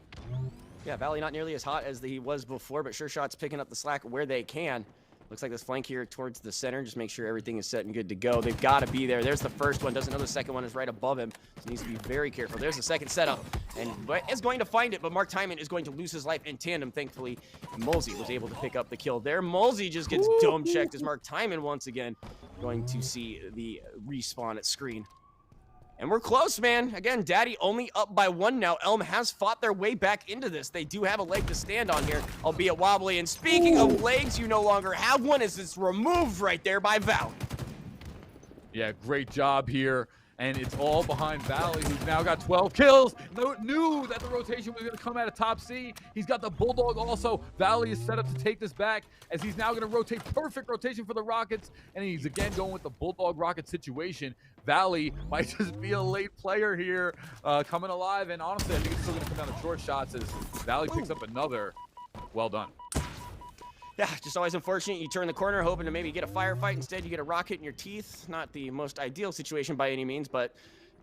Yeah, Valley not nearly as hot as he was before, but Sure Shots picking up the slack where they can. Looks like this flank here towards the center. Just make sure everything is set and good to go. They've got to be there. There's the first one. Doesn't know the second one is right above him. So he needs to be very careful. There's the second setup. And is going to find it, but Mark Timon is going to lose his life in tandem, thankfully. Molsey was able to pick up the kill there. Molsey just gets dome checked as Mark Timon once again going to see the respawn at screen. And we're close, man. Again, Daddy only up by 1 now. Elm has fought their way back into this. They do have a leg to stand on here, albeit wobbly. And speaking of legs, you no longer have one as it's removed right there by Valley. Yeah, great job here. And it's all behind Valley, who's now got 12 kills. Knew that the rotation was going to come out of top C. He's got the Bulldog also. Valley is set up to take this back, as he's now going to rotate. Perfect rotation for the Rockets. And he's again going with the Bulldog Rocket situation. Valley might just be a late player here, coming alive. And honestly, I think it's still going to come down to short shots as Valley picks up another. Well done. Yeah, just always unfortunate. You turn the corner hoping to maybe get a firefight. Instead, you get a rocket in your teeth. Not the most ideal situation by any means, but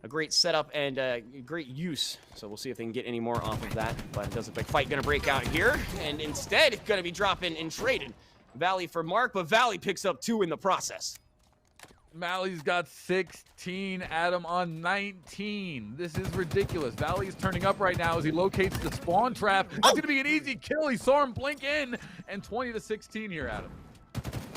a great setup and great use. So we'll see if they can get any more off of that. But it does look like fight going to break out here. And instead, it's going to be dropping and traded. Valley for Mark, but Valley picks up 2 in the process. Valley's got 16, Adam on 19. This is ridiculous. Valley is turning up right now as he locates the spawn trap. That's going to be an easy kill. He saw him blink in, and 20-16 here, Adam.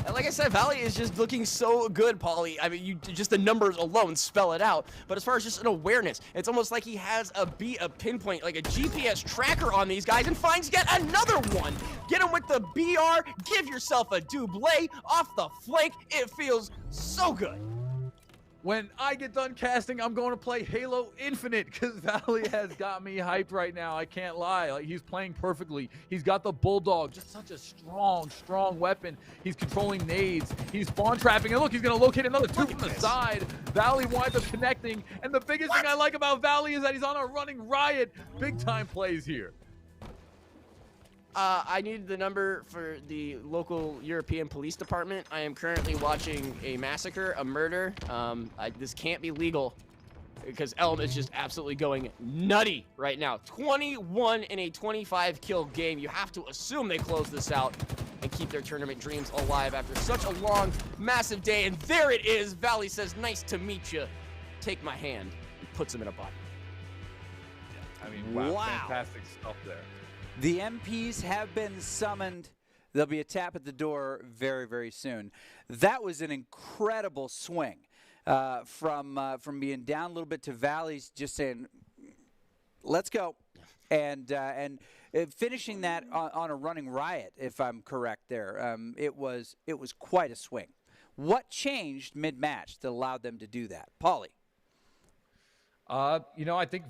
And like I said, Valley is just looking so good, Paulie. I mean, just the numbers alone spell it out. But as far as just an awareness, it's almost like he has a pinpoint, like a GPS tracker on these guys, and finds yet another one. Get him with the BR, give yourself a double off the flank. It feels so good. When I get done casting, I'm going to play Halo Infinite, because Valley has got me hyped right now. I can't lie. Like, he's playing perfectly. He's got the Bulldog, just such a strong weapon. He's controlling nades. He's spawn trapping. And look, he's going to locate another 2 from the side. Valley winds up connecting. And the biggest thing I like about Valley is that he's on a running riot. Big time plays here. I need the number for the local European police department. I am currently watching a massacre, a murder. This can't be legal because Elm is just absolutely going nutty right now. 21 in a 25 kill game. You have to assume they close this out and keep their tournament dreams alive after such a long, massive day. And there it is. Valley says, nice to meet you. Take my hand, and puts him in a body. I mean, wow. Fantastic stuff there. The MPs have been summoned. There'll be a tap at the door very, very soon. That was an incredible swing from being down a little bit to Valley's just saying, let's go. And finishing that on a running riot, if I'm correct there. It was quite a swing. What changed mid-match that allowed them to do that? Paulie. I think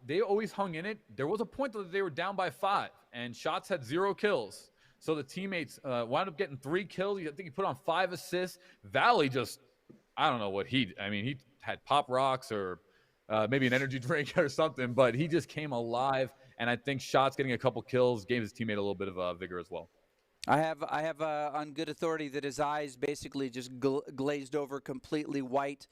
they always hung in it. There was a point that they were down by 5, and Shots had 0 kills. So the teammates wound up getting 3 kills. I think he put on 5 assists. Valley just, I don't know what he had Pop Rocks or maybe an energy drink or something, but he just came alive. And I think Shots getting a couple kills gave his teammate a little bit of vigor as well. I have on good authority that his eyes basically just glazed over completely white,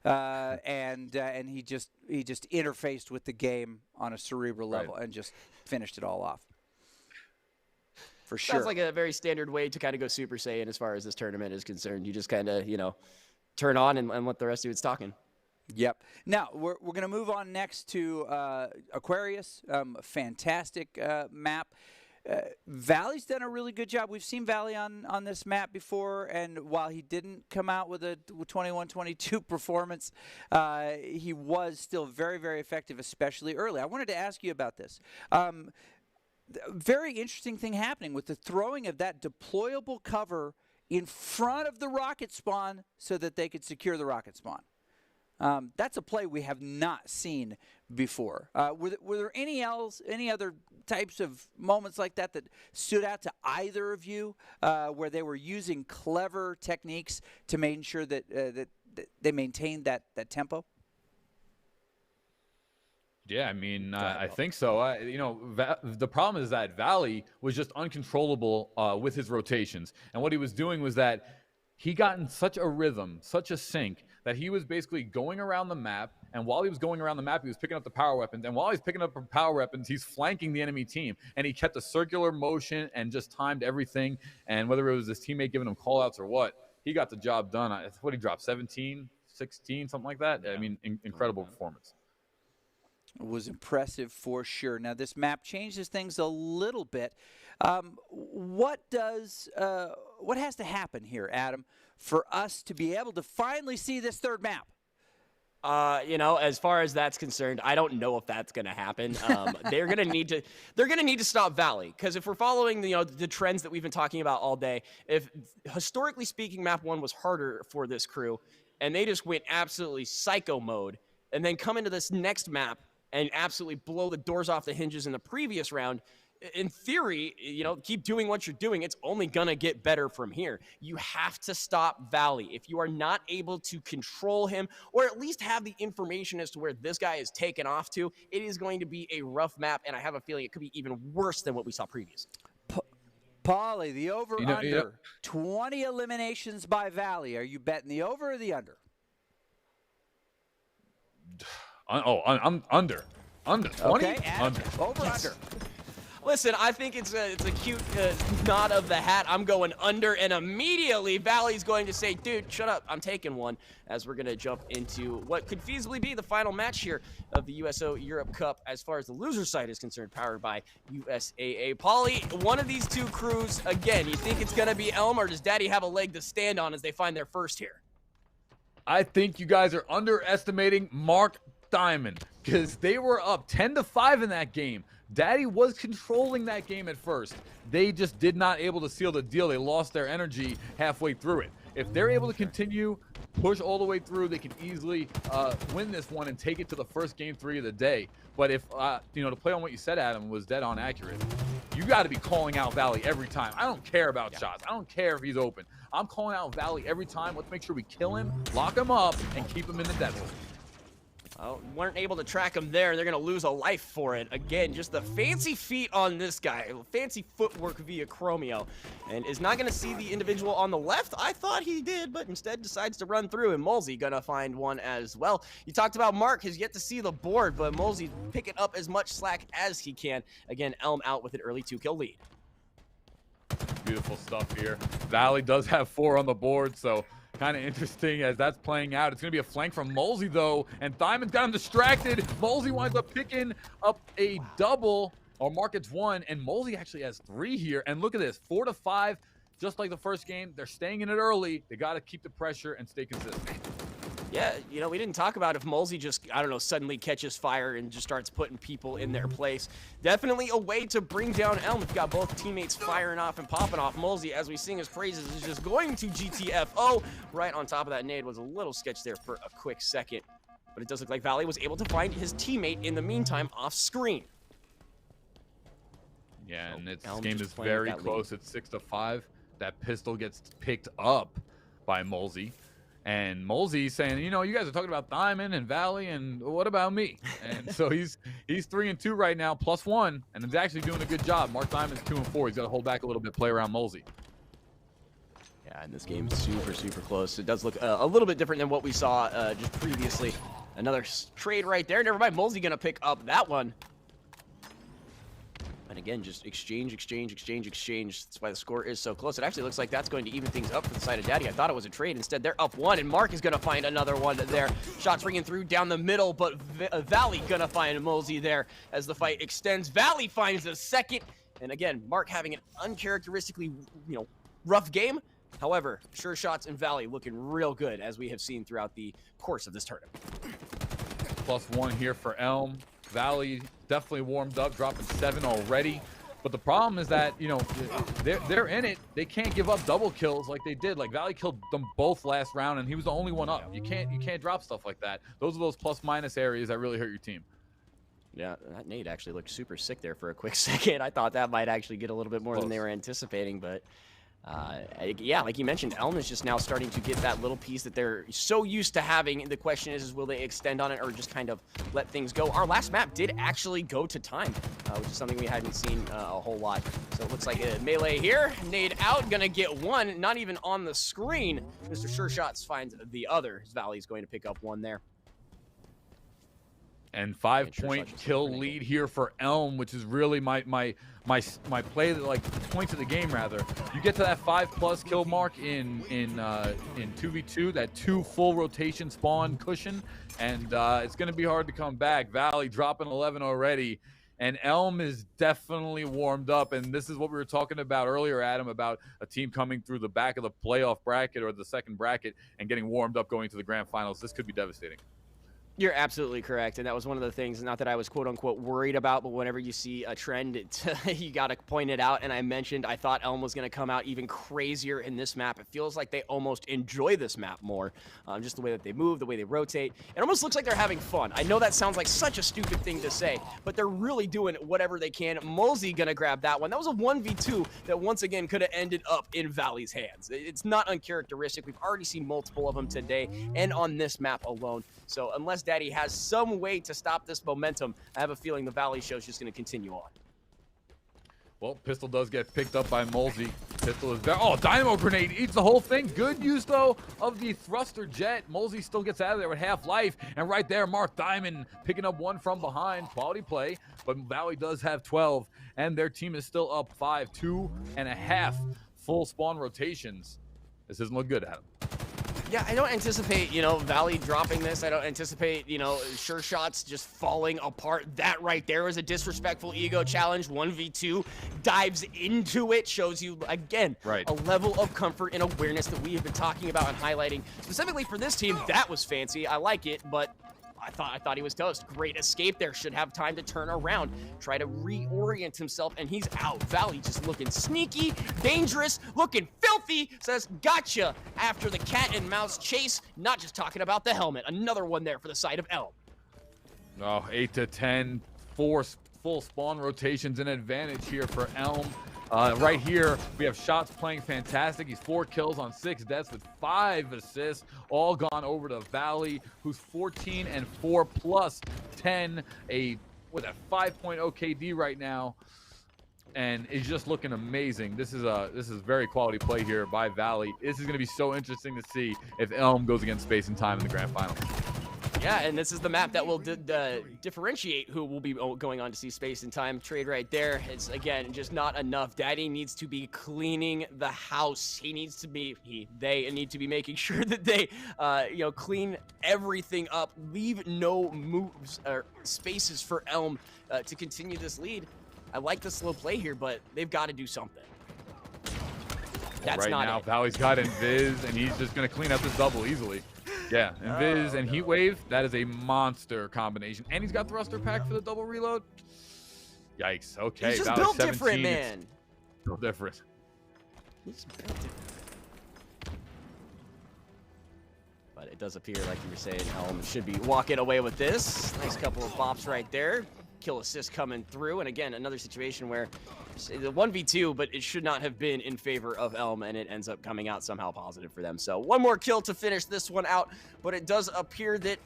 and he just interfaced with the game on a cerebral level and just finished it all off. For sure. Sounds like a very standard way to kind of go Super Saiyan as far as this tournament is concerned. You just kind of, turn on and let the rest of it's talking. Yep. Now, we're going to move on next to Aquarius. Fantastic map. Valley's done a really good job. We've seen Valley on this map before, and while he didn't come out with a 21-22 performance, he was still very, very effective, especially early. I wanted to ask you about this. Very interesting thing happening with the throwing of that deployable cover in front of the rocket spawn so that they could secure the rocket spawn. That's a play we have not seen before. Were there any other types of moments like that stood out to either of you, where they were using clever techniques to make sure that they maintained that tempo? Yeah, I think so. The problem is that Valley was just uncontrollable with his rotations. And what he was doing was that he got in such a rhythm, such a sync, that he was basically going around the map. And while he was going around the map, he was picking up the power weapons. And while he's picking up power weapons, he's flanking the enemy team. And he kept a circular motion and just timed everything. And whether it was his teammate giving him call-outs or what, he got the job done. What he dropped, 17, 16, something like that? Incredible performance. Was impressive for sure. Now this map changes things a little bit. What has to happen here, Adam, for us to be able to finally see this third map? As far as that's concerned, I don't know if that's going to happen. They're going to need to stop Valley, because if we're following the trends that we've been talking about all day, if historically speaking, map 1 was harder for this crew, and they just went absolutely psycho mode, and then come into this next map and absolutely blow the doors off the hinges in the previous round, in theory, keep doing what you're doing. It's only going to get better from here. You have to stop Valley. If you are not able to control him, or at least have the information as to where this guy is taken off to, it is going to be a rough map, and I have a feeling it could be even worse than what we saw previously. Paulie, the over-under, 20 eliminations by Valley. Are you betting the over or the under? I'm under. Under 20? Okay, under. Over, under. Listen, I think it's a cute nod of the hat. I'm going under, and immediately Valley's going to say, dude, shut up, I'm taking one, as we're going to jump into what could feasibly be the final match here of the USO Europe Cup as far as the loser side is concerned, powered by USAA. Paulie, one of these two crews, again, you think it's going to be Elm, or does Daddy have a leg to stand on as they find their first here? I think you guys are underestimating Mark Diamond, because they were up 10-5 in that game. Daddy was controlling that game at first. They just did not able to seal the deal. They lost their energy halfway through it. If they're able to continue, push all the way through, they can easily win this one and take it to the first game 3 of the day. But if, to play on what you said, Adam, was dead on accurate, you got to be calling out Valley every time. I don't care about shots. I don't care if he's open. I'm calling out Valley every time. Let's make sure we kill him, lock him up, and keep him in the desert. Well, weren't able to track him there. They're going to lose a life for it. Again, just the fancy feet on this guy. Fancy footwork via Chromio. And is not going to see the individual on the left. I thought he did, but instead decides to run through. And Molsey going to find one as well. You talked about Mark has yet to see the board, but Molsey picking up as much slack as he can. Again, Elm out with an early 2-kill lead. Beautiful stuff here. Valley does have 4 on the board, so kind of interesting as that's playing out. It's going to be a flank from Molsey, though, and Diamond's got him distracted. Molsey winds up picking up a double, Our market's 1, and Molsey actually has 3 here. And look at this, 4 to 5, just like the first game. They're staying in it early. They got to keep the pressure and stay consistent. Yeah, you know, we didn't talk about if Molsey just, I don't know, suddenly catches fire and just starts putting people in their place. Definitely a way to bring down Elm. We've got both teammates firing off and popping off. Molsey, as we sing his praises, is just going to GTFO. Right on top of that nade was a little sketch there for a quick second. But it does look like Valley was able to find his teammate in the meantime off screen. Yeah, and this Elm game just is playing very that lead. close. It's 6 to 5. That pistol gets picked up by Molsey. And Molsey saying, you know, you guys are talking about Diamond and Valley, and what about me? And so he's 3-2 right now, +1, and he's actually doing a good job. Mark Diamond's 2-4. He's got to hold back a little bit, play around Molsey. Yeah, and this game is super, super close. It does look a little bit different than what we saw just previously. Another trade right there. Never mind, Molsey going to pick up that one. And again, just exchange. That's why the score is so close. It actually looks like that's going to even things up for the side of Daddy. I thought it was a trade. Instead, they're up 1, and Mark is going to find another one there. Shots ringing through down the middle, but Valley going to find Molsey there as the fight extends. Valley finds the second. And again, Mark having an uncharacteristically, rough game. However, Sure Shots and Valley looking real good, as we have seen throughout the course of this tournament. +1 here for Elm. Valley definitely warmed up, dropping 7 already. But the problem is that, they're in it. They can't give up double kills like they did. Like Valley killed them both last round, and he was the only one up. You can't drop stuff like that. Those are those plus-minus areas that really hurt your team. Yeah, that nade actually looked super sick there for a quick second. I thought that might actually get a little bit more than they were anticipating, but yeah, like you mentioned, Elm is just now starting to get that little piece that they're so used to having. The question is will they extend on it or just kind of let things go? Our last map did actually go to time, which is something we hadn't seen a whole lot. So it looks like a melee here. Nade out, gonna get one, not even on the screen. Mr. Sure Shots finds the other. Valley's going to pick up one there. And 5-point kill lead here for Elm, which is really my play that like points of the game rather. You get to that 5+ kill mark in 2v2, that 2 full rotation spawn cushion, and it's gonna be hard to come back. Valley dropping 11 already, and Elm is definitely warmed up. And this is what we were talking about earlier, Adam, about a team coming through the back of the playoff bracket or the second bracket and getting warmed up going to the grand finals. This could be devastating. You're absolutely correct, and that was one of the things, not that I was quote-unquote worried about, but whenever you see a trend, you got to point it out, and I mentioned I thought Elm was going to come out even crazier in this map. It feels like they almost enjoy this map more, just the way that they move, the way they rotate. It almost looks like they're having fun. I know that sounds like such a stupid thing to say, but they're really doing whatever they can. Molsey going to grab that one. That was a 1v2 that once again could have ended up in Valley's hands. It's not uncharacteristic. We've already seen multiple of them today and on this map alone, so unless Daddy has some way to stop this momentum, I have a feeling the Valley show is just going to continue on. Well, Pistol does get picked up by Molsey. Pistol is there. Oh, Dynamo Grenade eats the whole thing. Good use, though, of the thruster jet. Molsey still gets out of there with half life. And right there, Mark Diamond picking up one from behind. Quality play. But Valley does have 12. And their team is still up 5. 2.5 full spawn rotations. This doesn't look good, Adam. Yeah, I don't anticipate, Valley dropping this. I don't anticipate, Sure Shots just falling apart. That right there is a disrespectful ego challenge. 1v2 dives into it, shows you, again, a level of comfort and awareness that we have been talking about and highlighting. Specifically for this team, that was fancy. I like it, but I thought he was toast. Great escape there. Should have time to turn around, try to reorient himself, and he's out. Valley just looking sneaky, dangerous, looking filthy. Says, gotcha, after the cat and mouse chase. Not just talking about the helmet. Another one there for the side of Elm. Oh, 8 to 10, 4 full spawn rotations, an advantage here for Elm. Right here, we have Shots playing fantastic. He's 4 kills on 6 deaths with 5 assists, all gone over to Valley, who's 14 and 4 plus 10, with a 5.0 KD right now, and is just looking amazing. This is very quality play here by Valley. This is going to be so interesting to see if Elm goes against Space and Time in the grand final. Yeah, and this is the map that will differentiate who will be going on to see Space and Time. Trade right there. It's, again, just not enough. Daddy needs to be cleaning the house. They need to be making sure that they, clean everything up. Leave no moves or spaces for Elm to continue this lead. I like the slow play here, but they've got to do something. That's right not now, it. Valley's got Invis, and he's just going to clean up this double easily. Yeah, Invis and Heat Wave, that is a monster combination. And he's got Thruster Pack for the double reload. Yikes. Okay, He's just Valley built 17. different, man. Built different. He's built different. But it does appear, like you were saying, Elm should be walking away with this. Nice couple of bops right there. Kill assist coming through. And again, another situation where the 1v2, but it should not have been in favor of Elm, and it ends up coming out somehow positive for them. So one more kill to finish this one out, but it does appear that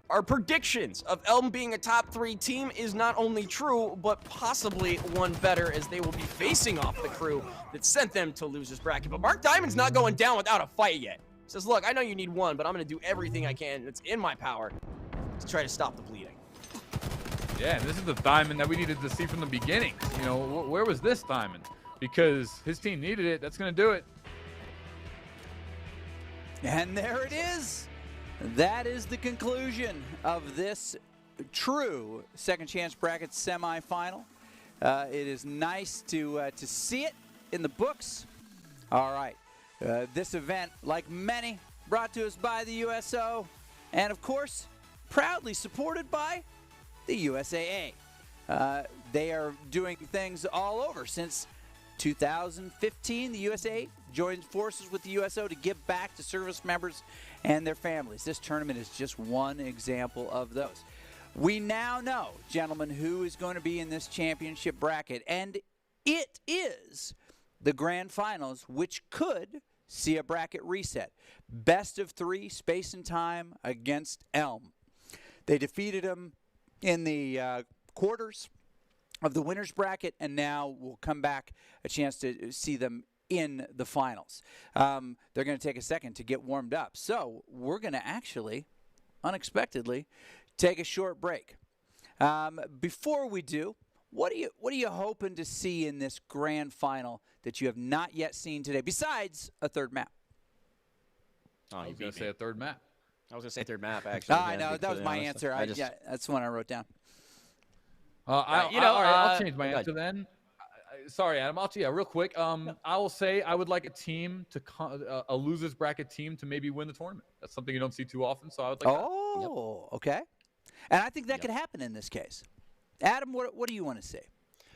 our predictions of Elm being a top 3 team is not only true, but possibly one better, as they will be facing off the crew that sent them to losers bracket. But Mark Diamond's not going down without a fight yet. He says, look, I know you need one, but I'm going to do everything I can that's in my power to try to stop the bleeding. Yeah, and this is the Diamond that we needed to see from the beginning. You know, where was this Diamond? Because his team needed it. That's going to do it. And there it is. That is the conclusion of this true Second Chance Bracket semifinal. It is nice to see it in the books. All right. This event, like many, brought to us by the USO, and of course, proudly supported by the USAA. They are doing things all over. Since 2015, the USAA joined forces with the USO to give back to service members and their families. This tournament is just one example of those. We now know, gentlemen, who is going to be in this championship bracket, and it is the grand finals, which could see a bracket reset. Best of 3, space and time against Elm. They defeated them in the quarters of the winners bracket, and now we'll come back a chance to see them in the finals. They're going to take a second to get warmed up. So we're going to actually, unexpectedly, take a short break. Before we do, what are you hoping to see in this grand final that you have not yet seen today, besides a third map? I was going to say a third map. I was going to say third map, actually. I know, that was my answer. Yeah, that's the one I wrote down. All right, I'll change my answer then. Sorry, Adam. Real quick. I will say I would like a team to a losers bracket team to maybe win the tournament. That's something you don't see too often, so I would like that. Oh, okay. And I think that could happen in this case. Adam, what do you want to see?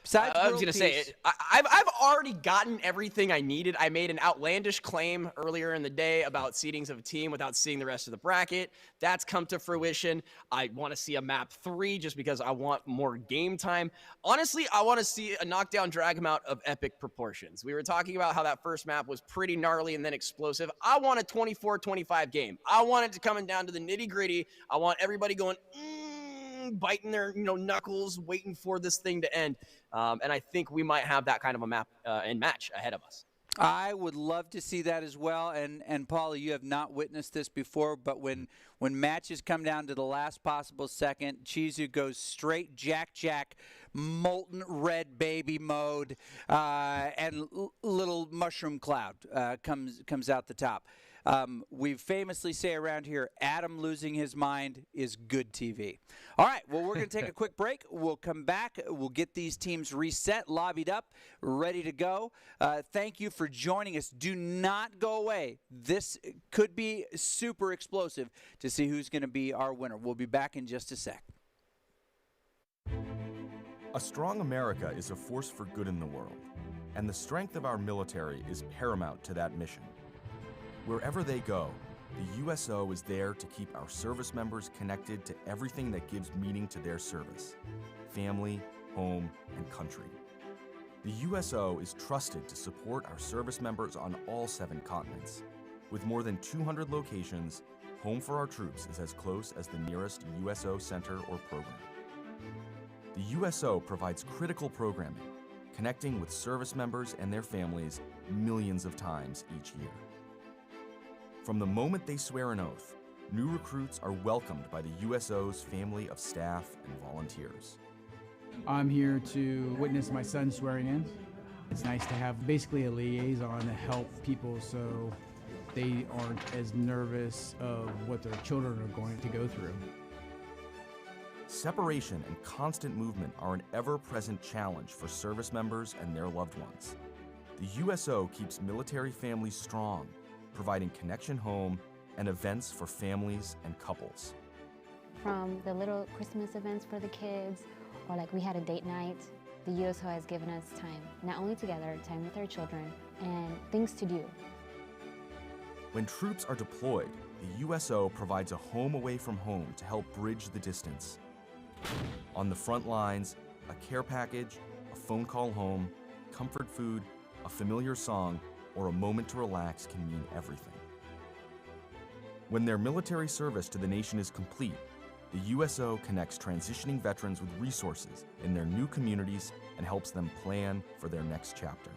Besides I was going to say, I've already gotten everything I needed. I made an outlandish claim earlier in the day about seedings of a team without seeing the rest of the bracket. That's come to fruition. I want to see a map 3 just because I want more game time. Honestly, I want to see a knockdown drag him out of epic proportions. We were talking about how that first map was pretty gnarly and then explosive. I want a 24-25 game. I want it to come down to the nitty gritty. I want everybody going, biting their knuckles, waiting for this thing to end. And I think we might have that kind of a map and match ahead of us. I would love to see that as well. And Paula, you have not witnessed this before, but when matches come down to the last possible second, Chizu goes straight Jack, molten red baby mode, and little mushroom cloud comes out the top. We famously say around here, Adam losing his mind is good TV. All right, well, we're going to take a quick break. We'll come back. We'll get these teams reset, lobbied up, ready to go. Thank you for joining us. Do not go away. This could be super explosive to see who's going to be our winner. We'll be back in just a sec. A strong America is a force for good in the world, and the strength of our military is paramount to that mission. Wherever they go, the USO is there to keep our service members connected to everything that gives meaning to their service: family, home, and country. The USO is trusted to support our service members on all 7 continents. With more than 200 locations, home for our troops is as close as the nearest USO center or program. The USO provides critical programming, connecting with service members and their families millions of times each year. From the moment they swear an oath, new recruits are welcomed by the USO's family of staff and volunteers. I'm here to witness my son swearing in. It's nice to have basically a liaison to help people so they aren't as nervous of what their children are going to go through. Separation and constant movement are an ever-present challenge for service members and their loved ones. The USO keeps military families strong, providing connection home and events for families and couples. From the little Christmas events for the kids, or like we had a date night, the USO has given us time, not only together, time with our children, and things to do. When troops are deployed, the USO provides a home away from home to help bridge the distance. On the front lines, a care package, a phone call home, comfort food, a familiar song, or a moment to relax can mean everything. When their military service to the nation is complete, the USO connects transitioning veterans with resources in their new communities and helps them plan for their next chapter.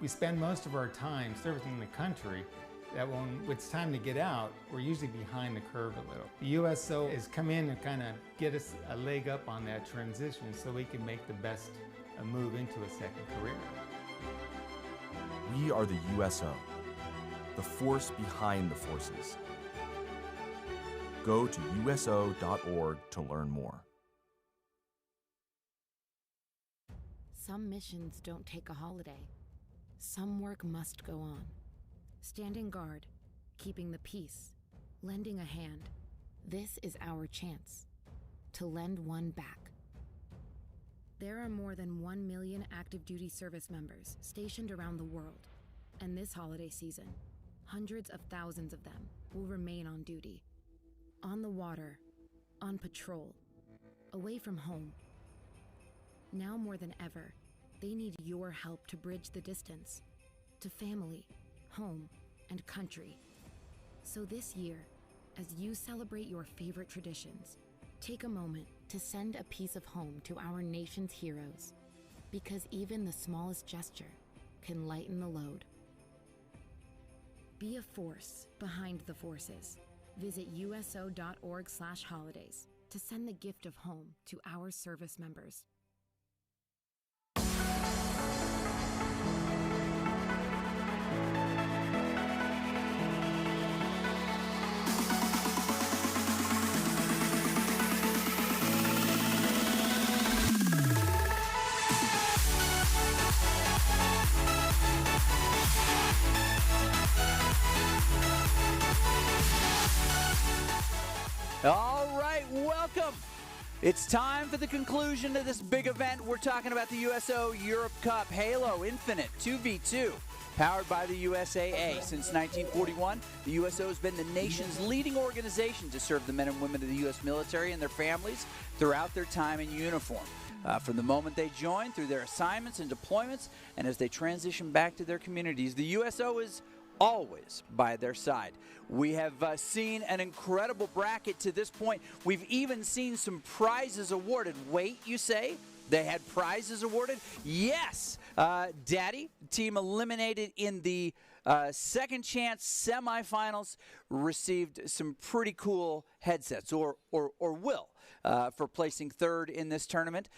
We spend most of our time servicing the country that when it's time to get out, we're usually behind the curve a little. The USO has come in and kind of get us a leg up on that transition so we can make the best move into a second career. We are the USO, the force behind the forces. Go to USO.org to learn more. Some missions don't take a holiday. Some work must go on. Standing guard, keeping the peace, lending a hand. This is our chance to lend one back. There are more than 1 million active duty service members stationed around the world, and this holiday season, hundreds of thousands of them will remain on duty. On the water, on patrol, away from home. Now more than ever, they need your help to bridge the distance to family, home, and country. So this year, as you celebrate your favorite traditions, take a moment to send a piece of home to our nation's heroes, because even the smallest gesture can lighten the load. Be a force behind the forces. Visit USO.org/holidays to send the gift of home to our service members. All right, welcome. It's time for the conclusion of this big event. We're talking about the USO Europe Cup Halo Infinite 2v2, powered by the USAA. Since 1941, the USO has been the nation's leading organization to serve the men and women of the U.S. military and their families throughout their time in uniform. From the moment they join, through their assignments and deployments, and as they transition back to their communities, the USO is always by their side. We have seen an incredible bracket to this point. We've even seen some prizes awarded. Wait, you say? They had prizes awarded? Yes! Daddy, team eliminated in the second chance semifinals, received some pretty cool headsets, or will. For placing third in this tournament,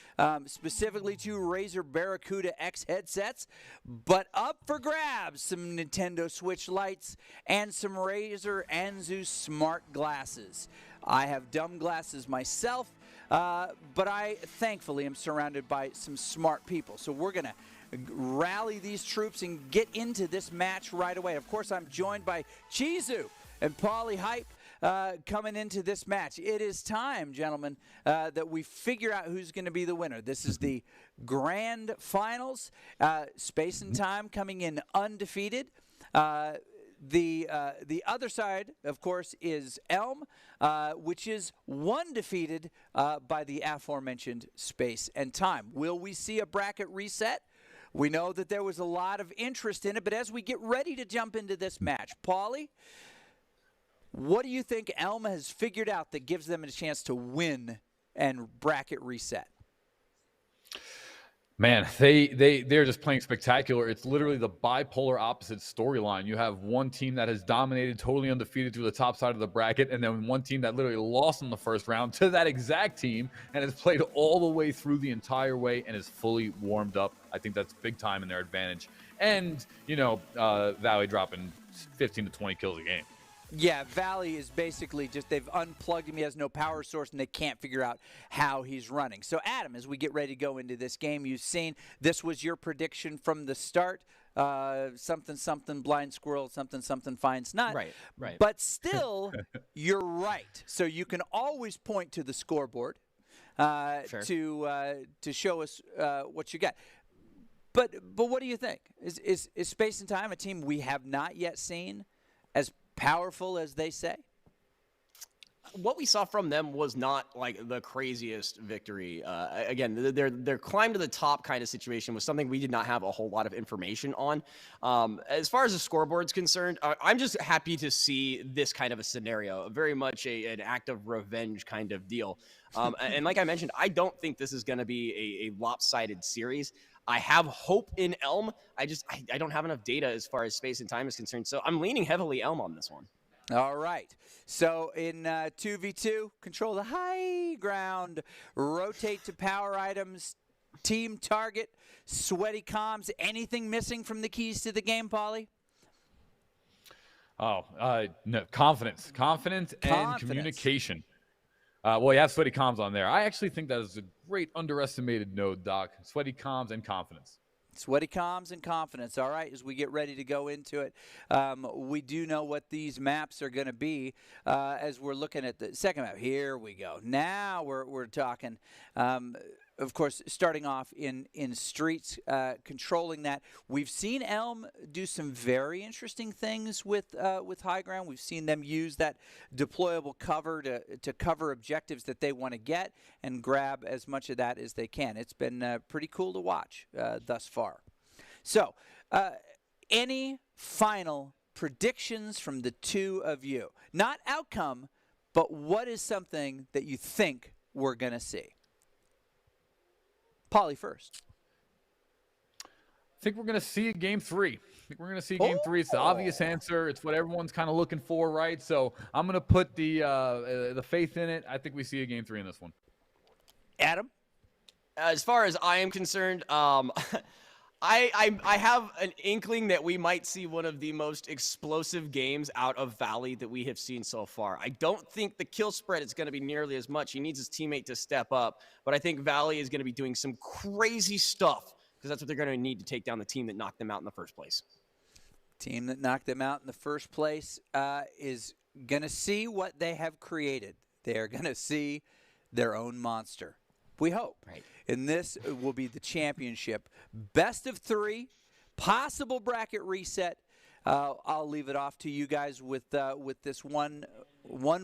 specifically to Razer Barracuda X headsets, but up for grabs some Nintendo Switch Lites and some Razer Anzu smart glasses. I have dumb glasses myself, but I thankfully am surrounded by some smart people. So we're going to rally these troops and get into this match right away. Of course, I'm joined by Chizu and Paulie Hype. Coming into this match. It is time, gentlemen, that we figure out who's going to be the winner. This is the grand finals. Space and Time coming in undefeated. The other side, of course, is Elm, which is one defeated by the aforementioned Space and Time. Will we see a bracket reset? We know that there was a lot of interest in it, but as we get ready to jump into this match, Paulie, what do you think Elm has figured out that gives them a chance to win and bracket reset? Man, they're just playing spectacular. It's literally the bipolar opposite storyline. You have one team that has dominated, totally undefeated through the top side of the bracket, and then one team that literally lost in the first round to that exact team and has played all the way through the entire way and is fully warmed up. I think that's big time in their advantage. And, Valley dropping 15 to 20 kills a game. Yeah, Valley is basically just they've unplugged him. He has no power source, and they can't figure out how he's running. So, Adam, as we get ready to go into this game, you've seen this was your prediction from the start. Something, something, blind squirrel, something, something, finds nut. Right. But still, you're right. So you can always point to the scoreboard to show us what you got. But what do you think? Is Space and Time a team we have not yet seen as powerful as they say? What we saw from them was not like the craziest victory. Again, their climb to the top kind of situation was something we did not have a whole lot of information on. As far as the scoreboard's concerned, I'm just happy to see this kind of a scenario, very much an act of revenge kind of deal. And like I mentioned, I don't think this is going to be a lopsided series. I have hope in Elm. I don't have enough data as far as Space and Time is concerned, so I'm leaning heavily Elm on this one. All right. So in 2v2, control the high ground, rotate to power items, team target, sweaty comms. Anything missing from the keys to the game, Paulie? Oh, no, confidence and communication. Well, you have sweaty comms on there. I actually think that is a great underestimated node, Doc. Sweaty comms and confidence. Sweaty comms and confidence. All right, as we get ready to go into it, we do know what these maps are going to be as we're looking at the second map. Here we go. Now we're talking. Of course, starting off in streets, controlling that. We've seen Elm do some very interesting things with high ground. We've seen them use that deployable cover to cover objectives that they want to get and grab as much of that as they can. It's been pretty cool to watch thus far. So, any final predictions from the two of you? Not outcome, but what is something that you think we're going to see? Paulie first. I think we're going to see Game 3. Game 3. It's the obvious answer. It's what everyone's kind of looking for, right? So I'm going to put the faith in it. I think we see a Game 3 in this one. Adam? As far as I am concerned, I have an inkling that we might see one of the most explosive games out of Valley that we have seen so far. I don't think the kill spread is going to be nearly as much. He needs his teammate to step up, but I think Valley is going to be doing some crazy stuff because that's what they're going to need to take down the team that knocked them out in the first place. Team that knocked them out in the first place is going to see what they have created. They are going to see their own monster. We hope. Right. And this will be the championship. Best of 3, possible bracket reset. I'll leave it off to you guys with this one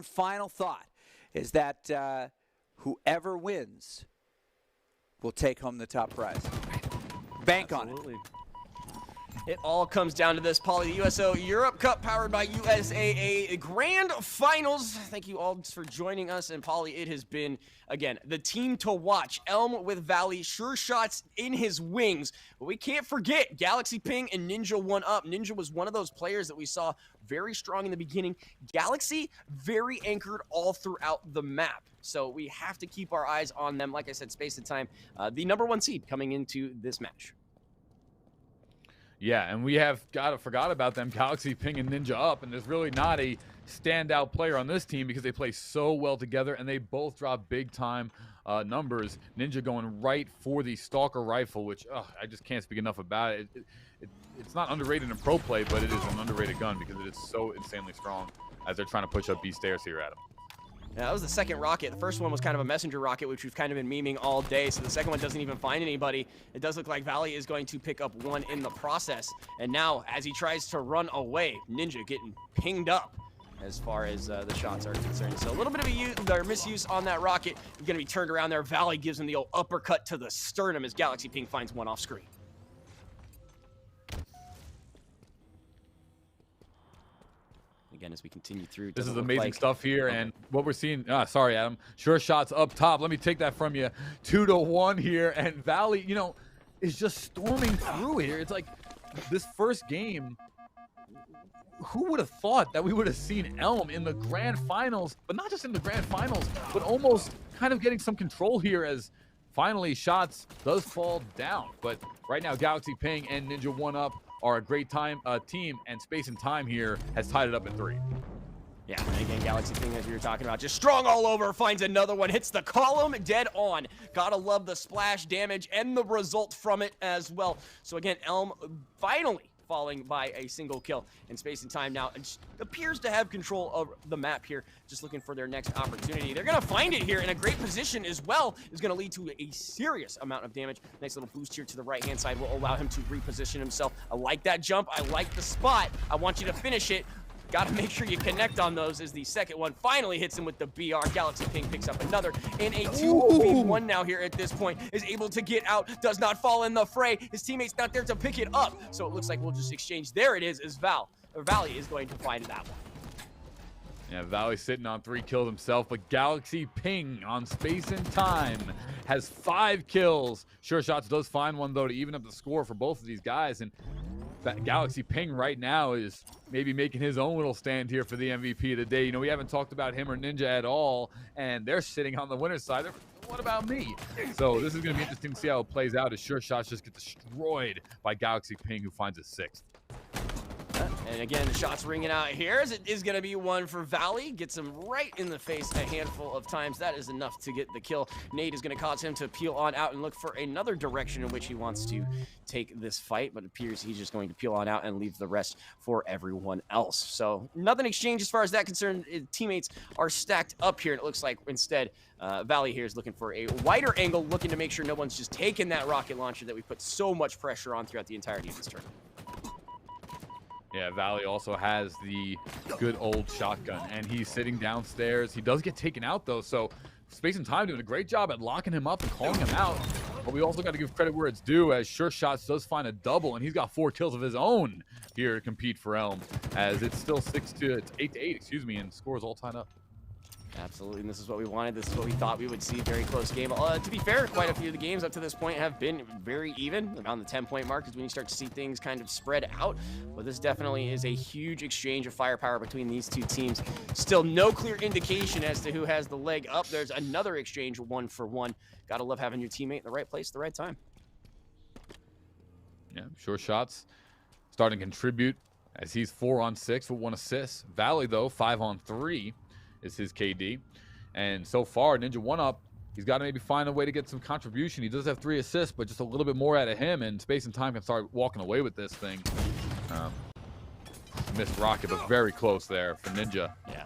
final thought, is that whoever wins will take home the top prize. Bank on it. It all comes down to this, Paulie. The USO Europe Cup powered by USAA Grand Finals. Thank you all for joining us. And Paulie, it has been, again, the team to watch. Elm with Valley, sure shots in his wings. But we can't forget Galaxy Ping and Ninja 1UP. Ninja was one of those players that we saw very strong in the beginning. Galaxy, very anchored all throughout the map. So we have to keep our eyes on them. Like I said, Space and Time, the #1 seed coming into this match. Yeah, and we have forgot about them, Galaxy, Ping, and Ninja Up, and there's really not a standout player on this team because they play so well together, and they both drop big-time numbers. Ninja going right for the Stalker Rifle, which I just can't speak enough about it. It's not underrated in pro play, but it is an underrated gun because it is so insanely strong as they're trying to push up B stairs here, Adam. Yeah, that was the second rocket. The first one was kind of a messenger rocket, which we've kind of been memeing all day. So the second one doesn't even find anybody. It does look like Valley is going to pick up one in the process. And now, as he tries to run away, Ninja getting pinged up as far as the shots are concerned. So a little bit of a misuse on that rocket. He's going to be turned around there. Valley gives him the old uppercut to the sternum as Galaxy Ping finds one off screen. Again, as we continue through. This is amazing stuff here, and what we're seeing, sorry, Adam, sure shots up top. Let me take that from you. 2-1 here, and Valley, is just storming through here. It's like this first game, who would have thought that we would have seen Elm in the grand finals, but not just in the grand finals, but almost kind of getting some control here as finally shots does fall down. But right now, Galaxy Ping and Ninja 1UP are a great team, and Space and Time here has tied it up in 3. Yeah, and again, Galaxy King, as we were talking about, just strong all over, finds another one, hits the column dead on. Gotta love the splash damage and the result from it as well. So again, Elm finally falling by a single kill in Space and Time now, and appears to have control of the map here, just looking for their next opportunity. They're gonna find it here in a great position as well, is gonna lead to a serious amount of damage. Nice little boost here to the right-hand side will allow him to reposition himself. I like that jump, I like the spot. I want you to finish it. Gotta make sure you connect on those as the second one finally hits him with the BR. Galaxy King picks up another in a 2v1 now here at this point. Is able to get out, does not fall in the fray. His teammate's not there to pick it up. So it looks like we'll just exchange. There it is, as Valley is going to find that one. Yeah, Valley sitting on 3 kills himself, but Galaxy Ping on Space and Time has 5 kills. Sure Shots does find one, though, to even up the score for both of these guys. And that Galaxy Ping right now is maybe making his own little stand here for the MVP of the day. You know, we haven't talked about him or Ninja at all, and they're sitting on the winner's side. What about me? So this is going to be interesting to see how it plays out as Sure Shots just get destroyed by Galaxy Ping, who finds his 6th. And again, the shots ringing out here as it is going to be one for Valley. Gets him right in the face a handful of times. That is enough to get the kill. Nate is going to cause him to peel on out and look for another direction in which he wants to take this fight, but it appears he's just going to peel on out and leave the rest for everyone else. So nothing exchange as far as that concerned. Teammates are stacked up here, and it looks like instead Valley here is looking for a wider angle, looking to make sure no one's just taking that rocket launcher that we put so much pressure on throughout the entirety of this tournament. Yeah, Valley also has the good old shotgun, and he's sitting downstairs. He does get taken out, though, so Space and Time doing a great job at locking him up and calling him out. But we also got to give credit where it's due, as Sure Shots does find a double, and he's got 4 kills of his own here to compete for Elm, as it's still 8-8, excuse me, and scores all tied up. Absolutely, and this is what we wanted. This is what we thought we would see. Very close game. To be fair, quite a few of the games up to this point have been very even. Around the 10-point mark is when you start to see things kind of spread out. But this definitely is a huge exchange of firepower between these two teams. Still no clear indication as to who has the leg up. There's another exchange 1-for-1. Gotta love having your teammate in the right place at the right time. Yeah, Sure Shots starting to contribute as he's 4 on 6 with 1 assist. Valley, though, 5 on 3. Is his KD, and so far Ninja 1-up. He's got to maybe find a way to get some contribution. He does have 3 assists, but just a little bit more out of him, and Space and Time can start walking away with this thing. Missed rocket, but very close there for Ninja. Yeah,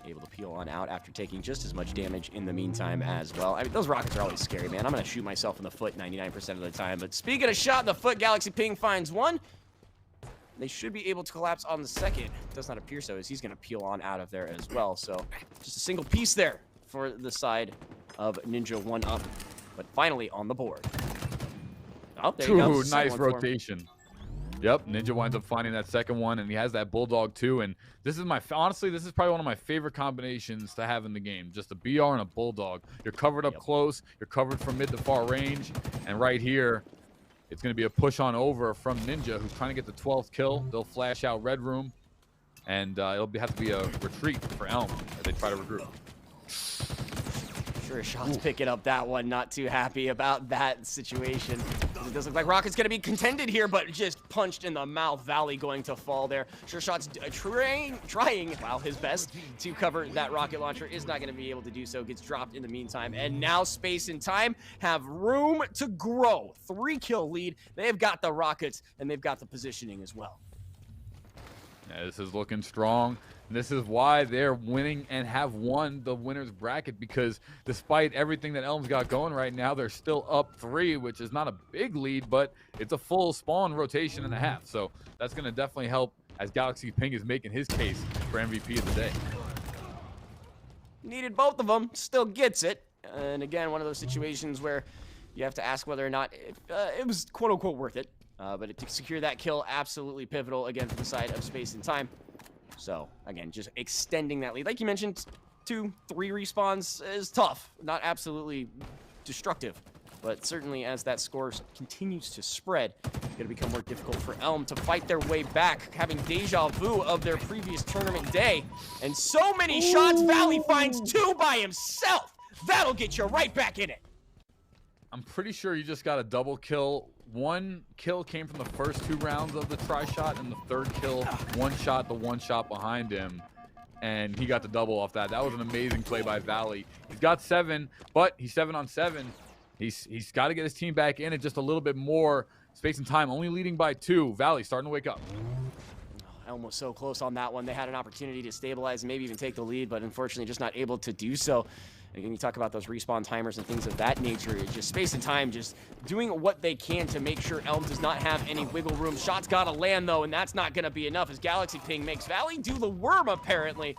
able to peel on out after taking just as much damage in the meantime as well. I mean, those rockets are always scary, man. I'm gonna shoot myself in the foot 99% of the time, but speaking of shot in the foot, Galaxy Ping finds one. They should be able to collapse on the second. Does not appear so, as he's going to peel on out of there as well. So just a single piece there for the side of Ninja 1-up, but finally on the board. Oh, there you go. Nice rotation. Yep, Ninja winds up finding that second one, and he has that Bulldog too. And this is honestly, this is probably one of my favorite combinations to have in the game. Just a BR and a Bulldog. You're covered up close. You're covered from mid to far range, and right here, it's going to be a push on over from Ninja, who's trying to get the 12th kill. They'll flash out Red Room, and it'll have to be a retreat for Elm as they try to regroup. Sure Shots picking up that one. Not too happy about that situation. It does look like Rocket's going to be contended here, but just punched in the mouth. Valley going to fall there. Sure Shots trying, wow, his best to cover that rocket launcher. Is not going to be able to do so. Gets dropped in the meantime. And now Space and Time have room to grow. 3-kill lead. They've got the rockets, and they've got the positioning as well. Yeah, this is looking strong. And this is why they're winning and have won the winner's bracket, because despite everything that Elm's got going right now, they're still up 3, which is not a big lead, but it's a full spawn rotation and a half. So that's going to definitely help as Galaxy Ping is making his case for MVP of the day. Needed both of them, still gets it. And again, one of those situations where you have to ask whether or not it was quote-unquote worth it. But to secure that kill, absolutely pivotal again for the side of Space and Time. So, again, just extending that lead. Like you mentioned, 2-3 respawns is tough. Not absolutely destructive. But certainly as that score continues to spread, it's going to become more difficult for Elm to fight their way back, having deja vu of their previous tournament day. And so many shots, Valley finds 2 by himself. That'll get you right back in it. I'm pretty sure you just got a double kill. One kill came from the first 2 rounds of the try shot, and the third kill, one shot behind him, and he got the double off that. That was an amazing play by Valley. He's got 7, but he's 7 on 7. He's got to get his team back in it just a little bit more. Space and time, only leading by 2. Valley starting to wake up. Elm was so close on that one. They had an opportunity to stabilize and maybe even take the lead, but unfortunately just not able to do so. And again, you talk about those respawn timers and things of that nature. It's just space and time just doing what they can to make sure Elm does not have any wiggle room. Shots got to land, though, and that's not going to be enough as Galaxy Ping makes Valley do the worm, apparently.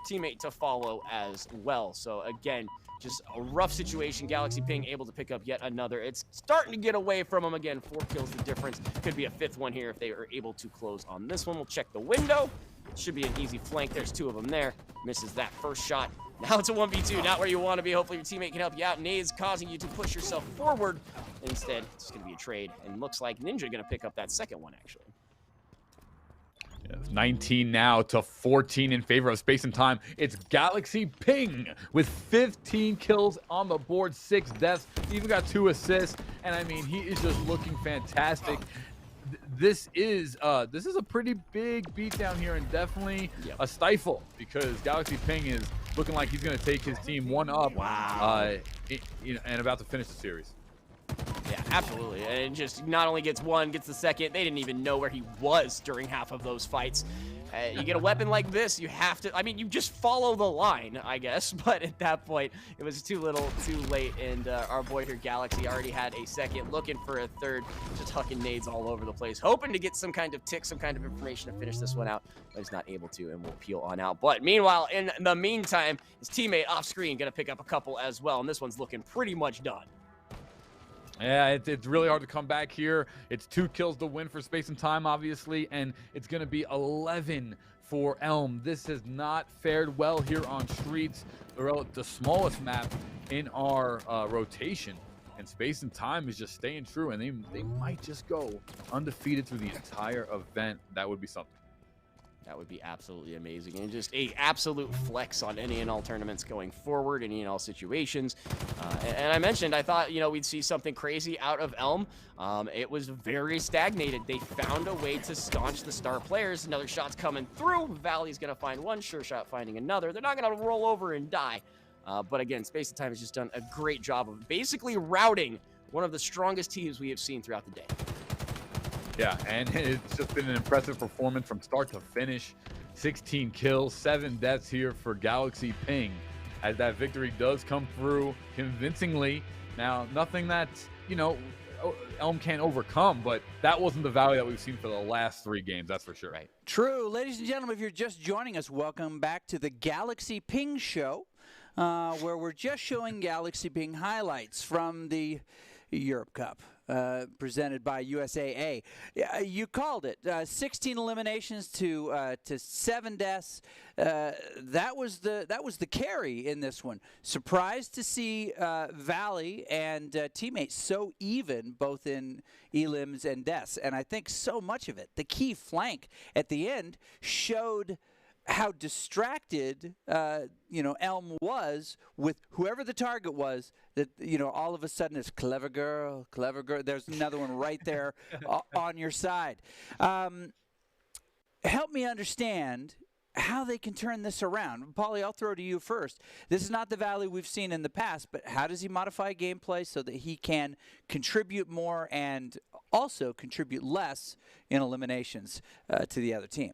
Teammate to follow as well. So, again, just a rough situation. Galaxy Ping able to pick up yet another. It's starting to get away from them again. 4 kills the difference. Could be a 5th one here if they are able to close on this one. We'll check the window. Should be an easy flank. There's 2 of them there. Misses that first shot. Now it's a 1v2. Not where you want to be. Hopefully your teammate can help you out. Nades causing you to push yourself forward. Instead, it's going to be a trade. And looks like Ninja going to pick up that second one, actually. 19 now to 14 in favor of space and time. It's Galaxy Ping with 15 kills on the board, 6 deaths, even got 2 assists, and I mean he is just looking fantastic. This is a pretty big beatdown here, and definitely a stifle, because Galaxy Ping is looking like he's going to take his team 1 up. Wow. And about to finish the series. Yeah, absolutely. And just not only gets 1, gets the second. They didn't even know where he was during half of those fights. You get a weapon like this, you have to, I mean, you just follow the line, I guess. But at that point, it was too little, too late. And our boy here, Galaxy, already had a second, looking for a third, just hucking nades all over the place, hoping to get some kind of tick, some kind of information to finish this one out. But he's not able to, and will peel on out. But meanwhile, in the meantime, his teammate off screen going to pick up a couple as well. And this one's looking pretty much done. Yeah, it's really hard to come back here. It's 2 kills to win for space and time, obviously, and it's going to be 11 for Elm. This has not fared well here on Streets, the smallest map in our rotation. And space and time is just staying true, and they might just go undefeated through the entire event. That would be something. That would be absolutely amazing, and just a absolute flex on any and all tournaments going forward, any and all situations. And I mentioned, I thought, we'd see something crazy out of Elm. It was very stagnated. They found a way to staunch the star players. Another shot's coming through. Valley's going to find one, Sure Shot finding another. They're not going to roll over and die. But again, Space and Time has just done a great job of basically routing one of the strongest teams we have seen throughout the day. Yeah, and it's just been an impressive performance from start to finish. 16 kills, 7 deaths here for Galaxy Ping, as that victory does come through convincingly. Now, nothing that, Elm can't overcome, but that wasn't the value that we've seen for the last 3 games, that's for sure. Right. True. Ladies and gentlemen, if you're just joining us, welcome back to the Galaxy Ping Show, where we're just showing Galaxy Ping highlights from the Europe Cup. Presented by USAA. You called it. 16 eliminations to 7 deaths. That was the carry in this one. Surprised to see Valley and teammates so even, both in elims and deaths. And I think so much of it, the key flank at the end, showed how distracted Elm was with whoever the target was, that all of a sudden it's clever girl, there's another one right there on your side. Help me understand how they can turn this around. Paulie, I'll throw to you first. This is not the Valley we've seen in the past, but how does he modify gameplay so that he can contribute more and also contribute less in eliminations to the other team?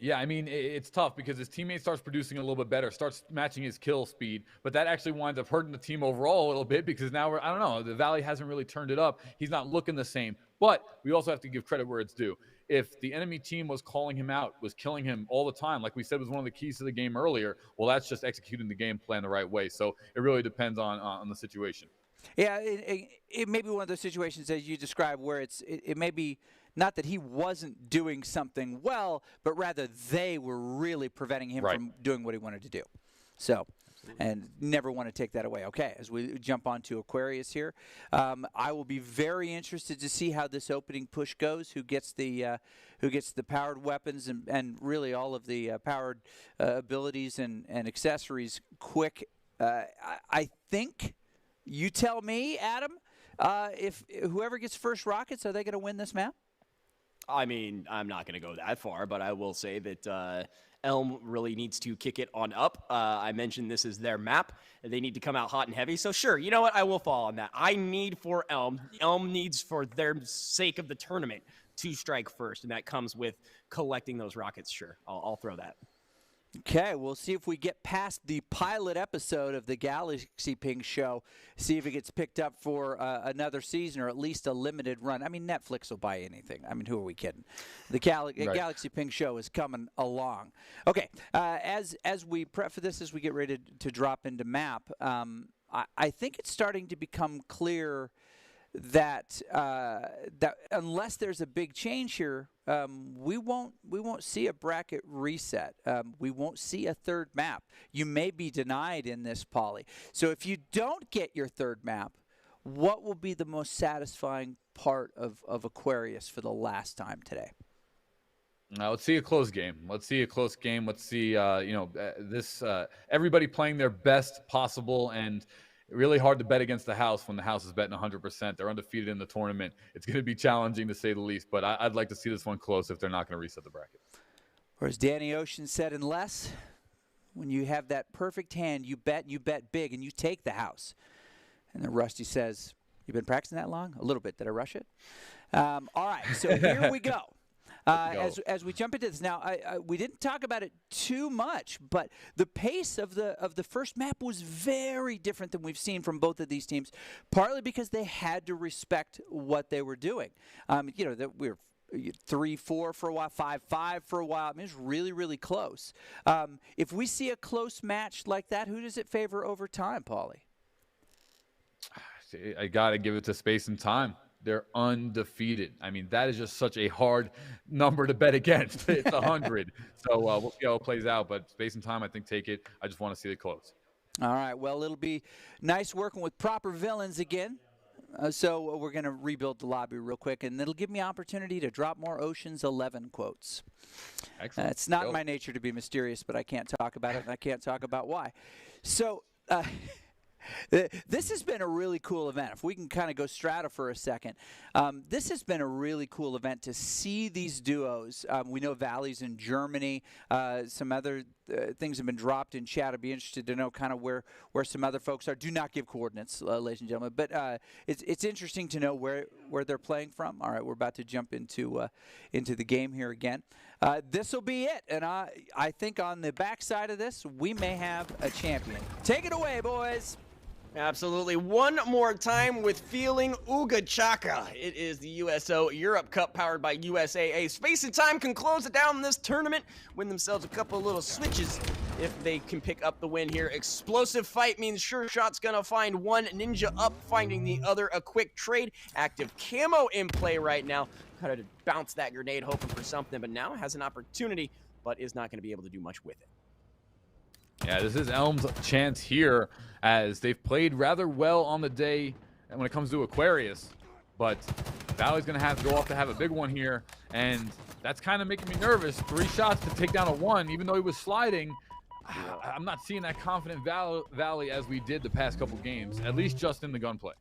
Yeah, I mean, it's tough because his teammate starts producing a little bit better, starts matching his kill speed, but that actually winds up hurting the team overall a little bit because now I don't know, the Valley hasn't really turned it up. He's not looking the same, but we also have to give credit where it's due. If the enemy team was calling him out, was killing him all the time, like we said was one of the keys to the game earlier, well, that's just executing the game plan the right way. So it really depends on the situation. Yeah, it may be one of those situations as you described where it may be not that he wasn't doing something well, but rather they were really preventing him from doing what he wanted to do. So, and never want to take that away. Okay, as we jump on to Aquarius here, I will be very interested to see how this opening push goes. Who gets the powered weapons and really all of the powered abilities and accessories quick. I think You tell me, Adam, if whoever gets first rockets, are they going to win this map? I mean, I'm not going to go that far, but I will say that Elm really needs to kick it on up. I mentioned this is their map. They need to come out hot and heavy. So sure, you know what? I will fall on that. I need for Elm. Elm needs, for their sake of the tournament, to strike first, and that comes with collecting those rockets. Sure, I'll throw that. Okay, we'll see if we get past the pilot episode of the Galaxy Ping show, see if it gets picked up for another season or at least a limited run. I mean, Netflix will buy anything. I mean, who are we kidding? The Galaxy Ping show is coming along. Okay, as we prep for this, as we get ready to drop into map, I think it's starting to become clear that that unless there's a big change here, we won't see a bracket reset. We won't see a third map. You may be denied in this, Pauly. So if you don't get your third map, what will be the most satisfying part of Aquarius for the last time today? Now, let's see a close game. Let's see a close game. Let's see, this everybody playing their best possible, and really hard to bet against the house when the house is betting 100%. They're undefeated in the tournament. It's going to be challenging to say the least, but I'd like to see this one close if they're not going to reset the bracket. Or as Danny Ocean said, unless when you have that perfect hand, you bet big, and you take the house. And then Rusty says, "You've been practicing that long?" A little bit. Did I rush it? All right, so here we go. As we jump into this now, we didn't talk about it too much, but the pace of the first map was very different than we've seen from both of these teams, partly because they had to respect what they were doing. That we were 3-4 for a while, 5-5 for a while. I mean, it was really, really close. If we see a close match like that, who does it favor over time, Pauly? I got to give it to Space and Time. They're undefeated. I mean, that is just such a hard number to bet against. It's 100. So we'll see how it plays out. But Space and Time, I think, take it. I just want to see it close. All right. Well, it'll be nice working with proper villains again. So we're going to rebuild the lobby real quick, and it'll give me opportunity to drop more Ocean's 11 quotes. Excellent. It's not in my nature to be mysterious, but I can't talk about it, and I can't talk about why. So this has been a really cool event. If we can kind of go strata for a second, this has been a really cool event to see these duos. We know Valley's in Germany. Some other things have been dropped in chat. I'd be interested to know kind of where some other folks are. Do not give coordinates, ladies and gentlemen. But it's interesting to know where they're playing from. All right, we're about to jump into the game here again. This will be it, and I think on the backside of this, we may have a champion. Take it away, boys. Absolutely. One more time with feeling Ooga Chaka. It is the USO Europe Cup powered by USAA. Space and Time can close it down in this tournament, win themselves a couple of little switches if they can pick up the win here. Explosive fight means Sure Shot's gonna find one ninja up, finding the other a quick trade. Active camo in play right now. Kind of bounce that grenade hoping for something, but now has an opportunity, but is not gonna be able to do much with it. Yeah, this is Elm's chance here, as they've played rather well on the day when it comes to Aquarius. But Valley's going to have to go off to have a big one here, and that's kind of making me nervous. 3 shots to take down a 1, even though he was sliding. I'm not seeing that confident Valley as we did the past couple games, at least just in the gunplay.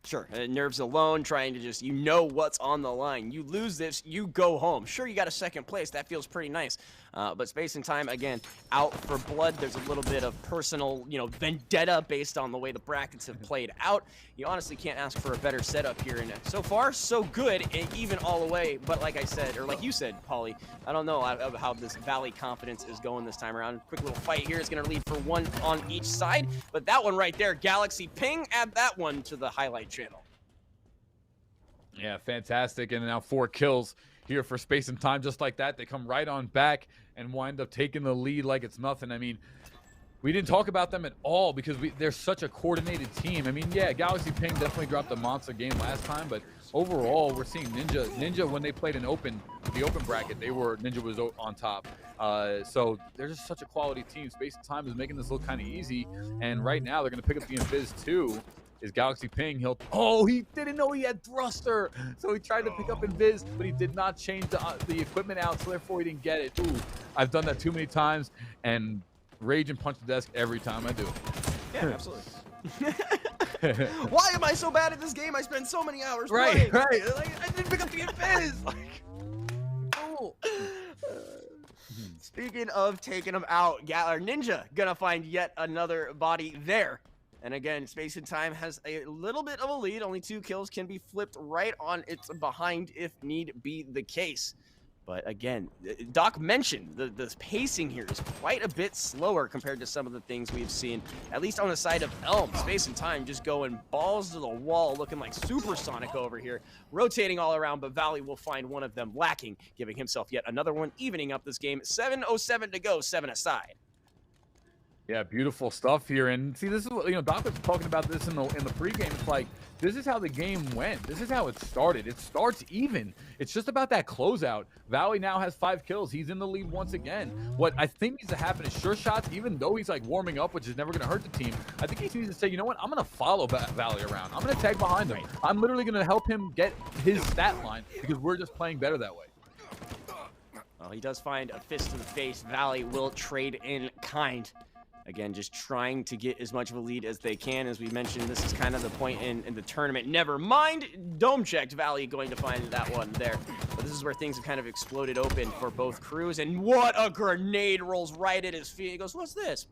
Sure, nerves alone, trying to just, what's on the line. You lose this, you go home. Sure, you got a second place. That feels pretty nice. But Space and Time, again, out for blood. There's a little bit of personal, vendetta based on the way the brackets have played out. You honestly can't ask for a better setup here. And so far, so good, and even all the way. But like I said, or like you said, Pauly, I don't know how this Valley confidence is going this time around. Quick little fight here is going to lead for 1 on each side. But that one right there, Galaxy Ping, add that one to the highlight channel. Yeah, fantastic. And now 4 kills here for Space and Time. Just like that, they come right on back and wind up taking the lead like it's nothing. I mean, we didn't talk about them at all because they're such a coordinated team. I mean, yeah, Galaxy Ping definitely dropped a monster game last time, but overall, we're seeing Ninja when they played the open bracket, Ninja was on top. So they're just such a quality team. Space and Time is making this look kind of easy, and right now they're going to pick up the Invis too. Is Galaxy Ping, he didn't know he had thruster, so he tried to pick up Invis, but he did not change the equipment out, so therefore he didn't get it. Ooh, I've done that too many times, and rage and punch the desk every time I do it. Yeah, absolutely. Why am I so bad at this game? I spend so many hours Right, playing. right. Like, I didn't pick up the Invis. Like, oh. Speaking of taking him out, Ninja gonna find yet another body there. And again, Space and Time has a little bit of a lead. Only 2 kills can be flipped right on its behind if need be the case. But again, Doc mentioned the pacing here is quite a bit slower compared to some of the things we've seen, at least on the side of Elm. Space and Time just going balls to the wall, looking like supersonic over here, rotating all around, but Valley will find one of them lacking, giving himself yet another one, evening up this game. 7:07 to go, 7 aside. Yeah, beautiful stuff here. And see, this is what, Doc was talking about this in the pregame. It's like, this is how the game went. This is how it started. It starts even. It's just about that closeout. Valley now has 5 kills. He's in the lead once again. What I think needs to happen is sure shots, even though he's like warming up, which is never going to hurt the team. I think he needs to say, you know what? I'm going to follow Valley around. I'm going to tag behind him. I'm literally going to help him get his stat line because we're just playing better that way. Well, he does find a fist to the face. Valley will trade in kind. Again, just trying to get as much of a lead as they can. As we mentioned, this is kind of the point in the tournament. Never mind, dome checked. Valley going to find that one there. But this is where things have kind of exploded open for both crews. And what a grenade rolls right at his feet. He goes, what's this?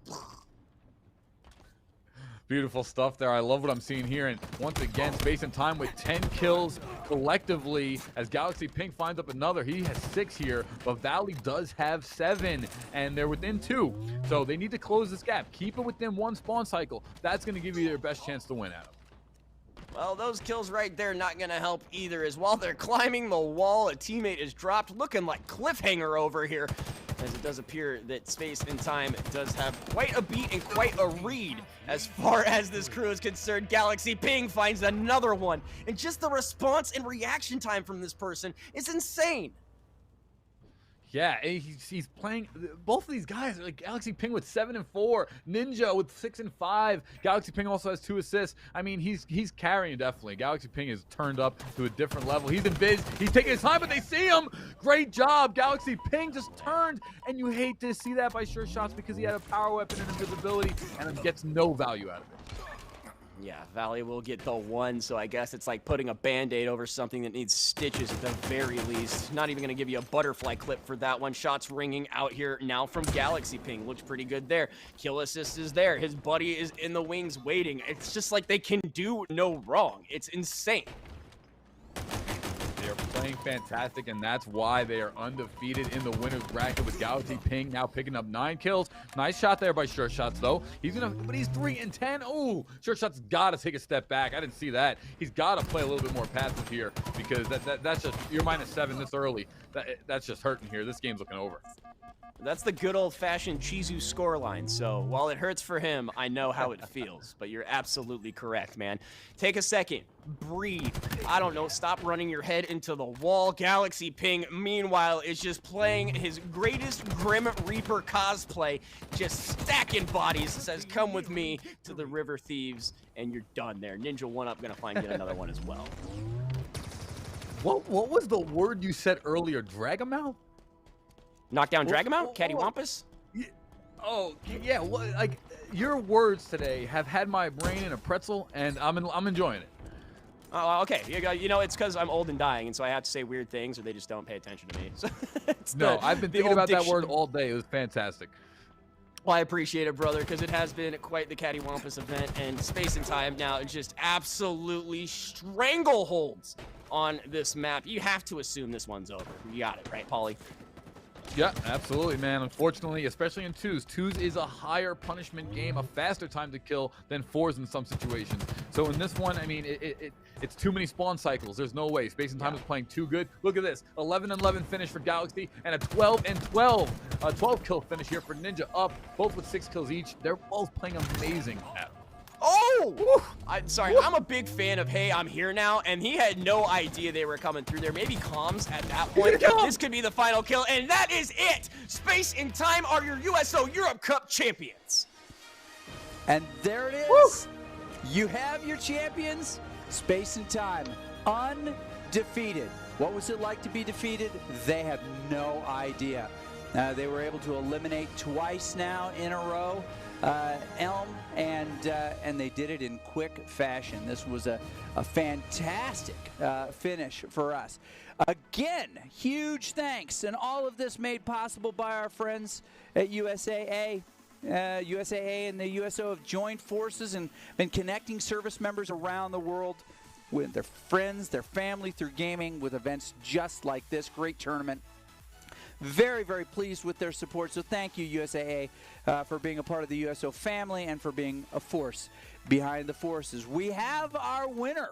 Beautiful stuff there. I love what I'm seeing here. And once again, Space and Time with 10 kills collectively as Galaxy Pink finds up another. He has 6 here, but Valley does have 7, and they're within 2. So they need to close this gap. Keep it within 1 spawn cycle. That's going to give you their best chance to win, Adam. Well, those kills right there not going to help either, as while they're climbing the wall, a teammate is dropped, looking like cliffhanger over here, as it does appear that Space and Time does have quite a beat and quite a read as far as this crew is concerned. Galaxy Ping finds another one, and just the response and reaction time from this person is insane. Yeah, he's playing. Both of these guys are like Galaxy Ping with 7 and 4, Ninja with 6 and 5. Galaxy Ping also has 2 assists. I mean, he's carrying definitely. Galaxy Ping is turned up to a different level. He's in biz. He's taking his time, but they see him. Great job, Galaxy Ping just turned, and you hate to see that by sure shots because he had a power weapon and invisibility, and gets no value out of it. Yeah, Valley will get the 1, so I guess it's like putting a Band-Aid over something that needs stitches at the very least. Not even going to give you a butterfly clip for that one. Shots ringing out here now from Galaxy Ping. Looks pretty good there. Kill assist is there. His buddy is in the wings waiting. It's just like they can do no wrong. It's insane. They are playing fantastic, and that's why they are undefeated in the winner's bracket with Galaxy Ping now picking up 9 kills. Nice shot there by Sure Shots, though. But he's 3 and 10. Oh, Sure Shots got to take a step back. I didn't see that. He's got to play a little bit more passive here because that's just, you're -7 this early. That's just hurting here. This game's looking over. That's the good old-fashioned Chizu scoreline, so while it hurts for him, I know how it feels, but you're absolutely correct, man. Take a second, breathe, I don't know, stop running your head into the wall. Galaxy Ping, meanwhile, is just playing his greatest Grim Reaper cosplay, just stacking bodies, says, come with me to the River Thieves, and you're done there. Ninja 1-Up gonna find yet another one as well. What was the word you said earlier? Dragamouth? Knockdown Dragamount? Cattywampus? Yeah. Oh, yeah. Well, like, your words today have had my brain in a pretzel, and I'm enjoying it. Oh, okay. You know, it's because I'm old and dying, and so I have to say weird things, or they just don't pay attention to me. So no, I've been thinking about that word all day. It was fantastic. Well, I appreciate it, brother, because it has been quite the Cattywampus event, and Space and Time now is just absolutely strangleholds on this map. You have to assume this one's over. You got it, right, Paulie? Yeah, absolutely, man. Unfortunately, especially in 2s. 2s is a higher punishment game, a faster time to kill than 4s in some situations. So in this one, I mean, it's too many spawn cycles. There's no way. Space and Time is playing too good. Look at this. 11-11 finish for Galaxy and a 12-12. A 12-kill finish here for Ninja up, both with 6 kills each. They're both playing amazing. Oh! I'm sorry, I'm a big fan of Hey, I'm Here Now, and he had no idea they were coming through there. Maybe comms at that point. This could be the final kill, and that is it! Space and Time are your USO Europe Cup champions. And there it is. Woo! You have your champions, Space and Time, undefeated. What was it like to be defeated? They have no idea. They were able to eliminate twice now in a row. Elm, and they did it in quick fashion. This was a fantastic finish for us. Again, huge thanks, and all of this made possible by our friends at USAA. USAA and the USO have joined forces and been connecting service members around the world with their friends, their family through gaming with events just like this. Great tournament. Very, very pleased with their support. So thank you, USAA, for being a part of the USO family and for being a force behind the forces. We have our winner,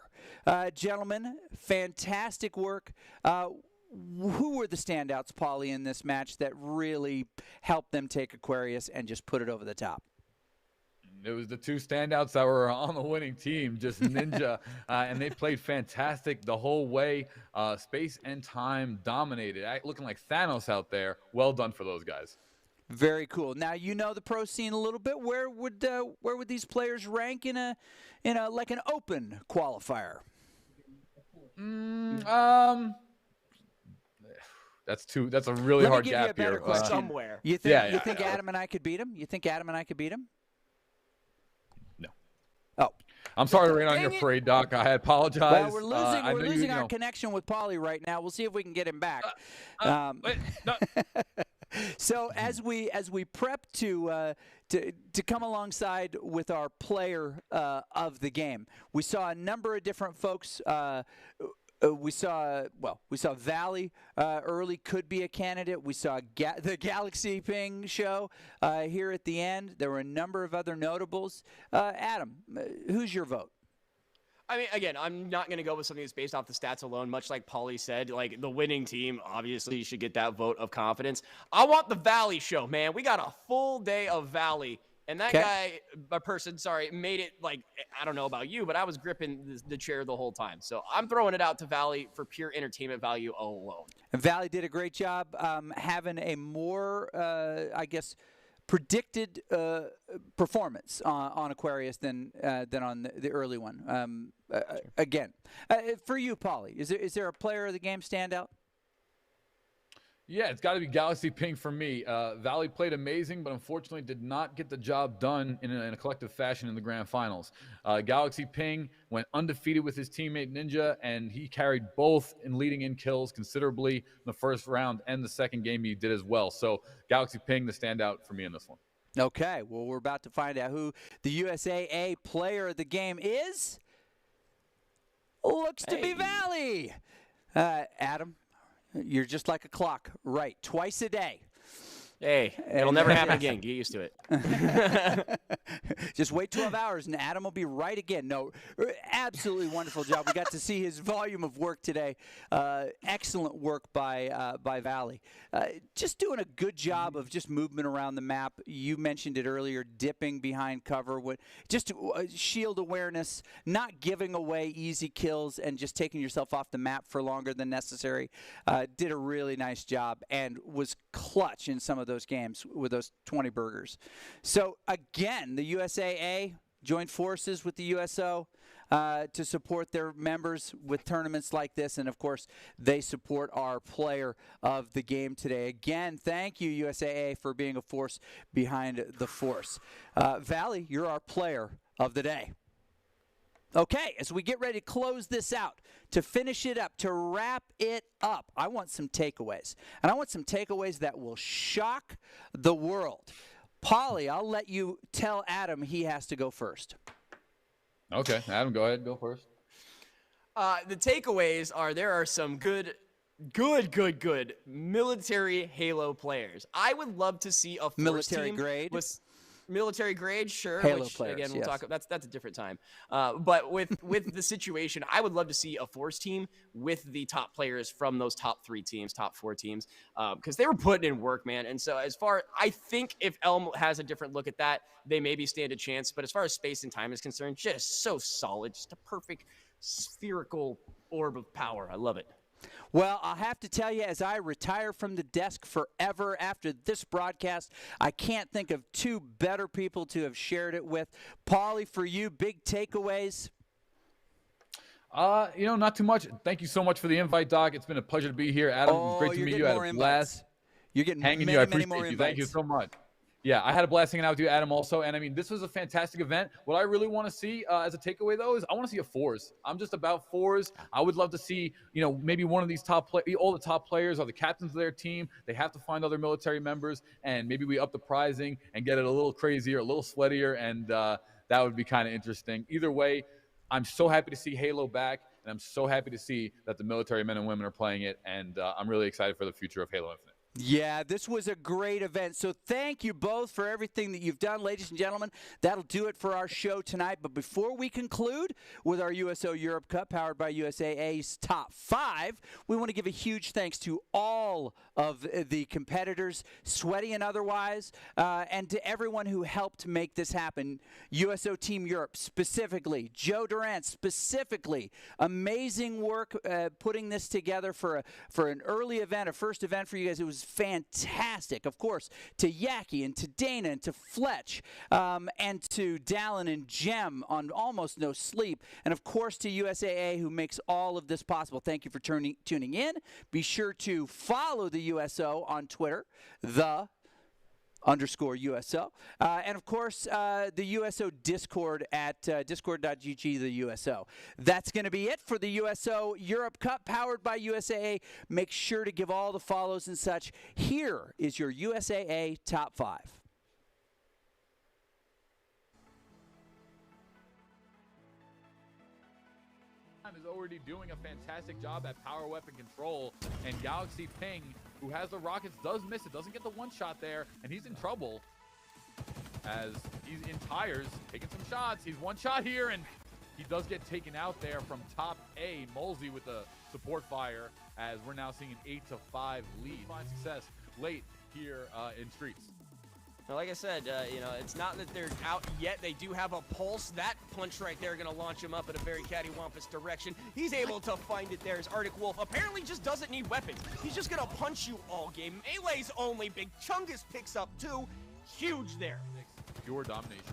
gentlemen. Fantastic work. Who were the standouts, Paulie, in this match that really helped them take Aquarius and just put it over the top? It was the two standouts that were on the winning team, just Ninja, and they played fantastic the whole way. Space and Time dominated, looking like Thanos out there. Well done for those guys. Very cool. Now you know the pro scene a little bit. Where would these players rank in a like an open qualifier? That's a really hard gap here. Let me give you a better question. Somewhere. You think Adam and I could beat him? You think Adam and I could beat him? No. Oh. I'm sorry to rain on your parade, Doc. I apologize. Well, we're losing our connection with Paulie right now. We'll see if we can get him back. Wait, no. So as we prep to come alongside with our player of the game, we saw a number of different folks. We saw Valley early could be a candidate. We saw the Galaxy Ping show here at the end. There were a number of other notables. Adam, who's your vote? I mean, again, I'm not going to go with something that's based off the stats alone, much like Paulie said. Like, the winning team, obviously, you should get that vote of confidence. I want the Valley show, man. We got a full day of Valley. And that made it like, I don't know about you, but I was gripping the chair the whole time. So I'm throwing it out to Valley for pure entertainment value alone. And Valley did a great job having a more, I guess, predicted performance on Aquarius than on the early one. Again, for you, Paulie, is there a player of the game standout? Yeah, it's got to be Galaxy Ping for me. Valley played amazing, but unfortunately did not get the job done in a collective fashion in the grand finals. Galaxy Ping went undefeated with his teammate Ninja, and he carried both in leading in kills considerably in the first round, and the second game he did as well. So Galaxy Ping, the standout for me in this one. Okay, well, we're about to find out who the USAA player of the game is. Looks to be Valley. Adam, you're just like a clock, right? Twice a day. Hey, it'll never happen again. Get used to it. Just wait 12 hours and Adam will be right again. No, absolutely wonderful job. We got to see his volume of work today. Excellent work by Valley. Just doing a good job of just movement around the map. You mentioned it earlier, dipping behind cover. Just shield awareness, not giving away easy kills and just taking yourself off the map for longer than necessary. Did a really nice job and was clutch in some of those games with those 20 burgers. So again, the USAA joined forces with the USO to support their members with tournaments like this, and of course they support our player of the game today. Again, thank you USAA for being a force behind the force. Valley, you're our player of the day. Okay, as we get ready to close this out, to finish it up, to wrap it up, I want some takeaways. And I want some takeaways that will shock the world. Paulie, I'll let you tell Adam he has to go first. Okay, Adam, go ahead. Go first. The takeaways are there are some good military Halo players. I would love to see a military grade. Military grade, sure. Halo which, players, again, we'll yes. talk. That's a different time. But with the situation, I would love to see a force team with the top players from those top 3 teams, top 4 teams, because they were putting in work, man. And so I think if Elm has a different look at that, they maybe stand a chance. But as far as Space and Time is concerned, just so solid, just a perfect spherical orb of power. I love it. Well, I'll have to tell you, as I retire from the desk forever after this broadcast, I can't think of 2 better people to have shared it with. Paulie, for you, big takeaways? Not too much. Thank you so much for the invite, Doc. It's been a pleasure to be here. Adam, great to meet you. I had a blast. You're getting hanging many, you. I many appreciate more you. invites. Thank you so much. Yeah, I had a blast hanging out with you, Adam, also. And I mean, this was a fantastic event. What I really want to see as a takeaway, though, is I want to see a fours. I'm just about fours. I would love to see, maybe one of these all the top players are the captains of their team. They have to find other military members, and maybe we up the prizing and get it a little crazier, a little sweatier, and that would be kind of interesting. Either way, I'm so happy to see Halo back, and I'm so happy to see that the military men and women are playing it, and I'm really excited for the future of Halo Infinite. Yeah, this was a great event. So thank you both for everything that you've done, ladies and gentlemen. That'll do it for our show tonight. But before we conclude with our USO Europe Cup powered by USAA's Top 5, we want to give a huge thanks to all of the competitors, sweaty and otherwise, and to everyone who helped make this happen. USO Team Europe specifically, Joe Durant specifically, amazing work putting this together for an early event, a first event for you guys. It was fantastic. Of course, to Yaki and to Dana and to Fletch and to Dallin and Jem on Almost No Sleep. And of course to USAA, who makes all of this possible. Thank you for tuning in. Be sure to follow the USO on Twitter, _USO. And of course, the USO Discord at discord.gg, the USO. That's going to be it for the USO Europe Cup powered by USAA. Make sure to give all the follows and such. Here is your USAA Top 5. Is already doing a fantastic job at power weapon control, and Galaxy Ping, who has the rockets, does miss it, doesn't get the one shot there, and he's in trouble as he's in tires, taking some shots. He's one shot here, and he does get taken out there from top A. Molsey with the support fire, as we're now seeing an 8-5 lead. Find success late here in Streets. Like I said, it's not that they're out yet. They do have a pulse. That punch right there going to launch him up in a very cattywampus direction. He's able to find it there as Arctic Wolf apparently just doesn't need weapons. He's just going to punch you all game. Melee's only. Big Chungus picks up 2. Huge there. Pure domination.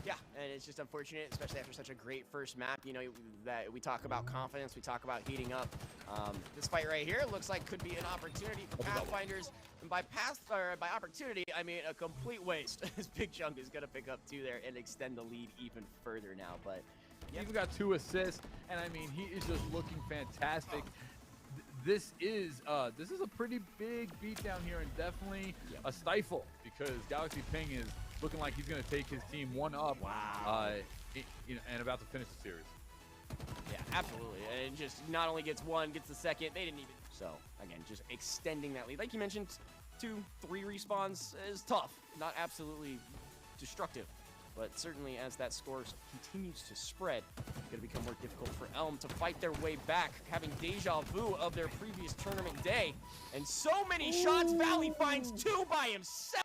Yeah, and it's just unfortunate, especially after such a great first map. That we talk about confidence, we talk about heating up. This fight right here looks like could be an opportunity for Pathfinders. And by opportunity, I mean a complete waste. This Big Chunk is going to pick up 2 there and extend the lead even further now. But yeah, he's got 2 assists, and I mean he is just looking fantastic. This is a pretty big beatdown here, and definitely a stifle, because Galaxy Ping is looking like he's going to take his team 1-up. Wow. And about to finish the series. Yeah, absolutely. And just not only gets 1, gets the second. They didn't even. So again, just extending that lead. Like you mentioned, 2-3 respawns is tough. Not absolutely destructive, but certainly as that score continues to spread, it's going to become more difficult for Elm to fight their way back, having deja vu of their previous tournament day. And so many shots, Valley finds 2 by himself.